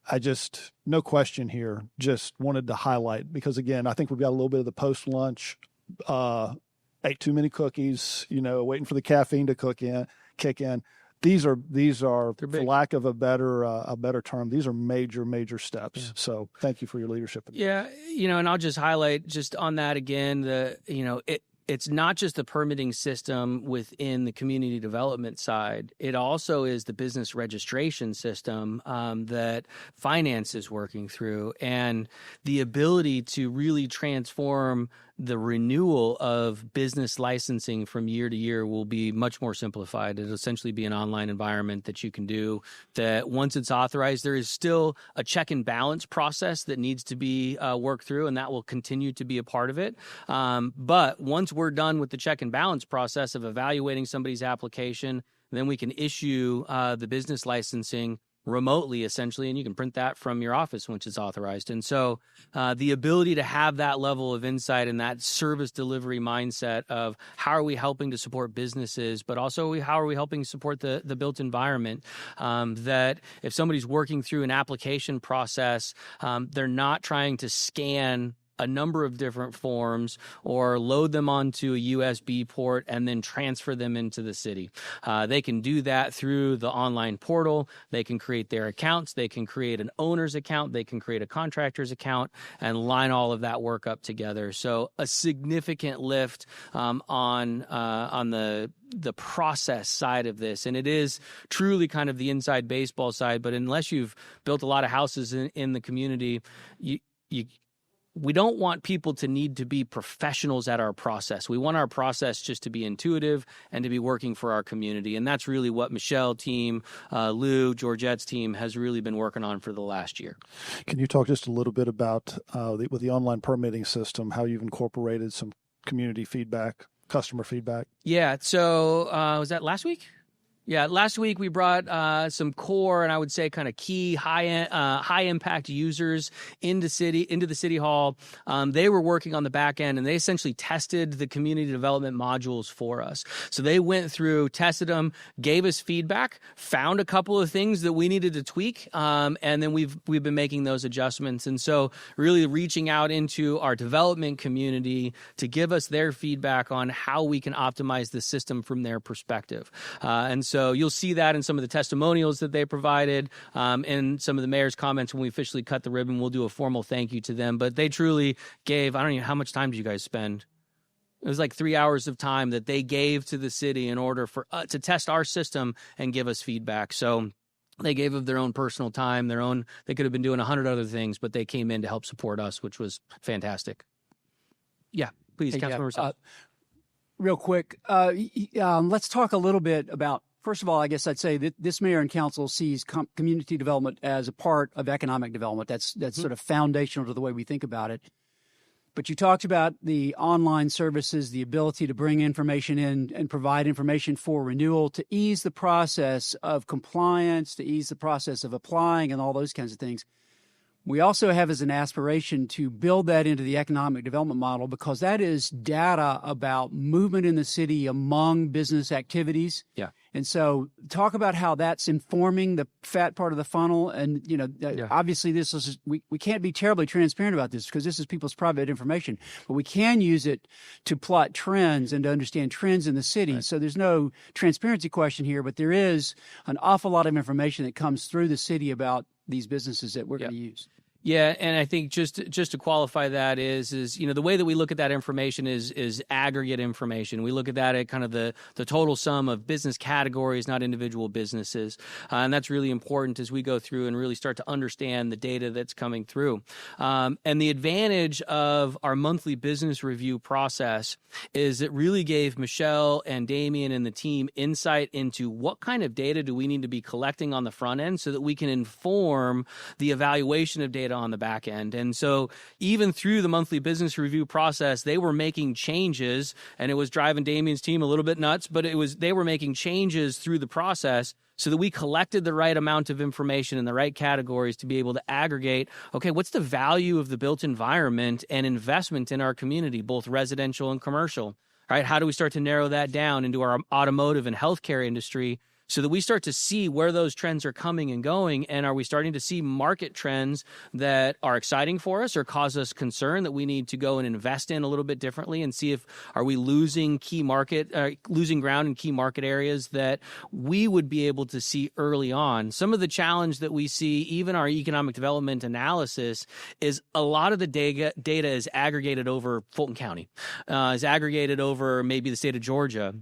I just, no question here, just wanted to highlight, because again, I think we've got a little bit of the post-lunch, ate too many cookies, you know, waiting for the caffeine to kick in. These are, for lack of a better term, these are major steps. Yeah. So thank you for your leadership. Yeah. You know, and I'll just highlight just on that again, it's not just the permitting system within the community development side. It also is the business registration system that finance is working through, and the ability to really transform the renewal of business licensing from year to year will be much more simplified. It'll essentially be an online environment that you can do that once it's authorized. There is still a check and balance process that needs to be worked through, and that will continue to be a part of it. But once we're done with the check and balance process of evaluating somebody's application, then we can issue the business licensing remotely, essentially, and you can print that from your office once it's authorized. And so the ability to have that level of insight and that service delivery mindset of how are we helping to support businesses, but also how are we helping support the built environment, that if somebody's working through an application process, they're not trying to scan a number of different forms or load them onto a USB port and then transfer them into the city. They can do that through the online portal. They can create their accounts. They can create an owner's account. They can create a contractor's account and line all of that work up together. So a significant lift on the process side of this. And it is truly kind of the inside baseball side. But unless you've built a lot of houses in the community, we don't want people to need to be professionals at our process. We want our process just to be intuitive and to be working for our community. And that's really what Michelle team, Lou, Georgette's team has really been working on for the last year. Can you talk just a little bit about with the online permitting system, how you've incorporated some community feedback, customer feedback? Yeah. So was that last week? Yeah, last week we brought some core and I would say kind of key high impact users into the city hall. They were working on the back end and they essentially tested the community development modules for us. So they went through, tested them, gave us feedback, found a couple of things that we needed to tweak, and then we've been making those adjustments. And so really reaching out into our development community to give us their feedback on how we can optimize the system from their perspective. And so you'll see that in some of the testimonials that they provided, and some of the mayor's comments when we officially cut the ribbon. We'll do a formal thank you to them. But they truly gave, I don't know how much time did you guys spend? It was like 3 hours of time that they gave to the city in order for to test our system and give us feedback. So they gave of their own personal time, they could have been doing 100 other things, but they came in to help support us, which was fantastic. Yeah, please, Councilmember South. Real quick, let's talk a little bit about, first of all, I guess I'd say that this mayor and council sees community development as a part of economic development. That's sort of foundational to the way we think about it. But you talked about the online services, the ability to bring information in and provide information for renewal to ease the process of compliance, to ease the process of applying and all those kinds of things. We also have as an aspiration to build that into the economic development model because that is data about movement in the city among business activities. Yeah. And so talk about how that's informing the fat part of the funnel. And, obviously this is, we can't be terribly transparent about this because this is people's private information, but we can use it to plot trends and to understand trends in the city. Right. So there's no transparency question here, but there is an awful lot of information that comes through the city about these businesses that we're going to use. Yeah, and I think just to qualify that is the way that we look at that information is aggregate information. We look at that at kind of the total sum of business categories, not individual businesses, and that's really important as we go through and really start to understand the data that's coming through. And the advantage of our monthly business review process is it really gave Michelle and Damien and the team insight into what kind of data do we need to be collecting on the front end so that we can inform the evaluation of data on the back end. And so even through the monthly business review process, they were making changes, and it was driving Damien's team a little bit nuts, but they were making changes through the process so that we collected the right amount of information in the right categories to be able to aggregate, okay, what's the value of the built environment and investment in our community, both residential and commercial, right? How do we start to narrow that down into our automotive and healthcare industry so that we start to see where those trends are coming and going? And are we starting to see market trends that are exciting for us or cause us concern that we need to go and invest in a little bit differently and see if are we losing ground in key market areas that we would be able to see early on? Some of the challenge that we see, even our economic development analysis, is a lot of the data is aggregated over Fulton County, is aggregated over maybe the state of Georgia.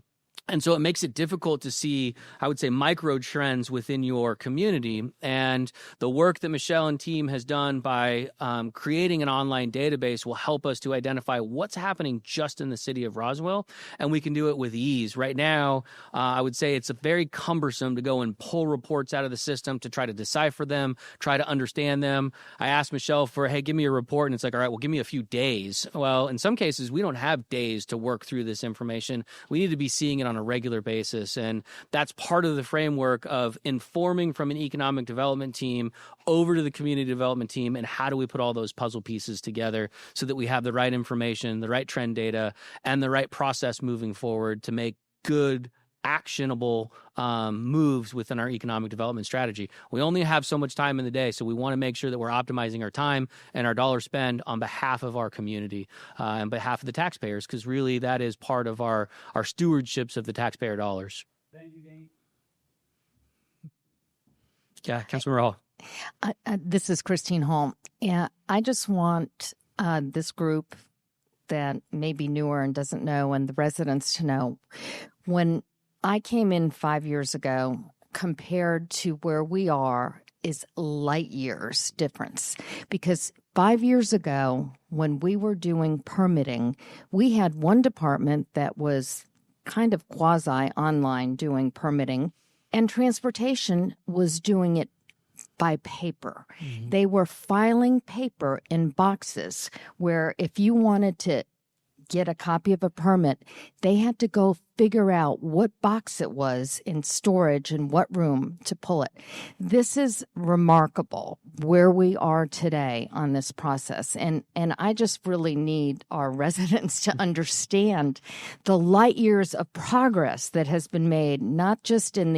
And so it makes it difficult to see, I would say, micro trends within your community. And the work that Michelle and team has done by creating an online database will help us to identify what's happening just in the city of Roswell. And we can do it with ease. Right now, I would say it's very cumbersome to go and pull reports out of the system to try to decipher them, try to understand them. I asked Michelle for, hey, give me a report. And it's like, all right, well, give me a few days. Well, in some cases, we don't have days to work through this information. We need to be seeing it on a regular basis. And that's part of the framework of informing from an economic development team over to the community development team. And how do we put all those puzzle pieces together so that we have the right information, the right trend data, and the right process moving forward to make good, actionable moves within our economic development strategy. We only have so much time in the day, so we want to make sure that we're optimizing our time and our dollar spend on behalf of our community and behalf of the taxpayers, because really that is part of our stewardships of the taxpayer dollars. Thank you, Dane. Yeah, Councilmember Hall. This is Christine Hall. Yeah, I just want this group that may be newer and doesn't know, and the residents to know, when I came in 5 years ago, compared to where we are is light years difference. Because 5 years ago, when we were doing permitting, we had one department that was kind of quasi online doing permitting, and transportation was doing it by paper. Mm-hmm. They were filing paper in boxes where if you wanted to get a copy of a permit, they had to go figure out what box it was in storage and what room to pull it. This is remarkable where we are today on this process. And I just really need our residents to understand the light years of progress that has been made, not just in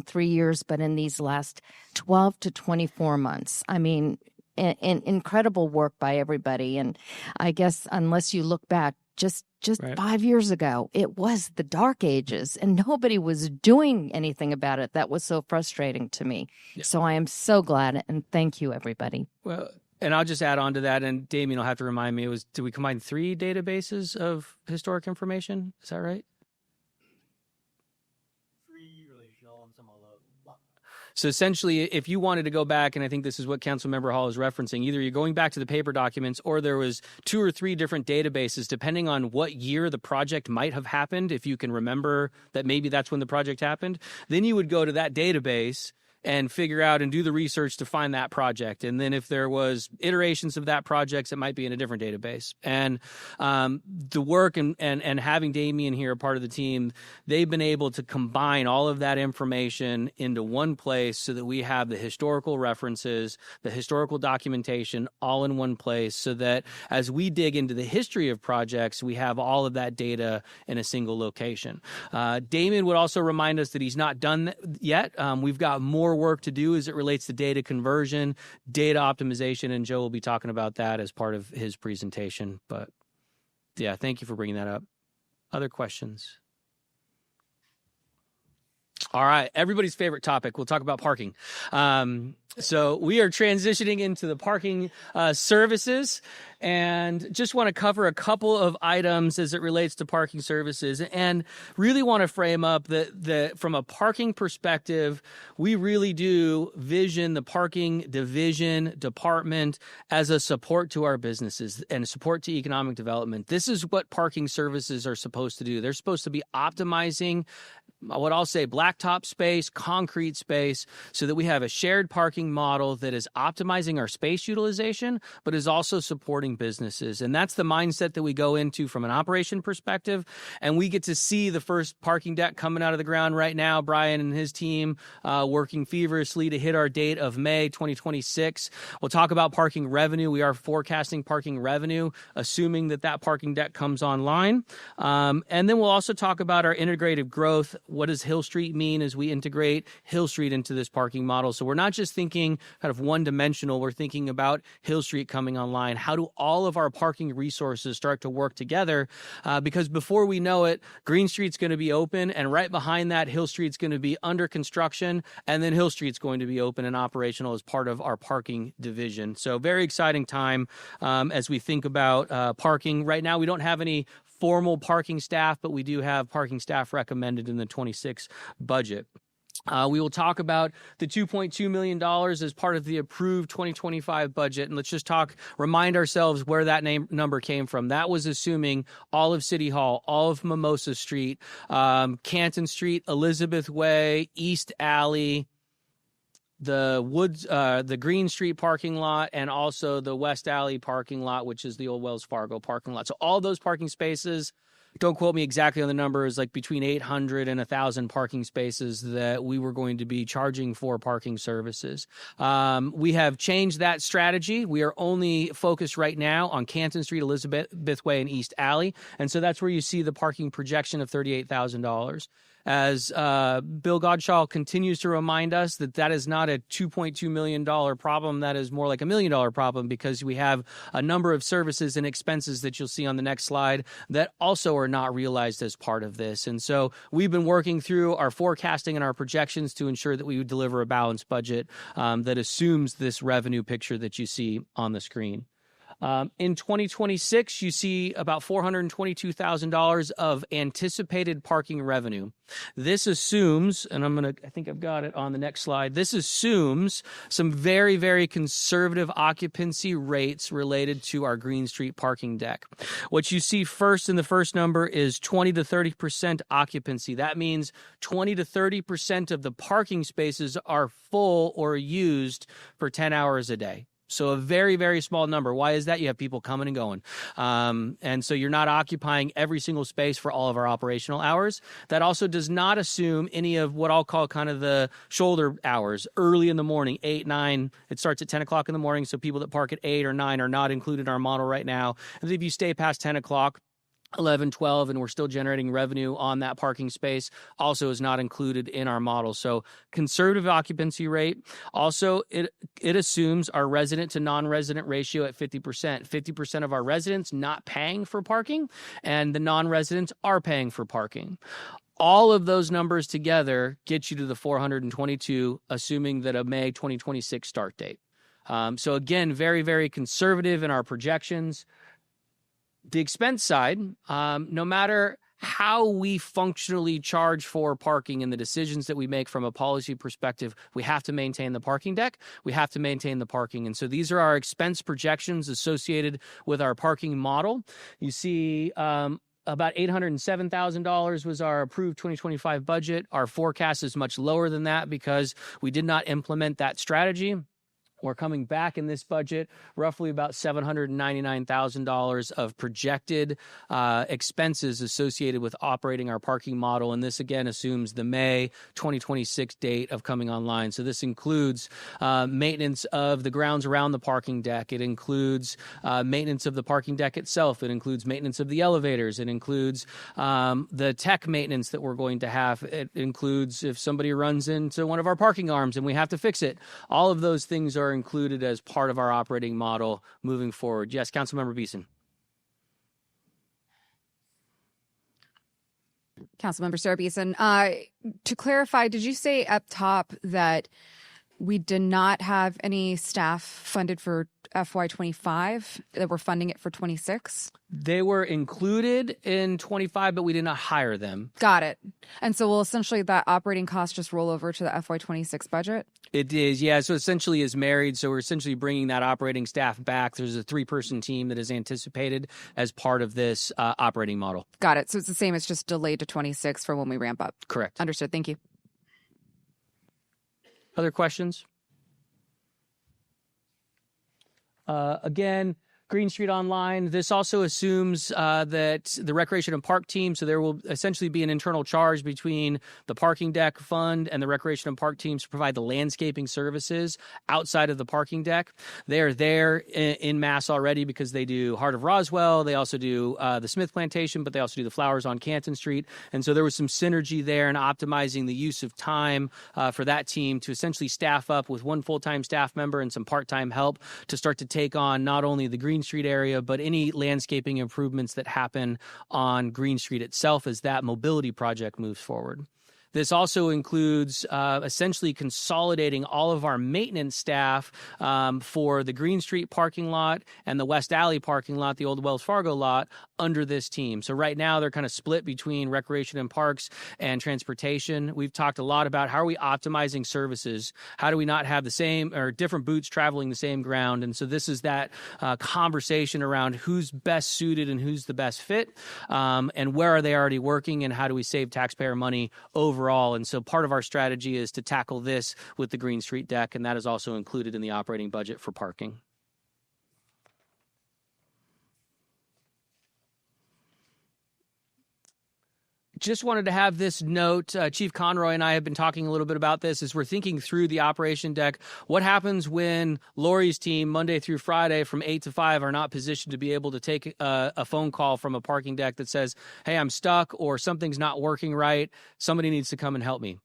3 years, but in these last 12 to 24 months. I mean, incredible work by everybody. And I guess unless you look back just right. 5 years ago, it was the dark ages and nobody was doing anything about it. That was so frustrating to me. Yeah. So I am so glad, and thank you, everybody. Well, and I'll just add on to that, and Damien will have to remind me, did we combine 3 databases of historic information? Is that right? So essentially, if you wanted to go back, and I think this is what Councilmember Hall is referencing, either you're going back to the paper documents or there was 2 or 3 different databases, depending on what year the project might have happened, if you can remember that maybe that's when the project happened, then you would go to that database and figure out and do the research to find that project. And then if there was iterations of that project, it might be in a different database. And the work and having Damien here, a part of the team, they've been able to combine all of that information into one place so that we have the historical references, the historical documentation all in one place, so that as we dig into the history of projects, we have all of that data in a single location. Damien would also remind us that he's not done that yet. We've got more work to do as it relates to data conversion, data optimization, and Joe will be talking about that as part of his presentation. But yeah, thank you for bringing that up. Other questions? All right, everybody's favorite topic. We'll talk about parking. So we are transitioning into the parking services, and just want to cover a couple of items as it relates to parking services, and really want to frame up that from a parking perspective, we really do vision the parking division department as a support to our businesses and a support to economic development. This is what parking services are supposed to do. They're supposed to be optimizing what I'll say blacktop space, concrete space, so that we have a shared parking model that is optimizing our space utilization, but is also supporting businesses. And that's the mindset that we go into from an operation perspective. And we get to see the first parking deck coming out of the ground right now. Brian and his team working feverishly to hit our date of May 2026. We'll talk about parking revenue. We are forecasting parking revenue, assuming that parking deck comes online. And then we'll also talk about our integrated growth. What does Hill Street mean as we integrate Hill Street into this parking model? So we're not just thinking kind of one-dimensional. We're thinking about Hill Street coming online. How do all of our parking resources start to work together, because before we know it, Green Street's going to be open, and right behind that, Hill Street's going to be under construction, and then Hill Street's going to be open and operational as part of our parking division. So very exciting time as we think about parking. Right now, we don't have any formal parking staff, but we do have parking staff recommended in the 26 budget. We will talk about the $2.2 million as part of the approved 2025 budget. And let's just remind ourselves where that number came from. That was assuming all of City Hall, all of Mimosa Street, Canton Street, Elizabeth Way, East Alley, the Green Street parking lot, and also the West Alley parking lot, which is the old Wells Fargo parking lot. So all those parking spaces, don't quote me exactly on the numbers, like between 800 and 1,000 parking spaces that we were going to be charging for parking services. We have changed that strategy. We are only focused right now on Canton Street, Elizabeth Way, and East Alley. And so that's where you see the parking projection of $38,000. As Bill Godshall continues to remind us that is not a $2.2 million problem. That is more like $1 million problem, because we have a number of services and expenses that you'll see on the next slide that also are not realized as part of this. And so we've been working through our forecasting and our projections to ensure that we would deliver a balanced budget that assumes this revenue picture that you see on the screen. In 2026, you see about $422,000 of anticipated parking revenue. This assumes, and I think I've got it on the next slide. This assumes some very, very conservative occupancy rates related to our Green Street parking deck. What you see first in the first number is 20 to 30% occupancy. That means 20 to 30% of the parking spaces are full or used for 10 hours a day. So a very, very small number. Why is that? You have people coming and going. And so you're not occupying every single space for all of our operational hours. That also does not assume any of what I'll call kind of the shoulder hours, early in the morning, 8, 9. It starts at 10 o'clock in the morning, so people that park at 8 or 9 are not included in our model right now. And if you stay past 10 o'clock, 11, 12, and we're still generating revenue on that parking space, also is not included in our model. So conservative occupancy rate. Also, it assumes our resident to non-resident ratio at 50%. 50% of our residents not paying for parking, and the non-residents are paying for parking. All of those numbers together get you to the 422, assuming that a May 2026 start date. So again, very, very conservative in our projections. The expense side, no matter how we functionally charge for parking and the decisions that we make from a policy perspective, we have to maintain the parking deck. We have to maintain the parking. And so these are our expense projections associated with our parking model. You see about $807,000 was our approved 2025 budget. Our forecast is much lower than that because we did not implement that strategy. We're coming back in this budget, roughly about $799,000 of projected expenses associated with operating our parking model. And this, again, assumes the May 2026 date of coming online. So this includes maintenance of the grounds around the parking deck. It includes maintenance of the parking deck itself. It includes maintenance of the elevators. It includes the tech maintenance that we're going to have. It includes if somebody runs into one of our parking arms and we have to fix it. All of those things are included as part of our operating model moving forward. Yes, Councilmember Beeson. Councilmember Sarah Beeson. To clarify, did you say up top that we did not have any staff funded for FY25, that we're funding it for 26? They were included in 25, but we did not hire them. Got it. And so will essentially that operating cost just roll over to the FY26 budget? It is, yeah. So essentially is married. So we're essentially bringing that operating staff back. There's a 3-person team that is anticipated as part of this operating model. Got it. So it's the same. It's just delayed to 26 for when we ramp up. Correct. Understood. Thank you. Other questions? Again, Green Street Online. This also assumes that the Recreation and Park team, so there will essentially be an internal charge between the parking deck fund and the Recreation and Park teams to provide the landscaping services outside of the parking deck. They are there in mass already because they do Heart of Roswell. They also do the Smith Plantation, but they also do the flowers on Canton Street. And so there was some synergy there in optimizing the use of time for that team to essentially staff up with one full-time staff member and some part-time help to start to take on not only the Green Street area, but any landscaping improvements that happen on Green Street itself as that mobility project moves forward. This also includes essentially consolidating all of our maintenance staff for the Green Street parking lot and the West Alley parking lot, the old Wells Fargo lot, under this team. So right now they're kind of split between recreation and parks and transportation. We've talked a lot about how are we optimizing services? How do we not have the same or different boots traveling the same ground? And so this is that conversation around who's best suited and who's the best fit, and where are they already working, and how do we save taxpayer money overall. And so part of our strategy is to tackle this with the Green Street deck, and that is also included in the operating budget for parking. Just wanted to have this note. Chief Conroy and I have been talking a little bit about this as we're thinking through the operation deck. What happens when Lori's team, Monday through Friday from 8 to 5, are not positioned to be able to take a phone call from a parking deck that says, hey, I'm stuck, or something's not working right. Somebody needs to come and help me.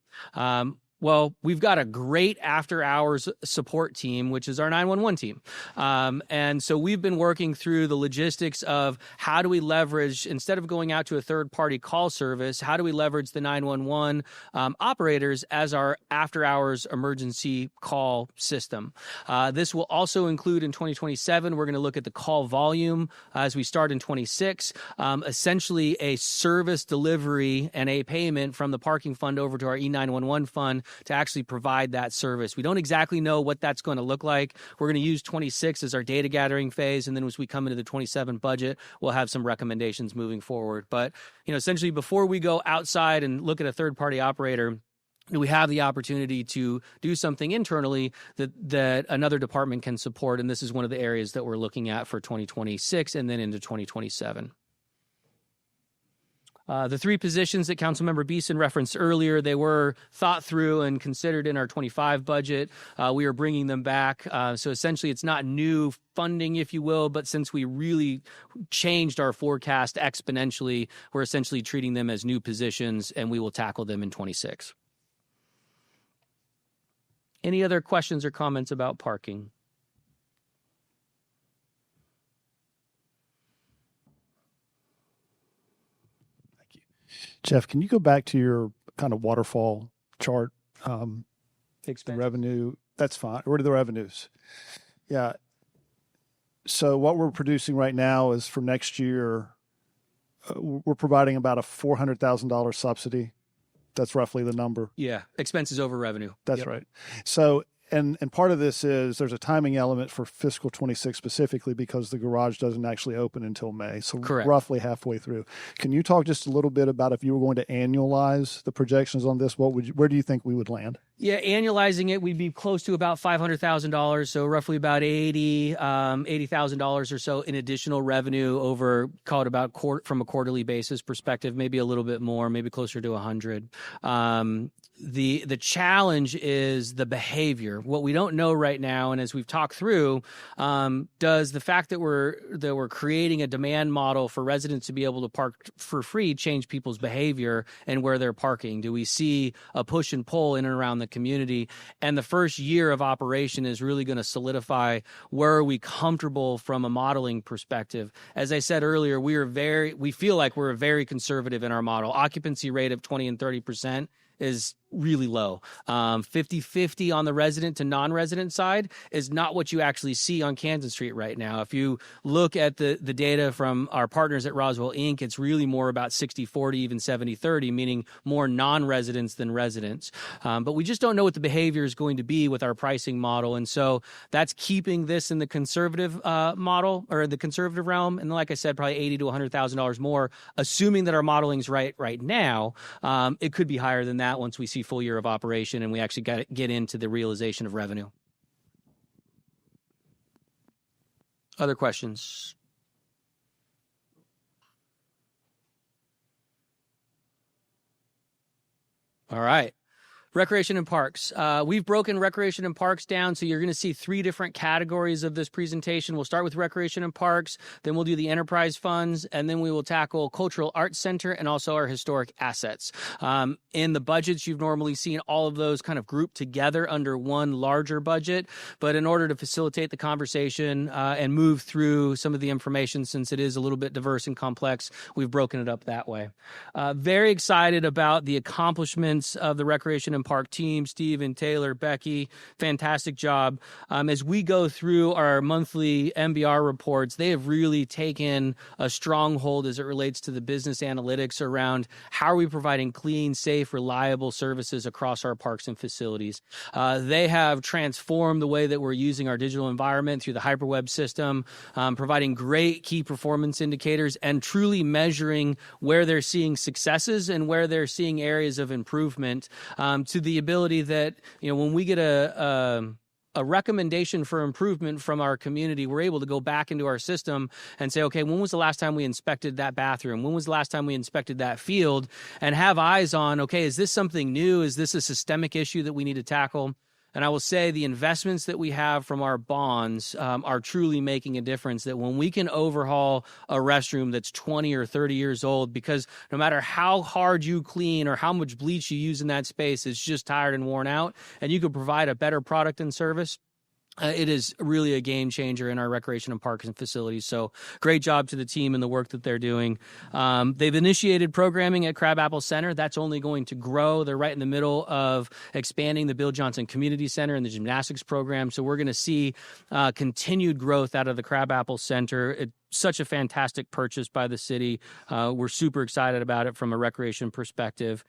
Well, we've got a great after-hours support team, which is our 911 team. And so we've been working through the logistics of how do we leverage, instead of going out to a third-party call service, how do we leverage the 911 operators as our after-hours emergency call system. This will also include in 2027, we're going to look at the call volume as we start in 26, essentially a service delivery and a payment from the parking fund over to our E911 fund to actually provide that service. We don't exactly know what that's going to look like. We're going to use 26 as our data gathering phase, and then as we come into the 27 budget, we'll have some recommendations moving forward. But, essentially before we go outside and look at a third-party operator, we have the opportunity to do something internally that another department can support, and this is one of the areas that we're looking at for 2026 and then into 2027. The three positions that Councilmember Beeson referenced earlier, they were thought through and considered in our 25 budget. We are bringing them back. So essentially, it's not new funding, if you will, but since we really changed our forecast exponentially, we're essentially treating them as new positions, and we will tackle them in 26. Any other questions or comments about parking? Jeff, can you go back to your kind of waterfall chart? The revenue, that's fine. Where are the revenues? Yeah. So what we're producing right now is for next year, we're providing about a $400,000 subsidy. That's roughly the number. Yeah, expenses over revenue. That's right. So, and part of this is there's a timing element for fiscal 26 specifically because the garage doesn't actually open until May. So correct. Roughly halfway through. Can you talk just a little bit about if you were going to annualize the projections on this, where do you think we would land? Yeah, annualizing it, we'd be close to about $500,000, so roughly about $80,000 or so in additional revenue over, call it about from a quarterly basis perspective, maybe a little bit more, maybe closer to 100. The challenge is the behavior. What we don't know right now, and as we've talked through, does the fact that we're creating a demand model for residents to be able to park for free change people's behavior and where they're parking? Do we see a push and pull in and around the community? And the first year of operation is really going to solidify where are we comfortable from a modeling perspective. As I said earlier, we feel like we're very conservative in our model. Occupancy rate of 20 and 30% is really low. 50-50 on the resident to non-resident side is not what you actually see on Kansas Street right now. If you look at the data from our partners at Roswell, Inc., it's really more about 60-40, even 70-30, meaning more non-residents than residents. But we just don't know what the behavior is going to be with our pricing model. And so that's keeping this in the conservative model or the conservative realm. And like I said, probably $80,000 to $100,000 more, assuming that our modeling is right now. It could be higher than that once we see full year of operation and we actually get into the realization of revenue. Other questions? All right. Recreation and Parks. We've broken Recreation and Parks down, so you're going to see 3 different categories of this presentation. We'll start with Recreation and Parks, then we'll do the enterprise funds, and then we will tackle Cultural Arts Center and also our historic assets. In the budgets, you've normally seen all of those kind of grouped together under one larger budget, but in order to facilitate the conversation and move through some of the information, since it is a little bit diverse and complex, we've broken it up that way. Very excited about the accomplishments of the Recreation and Park team, Steve and Taylor, Becky, fantastic job. As we go through our monthly MBR reports, they have really taken a stronghold as it relates to the business analytics around how are we providing clean, safe, reliable services across our parks and facilities. They have transformed the way that we're using our digital environment through the hyperweb system, providing great key performance indicators and truly measuring where they're seeing successes and where they're seeing areas of improvement, to the ability that, when we get a recommendation for improvement from our community, we're able to go back into our system and say, okay, when was the last time we inspected that bathroom? When was the last time we inspected that field? And have eyes on, okay, is this something new? Is this a systemic issue that we need to tackle? And I will say the investments that we have from our bonds are truly making a difference, that when we can overhaul a restroom that's 20 or 30 years old, because no matter how hard you clean or how much bleach you use in that space, it's just tired and worn out, and you could provide a better product and service, it is really a game changer in our recreation and parks and facilities. So great job to the team and the work that they're doing. They've initiated programming at Crabapple Center. That's only going to grow. They're right in the middle of expanding the Bill Johnson Community Center and the gymnastics program. So we're going to see continued growth out of the Crabapple Center. Such a fantastic purchase by the city. We're super excited about it from a recreation perspective.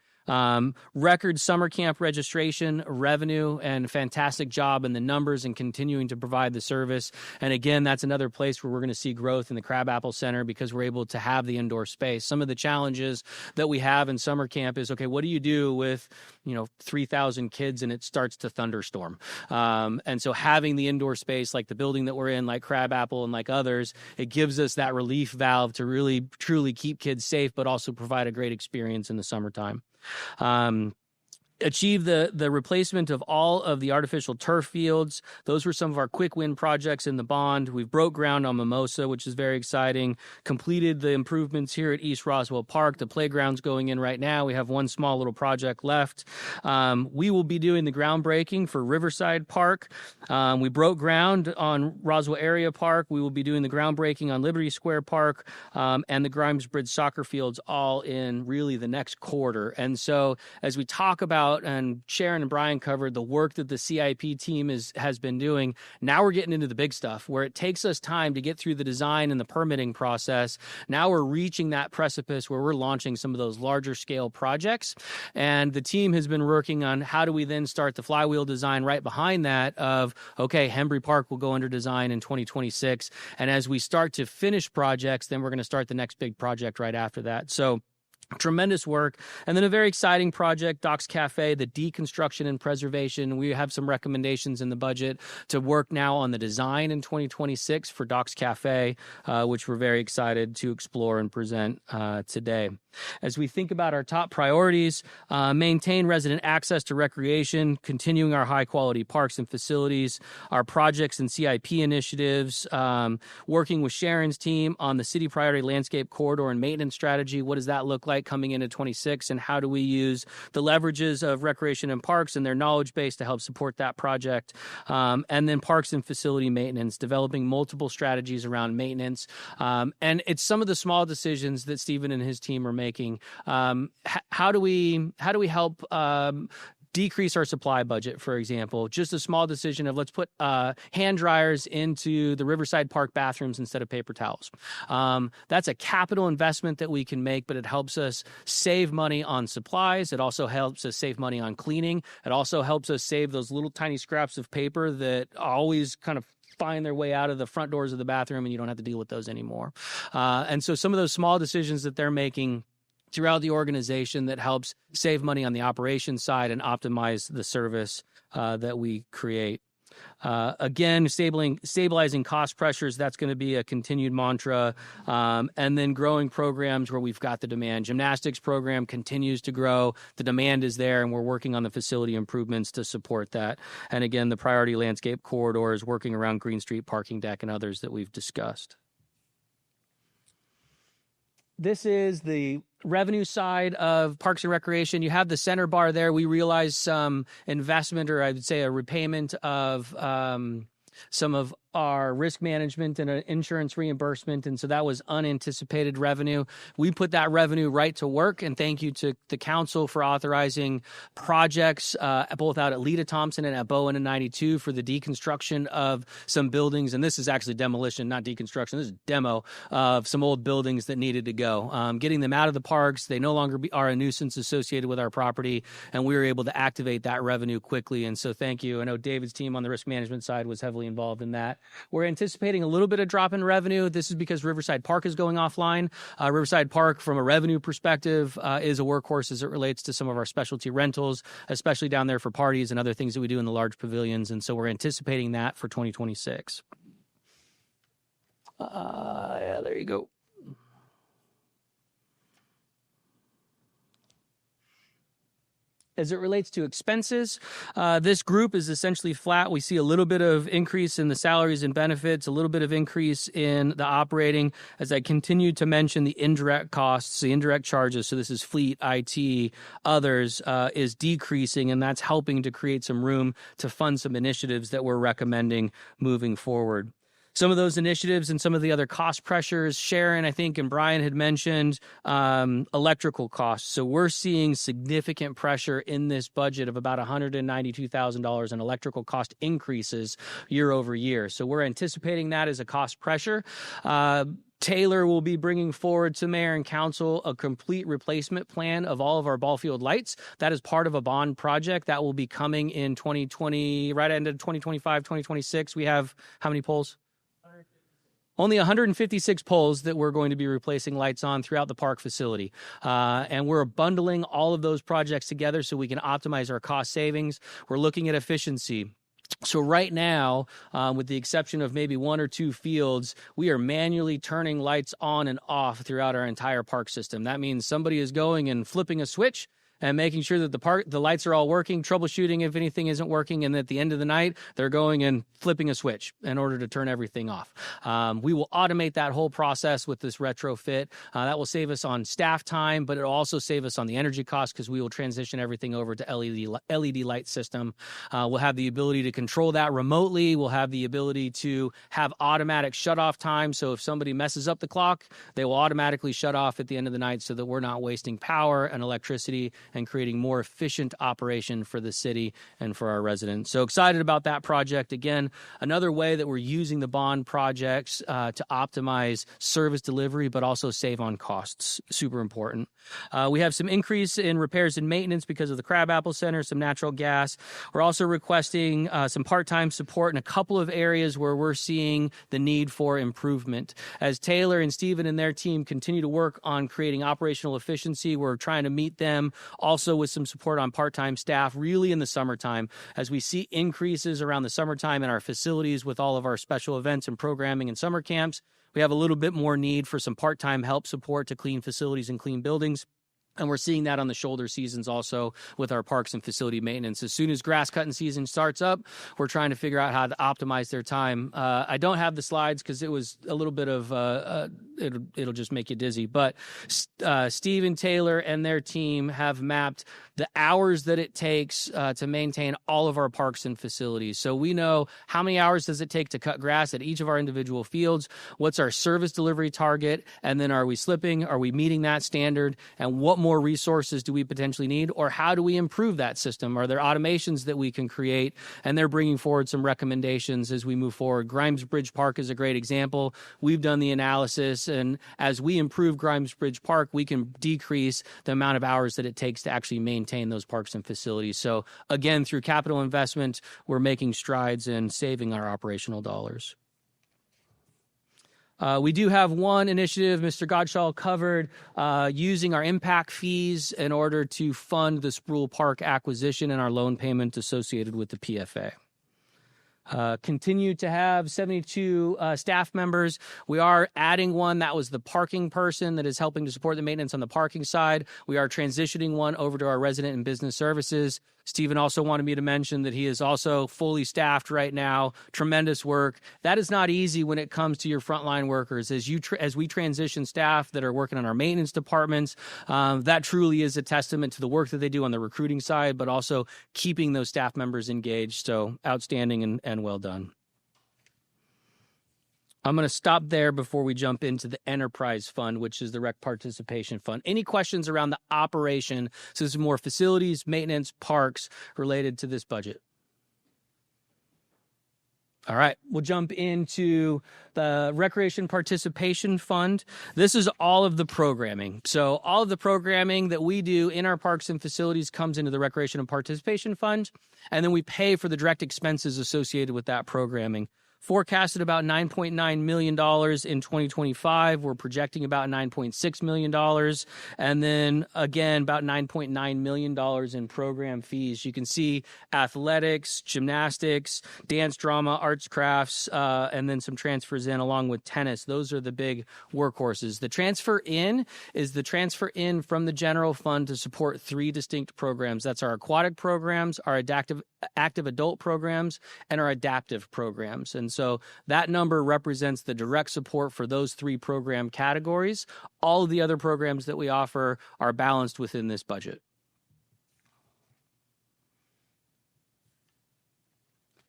Record summer camp registration, revenue, and fantastic job in the numbers and continuing to provide the service. And again, that's another place where we're going to see growth in the Crabapple Center because we're able to have the indoor space. Some of the challenges that we have in summer camp is, okay, what do you do with, 3,000 kids and it starts to thunderstorm? And so having the indoor space like the building that we're in, like Crabapple and like others, it gives us that relief valve to really, truly keep kids safe, but also provide a great experience in the summertime. Achieve the replacement of all of the artificial turf fields. Those were some of our quick win projects in the bond. We've broke ground on Mimosa, which is very exciting. Completed the improvements here at East Roswell Park. The playground's going in right now. We have one small little project left. We will be doing the groundbreaking for Riverside Park. We broke ground on Roswell Area Park. We will be doing the groundbreaking on Liberty Square Park, and the Grimes Bridge soccer fields all in really the next quarter. And so as we talk about, and Sharon and Brian covered the work that the CIP team has been doing, now we're getting into the big stuff where it takes us time to get through the design and the permitting process. Now we're reaching that precipice where we're launching some of those larger scale projects. And the team has been working on how do we then start the flywheel design right behind that of, okay, Hembry Park will go under design in 2026. And as we start to finish projects, then we're going to start the next big project right after that. So tremendous work. And then a very exciting project, Docks Cafe, the deconstruction and preservation. We have some recommendations in the budget to work now on the design in 2026 for Docks Cafe, which we're very excited to explore and present today. As we think about our top priorities, maintain resident access to recreation, continuing our high-quality parks and facilities, our projects and CIP initiatives, working with Sharon's team on the city priority landscape corridor and maintenance strategy. What does that look like coming into 26, and how do we use the leverages of recreation and parks and their knowledge base to help support that project? And then parks and facility maintenance, developing multiple strategies around maintenance. And it's some of the small decisions that Stephen and his team are making. How do we help decrease our supply budget, for example? Just a small decision of let's put hand dryers into the Riverside Park bathrooms instead of paper towels. That's a capital investment that we can make, but it helps us save money on supplies. It also helps us save money on cleaning. It also helps us save those little tiny scraps of paper that always kind of find their way out of the front doors of the bathroom, and you don't have to deal with those anymore. And so some of those small decisions that they're making throughout the organization that helps save money on the operations side and optimize the service that we create. Again, stabilizing cost pressures, that's going to be a continued mantra. And then growing programs where we've got the demand. Gymnastics program continues to grow. The demand is there, and we're working on the facility improvements to support that. And again, the priority landscape corridors, working around Green Street parking deck and others that we've discussed. This is the revenue side of Parks and Recreation. You have the center bar there. We realized some investment, or I would say a repayment of some of our risk management and insurance reimbursement. And so that was unanticipated revenue. We put that revenue right to work. And thank you to the council for authorizing projects both out at Lita Thompson and at Bowen and 92 for the deconstruction of some buildings. And this is actually demolition, not deconstruction. This is demo of some old buildings that needed to go. Getting them out of the parks. They no longer are a nuisance associated with our property. And we were able to activate that revenue quickly. And so thank you. I know David's team on the risk management side was heavily involved in that. We're anticipating a little bit of drop in revenue. This is because Riverside Park is going offline. Riverside Park, from a revenue perspective, is a workhorse as it relates to some of our specialty rentals, especially down there for parties and other things that we do in the large pavilions. And so we're anticipating that for 2026. Yeah, there you go. As it relates to expenses, this group is essentially flat. We see a little bit of increase in the salaries and benefits, a little bit of increase in the operating. As I continue to mention, the indirect costs, the indirect charges, so this is fleet, IT, others, is decreasing, and that's helping to create some room to fund some initiatives that we're recommending moving forward. Some of those initiatives and some of the other cost pressures, Sharon, I think, and Brian had mentioned electrical costs. So we're seeing significant pressure in this budget of about $192,000 in electrical cost increases year over year. So we're anticipating that as a cost pressure. Taylor will be bringing forward to mayor and council a complete replacement plan of all of our ball field lights. That is part of a bond project that will be coming in 2020, right end of 2025, 2026. We have how many poles? Only 156 poles that we're going to be replacing lights on throughout the park facility. And we're bundling all of those projects together so we can optimize our cost savings. We're looking at efficiency. So right now, with the exception of maybe one or two fields, we are manually turning lights on and off throughout our entire park system. That means somebody is going and flipping a switch and making sure that the lights are all working, troubleshooting if anything isn't working, and at the end of the night, they're going and flipping a switch in order to turn everything off. We will automate that whole process with this retrofit. That will save us on staff time, but it'll also save us on the energy cost because we will transition everything over to LED light system. We'll have the ability to control that remotely. We'll have the ability to have automatic shut-off time, so if somebody messes up the clock, they will automatically shut off at the end of the night so that we're not wasting power and electricity and creating more efficient operation for the city and for our residents. So excited about that project. Again, another way that we're using the bond projects to optimize service delivery, but also save on costs. Super important. We have some increase in repairs and maintenance because of the Crabapple Center, some natural gas. We're also requesting some part-time support in a couple of areas where we're seeing the need for improvement. As Taylor and Stephen and their team continue to work on creating operational efficiency, we're trying to meet them also with some support on part-time staff really in the summertime. As we see increases around the summertime in our facilities with all of our special events and programming and summer camps, we have a little bit more need for some part-time help support to clean facilities and clean buildings. And we're seeing that on the shoulder seasons also with our parks and facility maintenance. As soon as grass cutting season starts up, we're trying to figure out how to optimize their time. I don't have the slides because it was a little bit of, it'll just make you dizzy. But Steve and Taylor and their team have mapped the hours that it takes to maintain all of our parks and facilities. So we know how many hours does it take to cut grass at each of our individual fields, what's our service delivery target, and then are we slipping, are we meeting that standard, and what more resources do we potentially need, or how do we improve that system? Are there automations that we can create? And they're bringing forward some recommendations as we move forward. Grimes Bridge Park is a great example. We've done the analysis, and as we improve Grimes Bridge Park, we can decrease the amount of hours that it takes to actually maintain those parks and facilities. So again, through capital investment, we're making strides in saving our operational dollars. We do have one initiative Mr. Godshall covered, using our impact fees in order to fund the Sproul Park acquisition and our loan payment associated with the PFA. Continue to have 72 staff members. We are adding one. That was the parking person that is helping to support the maintenance on the parking side. We are transitioning one over to our resident and business services. Stephen also wanted me to mention that he is also fully staffed right now. Tremendous work. That is not easy when it comes to your frontline workers. As we transition staff that are working on our maintenance departments, that truly is a testament to the work that they do on the recruiting side, but also keeping those staff members engaged. So outstanding and well done. I'm going to stop there before we jump into the Enterprise Fund, which is the Rec Participation Fund. Any questions around the operation? So this is more facilities, maintenance, parks related to this budget. All right, we'll jump into the Recreation Participation Fund. This is all of the programming. So all of the programming that we do in our parks and facilities comes into the Recreation and Participation Fund, and then we pay for the direct expenses associated with that programming. Forecasted about $9.9 million in 2025. We're projecting about $9.6 million. And then, again, about $9.9 million in program fees. You can see athletics, gymnastics, dance, drama, arts, crafts, and then some transfers in along with tennis. Those are the big workhorses. The transfer in is the transfer in from the general fund to support 3 distinct programs. That's our aquatic programs, our active adult programs, and our adaptive programs. And so that number represents the direct support for those 3 program categories. All of the other programs that we offer are balanced within this budget.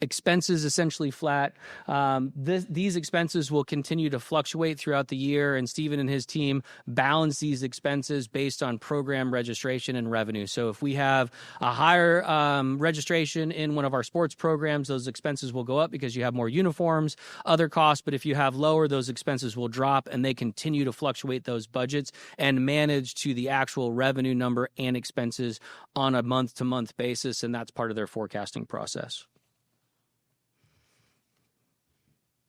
Expenses essentially flat. These expenses will continue to fluctuate throughout the year, and Stephen and his team balance these expenses based on program registration and revenue. So if we have a higher registration in one of our sports programs, those expenses will go up because you have more uniforms, other costs. But if you have lower, those expenses will drop, and they continue to fluctuate those budgets and manage to the actual revenue number and expenses on a month-to-month basis, and that's part of their forecasting process.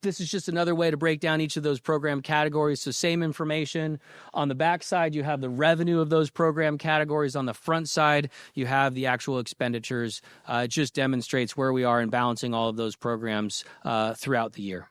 This is just another way to break down each of those program categories. So same information. On the back side, you have the revenue of those program categories. On the front side, you have the actual expenditures. It just demonstrates where we are in balancing all of those programs throughout the year.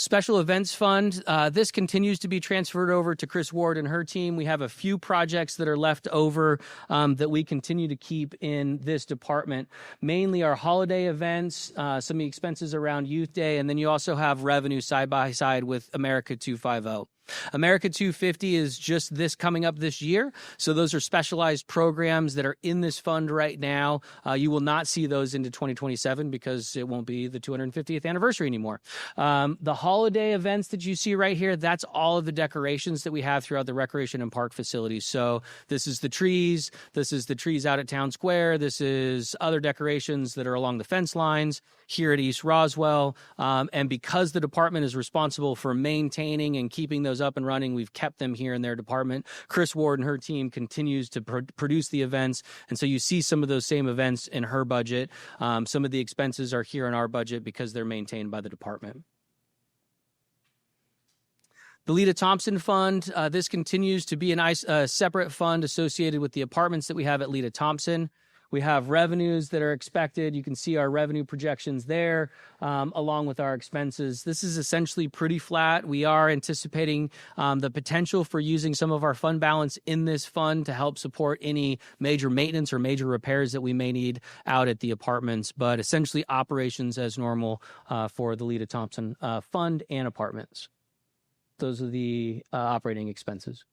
Special Events Fund, this continues to be transferred over to Chris Ward and her team. We have a few projects that are left over that we continue to keep in this department, mainly our holiday events, some of the expenses around Youth Day, and then you also have revenue side by side with America 250. America 250 is just this coming up this year. So those are specialized programs that are in this fund right now. You will not see those into 2027 because it won't be the 250th anniversary anymore. The holiday events that you see right here, that's all of the decorations that we have throughout the recreation and park facilities. So this is the trees. This is the trees out at Town Square. This is other decorations that are along the fence lines here at East Roswell. And because the department is responsible for maintaining and keeping those up and running, we've kept them here in their department. Chris Ward and her team continues to produce the events. And so you see some of those same events in her budget. Some of the expenses are here in our budget because they're maintained by the department. The Lita Thompson Fund, this continues to be a separate fund associated with the apartments that we have at Lita Thompson. We have revenues that are expected. You can see our revenue projections there, along with our expenses. This is essentially pretty flat. We are anticipating the potential for using some of our fund balance in this fund to help support any major maintenance or major repairs that we may need out at the apartments, but essentially operations as normal for the Lita Thompson Fund and apartments. Those are the operating expenses.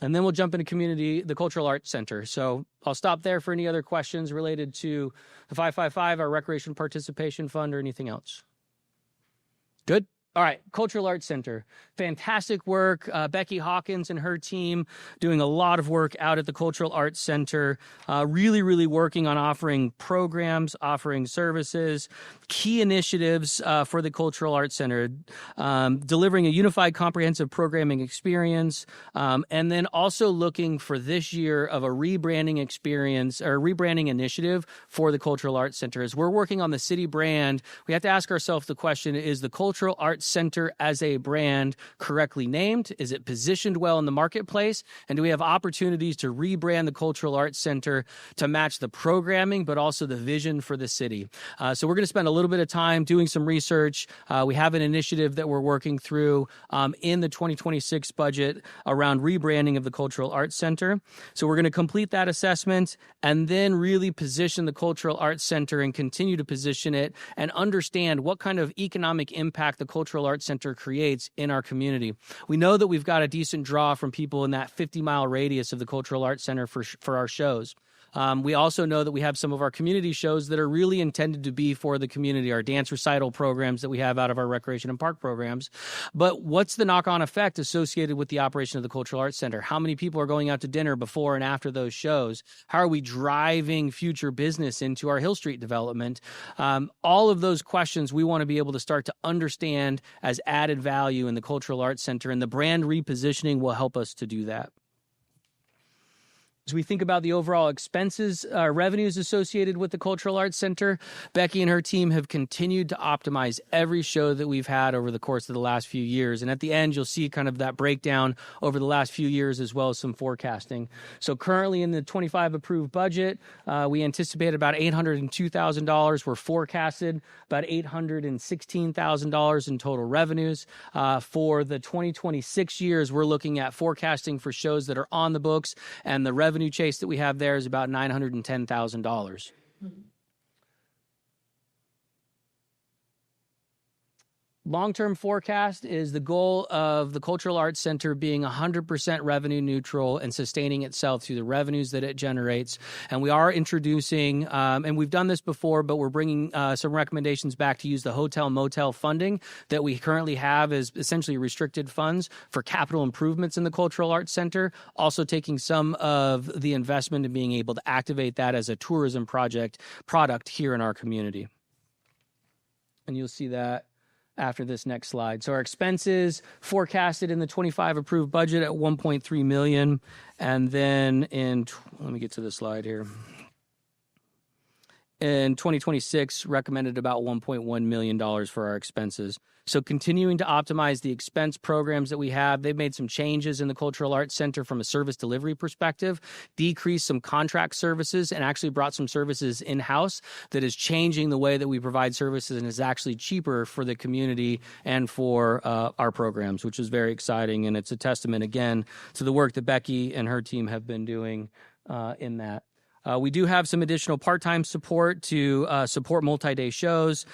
And then we'll jump into the Cultural Arts Center. So I'll stop there for any other questions related to the 555, our Recreation Participation Fund, or anything else. Good? All right, Cultural Arts Center. Fantastic work. Becky Hawkins and her team doing a lot of work out at the Cultural Arts Center, really, really working on offering programs, offering services, key initiatives for the Cultural Arts Center, delivering a unified comprehensive programming experience, and then also looking for this year of a rebranding experience or rebranding initiative for the Cultural Arts Center. As we're working on the city brand, we have to ask ourselves the question, is the Cultural Arts Arts Center as a brand correctly named? Is it positioned well in the marketplace? And do we have opportunities to rebrand the Cultural Arts Center to match the programming, but also the vision for the city? So we're going to spend a little bit of time doing some research. We have an initiative that we're working through in the 2026 budget around rebranding of the Cultural Arts Center. So we're going to complete that assessment and then really position the Cultural Arts Center and continue to position it and understand what kind of economic impact the Cultural Arts Center creates in our community. We know that we've got a decent draw from people in that 50-mile radius of the Cultural Arts Center for our shows. We also know that we have some of our community shows that are really intended to be for the community, our dance recital programs that we have out of our recreation and park programs. But what's the knock-on effect associated with the operation of the Cultural Arts Center? How many people are going out to dinner before and after those shows? How are we driving future business into our Hill Street development? All of those questions we want to be able to start to understand as added value in the Cultural Arts Center, and the brand repositioning will help us to do that. As we think about the overall expenses, revenues associated with the Cultural Arts Center, Becky and her team have continued to optimize every show that we've had over the course of the last few years. And at the end, you'll see kind of that breakdown over the last few years as well as some forecasting. So currently in the 25 approved budget, we anticipate about $802,000. We're forecasted about $816,000 in total revenues. For the 2026 years, we're looking at forecasting for shows that are on the books, and the revenue chase that we have there is about $910,000. Long-term forecast is the goal of the Cultural Arts Center being 100% revenue neutral and sustaining itself through the revenues that it generates. And we are introducing, and we've done this before, but we're bringing some recommendations back to use the hotel motel funding that we currently have as essentially restricted funds for capital improvements in the Cultural Arts Center, also taking some of the investment and being able to activate that as a tourism product here in our community. And you'll see that after this next slide. So our expenses forecasted in the 25 approved budget at $1.3 million. And then let me get to the slide here. In 2026, recommended about $1.1 million for our expenses. So continuing to optimize the expense programs that we have. They've made some changes in the Cultural Arts Center from a service delivery perspective, decreased some contract services, and actually brought some services in-house that is changing the way that we provide services and is actually cheaper for the community and for our programs, which is very exciting. And it's a testament, again, to the work that Becky and her team have been doing in that. We do have some additional part-time support to support multi-day shows.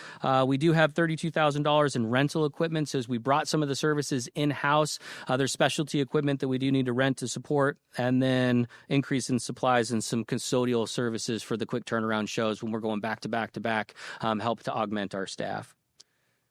We do have $32,000 in rental equipment. So as we brought some of the services in-house, there's specialty equipment that we do need to rent to support, and then increase in supplies and some custodial services for the quick turnaround shows when we're going back to back to back, help to augment our staff.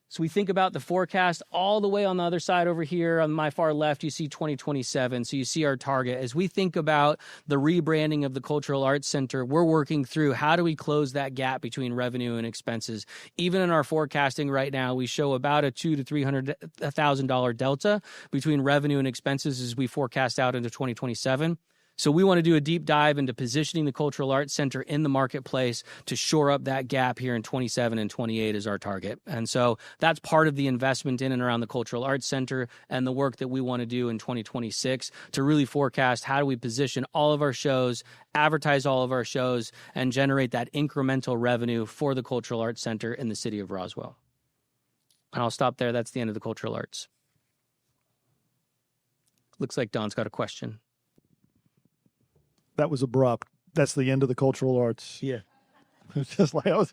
So we think about the forecast all the way on the other side over here. On my far left, you see 2027. So you see our target. As we think about the rebranding of the Cultural Arts Center, we're working through how do we close that gap between revenue and expenses. Even in our forecasting right now, we show about a $200,000 to $300,000 delta between revenue and expenses as we forecast out into 2027. So we want to do a deep dive into positioning the Cultural Arts Center in the marketplace to shore up that gap here in 27 and 28 is our target. And so that's part of the investment in and around the Cultural Arts Center and the work that we want to do in 2026 to really forecast how do we position all of our shows, advertise all of our shows, and generate that incremental revenue for the Cultural Arts Center in the city of Roswell. And I'll stop there. That's the end of the Cultural Arts. Looks like Don's got a question. That was abrupt. That's the end of the Cultural Arts. Yeah. It's just like that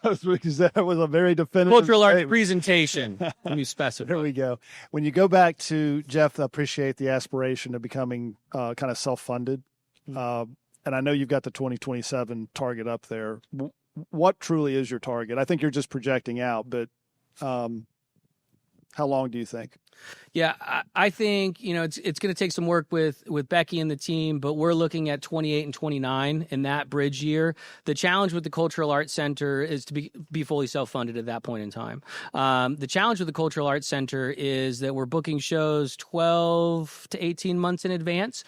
was a very definitive Cultural Arts presentation. Let me specify. There we go. When you go back to Jeff, I appreciate the aspiration of becoming kind of self-funded. And I know you've got the 2027 target up there. What truly is your target? I think you're just projecting out, but how long do you think? Yeah, I think, it's going to take some work with Becky and the team, but we're looking at 28 and 29 in that bridge year. The challenge with the Cultural Arts Center is to be fully self-funded at that point in time. The challenge with the Cultural Arts Center is that we're booking shows 12 to 18 months in advance.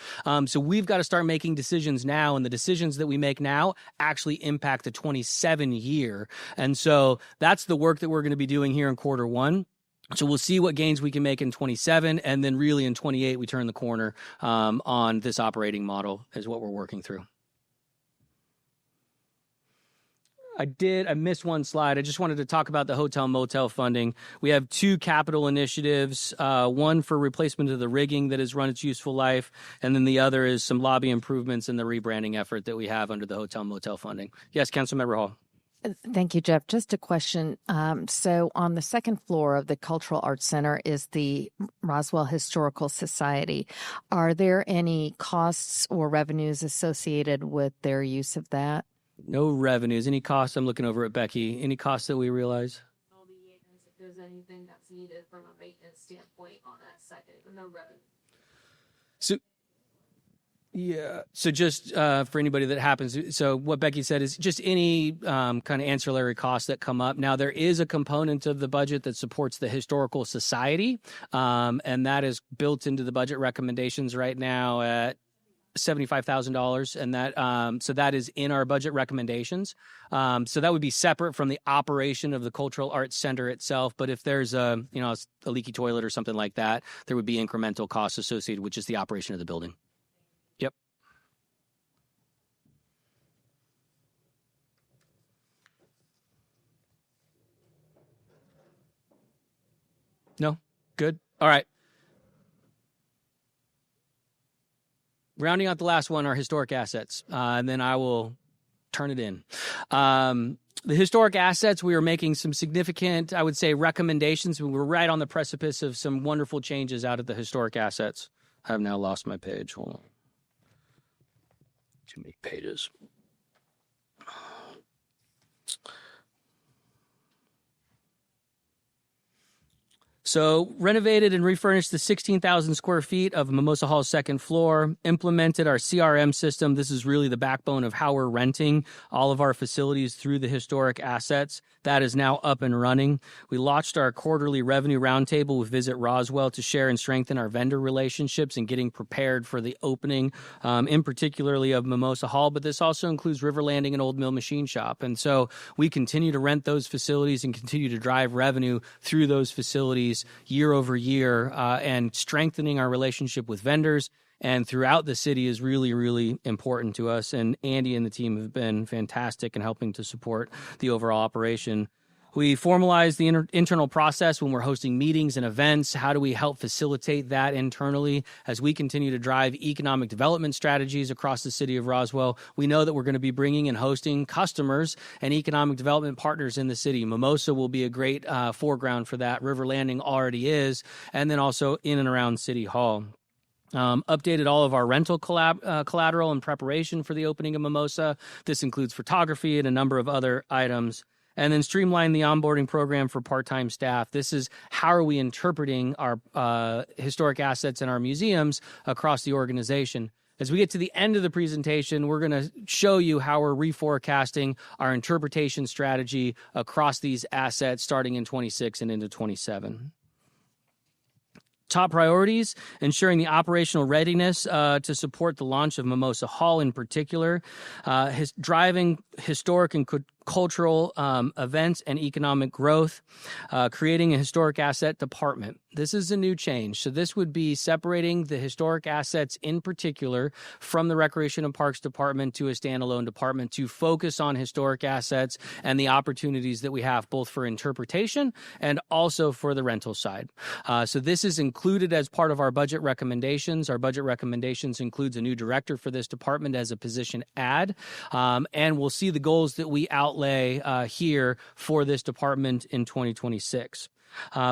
So we've got to start making decisions now, and the decisions that we make now actually impact the 27 year. And so that's the work that we're going to be doing here in quarter one. So we'll see what gains we can make in 27, and then really in 28, we turn the corner on this operating model is what we're working through. I missed one slide. I just wanted to talk about the hotel motel funding. We have 2 capital initiatives, one for replacement of the rigging that has run its useful life, and then the other is some lobby improvements in the rebranding effort that we have under the hotel motel funding. Yes, Councilmember Hall. Thank you, Jeff. Just a question. So on the second floor of the Cultural Arts Center is the Roswell Historical Society. Are there any costs or revenues associated with their use of that? No revenues. Any costs? I'm looking over at Becky. Any costs that we realize? If there's anything that's needed from a maintenance standpoint on that second, no revenue. So just for anybody that happens, so what Becky said is just any kind of ancillary costs that come up. Now, there is a component of the budget that supports the Historical Society, and that is built into the budget recommendations right now at $75,000, and that so that is in our budget recommendations. So that would be separate from the operation of the Cultural Arts Center itself. But if there's a leaky toilet or something like that, there would be incremental costs associated with just the operation of the building. Yep. No? Good? All right. Rounding out the last one, our historic assets, and then I will turn it in. The historic assets, we are making some significant, I would say, recommendations. We're right on the precipice of some wonderful changes out of the historic assets. I have now lost my page. Hold on. Too many pages. So renovated and refurnished the 16,000 square feet of Mimosa Hall's second floor, implemented our CRM system. This is really the backbone of how we're renting all of our facilities through the historic assets. That is now up and running. We launched our quarterly revenue roundtable with Visit Roswell to share and strengthen our vendor relationships and getting prepared for the opening, in particularly of Mimosa Hall, but this also includes River Landing and Old Mill Machine Shop. And so we continue to rent those facilities and continue to drive revenue through those facilities year over year, and strengthening our relationship with vendors and throughout the city is really, really important to us. And Andy and the team have been fantastic in helping to support the overall operation. We formalize the internal process when we're hosting meetings and events. How do we help facilitate that internally as we continue to drive economic development strategies across the city of Roswell? We know that we're going to be bringing and hosting customers and economic development partners in the city. Mimosa will be a great foreground for that. River Landing already is, and then also in and around City Hall. Updated all of our rental collateral in preparation for the opening of Mimosa. This includes photography and a number of other items. And then streamline the onboarding program for part-time staff. This is how are we interpreting our historic assets in our museums across the organization. As we get to the end of the presentation, we're going to show you how we're reforecasting our interpretation strategy across these assets starting in 26 and into 27. Top priorities, ensuring the operational readiness to support the launch of Mimosa Hall in particular, driving historic and cultural events and economic growth, creating a historic asset department. This is a new change. So this would be separating the historic assets in particular from the Recreation and Parks Department to a standalone department to focus on historic assets and the opportunities that we have both for interpretation and also for the rental side. So this is included as part of our budget recommendations. Our budget recommendations includes a new director for this department as a position add, and we'll see the goals that we outlay here for this department in 2026.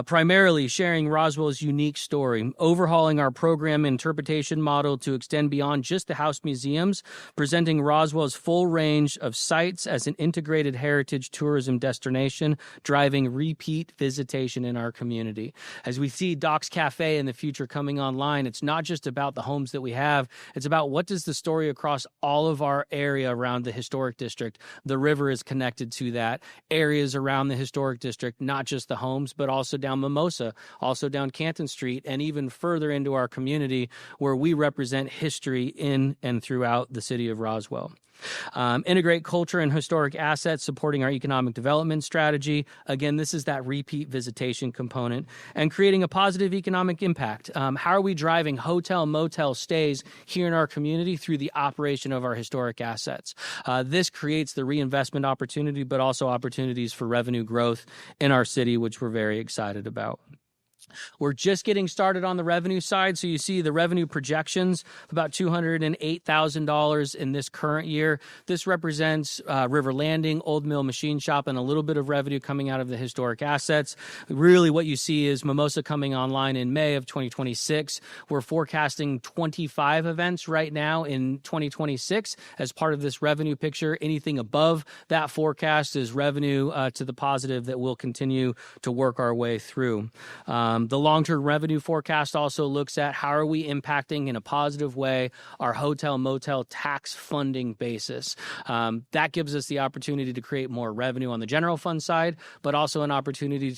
Primarily sharing Roswell's unique story, overhauling our program interpretation model to extend beyond just the house museums, presenting Roswell's full range of sites as an integrated heritage tourism destination, driving repeat visitation in our community. As we see Doc's Cafe in the future coming online, it's not just about the homes that we have, it's about what does the story across all of our area around the historic district. The river is connected to that. Areas around the historic district, not just the homes, but also down Mimosa, also down Canton Street, and even further into our community where we represent history in and throughout the city of Roswell. Integrate culture and historic assets, supporting our economic development strategy. Again, this is that repeat visitation component. And creating a positive economic impact. How are we driving hotel, motel stays here in our community through the operation of our historic assets? This creates the reinvestment opportunity, but also opportunities for revenue growth in our city, which we're very excited about. We're just getting started on the revenue side. So you see the revenue projections, about $208,000 in this current year. This represents River Landing, Old Mill Machine Shop, and a little bit of revenue coming out of the historic assets. Really what you see is Mimosa coming online in May of 2026. We're forecasting 25 events right now in 2026 as part of this revenue picture. Anything above that forecast is revenue to the positive that we'll continue to work our way through. The long-term revenue forecast also looks at how are we impacting in a positive way our hotel motel tax funding basis. That gives us the opportunity to create more revenue on the general fund side, but also an opportunity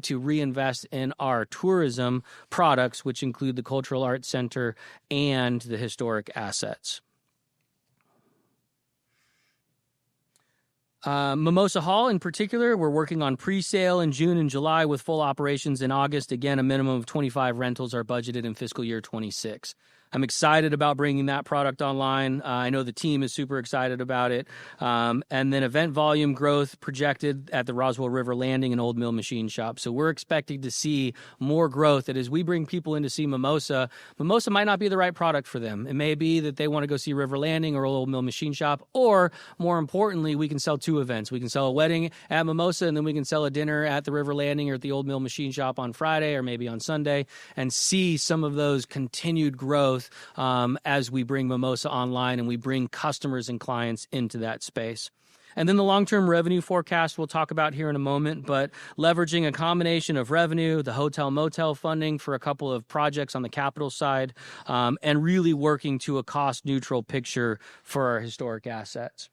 to reinvest in our tourism products, which include the Cultural Arts Center and the historic assets. Mimosa Hall in particular, we're working on pre-sale in June and July with full operations in August. Again, a minimum of 25 rentals are budgeted in fiscal year 26. I'm excited about bringing that product online. I know the team is super excited about it. And then event volume growth projected at the Roswell River Landing and Old Mill Machine Shop. So we're expecting to see more growth that as we bring people in to see Mimosa, Mimosa might not be the right product for them. It may be that they want to go see River Landing or Old Mill Machine Shop, or more importantly, we can sell two events. We can sell a wedding at Mimosa, and then we can sell a dinner at the River Landing or at the Old Mill Machine Shop on Friday or maybe on Sunday, and see some of those continued growth as we bring Mimosa online and we bring customers and clients into that space. And then the long-term revenue forecast we'll talk about here in a moment, but leveraging a combination of revenue, the hotel motel funding for a couple of projects on the capital side, and really working to a cost-neutral picture for our historic assets.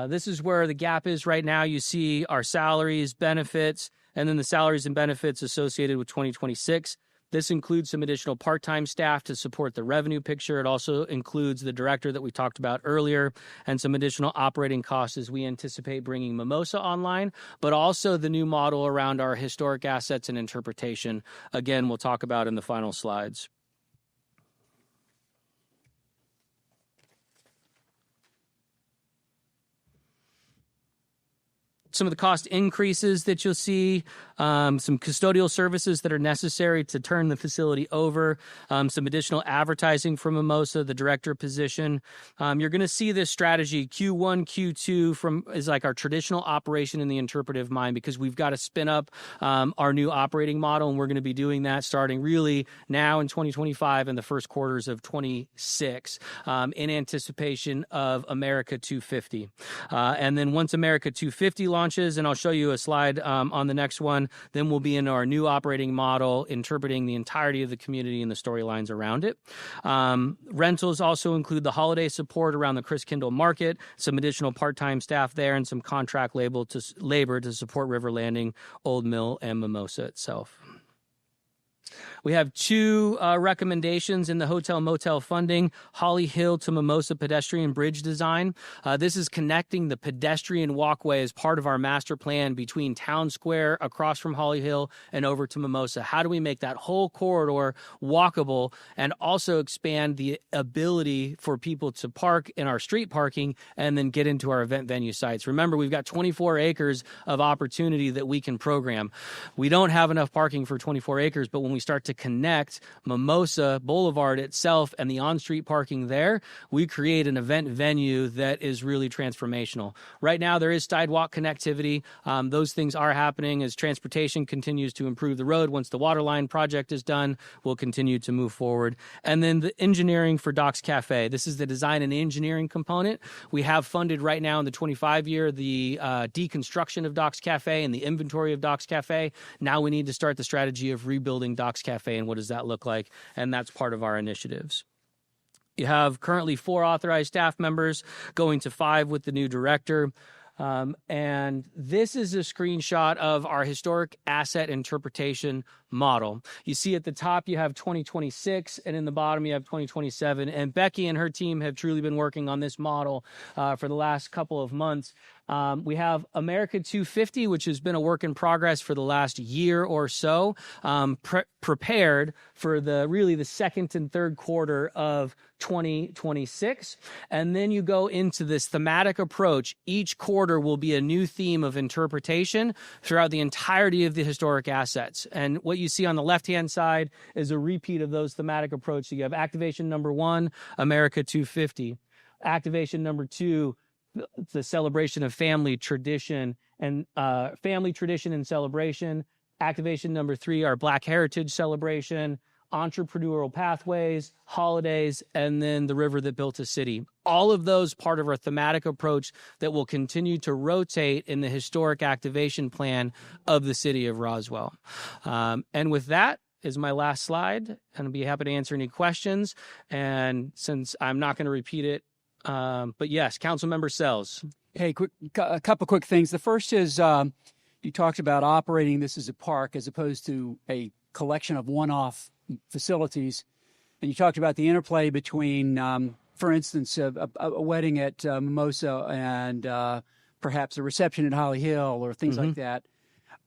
This is where the gap is right now. You see our salaries, benefits, and then the salaries and benefits associated with 2026. This includes some additional part-time staff to support the revenue picture. It also includes the director that we talked about earlier and some additional operating costs as we anticipate bringing Mimosa online, but also the new model around our historic assets and interpretation. Again, we'll talk about in the final slides. Some of the cost increases that you'll see, some custodial services that are necessary to turn the facility over, some additional advertising for Mimosa, the director position. You're going to see this strategy Q1, Q2 is like our traditional operation in the interpretive mind, because we've got to spin up our new operating model, and we're going to be doing that starting really now in 2025 and the first quarters of 26 in anticipation of America 250. And then once America 250 launches, and I'll show you a slide on the next one, then we'll be in our new operating model, interpreting the entirety of the community and the storylines around it. Rentals also include the holiday support around the Chris Kindle Market, some additional part-time staff there, and some contract labor to support River Landing, Old Mill, and Mimosa itself. We have two recommendations in the hotel motel funding: Holly Hill to Mimosa pedestrian bridge design. This is connecting the pedestrian walkway as part of our master plan between Town Square across from Holly Hill and over to Mimosa. How do we make that whole corridor walkable and also expand the ability for people to park in our street parking and then get into our event venue sites? Remember, we've got 24 acres of opportunity that we can program. We don't have enough parking for 24 acres, but when we start to connect Mimosa Boulevard itself and the on-street parking there, we create an event venue that is really transformational. Right now, there is sidewalk connectivity. Those things are happening as transportation continues to improve the road. Once the waterline project is done, we'll continue to move forward. And then the engineering for Docks Cafe. This is the design and engineering component. We have funded right now in the 25 year the deconstruction of Docks Cafe and the inventory of Docks Cafe. Now we need to start the strategy of rebuilding Docks Cafe, and what does that look like? And that's part of our initiatives. You have currently 4 authorized staff members, going to 5 with the new director. And this is a screenshot of our historic asset interpretation model. You see at the top, you have 2026, and in the bottom, you have 2027. And Becky and her team have truly been working on this model for the last couple of months. We have America 250, which has been a work in progress for the last year or so, prepared for the second and third quarter of 2026. And then you go into this thematic approach. Each quarter will be a new theme of interpretation throughout the entirety of the historic assets. And what you see on the left-hand side is a repeat of those thematic approaches. You have activation number 1, America 250. Activation number 2, the celebration of family tradition and celebration. Activation number 3, our Black Heritage celebration, entrepreneurial pathways, holidays, and then the river that built a city. All of those part of our thematic approach that will continue to rotate in the historic activation plan of the city of Roswell. And with that is my last slide, and I'll be happy to answer any questions. And since I'm not going to repeat it, but yes, Councilmember Sells. Hey, a couple quick things. The first is you talked about operating this as a park as opposed to a collection of one-off facilities. And you talked about the interplay between, for instance, a wedding at Mimosa and perhaps a reception at Holly Hill or things like that.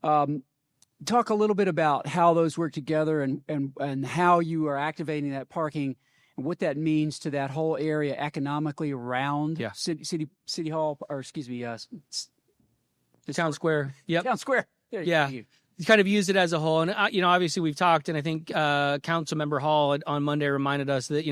Talk a little bit about how those work together and how you are activating that parking and what that means to that whole area economically around City Hall, or excuse me, Town Square. Yep. Town Square. Yeah. You kind of use it as a whole. And, obviously we've talked, and I think Councilmember Hall on Monday reminded us that,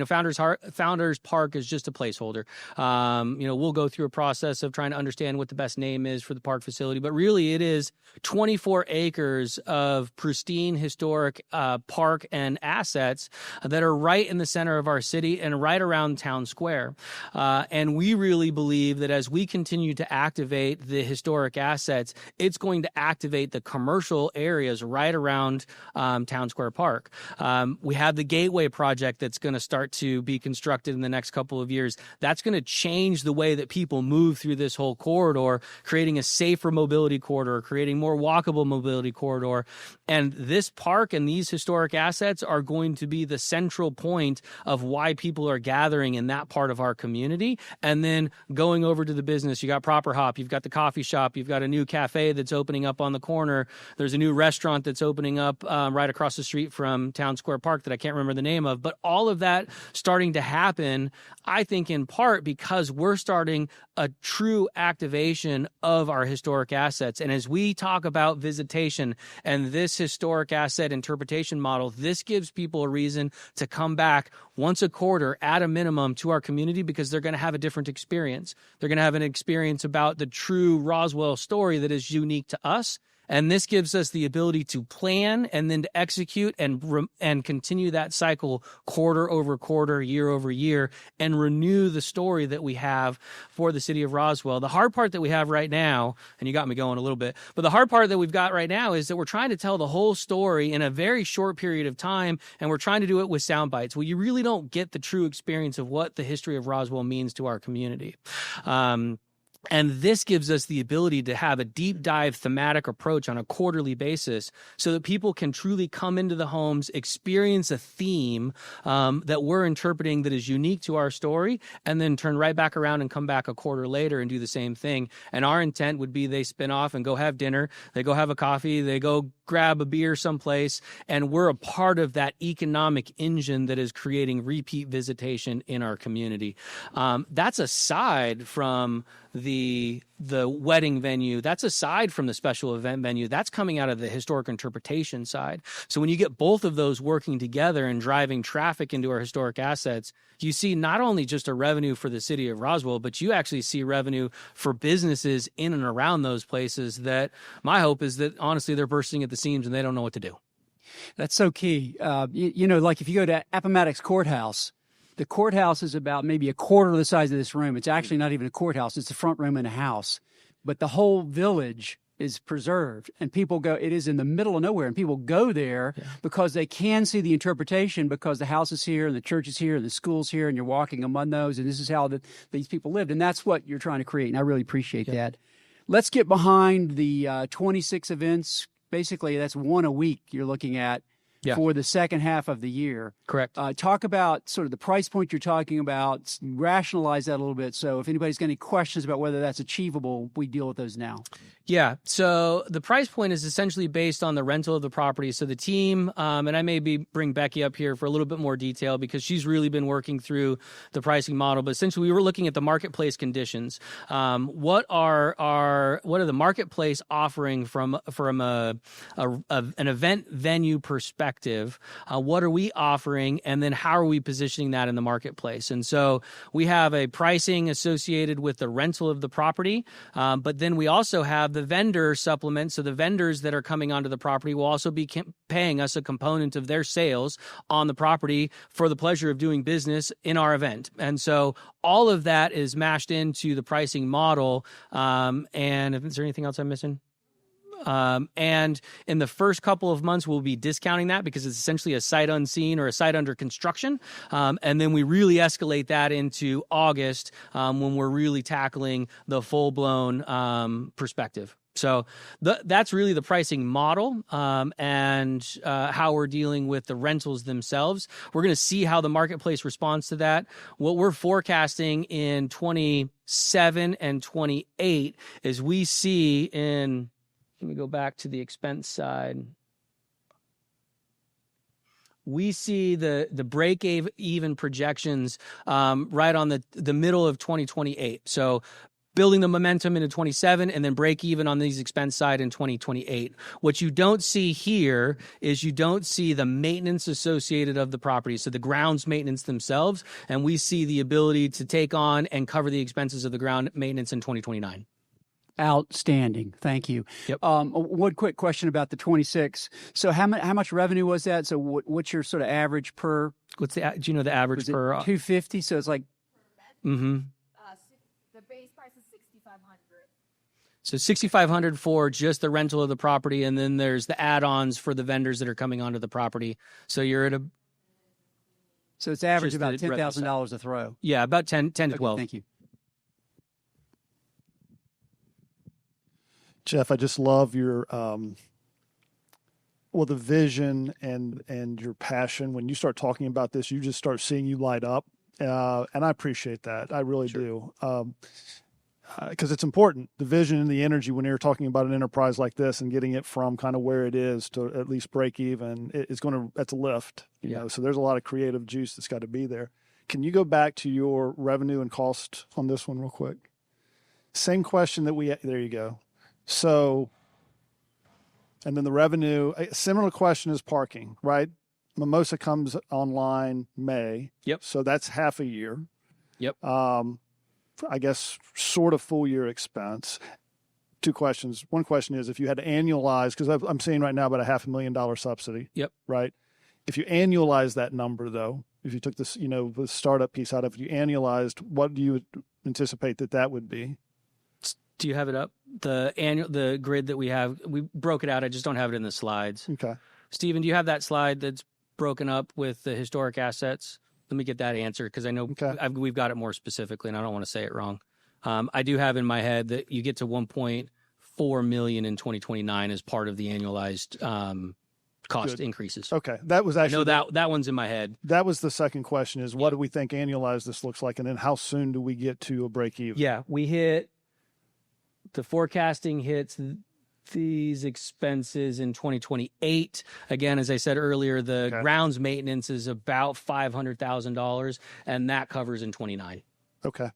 Founders Park is just a placeholder. We'll go through a process of trying to understand what the best name is for the park facility, but really it is 24 acres of pristine historic park and assets that are right in the center of our city and right around Town Square. And we really believe that as we continue to activate the historic assets, it's going to activate the commercial areas right around Town Square Park. We have the Gateway project that's going to start to be constructed in the next couple of years. That's going to change the way that people move through this whole corridor, creating a safer mobility corridor, creating more walkable mobility corridor. And this park and these historic assets are going to be the central point of why people are gathering in that part of our community. And then going over to the business, you got Proper Hop, you've got the coffee shop, you've got a new cafe that's opening up on the corner. There's a new restaurant that's opening up right across the street from Town Square Park that I can't remember the name of. But all of that starting to happen, I think, in part because we're starting a true activation of our historic assets. And as we talk about visitation and this historic asset interpretation model, this gives people a reason to come back once a quarter at a minimum to our community, because they're going to have a different experience. They're going to have an experience about the true Roswell story that is unique to us. And this gives us the ability to plan and then to execute and continue that cycle quarter over quarter, year over year, and renew the story that we have for the city of Roswell. The hard part that we have right now, and you got me going a little bit, but the hard part that we've got right now is that we're trying to tell the whole story in a very short period of time, and we're trying to do it with sound bites. Well, you really don't get the true experience of what the history of Roswell means to our community. And this gives us the ability to have a deep dive thematic approach on a quarterly basis so that people can truly come into the homes, experience a theme that we're interpreting that is unique to our story, and then turn right back around and come back a quarter later and do the same thing. And our intent would be they spin off and go have dinner, they go have a coffee, they go grab a beer someplace, and we're a part of that economic engine that is creating repeat visitation in our community. That's aside from the wedding venue. That's aside from the special event venue. That's coming out of the historic interpretation side. So when you get both of those working together and driving traffic into our historic assets, you see not only just a revenue for the city of Roswell, but you actually see revenue for businesses in and around those places that my hope is that honestly they're bursting at the seams and they don't know what to do. That's so key. Like if you go to Appomattox Courthouse, the courthouse is about maybe a quarter of the size of this room. It's actually not even a courthouse. It's a front room in a house. But the whole village is preserved, and people go, it is in the middle of nowhere, and people go there because they can see the interpretation, because the house is here and the church is here and the school's here and you're walking among those, and this is how these people lived. And that's what you're trying to create, and I really appreciate that. Let's get behind the 26 events basically that's one a week you're looking at Yeah. for the second half of the year. Correct. Talk about sort of the price point you're talking about, rationalize that a little bit. So if anybody's got any questions about whether that's achievable, we deal with those now. Yeah. So the price point is essentially based on the rental of the property. So the team, and I maybe bring Becky up here for a little bit more detail because she's really been working through the pricing model. But essentially, we were looking at the marketplace conditions. What are the marketplace offering from an event venue perspective? What are we offering, and then how are we positioning that in the marketplace? And so we have a pricing associated with the rental of the property, but then we also have the vendor supplement. So the vendors that are coming onto the property will also be paying us a component of their sales on the property for the pleasure of doing business in our event. And so all of that is mashed into the pricing model. And is there anything else I'm missing? And in the first couple of months, we'll be discounting that because it's essentially a site unseen or a site under construction. And then we really escalate that into August when we're really tackling the full-blown perspective. So that's really the pricing model and how we're dealing with the rentals themselves. We're going to see how the marketplace responds to that. What we're forecasting in 27 and 28 is we see in... Let me go back to the expense side. We see the break even projections right on the middle of 2028. So building the momentum into 27 and then break even on these expense side in 2028. What you don't see here is you don't see the maintenance associated of the property. So the grounds maintenance themselves, and we see the ability to take on and cover the expenses of the ground maintenance in 2029. Outstanding. Thank you. Yep. One quick question about the 26. So how much revenue was that? So what's your sort of average per? Do you know the average per? 250. So it's like. Mm-hmm. The base price is $6,500. So $6,500 for just the rental of the property, and then there's the add-ons for the vendors that are coming onto the property. So you're at a. So it's average about $10,000 a throw. Yeah, about 10 to 12. Thank you. Jeff, I just love your the vision and your passion. When you start talking about this, you just start seeing you light up, and I appreciate that. I really do, because it's important. The vision and the energy when you're talking about an enterprise like this and getting it from kind of where it is to at least break even, that's a lift. You know, so there's a lot of creative juice that's got to be there. Can you go back to your revenue and cost on this one real quick? Same question there you go. So, and then the revenue, a similar question is parking, right? Mimosa comes online May. Yep. So that's half a year. Yep. I guess sort of full year expense. Two questions. One question is if you had to annualize, because I'm seeing right now about a $500,000 subsidy. Yep. Right. If you annualize that number though, if you took this, the startup piece out of it, you annualized, what do you anticipate that would be? Do you have it up? The grid that we have, we broke it out. I just don't have it in the slides. Okay. Steven, do you have that slide that's broken up with the historic assets? Let me get that answer because I know we've got it more specifically, and I don't want to say it wrong. I do have in my head that you get to 1.4 million in 2029 as part of the annualized cost increases. Okay, that was actually that one's in my head. That was the second question: is what do we think annualized this looks like, and then how soon do we get to a break even? Yeah, we hit. The forecasting hits these expenses in 2028. Again, as I said earlier, the grounds maintenance is about $500,000, and that covers in 29. Okay.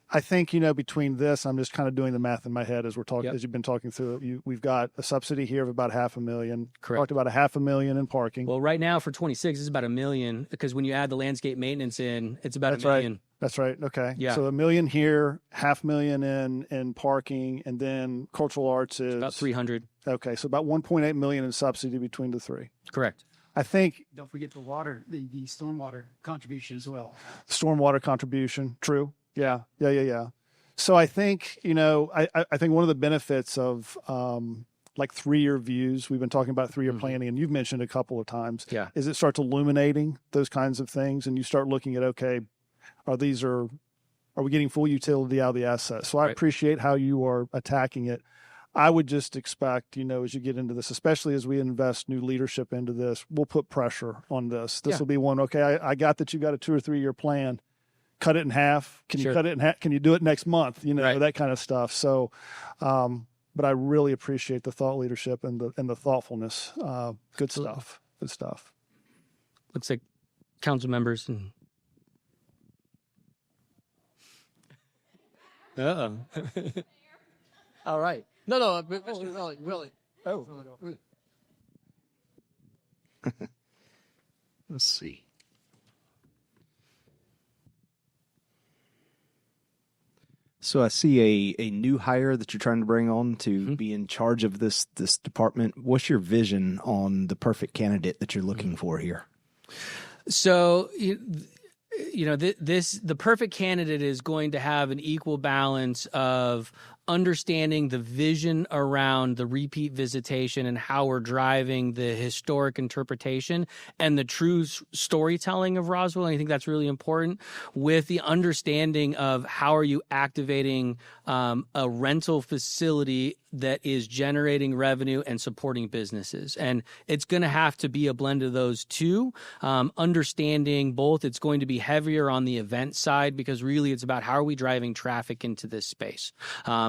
I think, between this, I'm just kind of doing the math in my head as we're talking, as you've been talking through it. We've got a subsidy here of about $500,000. Correct. Talked about $500,000 in parking. Well, right now for 26, it's about $1 million because when you add the landscape maintenance in, it's about $1 million. That's right. Okay. Yeah. So $1 million here, $500,000 in parking, and then cultural arts is about 300. Okay. So about $1.8 million in subsidy between the three. Correct. I think. Don't forget the stormwater contribution as well. Stormwater contribution. True. Yeah. So I think, I think one of the benefits of like 3-year views, we've been talking about 3-year planning, and you've mentioned a couple of times, is it starts illuminating those kinds of things, and you start looking at, okay, are we getting full utility out of the assets? So I appreciate how you are attacking it. I would just expect, as you get into this, especially as we invest new leadership into this, we'll put pressure on this. This will be one, okay, I got that you got a 2 or 3 year plan. Cut it in half. Can you cut it in half? Can you do it next month? That kind of stuff. So, but I really appreciate the thought leadership and the thoughtfulness. Good stuff. Good stuff. Looks like council members and. All right. No, Mr. Willie. Oh. Let's see. So I see a new hire that you're trying to bring on to be in charge of this department. What's your vision on the perfect candidate that you're looking for here? So, the perfect candidate is going to have an equal balance of understanding the vision around the repeat visitation and how we're driving the historic interpretation and the true storytelling of Roswell. And I think that's really important, with the understanding of how are you activating a rental facility that is generating revenue and supporting businesses. And it's going to have to be a blend of those two, understanding both. It's going to be heavier on the event side, because really it's about how are we driving traffic into this space?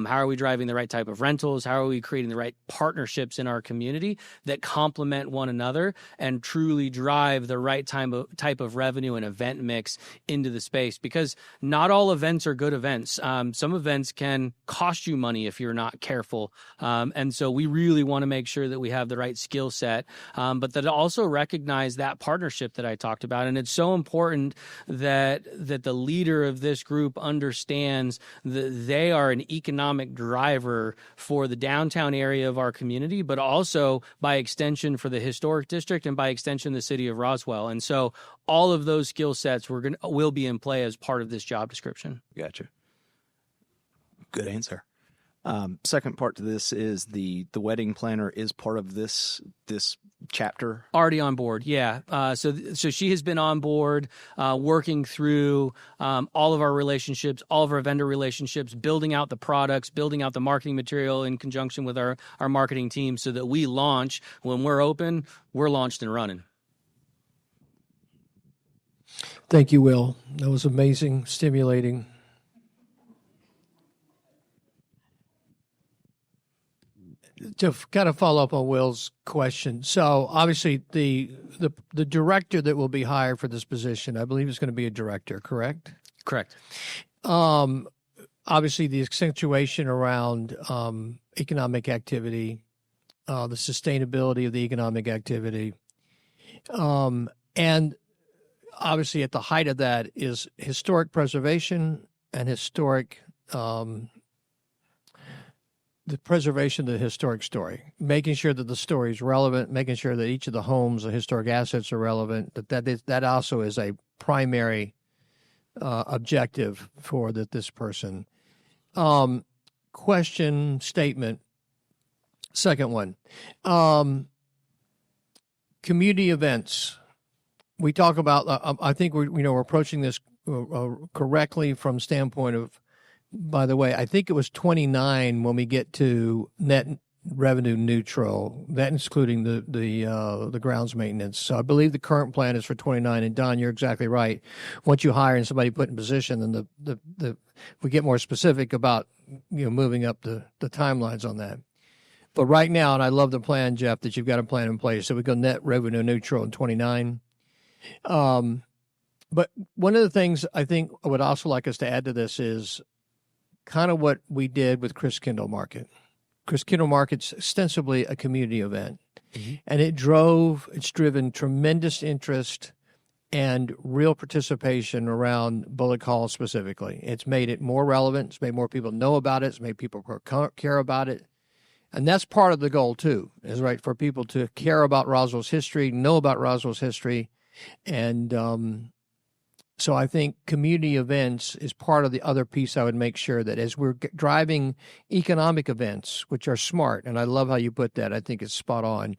How are we driving the right type of rentals? How are we creating the right partnerships in our community that complement one another and truly drive the right type of revenue and event mix into the space? Because not all events are good events. Some events can cost you money if you're not careful. And so we really want to make sure that we have the right skill set, but that also recognize that partnership that I talked about. And it's so important that the leader of this group understands that they are an economic driver for the downtown area of our community, but also by extension for the historic district and by extension the city of Roswell. And so all of those skill sets will be in play as part of this job description. Gotcha. Good answer. Second part to this is the wedding planner is part of this chapter. Already on board, yeah. So she has been on board, working through all of our relationships, all of our vendor relationships, building out the products, building out the marketing material in conjunction with our marketing team, so that we launch when we're open, we're launched and running. Thank you, Will. That was amazing, stimulating. To kind of follow up on Will's question, so obviously the director that will be hired for this position, I believe, is going to be a director, correct? Correct. Obviously, the accentuation around economic activity, the sustainability of the economic activity, and obviously at the height of that is historic preservation and historic. The preservation of the historic story, making sure that the story is relevant, making sure that each of the homes, the historic assets are relevant, that also is a primary objective for this person. Question, statement, second one. Community events. We talk about, I think we're approaching this correctly from standpoint of, by the way, I think it was 29 when we get to net revenue neutral, that including the grounds maintenance. So I believe the current plan is for 29. And Don, you're exactly right. Once you hire and somebody put in position, then we get more specific about moving up the timelines on that. But right now, and I love the plan, Jeff, that you've got a plan in place. So we go net revenue neutral in 29. But one of the things I think I would also like us to add to this is kind of what we did with Chris Kindle Market. Chris Kindle Market's ostensibly a community event, and it's driven tremendous interest and real participation around Bullock Hall specifically. It's made it more relevant. It's made more people know about it. It's made people care about it. And that's part of the goal, too, is right for people to care about Roswell's history, know about Roswell's history. And so I think community events is part of the other piece I would make sure that as we're driving economic events, which are smart, and I love how you put that, I think it's spot on,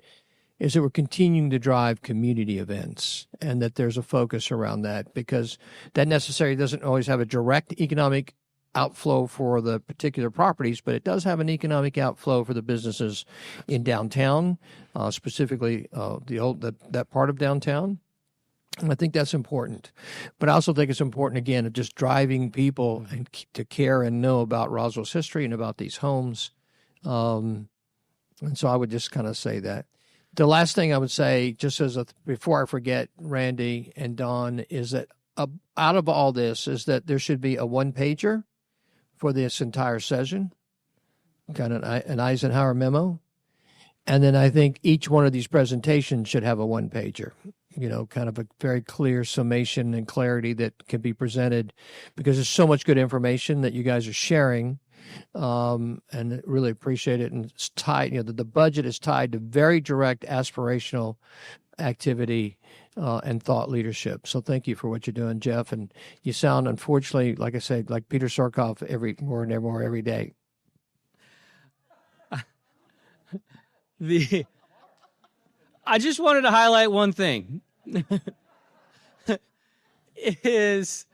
is that we're continuing to drive community events and that there's a focus around that, because that necessarily doesn't always have a direct economic outflow for the particular properties, but it does have an economic outflow for the businesses in downtown, specifically that part of downtown. And I think that's important. But I also think it's important, again, of just driving people and to care and know about Roswell's history and about these homes. And so I would just kind of say that. The last thing I would say, just before I forget, Randy and Don, is that out of all this is that there should be a one-pager for this entire session, kind of an Eisenhower memo. And then I think each one of these presentations should have a one-pager, kind of a very clear summation and clarity that can be presented, because there's so much good information that you guys are sharing, and really appreciate it. And it's tied, the budget is tied to very direct aspirational activity and thought leadership. So thank you for what you're doing, Jeff. And you sound, unfortunately, like I said, like Peter Sorkov more and more every day. I just wanted to highlight one thing. Is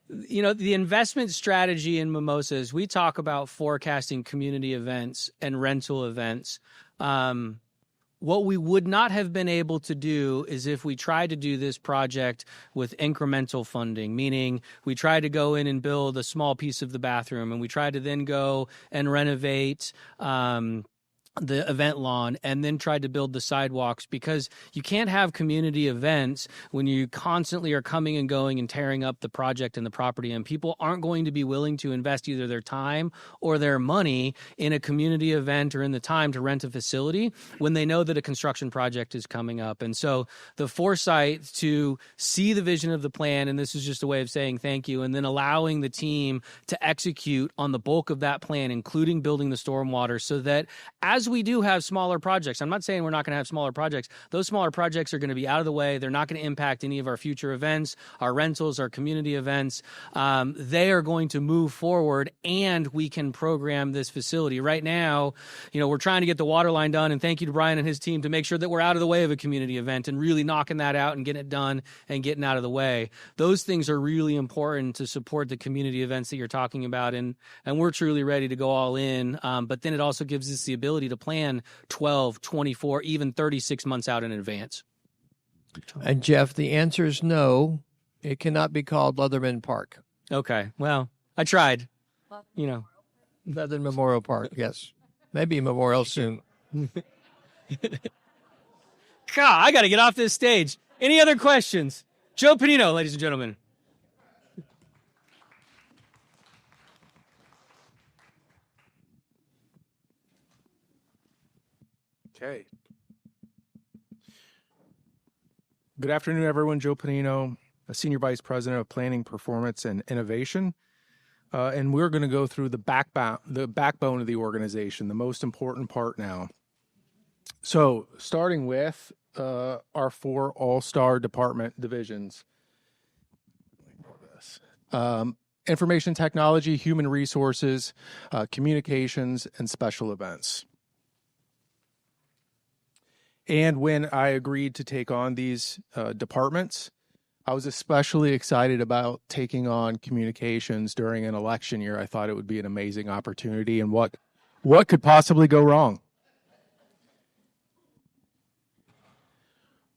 the investment strategy in Mimosas, we talk about forecasting community events and rental events. What we would not have been able to do is if we tried to do this project with incremental funding, meaning we tried to go in and build a small piece of the bathroom, and we tried to then go and renovate the event lawn, and then tried to build the sidewalks, because you can't have community events when you constantly are coming and going and tearing up the project and the property, and people aren't going to be willing to invest either their time or their money in a community event or in the time to rent a facility when they know that a construction project is coming up. And so the foresight to see the vision of the plan, and this is just a way of saying thank you, and then allowing the team to execute on the bulk of that plan, including building the stormwater, so that as we do have smaller projects, I'm not saying we're not going to have smaller projects. Those smaller projects are going to be out of the way. They're not going to impact any of our future events, our rentals, our community events. They are going to move forward, and we can program this facility. Right now, we're trying to get the water line done, and thank you to Brian and his team to make sure that we're out of the way of a community event and really knocking that out and getting it done and getting out of the way. Those things are really important to support the community events that you're talking about, and we're truly ready to go all in. But then it also gives us the ability to plan 12, 24, even 36 months out in advance. And Jeff, the answer is no. It cannot be called Leatherman Park. Okay. Well, I tried. Leatherman Memorial Park, yes. Maybe Memorial soon. God, I got to get off this stage. Any other questions? Joe Panino, ladies and gentlemen. Okay. Good afternoon, everyone. Joe Panino, a Senior Vice President of Planning, Performance, and Innovation. And we're going to go through the backbone of the organization, the most important part now. So starting with our 4 all-star department divisions. Information technology, human resources, communications, and special events. And when I agreed to take on these departments, I was especially excited about taking on communications during an election year. I thought it would be an amazing opportunity, and what could possibly go wrong?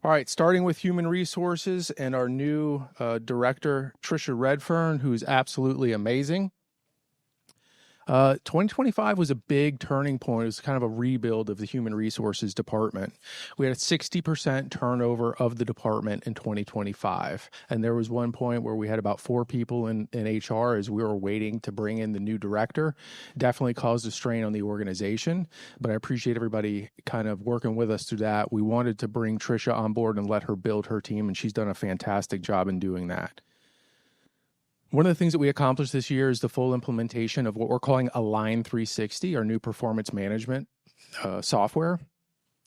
All right, starting with human resources and our new director, Tricia Redfern, who's absolutely amazing. 2025 was a big turning point. It was kind of a rebuild of the human resources department. We had a 60% turnover of the department in 2025. And there was one point where we had about 4 people in HR as we were waiting to bring in the new director. Definitely caused a strain on the organization, but I appreciate everybody kind of working with us through that. We wanted to bring Tricia on board and let her build her team, and she's done a fantastic job in doing that. One of the things that we accomplished this year is the full implementation of what we're calling Align 360, our new performance management software.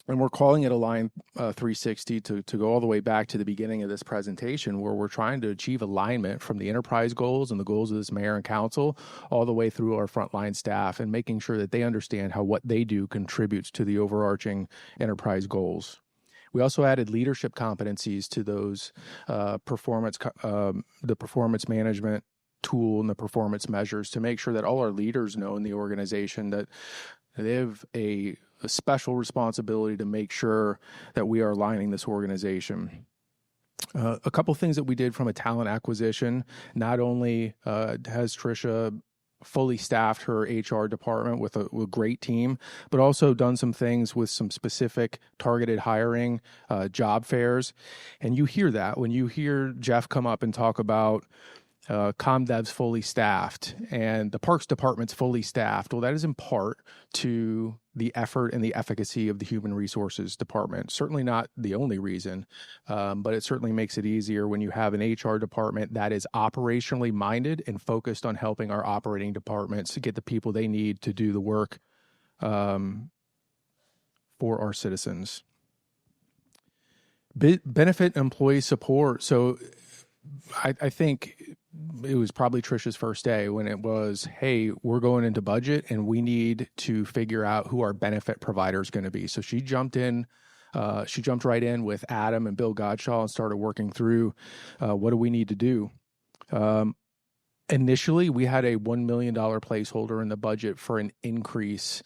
And we're calling it Align 360 to go all the way back to the beginning of this presentation, where we're trying to achieve alignment from the enterprise goals and the goals of this mayor and council all the way through our frontline staff, and making sure that they understand how what they do contributes to the overarching enterprise goals. We also added leadership competencies to those the performance management tool and the performance measures to make sure that all our leaders know in the organization that they have a special responsibility to make sure that we are aligning this organization. A couple things that we did from a talent acquisition, not only has Tricia fully staffed her HR department with a great team, but also done some things with some specific targeted hiring, job fairs. And you hear that when you hear Jeff come up and talk about ComDev's fully staffed and the Parks Department's fully staffed. Well, that is in part to the effort and the efficacy of the Human Resources Department. Certainly not the only reason, but it certainly makes it easier when you have an HR department that is operationally minded and focused on helping our operating departments to get the people they need to do the work for our citizens. Benefit employee support. So I think it was probably Tricia's first day when it was, hey, we're going into budget and we need to figure out who our benefit provider is going to be. So she jumped right in with Adam and Bill Godshaw and started working through what do we need to do. Initially, we had a $1 million placeholder in the budget for an increase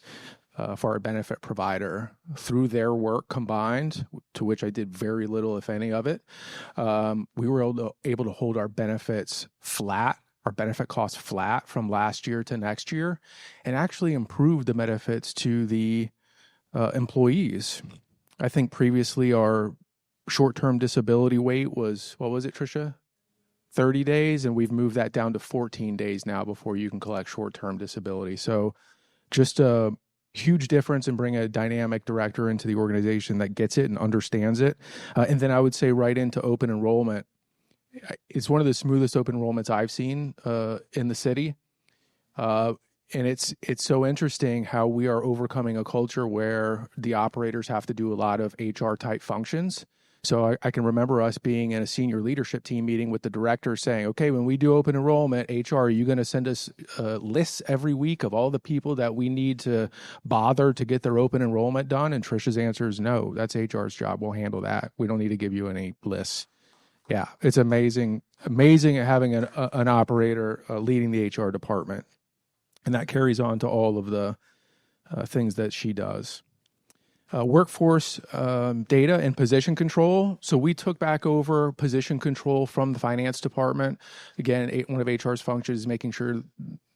for our benefit provider. Through their work combined, to which I did very little, if any of it, we were able to hold our benefits flat, our benefit costs flat from last year to next year, and actually improve the benefits to the employees. I think previously our short-term disability wait was, what was it, Tricia? 30 days, and we've moved that down to 14 days now before you can collect short-term disability. So just a huge difference in bringing a dynamic director into the organization that gets it and understands it. And then I would say right into open enrollment. It's one of the smoothest open enrollments I've seen in the city. And it's so interesting how we are overcoming a culture where the operators have to do a lot of HR type functions. So I can remember us being in a senior leadership team meeting with the director saying, okay, when we do open enrollment, HR, are you going to send us lists every week of all the people that we need to bother to get their open enrollment done? And Tricia's answer is no, that's HR's job. We'll handle that. We don't need to give you any lists. Yeah, it's amazing having an operator leading the HR department. And that carries on to all of the things that she does. Workforce data and position control. So we took back over position control from the finance department. Again, one of HR's functions is making sure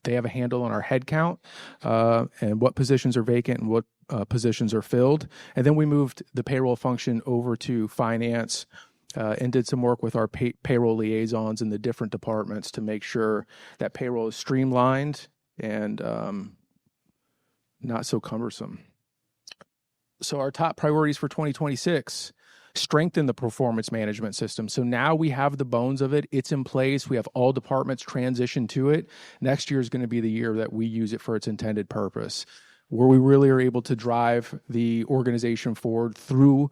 they have a handle on our head count and what positions are vacant and what positions are filled. And then we moved the payroll function over to finance and did some work with our payroll liaisons in the different departments to make sure that payroll is streamlined and not so cumbersome. So our top priorities for 2026, strengthen the performance management system. So now we have the bones of it. It's in place. We have all departments transition to it. Next year is going to be the year that we use it for its intended purpose, where we really are able to drive the organization forward through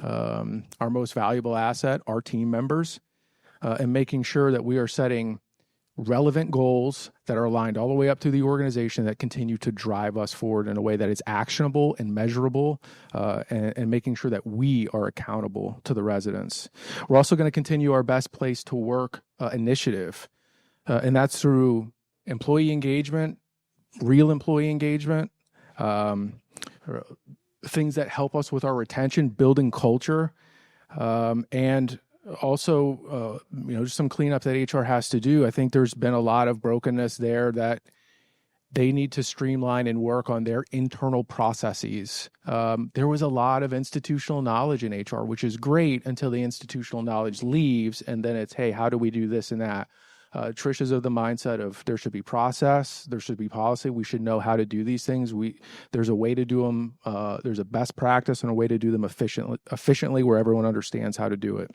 our most valuable asset, our team members, and making sure that we are setting relevant goals that are aligned all the way up through the organization that continue to drive us forward in a way that is actionable and measurable, and making sure that we are accountable to the residents. We're also going to continue our Best Place to Work initiative, and that's through employee engagement, real employee engagement, things that help us with our retention, building culture, and also, just some cleanup that HR has to do. I think there's been a lot of brokenness there that they need to streamline and work on their internal processes. There was a lot of institutional knowledge in HR, which is great until the institutional knowledge leaves, and then it's, hey, how do we do this and that? Tricia's of the mindset of there should be process, there should be policy, we should know how to do these things. There's a way to do them, there's a best practice and a way to do them efficiently where everyone understands how to do it.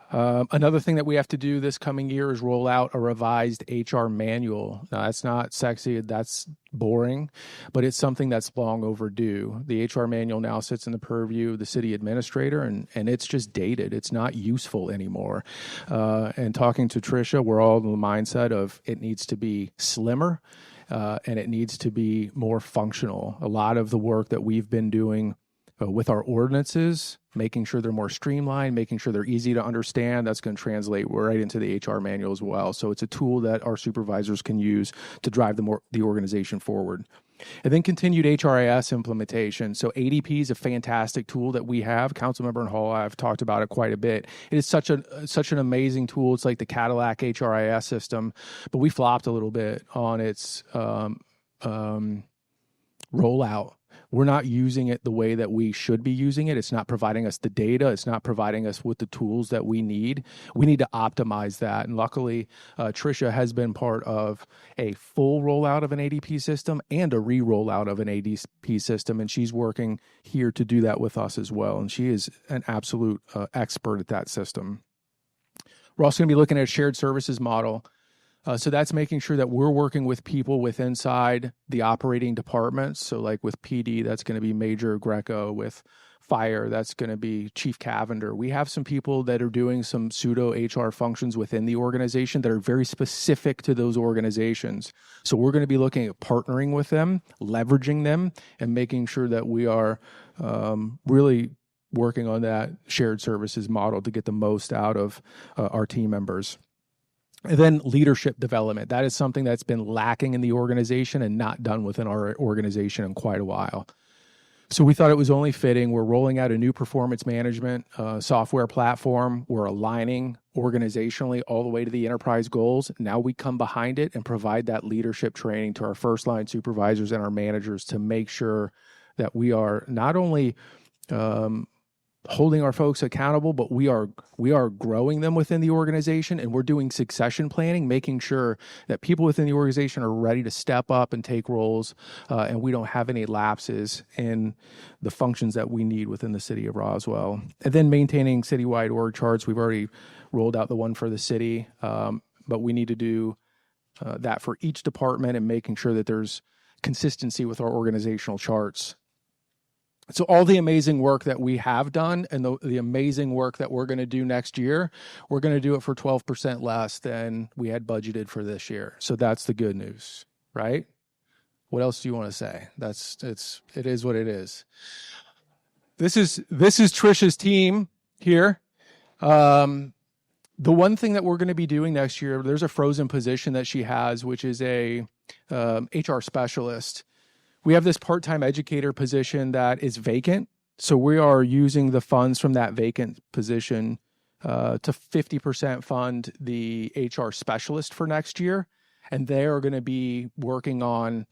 Another thing that we have to do this coming year is roll out a revised HR manual. Now, that's not sexy, that's boring, but it's something that's long overdue. The HR manual now sits in the purview of the city administrator, and it's just dated. It's not useful anymore. And talking to Tricia, we're all in the mindset of it needs to be slimmer, and it needs to be more functional. A lot of the work that we've been doing with our ordinances, making sure they're more streamlined, making sure they're easy to understand. That's going to translate right into the HR manual as well. So it's a tool that our supervisors can use to drive the organization forward. And then continued HRIS implementation. So ADP is a fantastic tool that we have. Councilmember and Hall, I've talked about it quite a bit. It is such an amazing tool. It's like the Cadillac HRIS system, but we flopped a little bit on its rollout. We're not using it the way that we should be using it. It's not providing us the data. It's not providing us with the tools that we need. We need to optimize that. And luckily, Tricia has been part of a full rollout of an ADP system and a re-rollout of an ADP system. And she's working here to do that with us as well. And she is an absolute expert at that system. We're also going to be looking at a shared services model. So that's making sure that we're working with people with inside the operating departments. So like with PD, that's going to be Major Greco. With Fire, that's going to be Chief Cavender. We have some people that are doing some pseudo HR functions within the organization that are very specific to those organizations. So we're going to be looking at partnering with them, leveraging them, and making sure that we are really working on that shared services model to get the most out of our team members. And then leadership development. That is something that's been lacking in the organization and not done within our organization in quite a while. So we thought it was only fitting. We're rolling out a new performance management software platform. We're aligning organizationally all the way to the enterprise goals. Now we come behind it and provide that leadership training to our first line supervisors and our managers to make sure that we are not only holding our folks accountable, but we are growing them within the organization, and we're doing succession planning, making sure that people within the organization are ready to step up and take roles, and we don't have any lapses in the functions that we need within the city of Roswell. And then maintaining citywide org charts. We've already rolled out the one for the city, but we need to do that for each department and making sure that there's consistency with our organizational charts. So all the amazing work that we have done and the amazing work that we're going to do next year, we're going to do it for 12% less than we had budgeted for this year. So that's the good news, right? What else do you want to say? It is what it is. This is Trisha's team here. The one thing that we're going to be doing next year, there's a frozen position that she has, which is a HR specialist. We have this part-time educator position that is vacant. So we are using the funds from that vacant position to 50% fund the HR specialist for next year. And they are going to be working on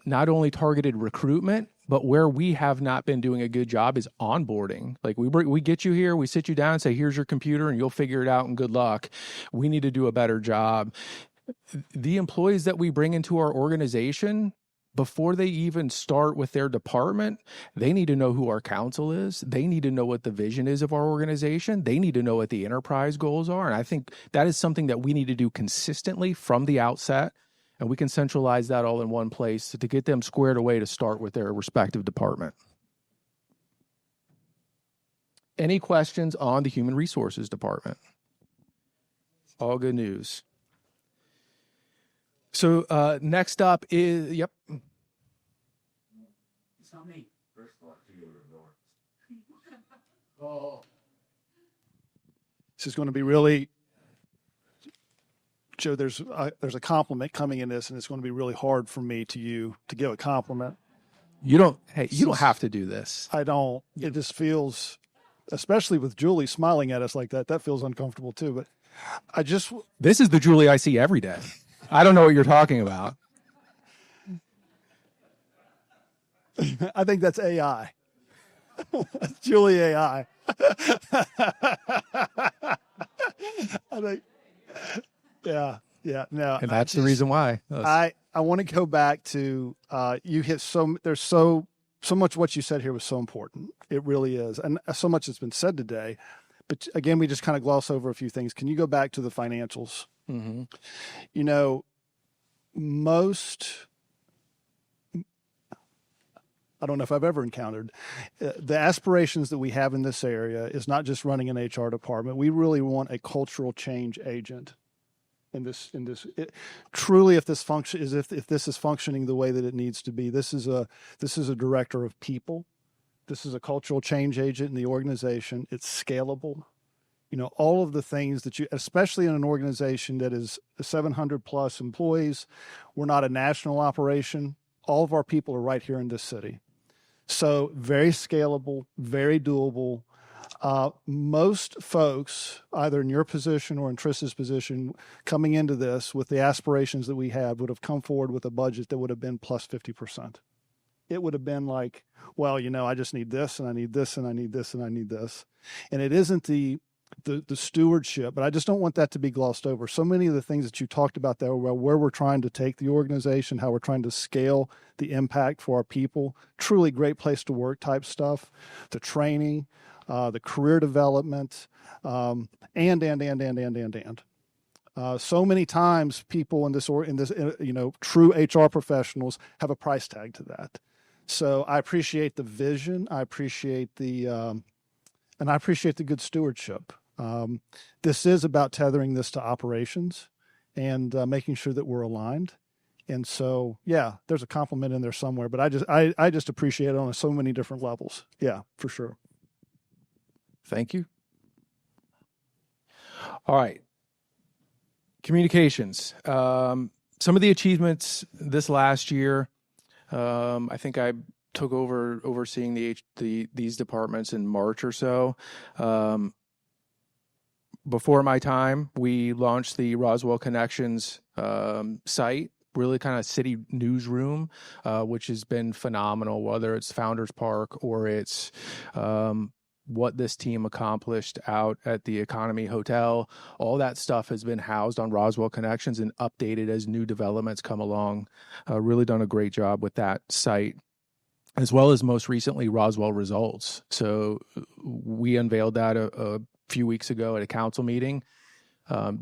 not only targeted recruitment, but where we have not been doing a good job is onboarding. Like we get you here, we sit you down and say, here's your computer and you'll figure it out and good luck. We need to do a better job. The employees that we bring into our organization, before they even start with their department, they need to know who our council is. They need to know what the vision is of our organization. They need to know what the enterprise goals are. And I think that is something that we need to do consistently from the outset. And we can centralize that all in one place to get them squared away to start with their respective department. Any questions on the Human Resources Department? All good news. So next up is, yep. It's not me. This is going to be really, Joe, there's a compliment coming in this, and it's going to be really hard for me to give a compliment. You don't have to do this. I don't. It just feels, especially with Julie smiling at us like that feels uncomfortable too. But this is the Julie I see every day. I don't know what you're talking about. I think that's AI. That's Julie AI. I think, yeah, no. And that's the reason why. I want to go back to you hit there's so much what you said here was so important. It really is, and so much has been said today. But again, we just kind of gloss over a few things. Can you go back to the financials? Mm-hmm. You know, I don't know if I've ever encountered the aspirations that we have in this area is not just running an HR department. We really want a cultural change agent in this. Truly, if this is functioning the way that it needs to be, this is a director of people This is a cultural change agent in the organization. It's scalable. All of the things that especially in an organization that is 700 plus employees, we're not a national operation. All of our people are right here in this city. So very scalable, very doable. Most folks, either in your position or in Triss's position, coming into this with the aspirations that we have, would have come forward with a budget that would have been plus 50%. It would have been like, well, I just need this, and I need this, and I need this, and I need this. And it isn't the stewardship, but I just don't want that to be glossed over. So many of the things that you talked about there, where we're trying to take the organization, how we're trying to scale the impact for our people, truly great place to work type stuff, the training, the career development, and. So many times people in this true HR professionals have a price tag to that. So I appreciate the vision. I appreciate and I appreciate the good stewardship. This is about tethering this to operations and making sure that we're aligned. And so, yeah, there's a compliment in there somewhere, but I just appreciate it on so many different levels. Yeah, for sure. Thank you. All right. Communications. Some of the achievements this last year, I think I took over overseeing these departments in March or so. Before my time, we launched the Roswell Connections site, really kind of city newsroom, which has been phenomenal, whether it's Founders Park or it's what this team accomplished out at the Economy Hotel. All that stuff has been housed on Roswell Connections and updated as new developments come along. Really done a great job with that site, as well as most recently Roswell Results. So we unveiled that a few weeks ago at a council meeting.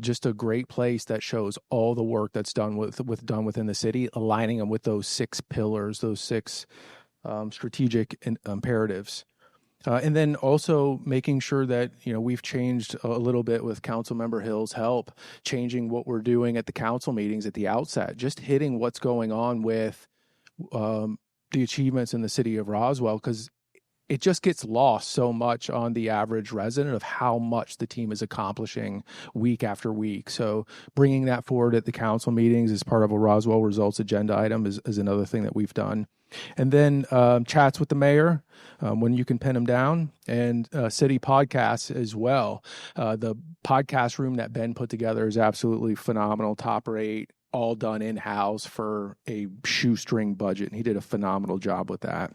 Just a great place that shows all the work that's done within the city, aligning them with those 6 pillars, those 6 strategic imperatives. And then also making sure that, we've changed a little bit with Councilmember Hill's help, changing what we're doing at the council meetings at the outset, just hitting what's going on with the achievements in the city of Roswell, because it just gets lost so much on the average resident of how much the team is accomplishing week after week. So bringing that forward at the council meetings as part of a Roswell Results agenda item is another thing that we've done. And then chats with the mayor when you can pin them down, and city podcasts as well. The podcast room that Ben put together is absolutely phenomenal, top rate, all done in-house for a shoestring budget. And he did a phenomenal job with that.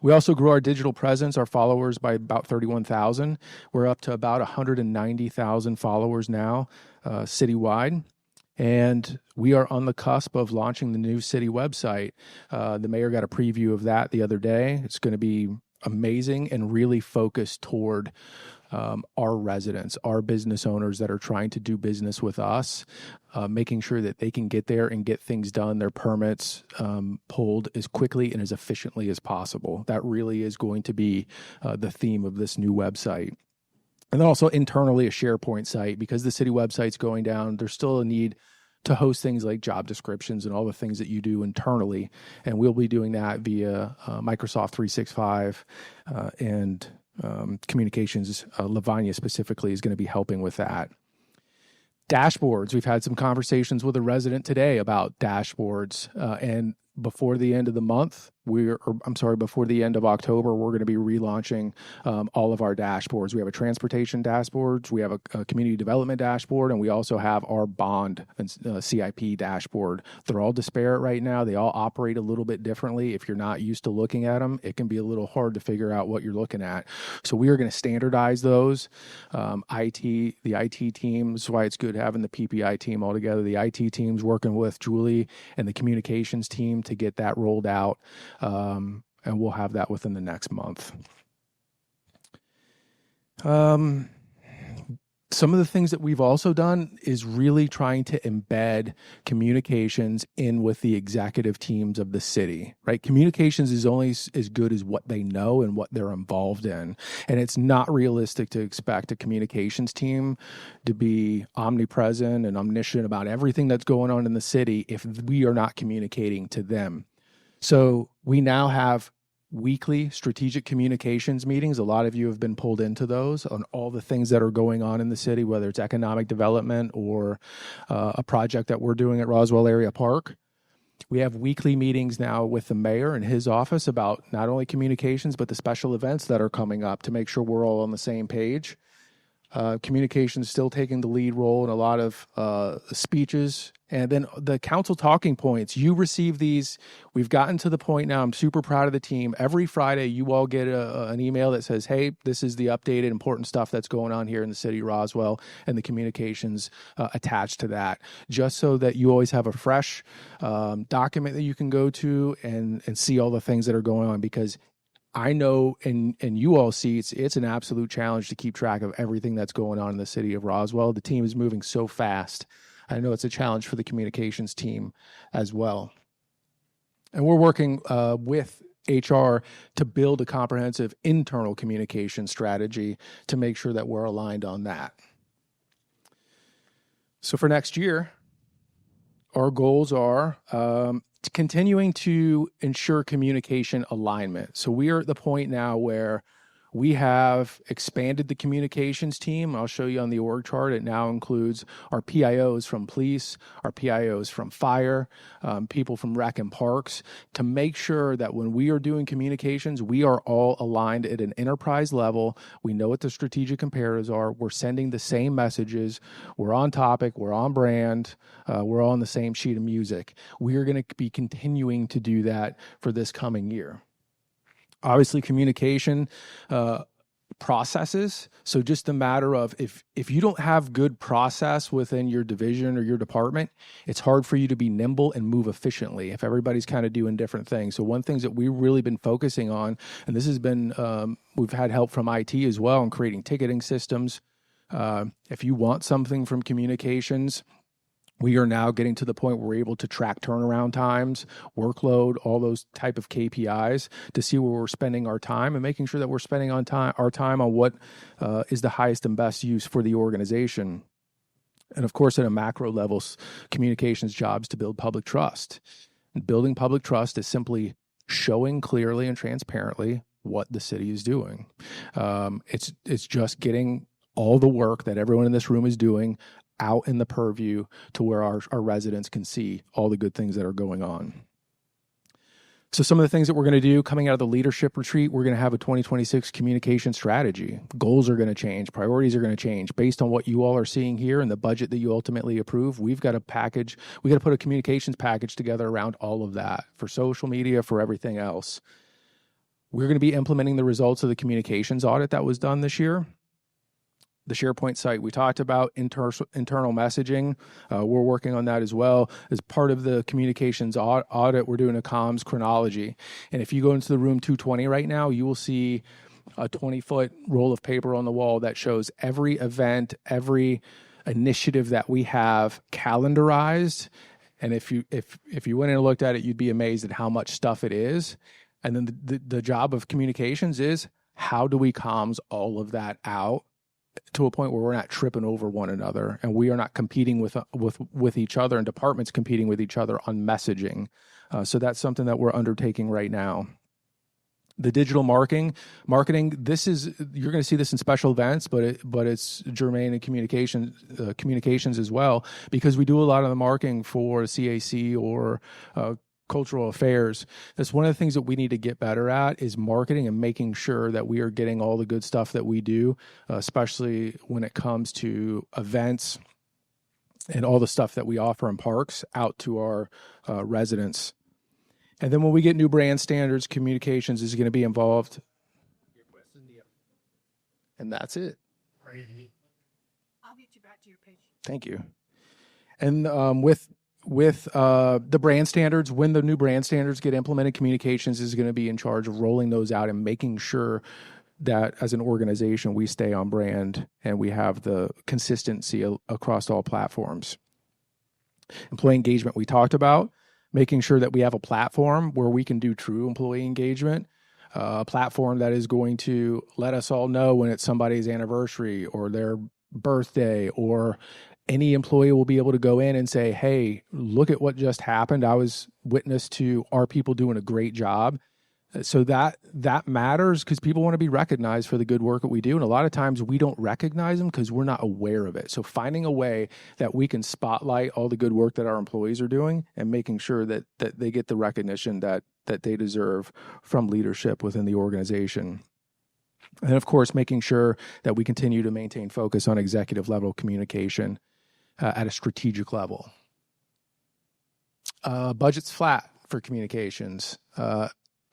We also grew our digital presence, our followers, by about 31,000. We're up to about 190,000 followers now citywide. And we are on the cusp of launching the new city website. The mayor got a preview of that the other day. It's going to be amazing and really focused toward our residents, our business owners that are trying to do business with us, making sure that they can get there and get things done, their permits pulled as quickly and as efficiently as possible. That really is going to be the theme of this new website. And then also internally a SharePoint site, because the city website's going down. There's still a need to host things like job descriptions and all the things that you do internally. And we'll be doing that via Microsoft 365 and communications. Lavanya specifically is going to be helping with that. Dashboards. We've had some conversations with a resident today about dashboards, and before the end of the month, before the end of October, we're going to be relaunching all of our dashboards. We have a transportation dashboard, we have a community development dashboard, and we also have our bond and CIP dashboard. They're all disparate right now. They all operate a little bit differently. If you're not used to looking at them, it can be a little hard to figure out what you're looking at. So we are going to standardize those. The IT team, this is why it's good having the PPI team all together. The IT team's working with Julie and the communications team to get that rolled out. And we'll have that within the next month. Some of the things that we've also done is really trying to embed communications in with the executive teams of the city, right? Communications is only as good as what they know and what they're involved in. And it's not realistic to expect a communications team to be omnipresent and omniscient about everything that's going on in the city if we are not communicating to them. So we now have weekly strategic communications meetings. A lot of you have been pulled into those on all the things that are going on in the city, whether it's economic development or a project that we're doing at Roswell Area Park. We have weekly meetings now with the mayor and his office about not only communications, but the special events that are coming up to make sure we're all on the same page. Communications still taking the lead role in a lot of speeches. And then the council talking points, you receive these. We've gotten to the point now, I'm super proud of the team. Every Friday, you all get an email that says, hey, this is the updated important stuff that's going on here in the city of Roswell, and the communications attached to that, just so that you always have a fresh document that you can go to and see all the things that are going on, because I know, and you all see, it's an absolute challenge to keep track of everything that's going on in the city of Roswell. The team is moving so fast. I know it's a challenge for the communications team as well. And we're working with HR to build a comprehensive internal communication strategy to make sure that we're aligned on that. So for next year, our goals are continuing to ensure communication alignment. So we are at the point now where we have expanded the communications team. I'll show you on the org chart. It now includes our PIOs from police, our PIOs from fire, people from rec and parks, to make sure that when we are doing communications, we are all aligned at an enterprise level. We know what the strategic imperatives are. We're sending the same messages. We're on topic. We're on brand. We're all on the same sheet of music. We are going to be continuing to do that for this coming year. Obviously, communication processes. So just a matter of if you don't have good process within your division or your department, it's hard for you to be nimble and move efficiently if everybody's kind of doing different things. So one things that we've really been focusing on, and this has been, we've had help from IT as well in creating ticketing systems. If you want something from communications, we are now getting to the point where we're able to track turnaround times, workload, all those type of KPIs to see where we're spending our time and making sure that we're spending our time on what is the highest and best use for the organization. And of course, at a macro level, communications jobs to build public trust. And building public trust is simply showing clearly and transparently what the city is doing. It's just getting all the work that everyone in this room is doing out in the purview to where our residents can see all the good things that are going on. So some of the things that we're going to do coming out of the leadership retreat, we're going to have a 2026 communication strategy. Goals are going to change. Priorities are going to change based on what you all are seeing here and the budget that you ultimately approve. We've got to put a communications package together around all of that for social media, for everything else. We're going to be implementing the results of the communications audit that was done this year. The SharePoint site we talked about, internal messaging, we're working on that as well. As part of the communications audit, we're doing a comms chronology. And if you go into the room 220 right now, you will see a 20-foot roll of paper on the wall that shows every event, every initiative that we have calendarized. And if you went in and looked at it, you'd be amazed at how much stuff it is. And then the job of communications is, how do we comms all of that out to a point where we're not tripping over one another and we are not competing with each other and departments competing with each other on messaging. So that's something that we're undertaking right now. The digital marketing, this is, you're going to see this in special events, but it's germane in communications as well, because we do a lot of the marketing for CAC or cultural affairs. That's one of the things that we need to get better at, is marketing and making sure that we are getting all the good stuff that we do, especially when it comes to events and all the stuff that we offer in parks out to our residents. And then when we get new brand standards, communications is going to be involved. And that's it. I'll get you back to your page. Thank you. And with the brand standards, when the new brand standards get implemented, communications is going to be in charge of rolling those out and making sure that as an organization we stay on brand and we have the consistency across all platforms. Employee engagement we talked about, making sure that we have a platform where we can do true employee engagement, a platform that is going to let us all know when it's somebody's anniversary or their birthday, or any employee will be able to go in and say, hey, look at what just happened. I was witness to our people doing a great job. So that matters because people want to be recognized for the good work that we do. And a lot of times we don't recognize them because we're not aware of it. So finding a way that we can spotlight all the good work that our employees are doing and making sure that they get the recognition that they deserve from leadership within the organization. And of course, making sure that we continue to maintain focus on executive level communication at a strategic level. Budget's flat for communications.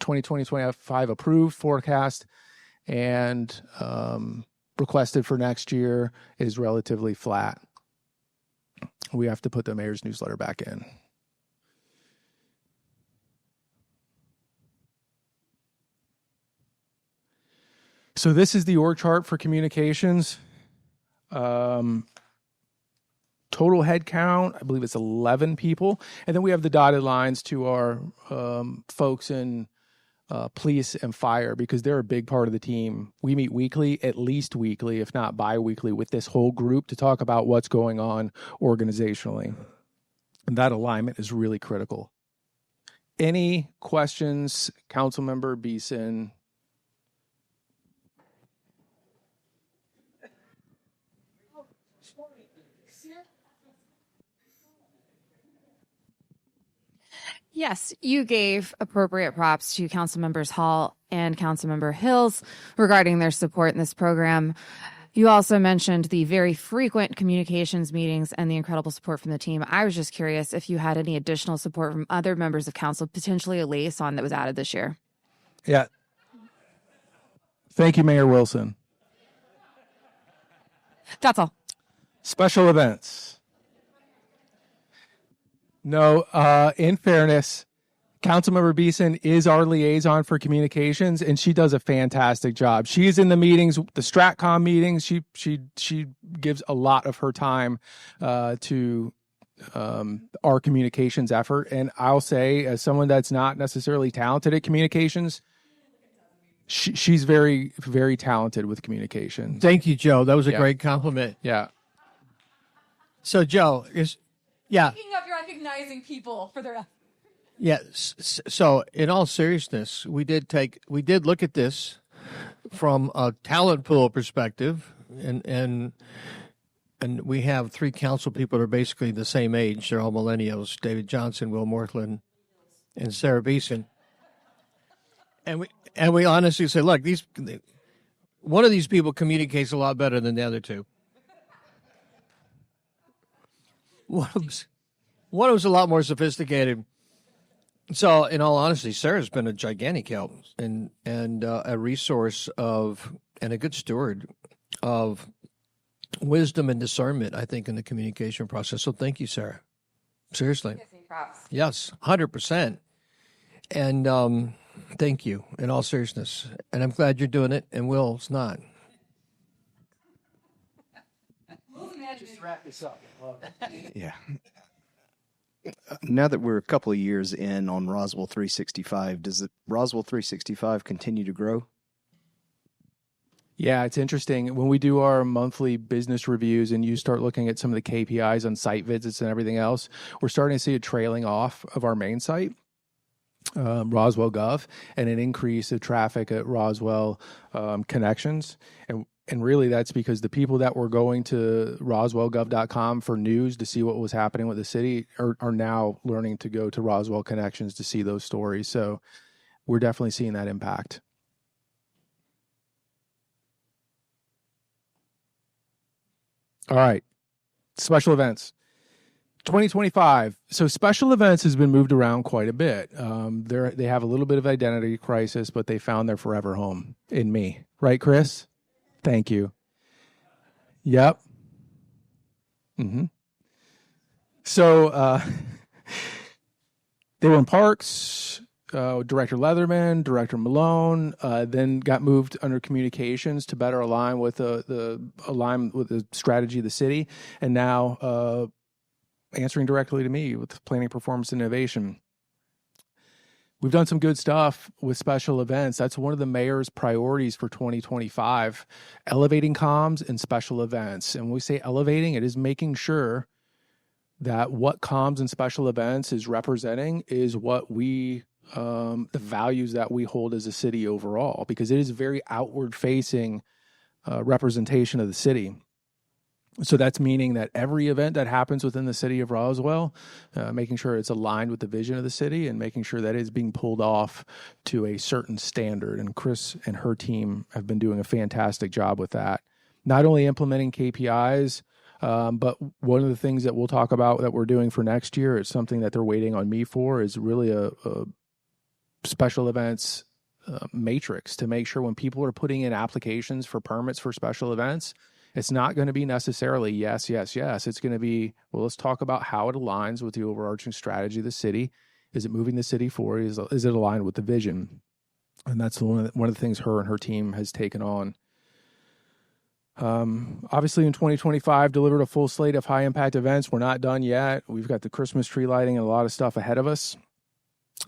2020-2025 approved forecast and requested for next year is relatively flat. We have to put the mayor's newsletter back in. So this is the org chart for communications. Total head count, I believe it's 11 people. And then we have the dotted lines to our folks in police and fire because they're a big part of the team. We meet weekly, at least weekly, if not bi-weekly, with this whole group to talk about what's going on organizationally. And that alignment is really critical. Any questions, Councilmember Beeson? Yes, you gave appropriate props to Council Members Hall and Councilmember Hills regarding their support in this program. You also mentioned the very frequent communications meetings and the incredible support from the team. I was just curious if you had any additional support from other members of council, potentially a liaison that was added this year. Yeah. Thank you, Mayor Wilson. That's all. Special events. No, in fairness, Councilmember Beeson is our liaison for communications, and she does a fantastic job. She is in the meetings, the StratCom meetings. She gives a lot of her time to our communications effort. And I'll say, as someone that's not necessarily talented at communications, she's very, very talented with communication. Thank you, Joe. That was a great compliment. Yeah. So, Joe, yeah. Speaking of recognizing people for their Yes. So, in all seriousness, we did look at this from a talent pool perspective, and we have 3 council people that are basically the same age. They're all millennials: David Johnson, Will Morthland, and Sarah Beeson. And we honestly said, look, one of these people communicates a lot better than the other two. One of them's a lot more sophisticated. So, in all honesty, Sarah's been a gigantic help and a resource and a good steward of wisdom and discernment, I think, in the communication process. So, thank you, Sarah. Seriously. Yes, 100%. And thank you, in all seriousness. And I'm glad you're doing it, and Will's not. Just wrap this up. Yeah. Now that we're a couple of years in on Roswell 365, does the Roswell 365 continue to grow? Yeah, it's interesting. When we do our monthly business reviews and you start looking at some of the KPIs on site visits and everything else, we're starting to see a trailing off of our main site, Roswell Gov, and an increase of traffic at Roswell Connections. And really, that's because the people that were going to roswellgov.com for news to see what was happening with the city are now learning to go to Roswell Connections to see those stories. So we're definitely seeing that impact. All right. Special events. 2025. So special events has been moved around quite a bit. They have a little bit of identity crisis, but they found their forever home in me. Right, Chris? Thank you. Yep. Mm-hmm. So they were in parks, Director Leatherman, Director Malone, then got moved under communications to better align with the strategy of the city, and now answering directly to me with planning, performance, and innovation. We've done some good stuff with special events. That's one of the mayor's priorities for 2025, elevating comms and special events. And when we say elevating, it is making sure that what comms and special events is representing is what we the values that we hold as a city overall, because it is a very outward facing representation of the city. So that's meaning that every event that happens within the city of Roswell, making sure it's aligned with the vision of the city and making sure that it's being pulled off to a certain standard. And Chris and her team have been doing a fantastic job with that. Not only implementing KPIs, but one of the things that we'll talk about that we're doing for next year, it's something that they're waiting on me for, is really a special events matrix to make sure when people are putting in applications for permits for special events, it's not going to be necessarily yes, yes, yes. It's going to be, well, let's talk about how it aligns with the overarching strategy of the city. Is it moving the city forward? Is it aligned with the vision? And that's one of the things her and her team has taken on. Obviously, in 2025, delivered a full slate of high impact events. We're not done yet. We've got the Christmas tree lighting and a lot of stuff ahead of us.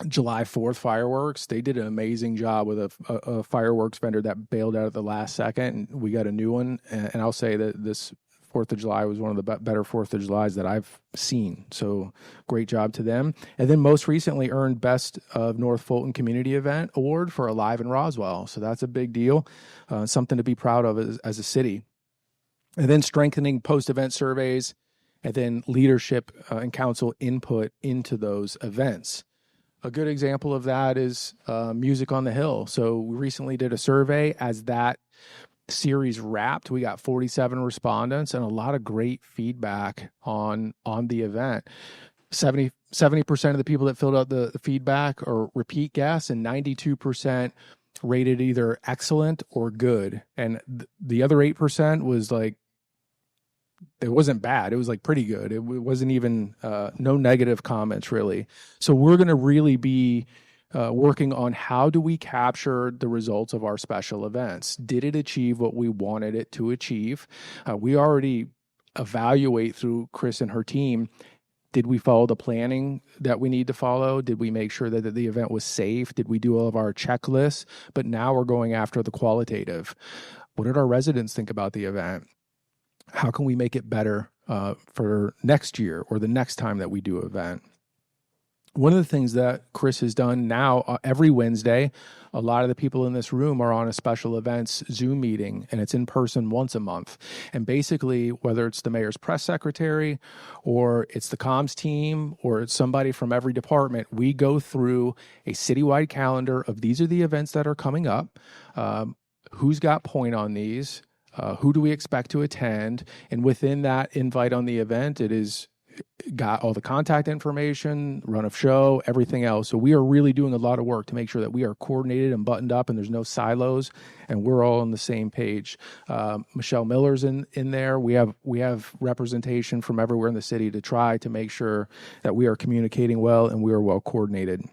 July 4th fireworks. They did an amazing job with a fireworks vendor that bailed out at the last second. And we got a new one. And I'll say that this 4th of July was one of the better 4th of Julys that I've seen. So great job to them. And then most recently earned Best of North Fulton Community Event Award for Alive in Roswell. So that's a big deal. Something to be proud of as a city. And then strengthening post-event surveys and then leadership and council input into those events. A good example of that is Music on the Hill. So we recently did a survey. As that series wrapped, we got 47 respondents and a lot of great feedback on the event. 70% of the people that filled out the feedback are repeat guests, and 92% rated either excellent or good. And the other 8% was like, it wasn't bad. It was like pretty good. It wasn't even no negative comments really. So we're going to really be working on how do we capture the results of our special events. Did it achieve what we wanted it to achieve? We already evaluate through Chris and her team. Did we follow the planning that we need to follow? Did we make sure that the event was safe? Did we do all of our checklists? But now we're going after the qualitative. What did our residents think about the event? How can we make it better for next year or the next time that we do an event? One of the things that Chris has done now, every Wednesday, a lot of the people in this room are on a special events Zoom meeting, and it's in person once a month. And basically, whether it's the mayor's press secretary or it's the comms team or it's somebody from every department, we go through a citywide calendar of these are the events that are coming up, who's got point on these, who do we expect to attend? And within that invite on the event, it is got all the contact information, run of show, everything else. So we are really doing a lot of work to make sure that we are coordinated and buttoned up and there's no silos and we're all on the same page. Michelle Miller's in there. We have representation from everywhere in the city to try to make sure that we are communicating well and we are well coordinated.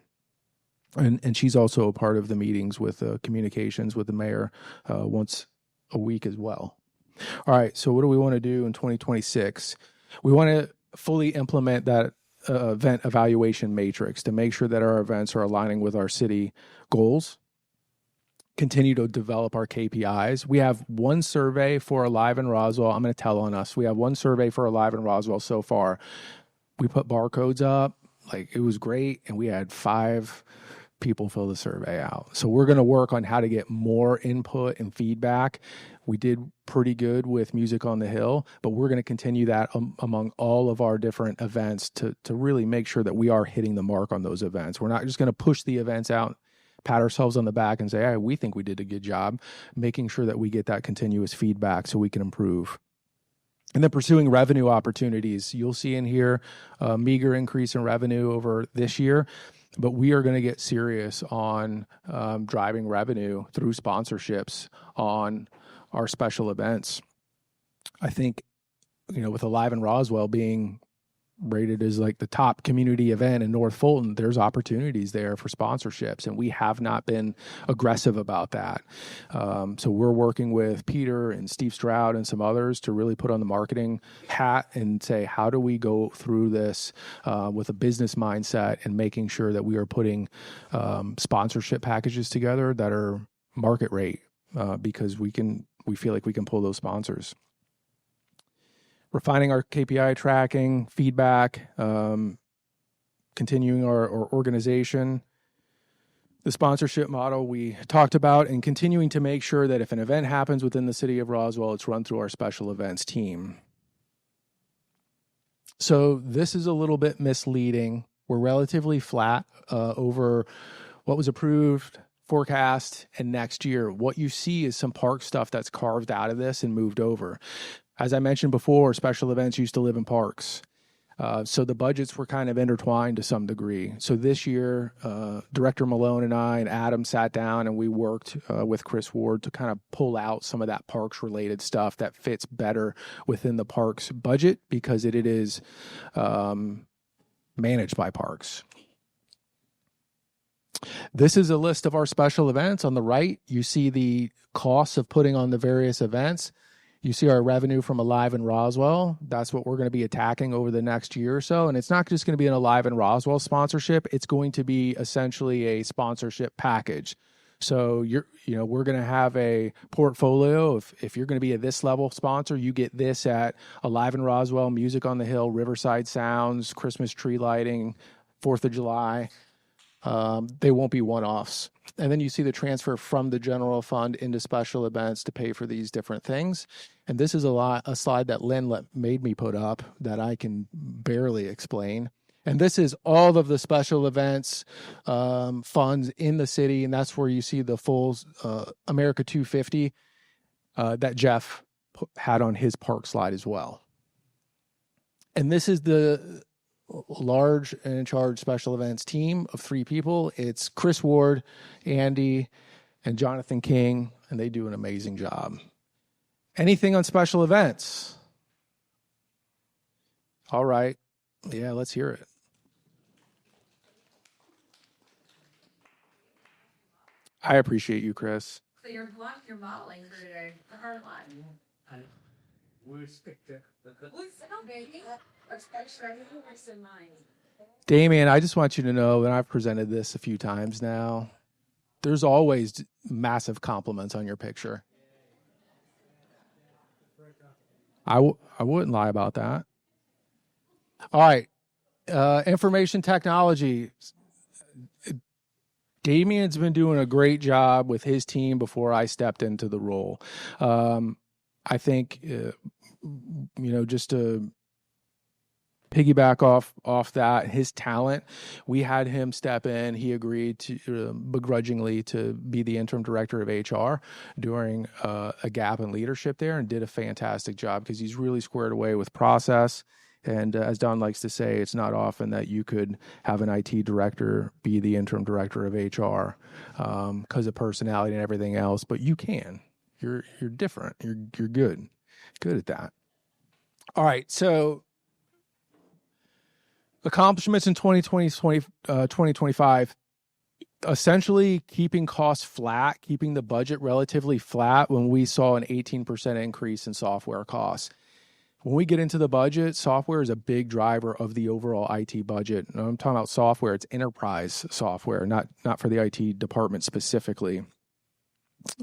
And she's also a part of the meetings with communications with the mayor once a week as well. All right, so what do we want to do in 2026? We want to fully implement that event evaluation matrix to make sure that our events are aligning with our city goals, continue to develop our KPIs. We have one survey for Alive in Roswell. I'm going to tell on us. We have one survey for Alive in Roswell so far. We put barcodes up, like it was great, and we had 5 people fill the survey out. So we're going to work on how to get more input and feedback. We did pretty good with Music on the Hill, but we're going to continue that among all of our different events to really make sure that we are hitting the mark on those events. We're not just going to push the events out, pat ourselves on the back and say, hey, we think we did a good job, making sure that we get that continuous feedback so we can improve. And then pursuing revenue opportunities. You'll see in here a meager increase in revenue over this year, but we are going to get serious on driving revenue through sponsorships on our special events. I think, with Alive in Roswell being rated as like the top community event in North Fulton, there's opportunities there for sponsorships, and we have not been aggressive about that. So we're working with Peter and Steve Stroud and some others to really put on the marketing hat and say, how do we go through this with a business mindset and making sure that we are putting sponsorship packages together that are market rate because we feel like we can pull those sponsors. Refining our KPI tracking, feedback, continuing our organization, The sponsorship model we talked about, and continuing to make sure that if an event happens within the city of Roswell, it's run through our special events team. So this is a little bit misleading. We're relatively flat over what was approved, forecast, and next year. What you see is some park stuff that's carved out of this and moved over. As I mentioned before, special events used to live in parks. So the budgets were kind of intertwined to some degree. So this year, Director Malone and I and Adam sat down and we worked with Chris Ward to kind of pull out some of that parks related stuff that fits better within the parks budget because it is managed by parks. This is a list of our special events. On the right, you see the costs of putting on the various events. You see our revenue from Alive in Roswell. That's what we're going to be attacking over the next year or so. And it's not just going to be an Alive in Roswell sponsorship. It's going to be essentially a sponsorship package. So we're going to have a portfolio. If you're going to be a this level sponsor, you get this at Alive in Roswell, Music on the Hill, Riverside Sounds, Christmas tree lighting, 4th of July. They won't be one-offs. And then you see the transfer from the general fund into special events to pay for these different things. And this is a slide that Lynn made me put up that I can barely explain. And this is all of the special events funds in the city. And that's where you see the full America 250 that Jeff had on his park slide as well. And this is the large and in charge special events team of 3 people. It's Chris Ward, Andy, and Jonathan King, and they do an amazing job. Anything on special events? All right. Yeah, let's hear it. I appreciate you, Chris. So you're modeling for today. The hard line. Damien, I just want you to know, and I've presented this a few times now, there's always massive compliments on your picture. I wouldn't lie about that. All right. Information technology. Damien's been doing a great job with his team before I stepped into the role. I think, just to piggyback off that, his talent, we had him step in. He agreed to begrudgingly to be the interim director of HR during a gap in leadership there, and did a fantastic job because he's really squared away with process. And as Don likes to say, it's not often that you could have an IT director be the interim director of HR because of personality and everything else. But you can. You're different. You're good at that. All right. So accomplishments in 2025, essentially keeping costs flat, keeping the budget relatively flat when we saw an 18% increase in software costs. When we get into the budget, software is a big driver of the overall IT budget. And I'm talking about software. It's enterprise software, not for the IT department specifically.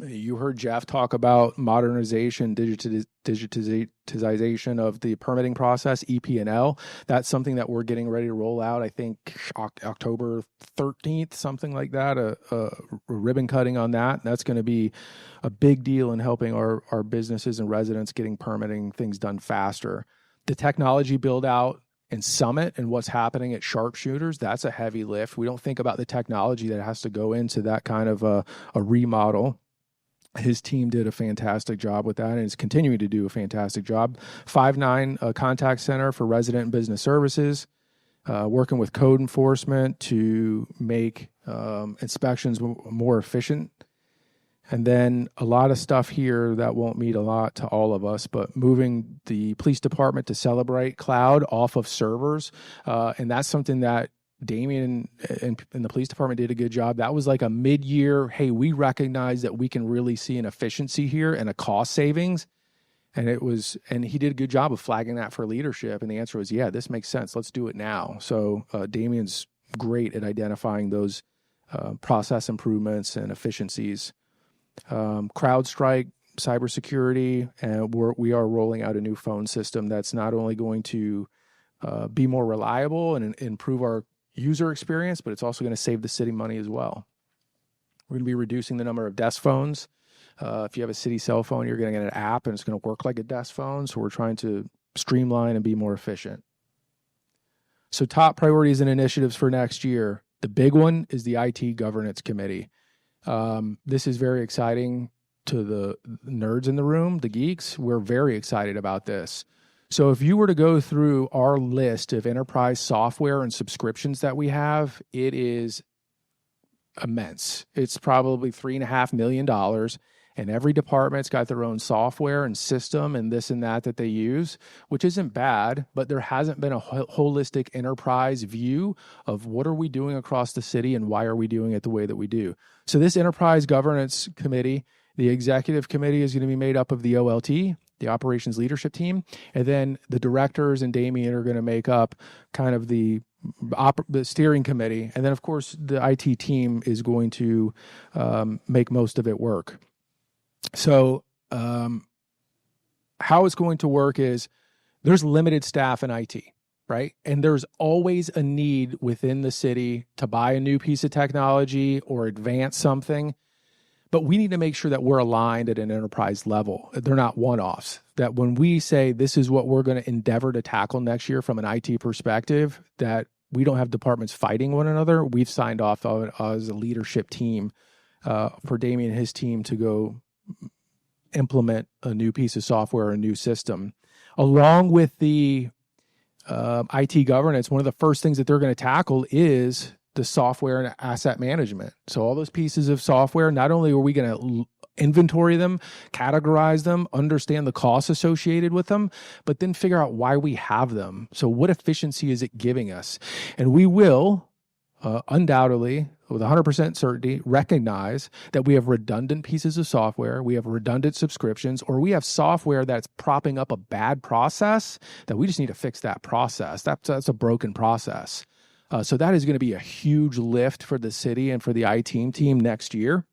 You heard Jeff talk about modernization, digitization of the permitting process, EP&L. That's something that we're getting ready to roll out, I think, October 13th, something like that, a ribbon cutting on that. That's going to be a big deal in helping our businesses and residents getting permitting things done faster. The technology build out and Summit and what's happening at Sharpshooters, that's a heavy lift. We don't think about the technology that has to go into that kind of a remodel. His team did a fantastic job with that and is continuing to do a fantastic job. 5.9 contact center for resident and business services, working with code enforcement to make inspections more efficient. And then a lot of stuff here that won't mean a lot to all of us, but moving the police department to Celebrate Cloud off of servers. And that's something that Damien and the police department did a good job. That was like a mid-year, hey, we recognize that we can really see an efficiency here and a cost savings. And he did a good job of flagging that for leadership. And the answer was, yeah, this makes sense. Let's do it now. So Damien's great at identifying those process improvements and efficiencies. CrowdStrike, cybersecurity, and we are rolling out a new phone system that's not only going to be more reliable and improve our user experience, but it's also going to save the city money as well. We're going to be reducing the number of desk phones. If you have a city cell phone, you're going to get an app and it's going to work like a desk phone. So we're trying to streamline and be more efficient. So top priorities and initiatives for next year. The big one is the IT governance committee. This is very exciting to the nerds in the room, the geeks. We're very excited about this. So if you were to go through our list of enterprise software and subscriptions that we have, it is immense. It's probably $3.5 million, and every department's got their own software and system and this and that they use, which isn't bad, but there hasn't been a holistic enterprise view of what are we doing across the city and why are we doing it the way that we do. So this enterprise governance committee, the executive committee is going to be made up of the OLT, the operations leadership team, and then the directors and Damien are going to make up kind of the steering committee. And then, of course, the IT team is going to make most of it work. So how it's going to work is there's limited staff in IT, right? And there's always a need within the city to buy a new piece of technology or advance something. But we need to make sure that we're aligned at an enterprise level. They're not one-offs. That when we say this is what we're going to endeavor to tackle next year from an IT perspective, that we don't have departments fighting one another. We've signed off as a leadership team for Damien and his team to go implement a new piece of software, a new system. Along with the IT governance, one of the first things that they're going to tackle is the software and asset management. So all those pieces of software, not only are we going to inventory them, categorize them, understand the costs associated with them, but then figure out why we have them. So what efficiency is it giving us? And we will undoubtedly, with 100% certainty, recognize that we have redundant pieces of software, we have redundant subscriptions, or we have software that's propping up a bad process that we just need to fix that process. That's a broken process. So that is going to be a huge lift for the city and for the IT team next year.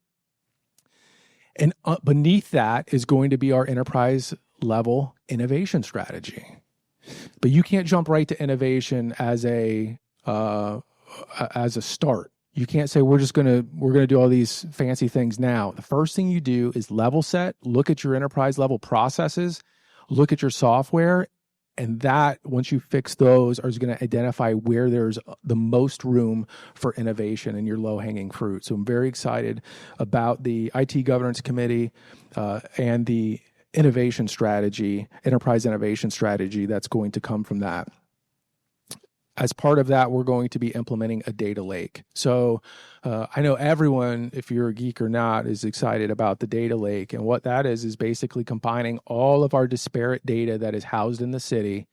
And beneath that is going to be our enterprise level innovation strategy. But you can't jump right to innovation as a start. You can't say we're going to do all these fancy things now. The first thing you do is level set, look at your enterprise level processes, look at your software, and that, once you fix those, is going to identify where there's the most room for innovation and your low-hanging fruit. So I'm very excited about the IT governance committee and the innovation strategy, enterprise innovation strategy that's going to come from that. As part of that, we're going to be implementing a data lake. So I know everyone, if you're a geek or not, is excited about the data lake. And what that is basically combining all of our disparate data that is housed in the city.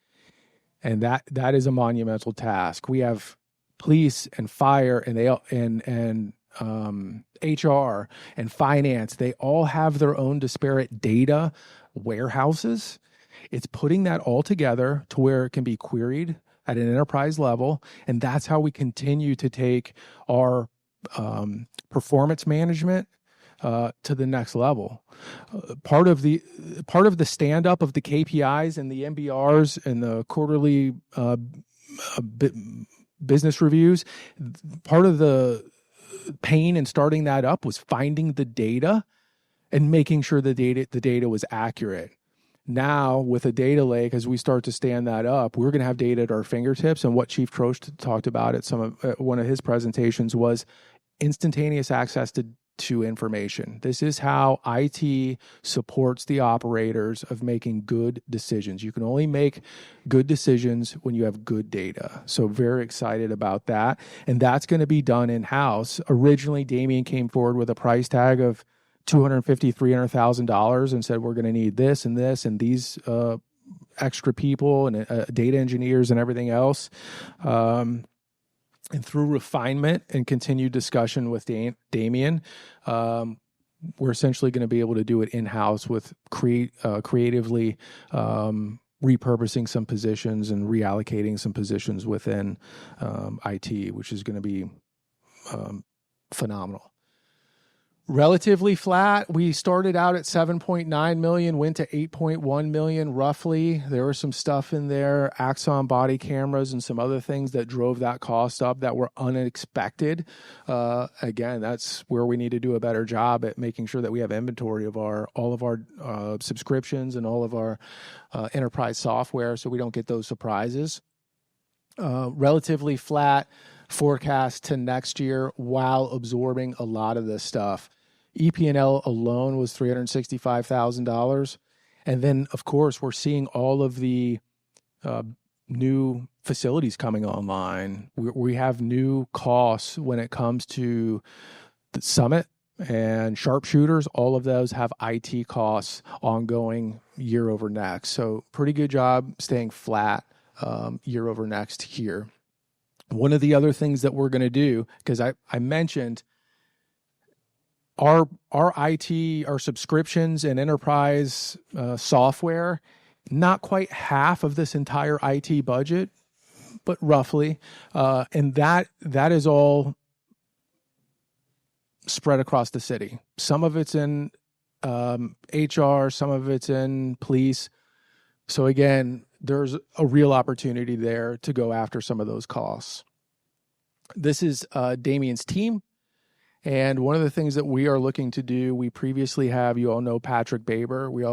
And that is a monumental task. We have police and fire and HR and finance. They all have their own disparate data warehouses. It's putting that all together to where it can be queried at an enterprise level, and that's how we continue to take our performance management to the next level. Part of the stand up of the KPIs and the MBRs and the quarterly business reviews, part of the pain in starting that up was finding the data and making sure the data was accurate. Now, with a data lake, as we start to stand that up, we're going to have data at our fingertips. And what Chief Trost talked about at one of his presentations was instantaneous access to information. This is how IT supports the operators of making good decisions. You can only make good decisions when you have good data. So very excited about that. And that's going to be done in-house. Originally, Damien came forward with a price tag of $250,000, $300,000 and said, we're going to need this and these extra people and data engineers and everything else. And through refinement and continued discussion with Damien, we're essentially going to be able to do it in-house with creatively repurposing some positions and reallocating some positions within IT, which is going to be phenomenal. Relatively flat. We started out at 7.9 million, went to 8.1 million roughly. There was some stuff in there, Axon body cameras and some other things that drove that cost up that were unexpected. Again, that's where we need to do a better job at making sure that we have inventory of all of our subscriptions and all of our enterprise software so we don't get those surprises. Relatively flat forecast to next year while absorbing a lot of this stuff. EP&L alone was $365,000. And then, of course, we're seeing all of the new facilities coming online. We have new costs when it comes to the Summit and Sharpshooters. All of those have IT costs ongoing year over next. So pretty good job staying flat year over next here. One of the other things that we're going to do, because I mentioned our IT, our subscriptions and enterprise software, not quite half of this entire IT budget, but roughly. And that is all spread across the city. Some of it's in HR, some of it's in police. So again, there's a real opportunity there to go after some of those costs. This is Damien's team. And one of the things that we are looking to do, we previously have, you all know Patrick Baber. We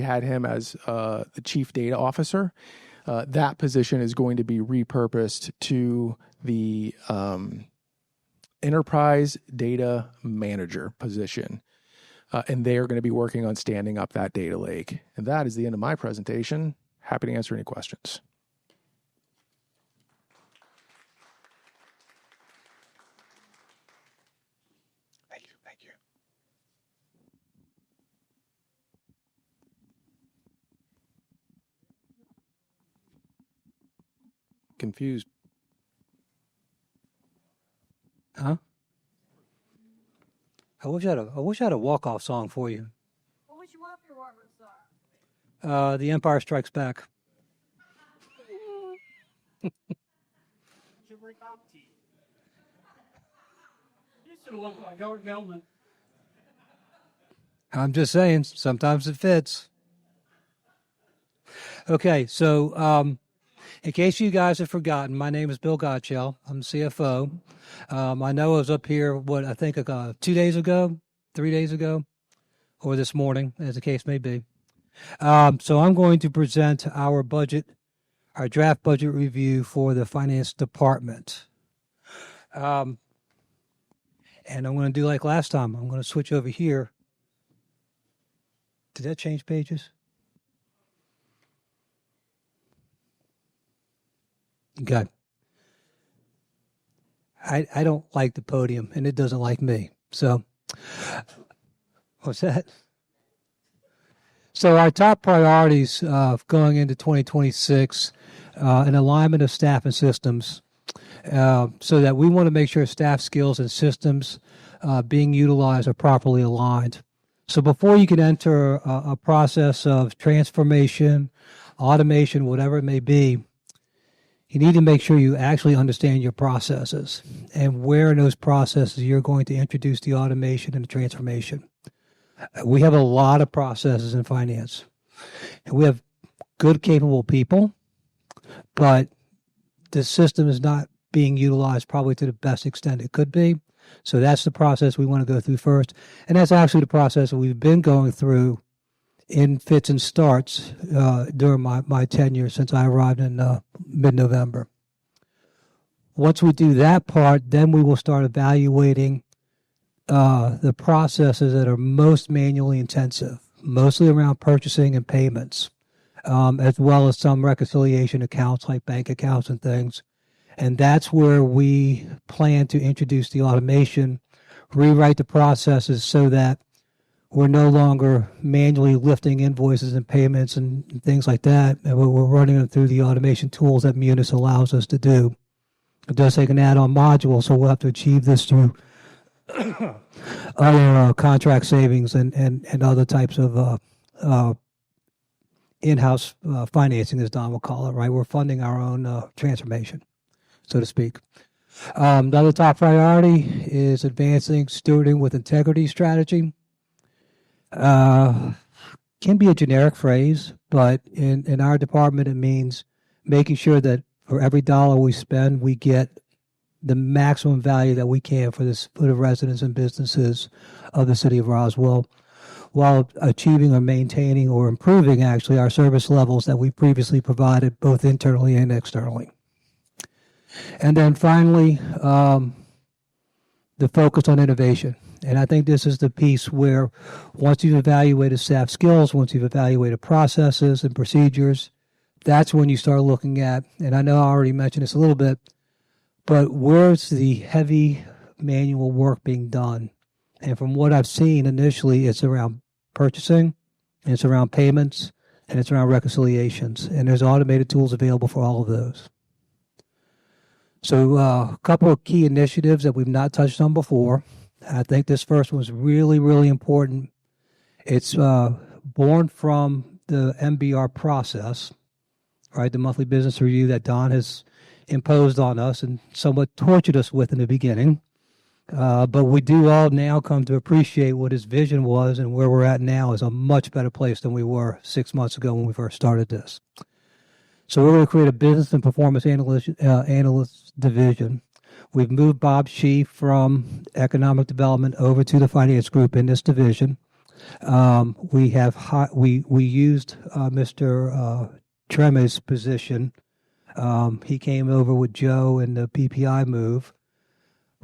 had him as the chief data officer. That position is going to be repurposed to the enterprise data manager position. And they are going to be working on standing up that data lake. And that is the end of my presentation. Happy to answer any questions. Thank you. Confused. Huh? I wish I had a walk-off song for you. What would you want for your warm-up song? The Empire Strikes Back. I'm just saying, sometimes it fits. Okay, so in case you guys have forgotten, my name is Bill Gottschall. I'm CFO. I know I was up here, 2 days ago, 3 days ago, or this morning, as the case may be. So I'm going to present our draft budget review for the finance department. And I'm going to do like last time. I'm going to switch over here. Did that change pages? Okay. I don't like the podium, and it doesn't like me. So, what's that? So our top priorities going into 2026, an alignment of staff and systems, so that we want to make sure staff skills and systems being utilized are properly aligned. So before you can enter a process of transformation, automation, whatever it may be, you need to make sure you actually understand your processes and where in those processes you're going to introduce the automation and the transformation. We have a lot of processes in finance, and we have good, capable people, but the system is not being utilized probably to the best extent it could be. So that's the process we want to go through first. And that's actually the process that we've been going through in fits and starts during my tenure since I arrived in mid-November. Once we do that part, then we will start evaluating the processes that are most manually intensive, mostly around purchasing and payments, as well as some reconciliation accounts like bank accounts and things. And that's where we plan to introduce the automation, rewrite the processes so that we're no longer manually lifting invoices and payments and things like that. And we're running them through the automation tools that Munis allows us to do. It does take an add-on module, so we'll have to achieve this through other contract savings and other types of in-house financing, as Don will call it, right? We're funding our own transformation, so to speak. Another top priority is advancing stewarding with integrity strategy. Can be a generic phrase, but in our department, it means making sure that for every dollar we spend, we get the maximum value that we can for the residents and businesses of the city of Roswell, while achieving or maintaining or improving actually our service levels that we previously provided both internally and externally. And then finally, the focus on innovation. And I think this is the piece where once you've evaluated staff skills, once you've evaluated processes and procedures, that's when you start looking at, and I know I already mentioned this a little bit, but where's the heavy manual work being done? And from what I've seen initially, it's around purchasing, it's around payments, and it's around reconciliations. And there's automated tools available for all of those. So a couple of key initiatives that we've not touched on before. I think this first one is really, really important. It's born from the MBR process, right? The monthly business review that Don has imposed on us and somewhat tortured us with in the beginning. But we do all now come to appreciate what his vision was, and where we're at now is a much better place than we were 6 months ago when we first started this. So we're going to create a business and performance analyst division. We've moved Bob Shee from economic development over to the finance group in this division. We used Mr. Treme's position. He came over with Joe in the PPI move.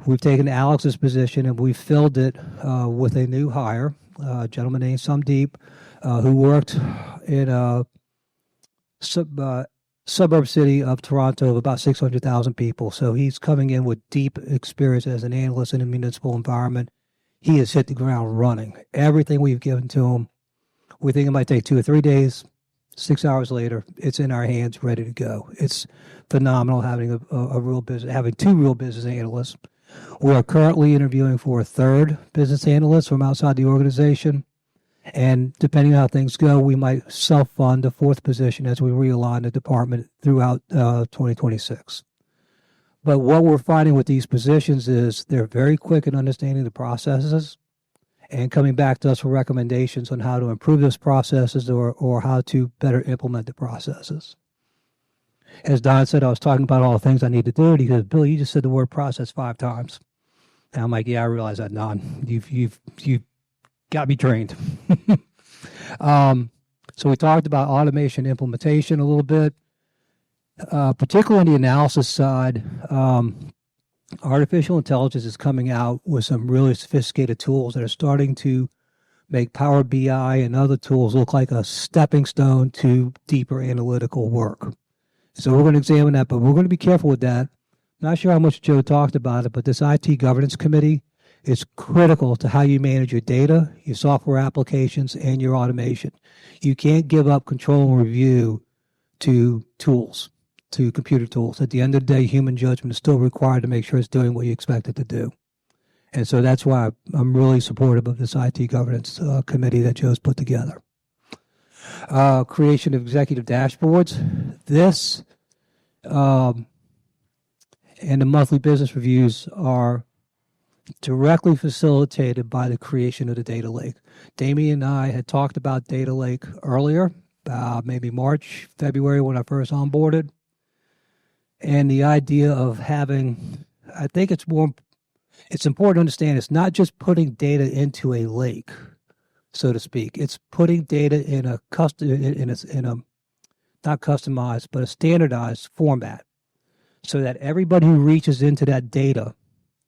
We've taken Alex's position and we've filled it with a new hire, a gentleman named Sumdeep, who worked in a suburb city of Toronto of about 600,000 people. So he's coming in with deep experience as an analyst in a municipal environment. He has hit the ground running. Everything we've given to him, we think it might take 2 or 3 days. 6 hours later, it's in our hands, ready to go. It's phenomenal having having 2 real business analysts. We are currently interviewing for a 3rd business analyst from outside the organization. And depending on how things go, we might self-fund a 4th position as we realign the department throughout 2026. But what we're finding with these positions is they're very quick in understanding the processes and coming back to us for recommendations on how to improve those processes or how to better implement the processes. As Don said, I was talking about all the things I need to do, and he goes, "Billy, you just said the word process 5 times." And I'm like, "Yeah, I realize that, Don. You've got me trained." So we talked about automation implementation a little bit, particularly on the analysis side. Artificial intelligence is coming out with some really sophisticated tools that are starting to make Power BI and other tools look like a stepping stone to deeper analytical work. So we're going to examine that, but we're going to be careful with that. Not sure how much Joe talked about it, but this IT governance committee is critical to how you manage your data, your software applications, and your automation. You can't give up control and review to tools, to computer tools. At the end of the day, human judgment is still required to make sure it's doing what you expect it to do. And so that's why I'm really supportive of this IT governance committee that Joe's put together. Creation of executive dashboards. This and the monthly business reviews are directly facilitated by the creation of the data lake. Damien and I had talked about data lake earlier, maybe March, February when I first onboarded. And the idea of having, I think it's important to understand it's not just putting data into a lake, so to speak. It's putting data in a not customized, but a standardized format so that everybody who reaches into that data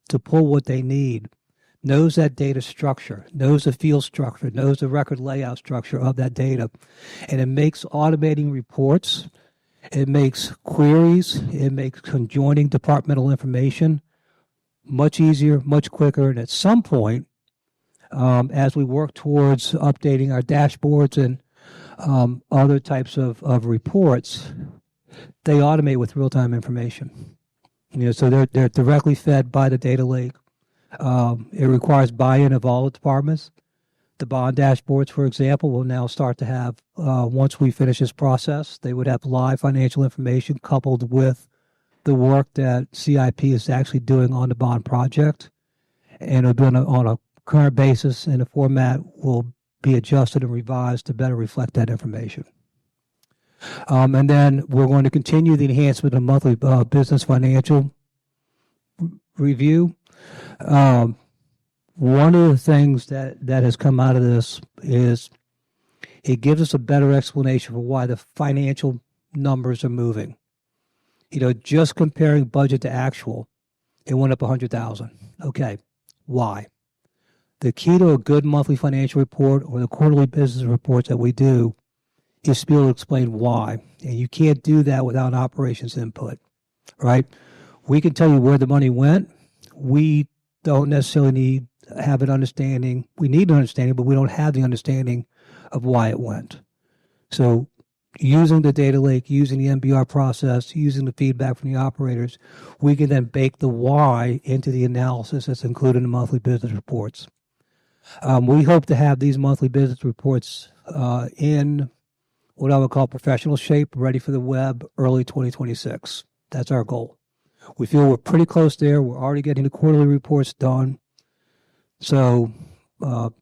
to pull what they need knows that data structure, knows the field structure, knows the record layout structure of that data. And it makes automating reports, it makes queries, it makes conjoining departmental information much easier, much quicker. And at some point, as we work towards updating our dashboards and other types of reports, they automate with real-time information. So they're directly fed by the data lake. It requires buy-in of all the departments. The bond dashboards, for example, will now start to have, once we finish this process, they would have live financial information coupled with the work that CIP is actually doing on the bond project, and it'll be on a current basis, and the format will be adjusted and revised to better reflect that information. And then we're going to continue the enhancement of monthly business financial review. One of the things that has come out of this is it gives us a better explanation for why the financial numbers are moving. Just comparing budget to actual, it went up 100,000. Okay, why? The key to a good monthly financial report or the quarterly business reports that we do is to be able to explain why. And you can't do that without operations input, right? We can tell you where the money went. We don't necessarily have an understanding. We need an understanding, but we don't have the understanding of why it went. So using the data lake, using the MBR process, using the feedback from the operators, we can then bake the why into the analysis that's included in the monthly business reports. We hope to have these monthly business reports in what I would call professional shape, ready for the web early 2026. That's our goal. We feel we're pretty close there. We're already getting the quarterly reports done. So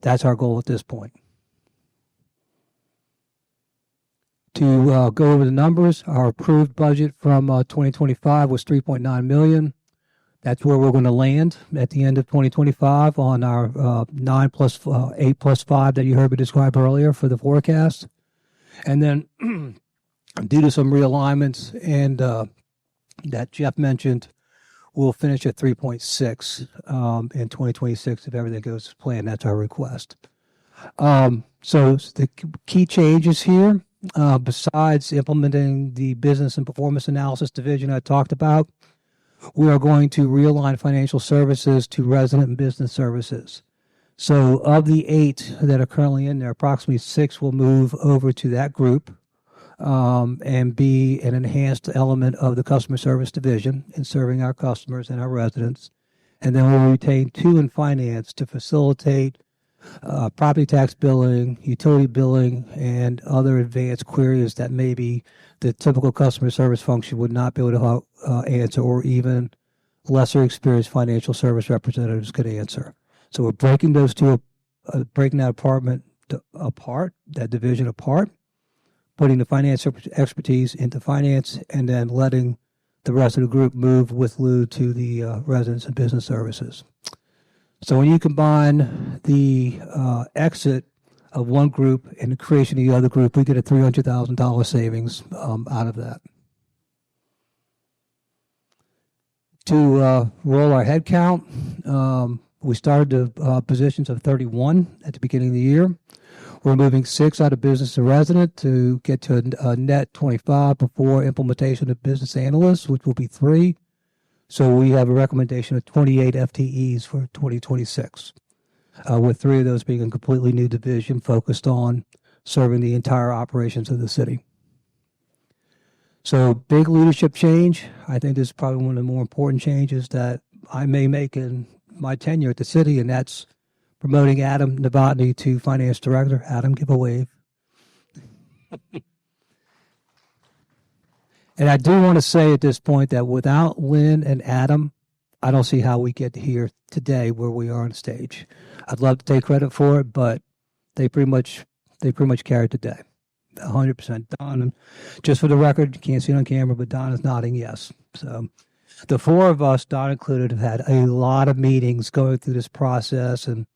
that's our goal at this point. To go over the numbers, our approved budget from 2025 was $3.9 million. That's where we're going to land at the end of 2025 on our 9 plus 8 plus 5 that you heard me describe earlier for the forecast. And then due to some realignments and that Jeff mentioned, we'll finish at 3.6 in 2026 if everything goes as planned. That's our request. So the key changes here, besides implementing the business and performance analysis division I talked about, we are going to realign financial services to resident and business services. So of the 8 that are currently in there, approximately 6 will move over to that group and be an enhanced element of the customer service division in serving our customers and our residents. And then we'll retain 2 in finance to facilitate property tax billing, utility billing, and other advanced queries that maybe the typical customer service function would not be able to answer, or even lesser experienced financial service representatives could answer. So we're breaking those two, breaking that that division apart, putting the finance expertise into finance, and then letting the rest of the group move with Lou to the residents and business services. So when you combine the exit of one group and the creation of the other group, we get a $300,000 savings out of that. To roll our head count, we started the positions of 31 at the beginning of the year. We're moving 6 out of business to resident to get to a net 25 before implementation of business analysts, which will be 3. So we have a recommendation of 28 FTEs for 2026, with 3 of those being a completely new division focused on serving the entire operations of the city. So big leadership change. I think this is probably one of the more important changes that I may make in my tenure at the city, and that's promoting Adam Novotny to finance director. Adam, give a wave. And I do want to say at this point that without Lynn and Adam, I don't see how we get here today where we are on stage. I'd love to take credit for it, but they pretty much carried the day. 100%. Don, just for the record, you can't see it on camera, but Don is nodding yes. So the 4 of us, Don included, have had a lot of meetings going through this process and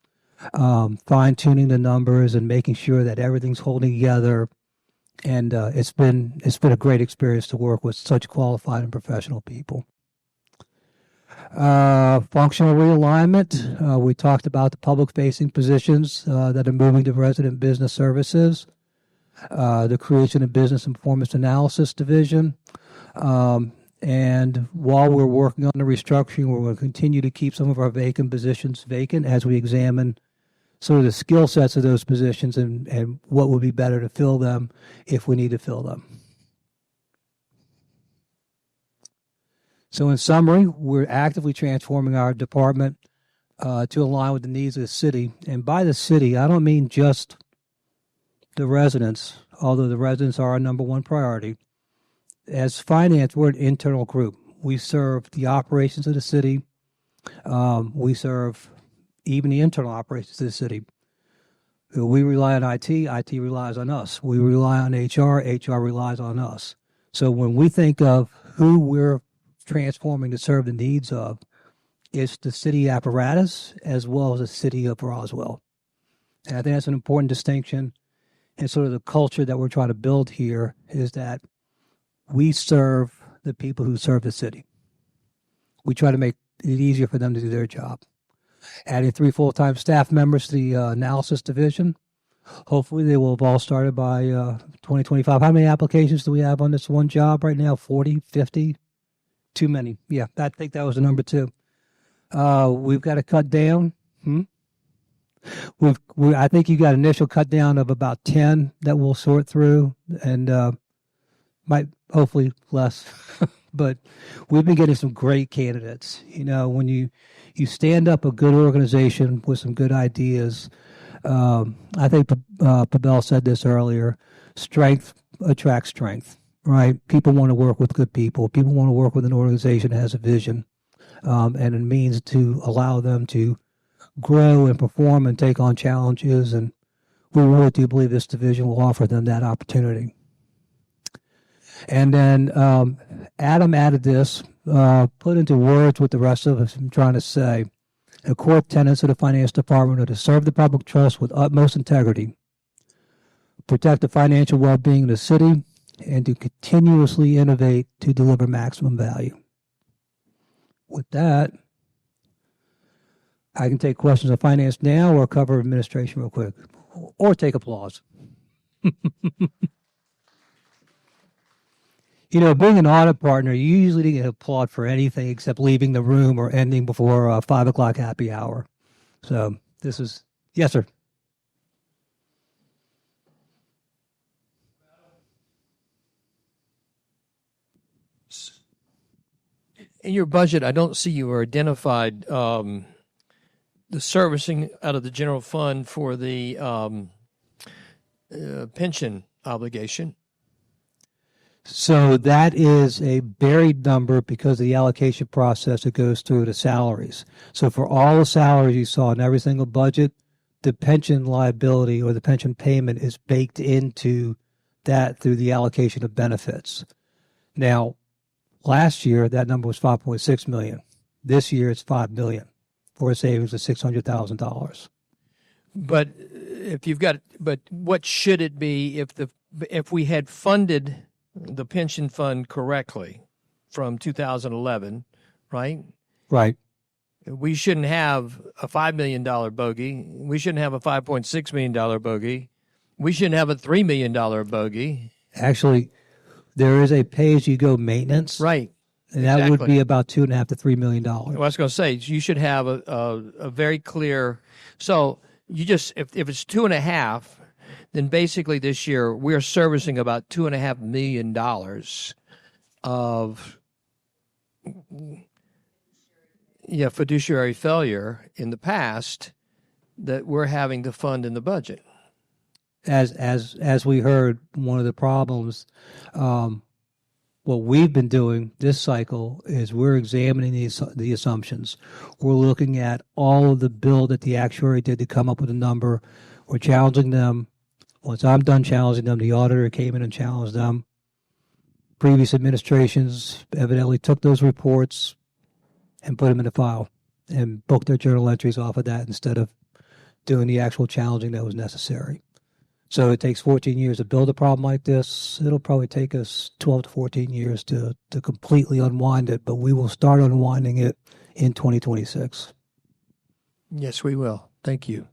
fine-tuning the numbers and making sure that everything's holding together. And it's been a great experience to work with such qualified and professional people. Functional realignment. We talked about the public-facing positions that are moving to resident business services. The creation of business and performance analysis division. And while we're working on the restructuring, we're going to continue to keep some of our vacant positions vacant as we examine sort of the skill sets of those positions and what would be better to fill them if we need to fill them. So in summary, we're actively transforming our department to align with the needs of the city. And by the city, I don't mean just the residents, although the residents are our number one priority. As finance, we're an internal group. We serve the operations of the city. We serve even the internal operations of the city. We rely on IT. IT relies on us. We rely on HR. HR relies on us. So when we think of who we're transforming to serve the needs of, it's the city apparatus as well as the city of Roswell. And I think that's an important distinction. And sort of the culture that we're trying to build here is that we serve the people who serve the city. We try to make it easier for them to do their job. Adding 3 full-time staff members to the analysis division. Hopefully they will have all started by 2025. How many applications do we have on this one job right now? 40, 50? Too many. Yeah, I think that was the number 2. We've got to cut down. I think you got initial cut down of about 10 that we'll sort through, and might hopefully less. But we've been getting some great candidates. You know, when you stand up a good organization with some good ideas, I think Pavel said this earlier, strength attracts strength, right? People want to work with good people. People want to work with an organization that has a vision and a means to allow them to grow and perform and take on challenges. And we really do believe this division will offer them that opportunity. And then Adam added this, put into words what the rest of us I'm trying to say. The core tenets of the finance department are to serve the public trust with utmost integrity, protect the financial well-being of the city, and to continuously innovate to deliver maximum value. With that, I can take questions on finance now or cover administration real quick, or take applause. You know, being an audit partner, you usually don't get applaud for anything except leaving the room or ending before 5 o'clock happy hour. So this is, yes, sir. In your budget, I don't see you identified the servicing out of the general fund for the pension obligation. So that is a buried number because of the allocation process that goes through the salaries. So for all the salaries you saw in every single budget, the pension liability or the pension payment is baked into that through the allocation of benefits. Now, last year, that number was $5.6 million. This year, it's $5 million for a savings of $600,000. But what should it be if we had funded the pension fund correctly from 2011, right? Right. We shouldn't have a $5 million bogey. We shouldn't have a $5.6 million bogey. We shouldn't have a $3 million bogey. Actually, there is a pay-as-you-go maintenance. Right. And that would be about $2.5 to $3 million. Well, I was going to say, you should have a very clear. So you just, if it's 2.5, then basically this year we're servicing about $2.5 million of fiduciary failure in the past that we're having to fund in the budget. As we heard, one of the problems, what we've been doing this cycle is we're examining the assumptions. We're looking at all of the bill that the actuary did to come up with a number. We're challenging them. Once I'm done challenging them, the auditor came in and challenged them. Previous administrations evidently took those reports and put them in a file and booked their journal entries off of that instead of doing the actual challenging that was necessary. So it takes 14 years to build a problem like this. It'll probably take us 12 to 14 years to completely unwind it, but we will start unwinding it in 2026. Yes, we will. Thank you.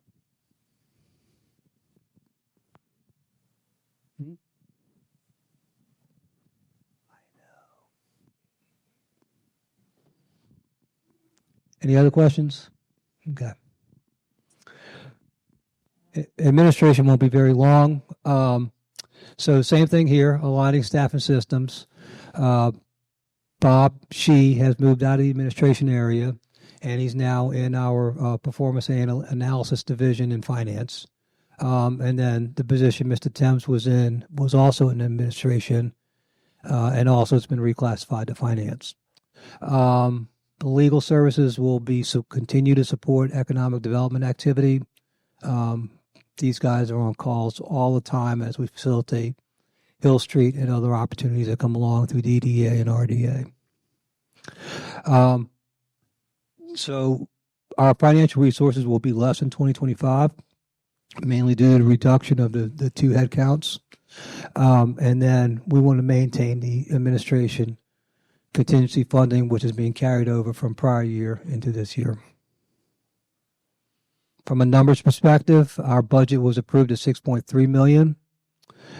Any other questions? Okay. Administration won't be very long. So same thing here, aligning staff and systems. Bob Shee has moved out of the administration area, and he's now in our performance analysis division in finance. And then the position Mr. Thames was in was also in administration, and also it's been reclassified to finance. The legal services will continue to support economic development activity. These guys are on calls all the time as we facilitate Hill Street and other opportunities that come along through DDA and RDA. So our financial resources will be less in 2025, mainly due to the reduction of the two headcounts. And then we want to maintain the administration contingency funding, which is being carried over from prior year into this year. From a numbers perspective, our budget was approved at $6.3 million.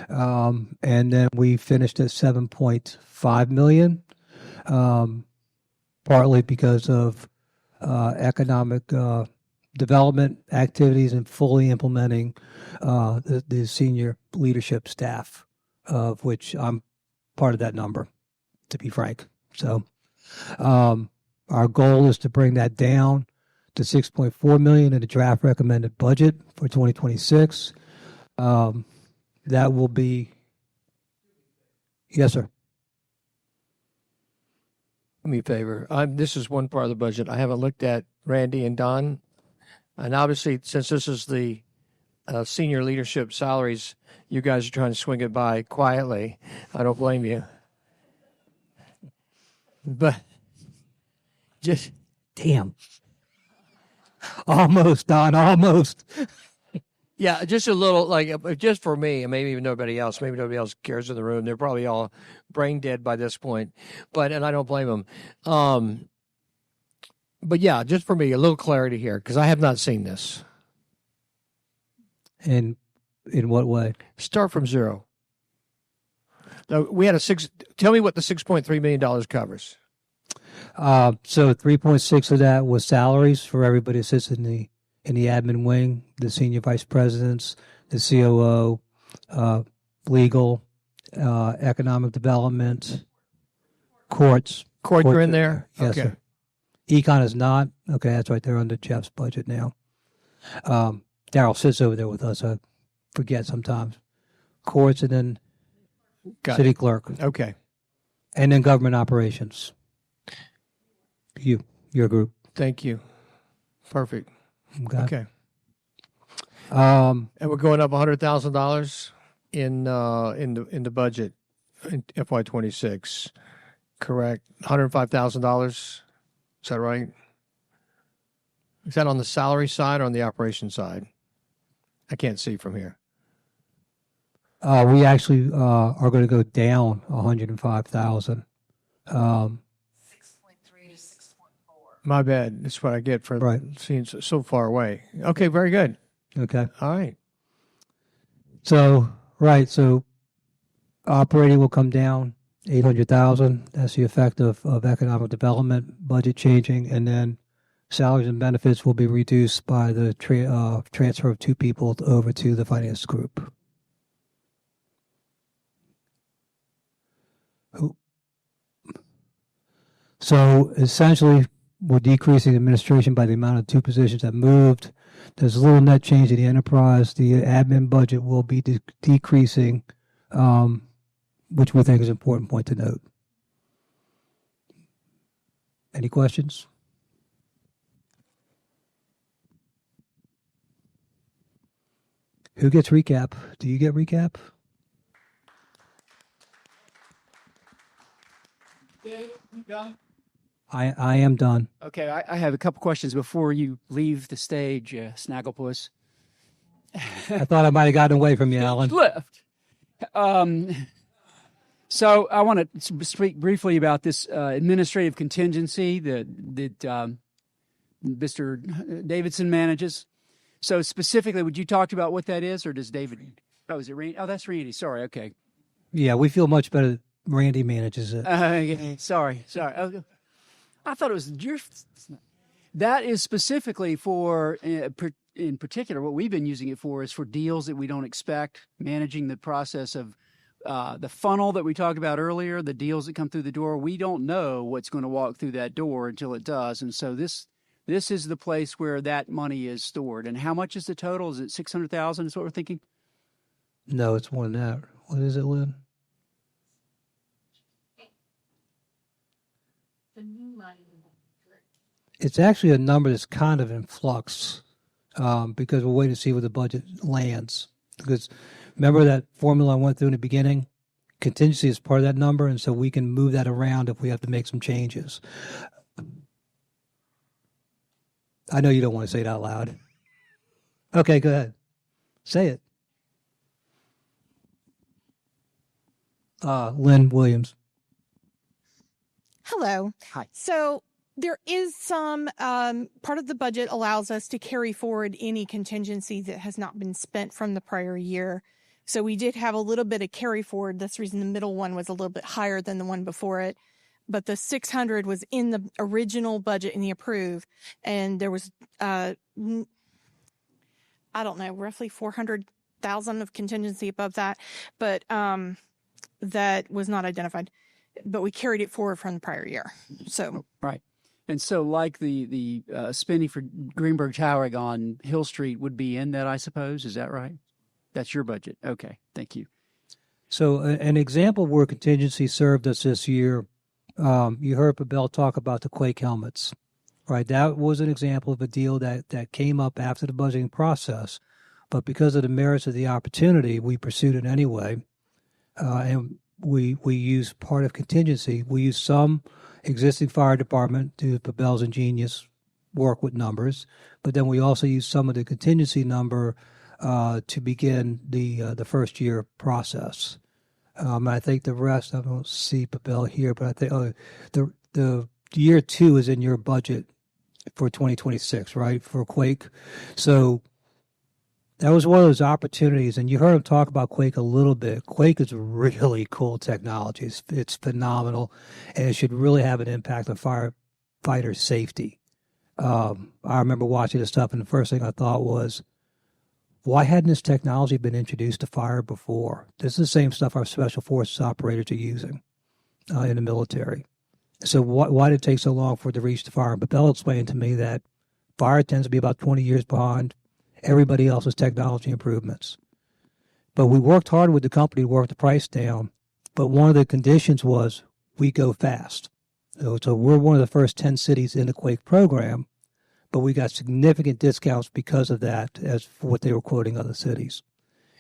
And then we finished at $7.5 million, partly because of economic development activities and fully implementing the senior leadership staff, of which I'm part of that number, to be frank. So our goal is to bring that down to $6.4 million in the draft recommended budget for 2026. That will be, yes, sir. Do me a favor. This is one part of the budget I haven't looked at, Randy and Don. And obviously, since this is the senior leadership salaries, you guys are trying to swing it by quietly. I don't blame you. But just, damn. Almost, Don, almost. Yeah, just a little, like, just for me, and maybe even nobody else. Maybe nobody else cares in the room. They're probably all brain dead by this point. And I don't blame them. But yeah, just for me, a little clarity here, because I have not seen this. And in what way? Start from zero. Now, we had tell me what the $6.3 million covers. So 3.6 of that was salaries for everybody that sits in the admin wing, the senior vice presidents, the COO, legal, economic development, courts. Court, you're in there? Yes, okay. Sir. Econ is not. Okay, that's right. They're under Jeff's budget now. Daryl sits over there with us. I forget sometimes. Courts and then city clerk. Okay. And then government operations. Your group. Thank you. Perfect. Okay. And we're going up $100,000 in the budget in FY26. Correct. $105,000. Is that right? Is that on the salary side or on the operation side? I can't see from here. We actually are going to go down $105,000. 6.3 to 6.4. My bad. That's what I get for seeing so far away. Okay, very good. Okay. All right. So operating will come down $800,000. That's the effect of economic development budget changing, and then salaries and benefits will be reduced by the transfer of two people over to the finance group. So essentially, we're decreasing administration by the amount of two positions that moved. There's a little net change in the enterprise. The admin budget will be decreasing, which we think is an important point to note. Any questions? Who gets recap? Do you get recap? I am done. Okay, I have a couple questions before you leave the stage, Snagglepuss. I thought I might have gotten away from you, Alan. Left. So I want to speak briefly about this administrative contingency that Mr. Davidson manages. So specifically, would you talk about what that is, or does David? Oh, is it Randy? Oh, that's Randy. Sorry. Okay. Yeah, we feel much better. Randy manages it. Sorry. I thought it was your. That is specifically for, in particular, what we've been using it for is for deals that we don't expect, managing the process of the funnel that we talked about earlier, the deals that come through the door. We don't know what's going to walk through that door until it does. And so this is the place where that money is stored. And how much is the total? Is it $600,000 is what we're thinking? No, it's more than that. What is it, Lynn? The It's actually a number that's kind of in flux because we're waiting to see where the budget lands. Because remember that formula I went through in the beginning? Contingency is part of that number, and so we can move that around if we have to make some changes. I know you don't want to say it out loud. Okay, go ahead. Say it. Lynn Williams. Hello. Hi. So there is some part of the budget allows us to carry forward any contingency that has not been spent from the prior year. So we did have a little bit of carry forward. That's the reason the middle one was a little bit higher than the one before it. But the 600 was in the original budget in the approved, and there was I don't know, roughly 400,000 of contingency above that, but that was not identified. But we carried it forward from the prior year. So right. And so like the spending for Greenberg Towering on Hill Street would be in that, I suppose. Is that right? That's your budget. Okay. Thank you. So an example where contingency served us this year, you heard Pavel talk about the quake helmets, right? That was an example of a deal that came up after the budgeting process. But because of the merits of the opportunity, we pursued it anyway. And we used part of contingency. We used some existing fire department to Pavel's ingenious work with numbers, but then we also used some of the contingency number to begin the first year process. I think the rest, I don't see Pavel here, but I think the year 2 is in your budget for 2026, right, for Quake. So that was one of those opportunities, and you heard him talk about Quake a little bit. Quake is really cool technology. It's phenomenal, and it should really have an impact on firefighter safety. I remember watching this stuff, and the first thing I thought was, why hadn't this technology been introduced to fire before? This is the same stuff our special forces operators are using in the military. So why did it take so long for it to reach the fire? But Bell explained to me that fire tends to be about 20 years behind everybody else's technology improvements. But we worked hard with the company to work the price down, but one of the conditions was we go fast. So we're one of the first 10 cities in the Quake program, but we got significant discounts because of that as for what they were quoting other cities.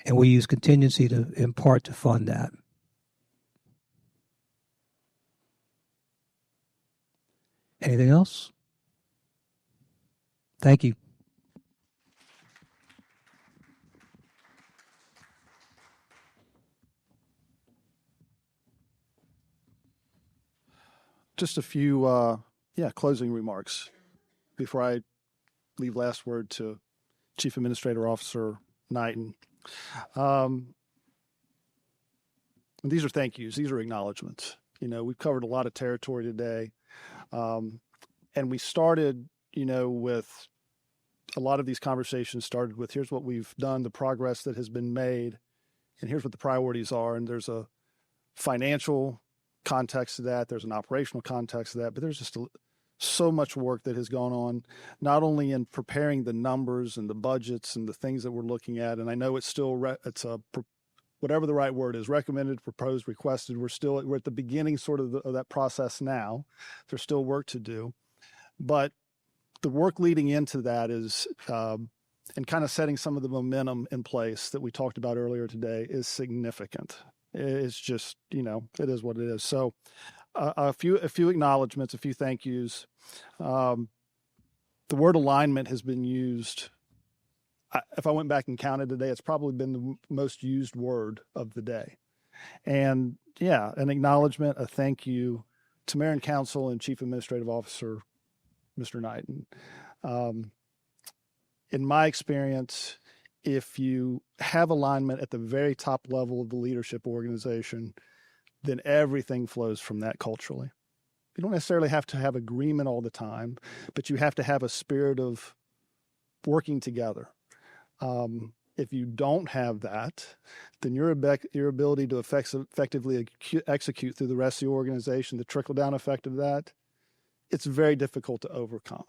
And we use contingency in part to fund that. Anything else? Thank you. Just a few closing remarks before I leave last word to Chief Administrator Officer Knighton. These are thank yous. These are acknowledgments. We've covered a lot of territory today. And we started, with a lot of these conversations started with here's what we've done, the progress that has been made, and here's what the priorities are. And there's a financial context to that. There's an operational context to that. But there's just so much work that has gone on, not only in preparing the numbers and the budgets and the things that we're looking at. And I know it's still, whatever the right word is, recommended, proposed, requested. We're at the beginning sort of that process now. There's still work to do. But the work leading into that is, and kind of setting some of the momentum in place that we talked about earlier today is significant. It's just, it is what it is. So a few acknowledgments, a few thank yous. The word alignment has been used. If I went back and counted today, it's probably been the most used word of the day. And an acknowledgement, a thank you to Mayor and Council and Chief Administrative Officer, Mr. Knighton. In my experience, if you have alignment at the very top level of the leadership organization, then everything flows from that culturally. You don't necessarily have to have agreement all the time, but you have to have a spirit of working together. If you don't have that, then your ability to effectively execute through the rest of the organization, the trickle-down effect of that, it's very difficult to overcome.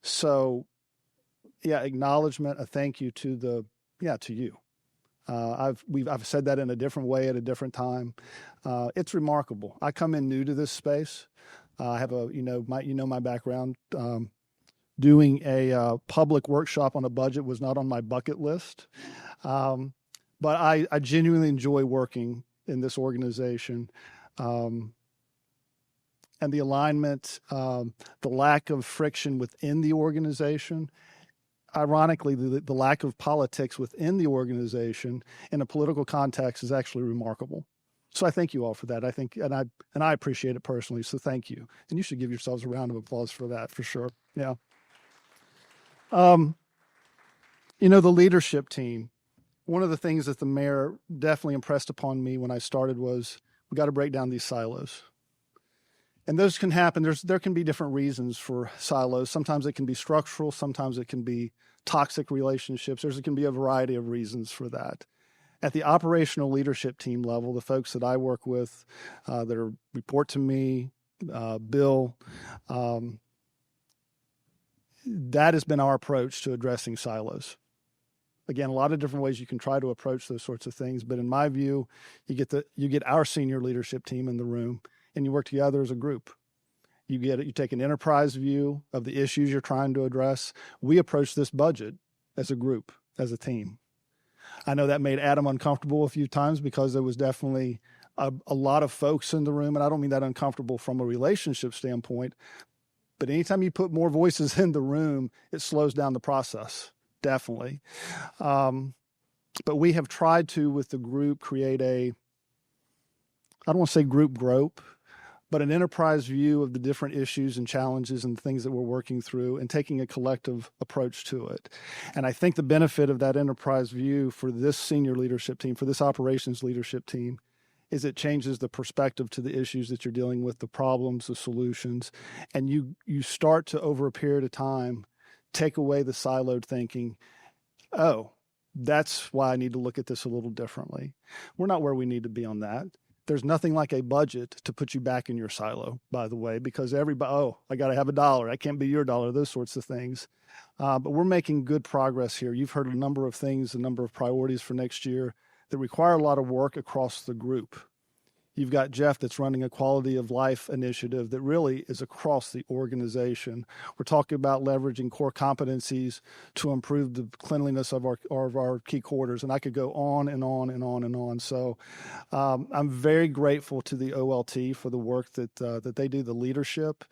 So, acknowledgement, a thank you to you. I've said that in a different way at a different time. It's remarkable. I come in new to this space. I have my background. Doing a public workshop on a budget was not on my bucket list. But I genuinely enjoy working in this organization. And the alignment, the lack of friction within the organization, ironically, the lack of politics within the organization in a political context is actually remarkable. So I thank you all for that. I think, and I appreciate it personally. So thank you. And you should give yourselves a round of applause for that, for sure. Yeah. The leadership team, one of the things that the mayor definitely impressed upon me when I started was we got to break down these silos. And those can happen. There can be different reasons for silos. Sometimes it can be structural. Sometimes it can be toxic relationships. There can be a variety of reasons for that. At the operational leadership team level, the folks that I work with that report to me, Bill, that has been our approach to addressing silos. Again, a lot of different ways you can try to approach those sorts of things, but in my view, you get our senior leadership team in the room, and you work together as a group. You take an enterprise view of the issues you're trying to address. We approach this budget as a group, as a team. I know that made Adam uncomfortable a few times because there was definitely a lot of folks in the room, and I don't mean that uncomfortable from a relationship standpoint, but anytime you put more voices in the room, it slows down the process, definitely. But we have tried to, with the group, create I don't want to say group grope, but an enterprise view of the different issues and challenges and things that we're working through and taking a collective approach to it. And I think the benefit of that enterprise view for this senior leadership team, for this operations leadership team, is it changes the perspective to the issues that you're dealing with, the problems, the solutions, and you start to, over a period of time, take away the siloed thinking. Oh, that's why I need to look at this a little differently. We're not where we need to be on that. There's nothing like a budget to put you back in your silo, by the way, because everybody, I got to have $1. I can't be your dollar, those sorts of things. But we're making good progress here. You've heard a number of things, a number of priorities for next year that require a lot of work across the group. You've got Jeff that's running a quality of life initiative that really is across the organization. We're talking about leveraging core competencies to improve the cleanliness of our key quarters. And I could go on and on and on and on. So I'm very grateful to the OLT for the work that they do, the leadership.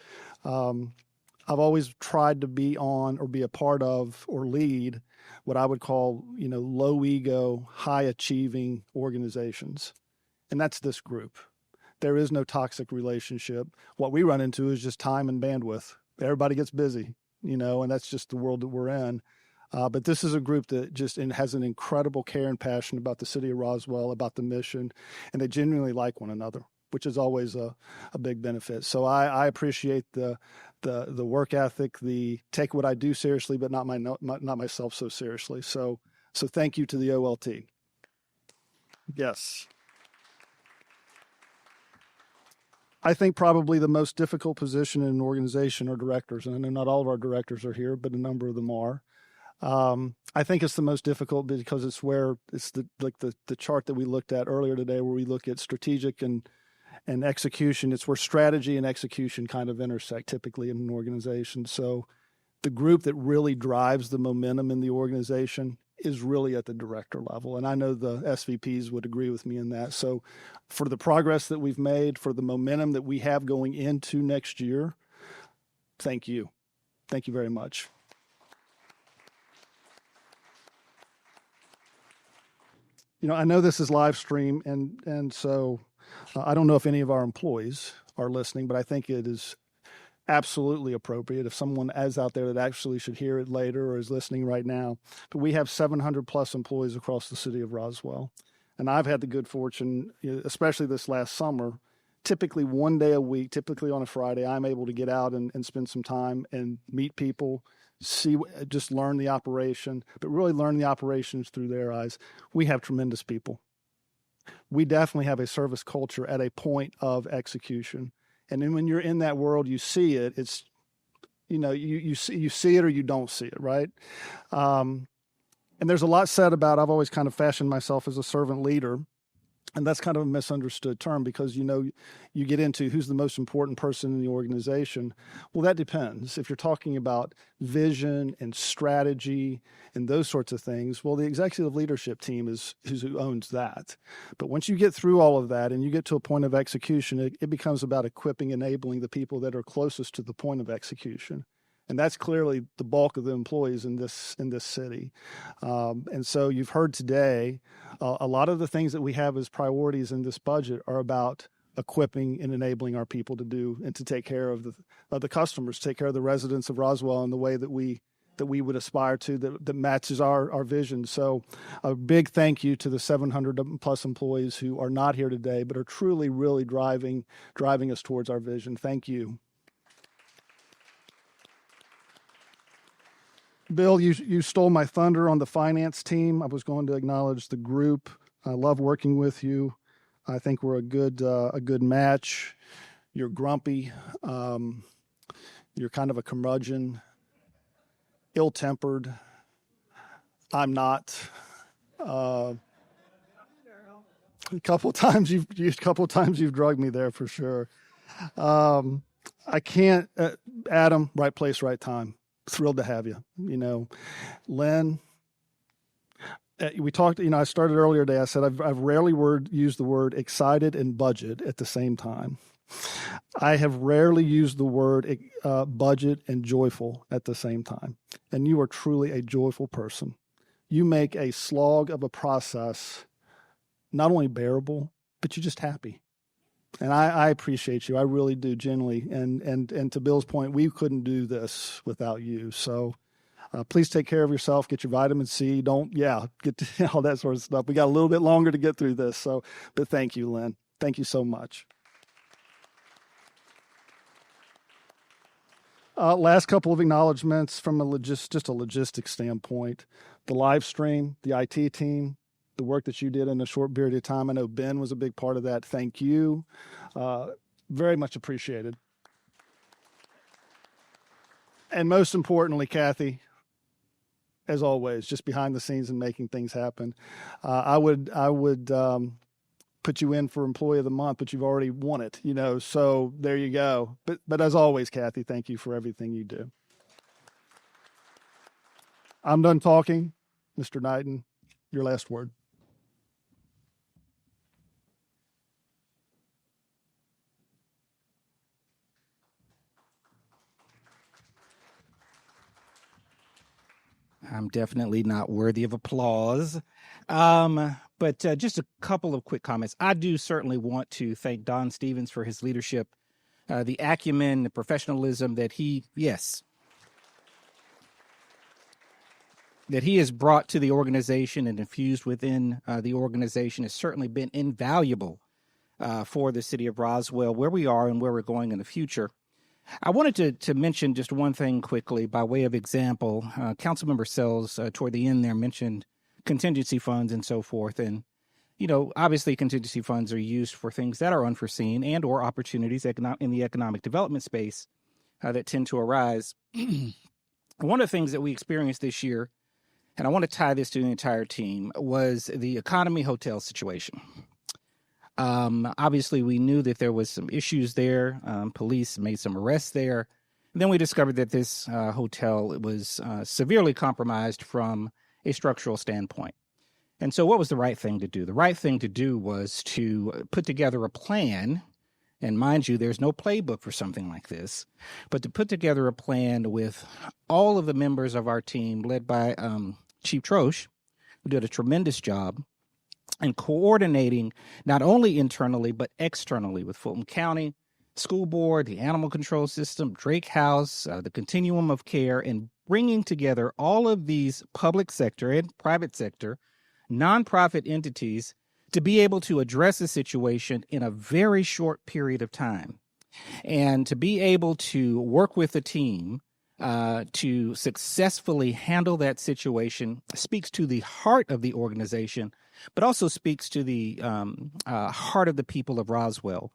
I've always tried to be on or be a part of or lead what I would call, low ego, high achieving organizations. And that's this group. There is no toxic relationship. What we run into is just time and bandwidth. Everybody gets busy, and that's just the world that we're in. But this is a group that just has an incredible care and passion about the city of Roswell, about the mission, and they genuinely like one another, which is always a big benefit. So I appreciate the work ethic, the take what I do seriously, but not myself so seriously. So thank you to the OLT. Yes. I think probably the most difficult position in an organization are directors. And I know not all of our directors are here, but a number of them are. I think it's the most difficult because it's where it's the chart that we looked at earlier today, where we look at strategic and execution. It's where strategy and execution kind of intersect typically in an organization. So the group that really drives the momentum in the organization is really at the director level. And I know the SVPs would agree with me in that. So for the progress that we've made, for the momentum that we have going into next year, thank you. Thank you very much. I know this is live stream, and so I don't know if any of our employees are listening, but I think it is absolutely appropriate if someone is out there that actually should hear it later or is listening right now. But we have 700 plus employees across the city of Roswell. And I've had the good fortune, especially this last summer, typically one day a week, typically on a Friday, I'm able to get out and spend some time and meet people, just learn the operation, but really learn the operations through their eyes. We have tremendous people. We definitely have a service culture at a point of execution. And then when you're in that world, you see it. It's, you see it or you don't see it, right? And there's a lot said about, I've always kind of fashioned myself as a servant leader. And that's kind of a misunderstood term because, you get into who's the most important person in the organization. Well, that depends. If you're talking about vision and strategy and those sorts of things, well, the executive leadership team is who owns that. But once you get through all of that and you get to a point of execution, it becomes about equipping, enabling the people that are closest to the point of execution. And that's clearly the bulk of the employees in this city. And so you've heard today, a lot of the things that we have as priorities in this budget are about equipping and enabling our people to do and to take care of the customers, take care of the residents of Roswell in the way that we would aspire to, that matches our vision. So a big thank you to the 700 plus employees who are not here today, but are truly, really driving us towards our vision. Thank you. Bill, you stole my thunder on the finance team. I was going to acknowledge the group. I love working with you. I think we're a good match. You're grumpy. You're kind of a curmudgeon, ill-tempered. I'm not. A couple times you've drugged me there for sure. I can't. Adam, right place, right time. Thrilled to have you. Len, we talked, I started earlier today. I said I've rarely used the word excited and budget at the same time. I have rarely used the word budget and joyful at the same time. And you are truly a joyful person. You make a slog of a process not only bearable, but you're just happy. And I appreciate you. I really do, genuinely. And to Bill's point, we couldn't do this without you. So please take care of yourself. Get your vitamin C. Get to all that sort of stuff. We got a little bit longer to get through this. But thank you, Lynn. Thank you so much. Last couple of acknowledgments from just a logistics standpoint. The live stream, the IT team, the work that you did in a short period of time. I know Ben was a big part of that. Thank you. Very much appreciated. And most importantly, Kathy, as always, just behind the scenes and making things happen. I would put you in for Employee of the Month, but you've already won it, so there you go. But as always, Kathy, thank you for everything you do. I'm done talking. Mr. Knighton, your last word. I'm definitely not worthy of applause. But just a couple of quick comments. I do certainly want to thank Don Stevens for his leadership, the acumen, the professionalism that he has brought to the organization and infused within the organization has certainly been invaluable for the city of Roswell, where we are and where we're going in the future. I wanted to mention just one thing quickly by way of example. Councilmember Sells, toward the end there, mentioned contingency funds and so forth. And, obviously contingency funds are used for things that are unforeseen and or opportunities in the economic development space that tend to arise. One of the things that we experienced this year, and I want to tie this to the entire team, was the economy hotel situation. Obviously, we knew that there was some issues there. Police made some arrests there. And then we discovered that this hotel was severely compromised from a structural standpoint. And so what was the right thing to do? The right thing to do was to put together a plan. And mind you, there's no playbook for something like this, but to put together a plan with all of the members of our team led by Chief Troche, who did a tremendous job, and coordinating not only internally, but externally with Fulton County, School Board, the Animal Control System, Drake House, the Continuum of Care, and bringing together all of these public sector and private sector nonprofit entities to be able to address a situation in a very short period of time. And to be able to work with a team to successfully handle that situation speaks to the heart of the organization, but also speaks to the heart of the people of Roswell.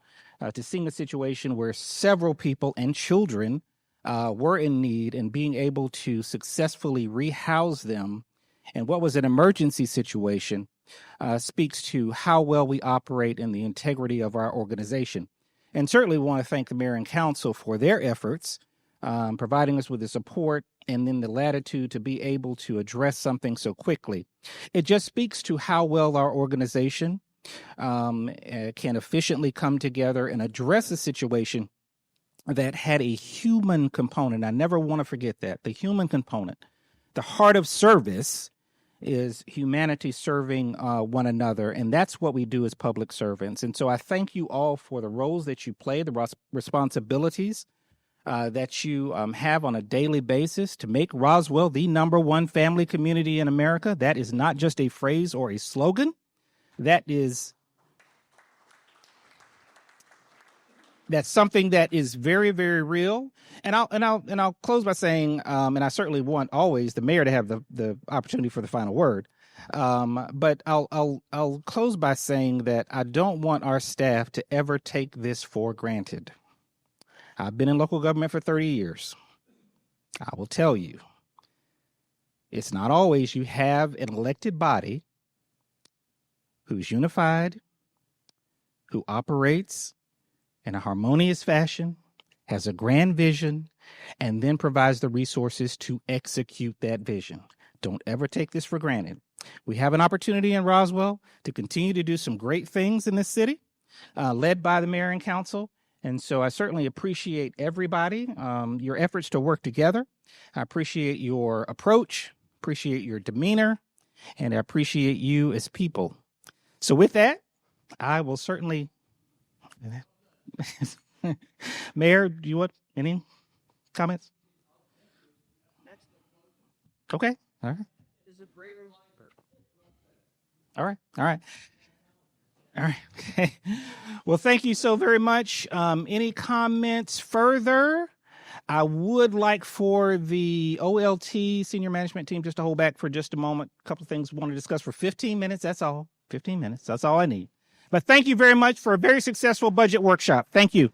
To seeing a situation where several people and children were in need and being able to successfully rehouse them in what was an emergency situation speaks to how well we operate and the integrity of our organization. And certainly want to thank the mayor and council for their efforts, providing us with the support and then the latitude to be able to address something so quickly. It just speaks to how well our organization can efficiently come together and address a situation that had a human component. I never want to forget that, the human component. The heart of service is humanity serving one another, and that's what we do as public servants. And so I thank you all for the roles that you play, the responsibilities that you have on a daily basis to make Roswell the #1 family community in America. That is not just a phrase or a slogan. That's something that is very, very real. And I'll close by saying, and I certainly want always the mayor to have the opportunity for the final word. But I'll close by saying that I don't want our staff to ever take this for granted. I've been in local government for 30 years. I will tell you, it's not always you have an elected body who's unified, who operates in a harmonious fashion, has a grand vision, and then provides the resources to execute that vision. Don't ever take this for granted. We have an opportunity in Roswell to continue to do some great things in this city, led by the mayor and council. And so I certainly appreciate everybody, your efforts to work together. I appreciate your approach, appreciate your demeanor, and I appreciate you as people. So with that, I will certainly... Mayor, do you want any comments? Okay. All right. All right. All right. All right. Okay. Well, thank you so very much. Any comments further? I would like for the OLT senior management team just to hold back for just a moment. A couple of things we want to discuss for 15 minutes. That's all. 15 minutes. That's all I need. But thank you very much for a very successful budget workshop. Thank you.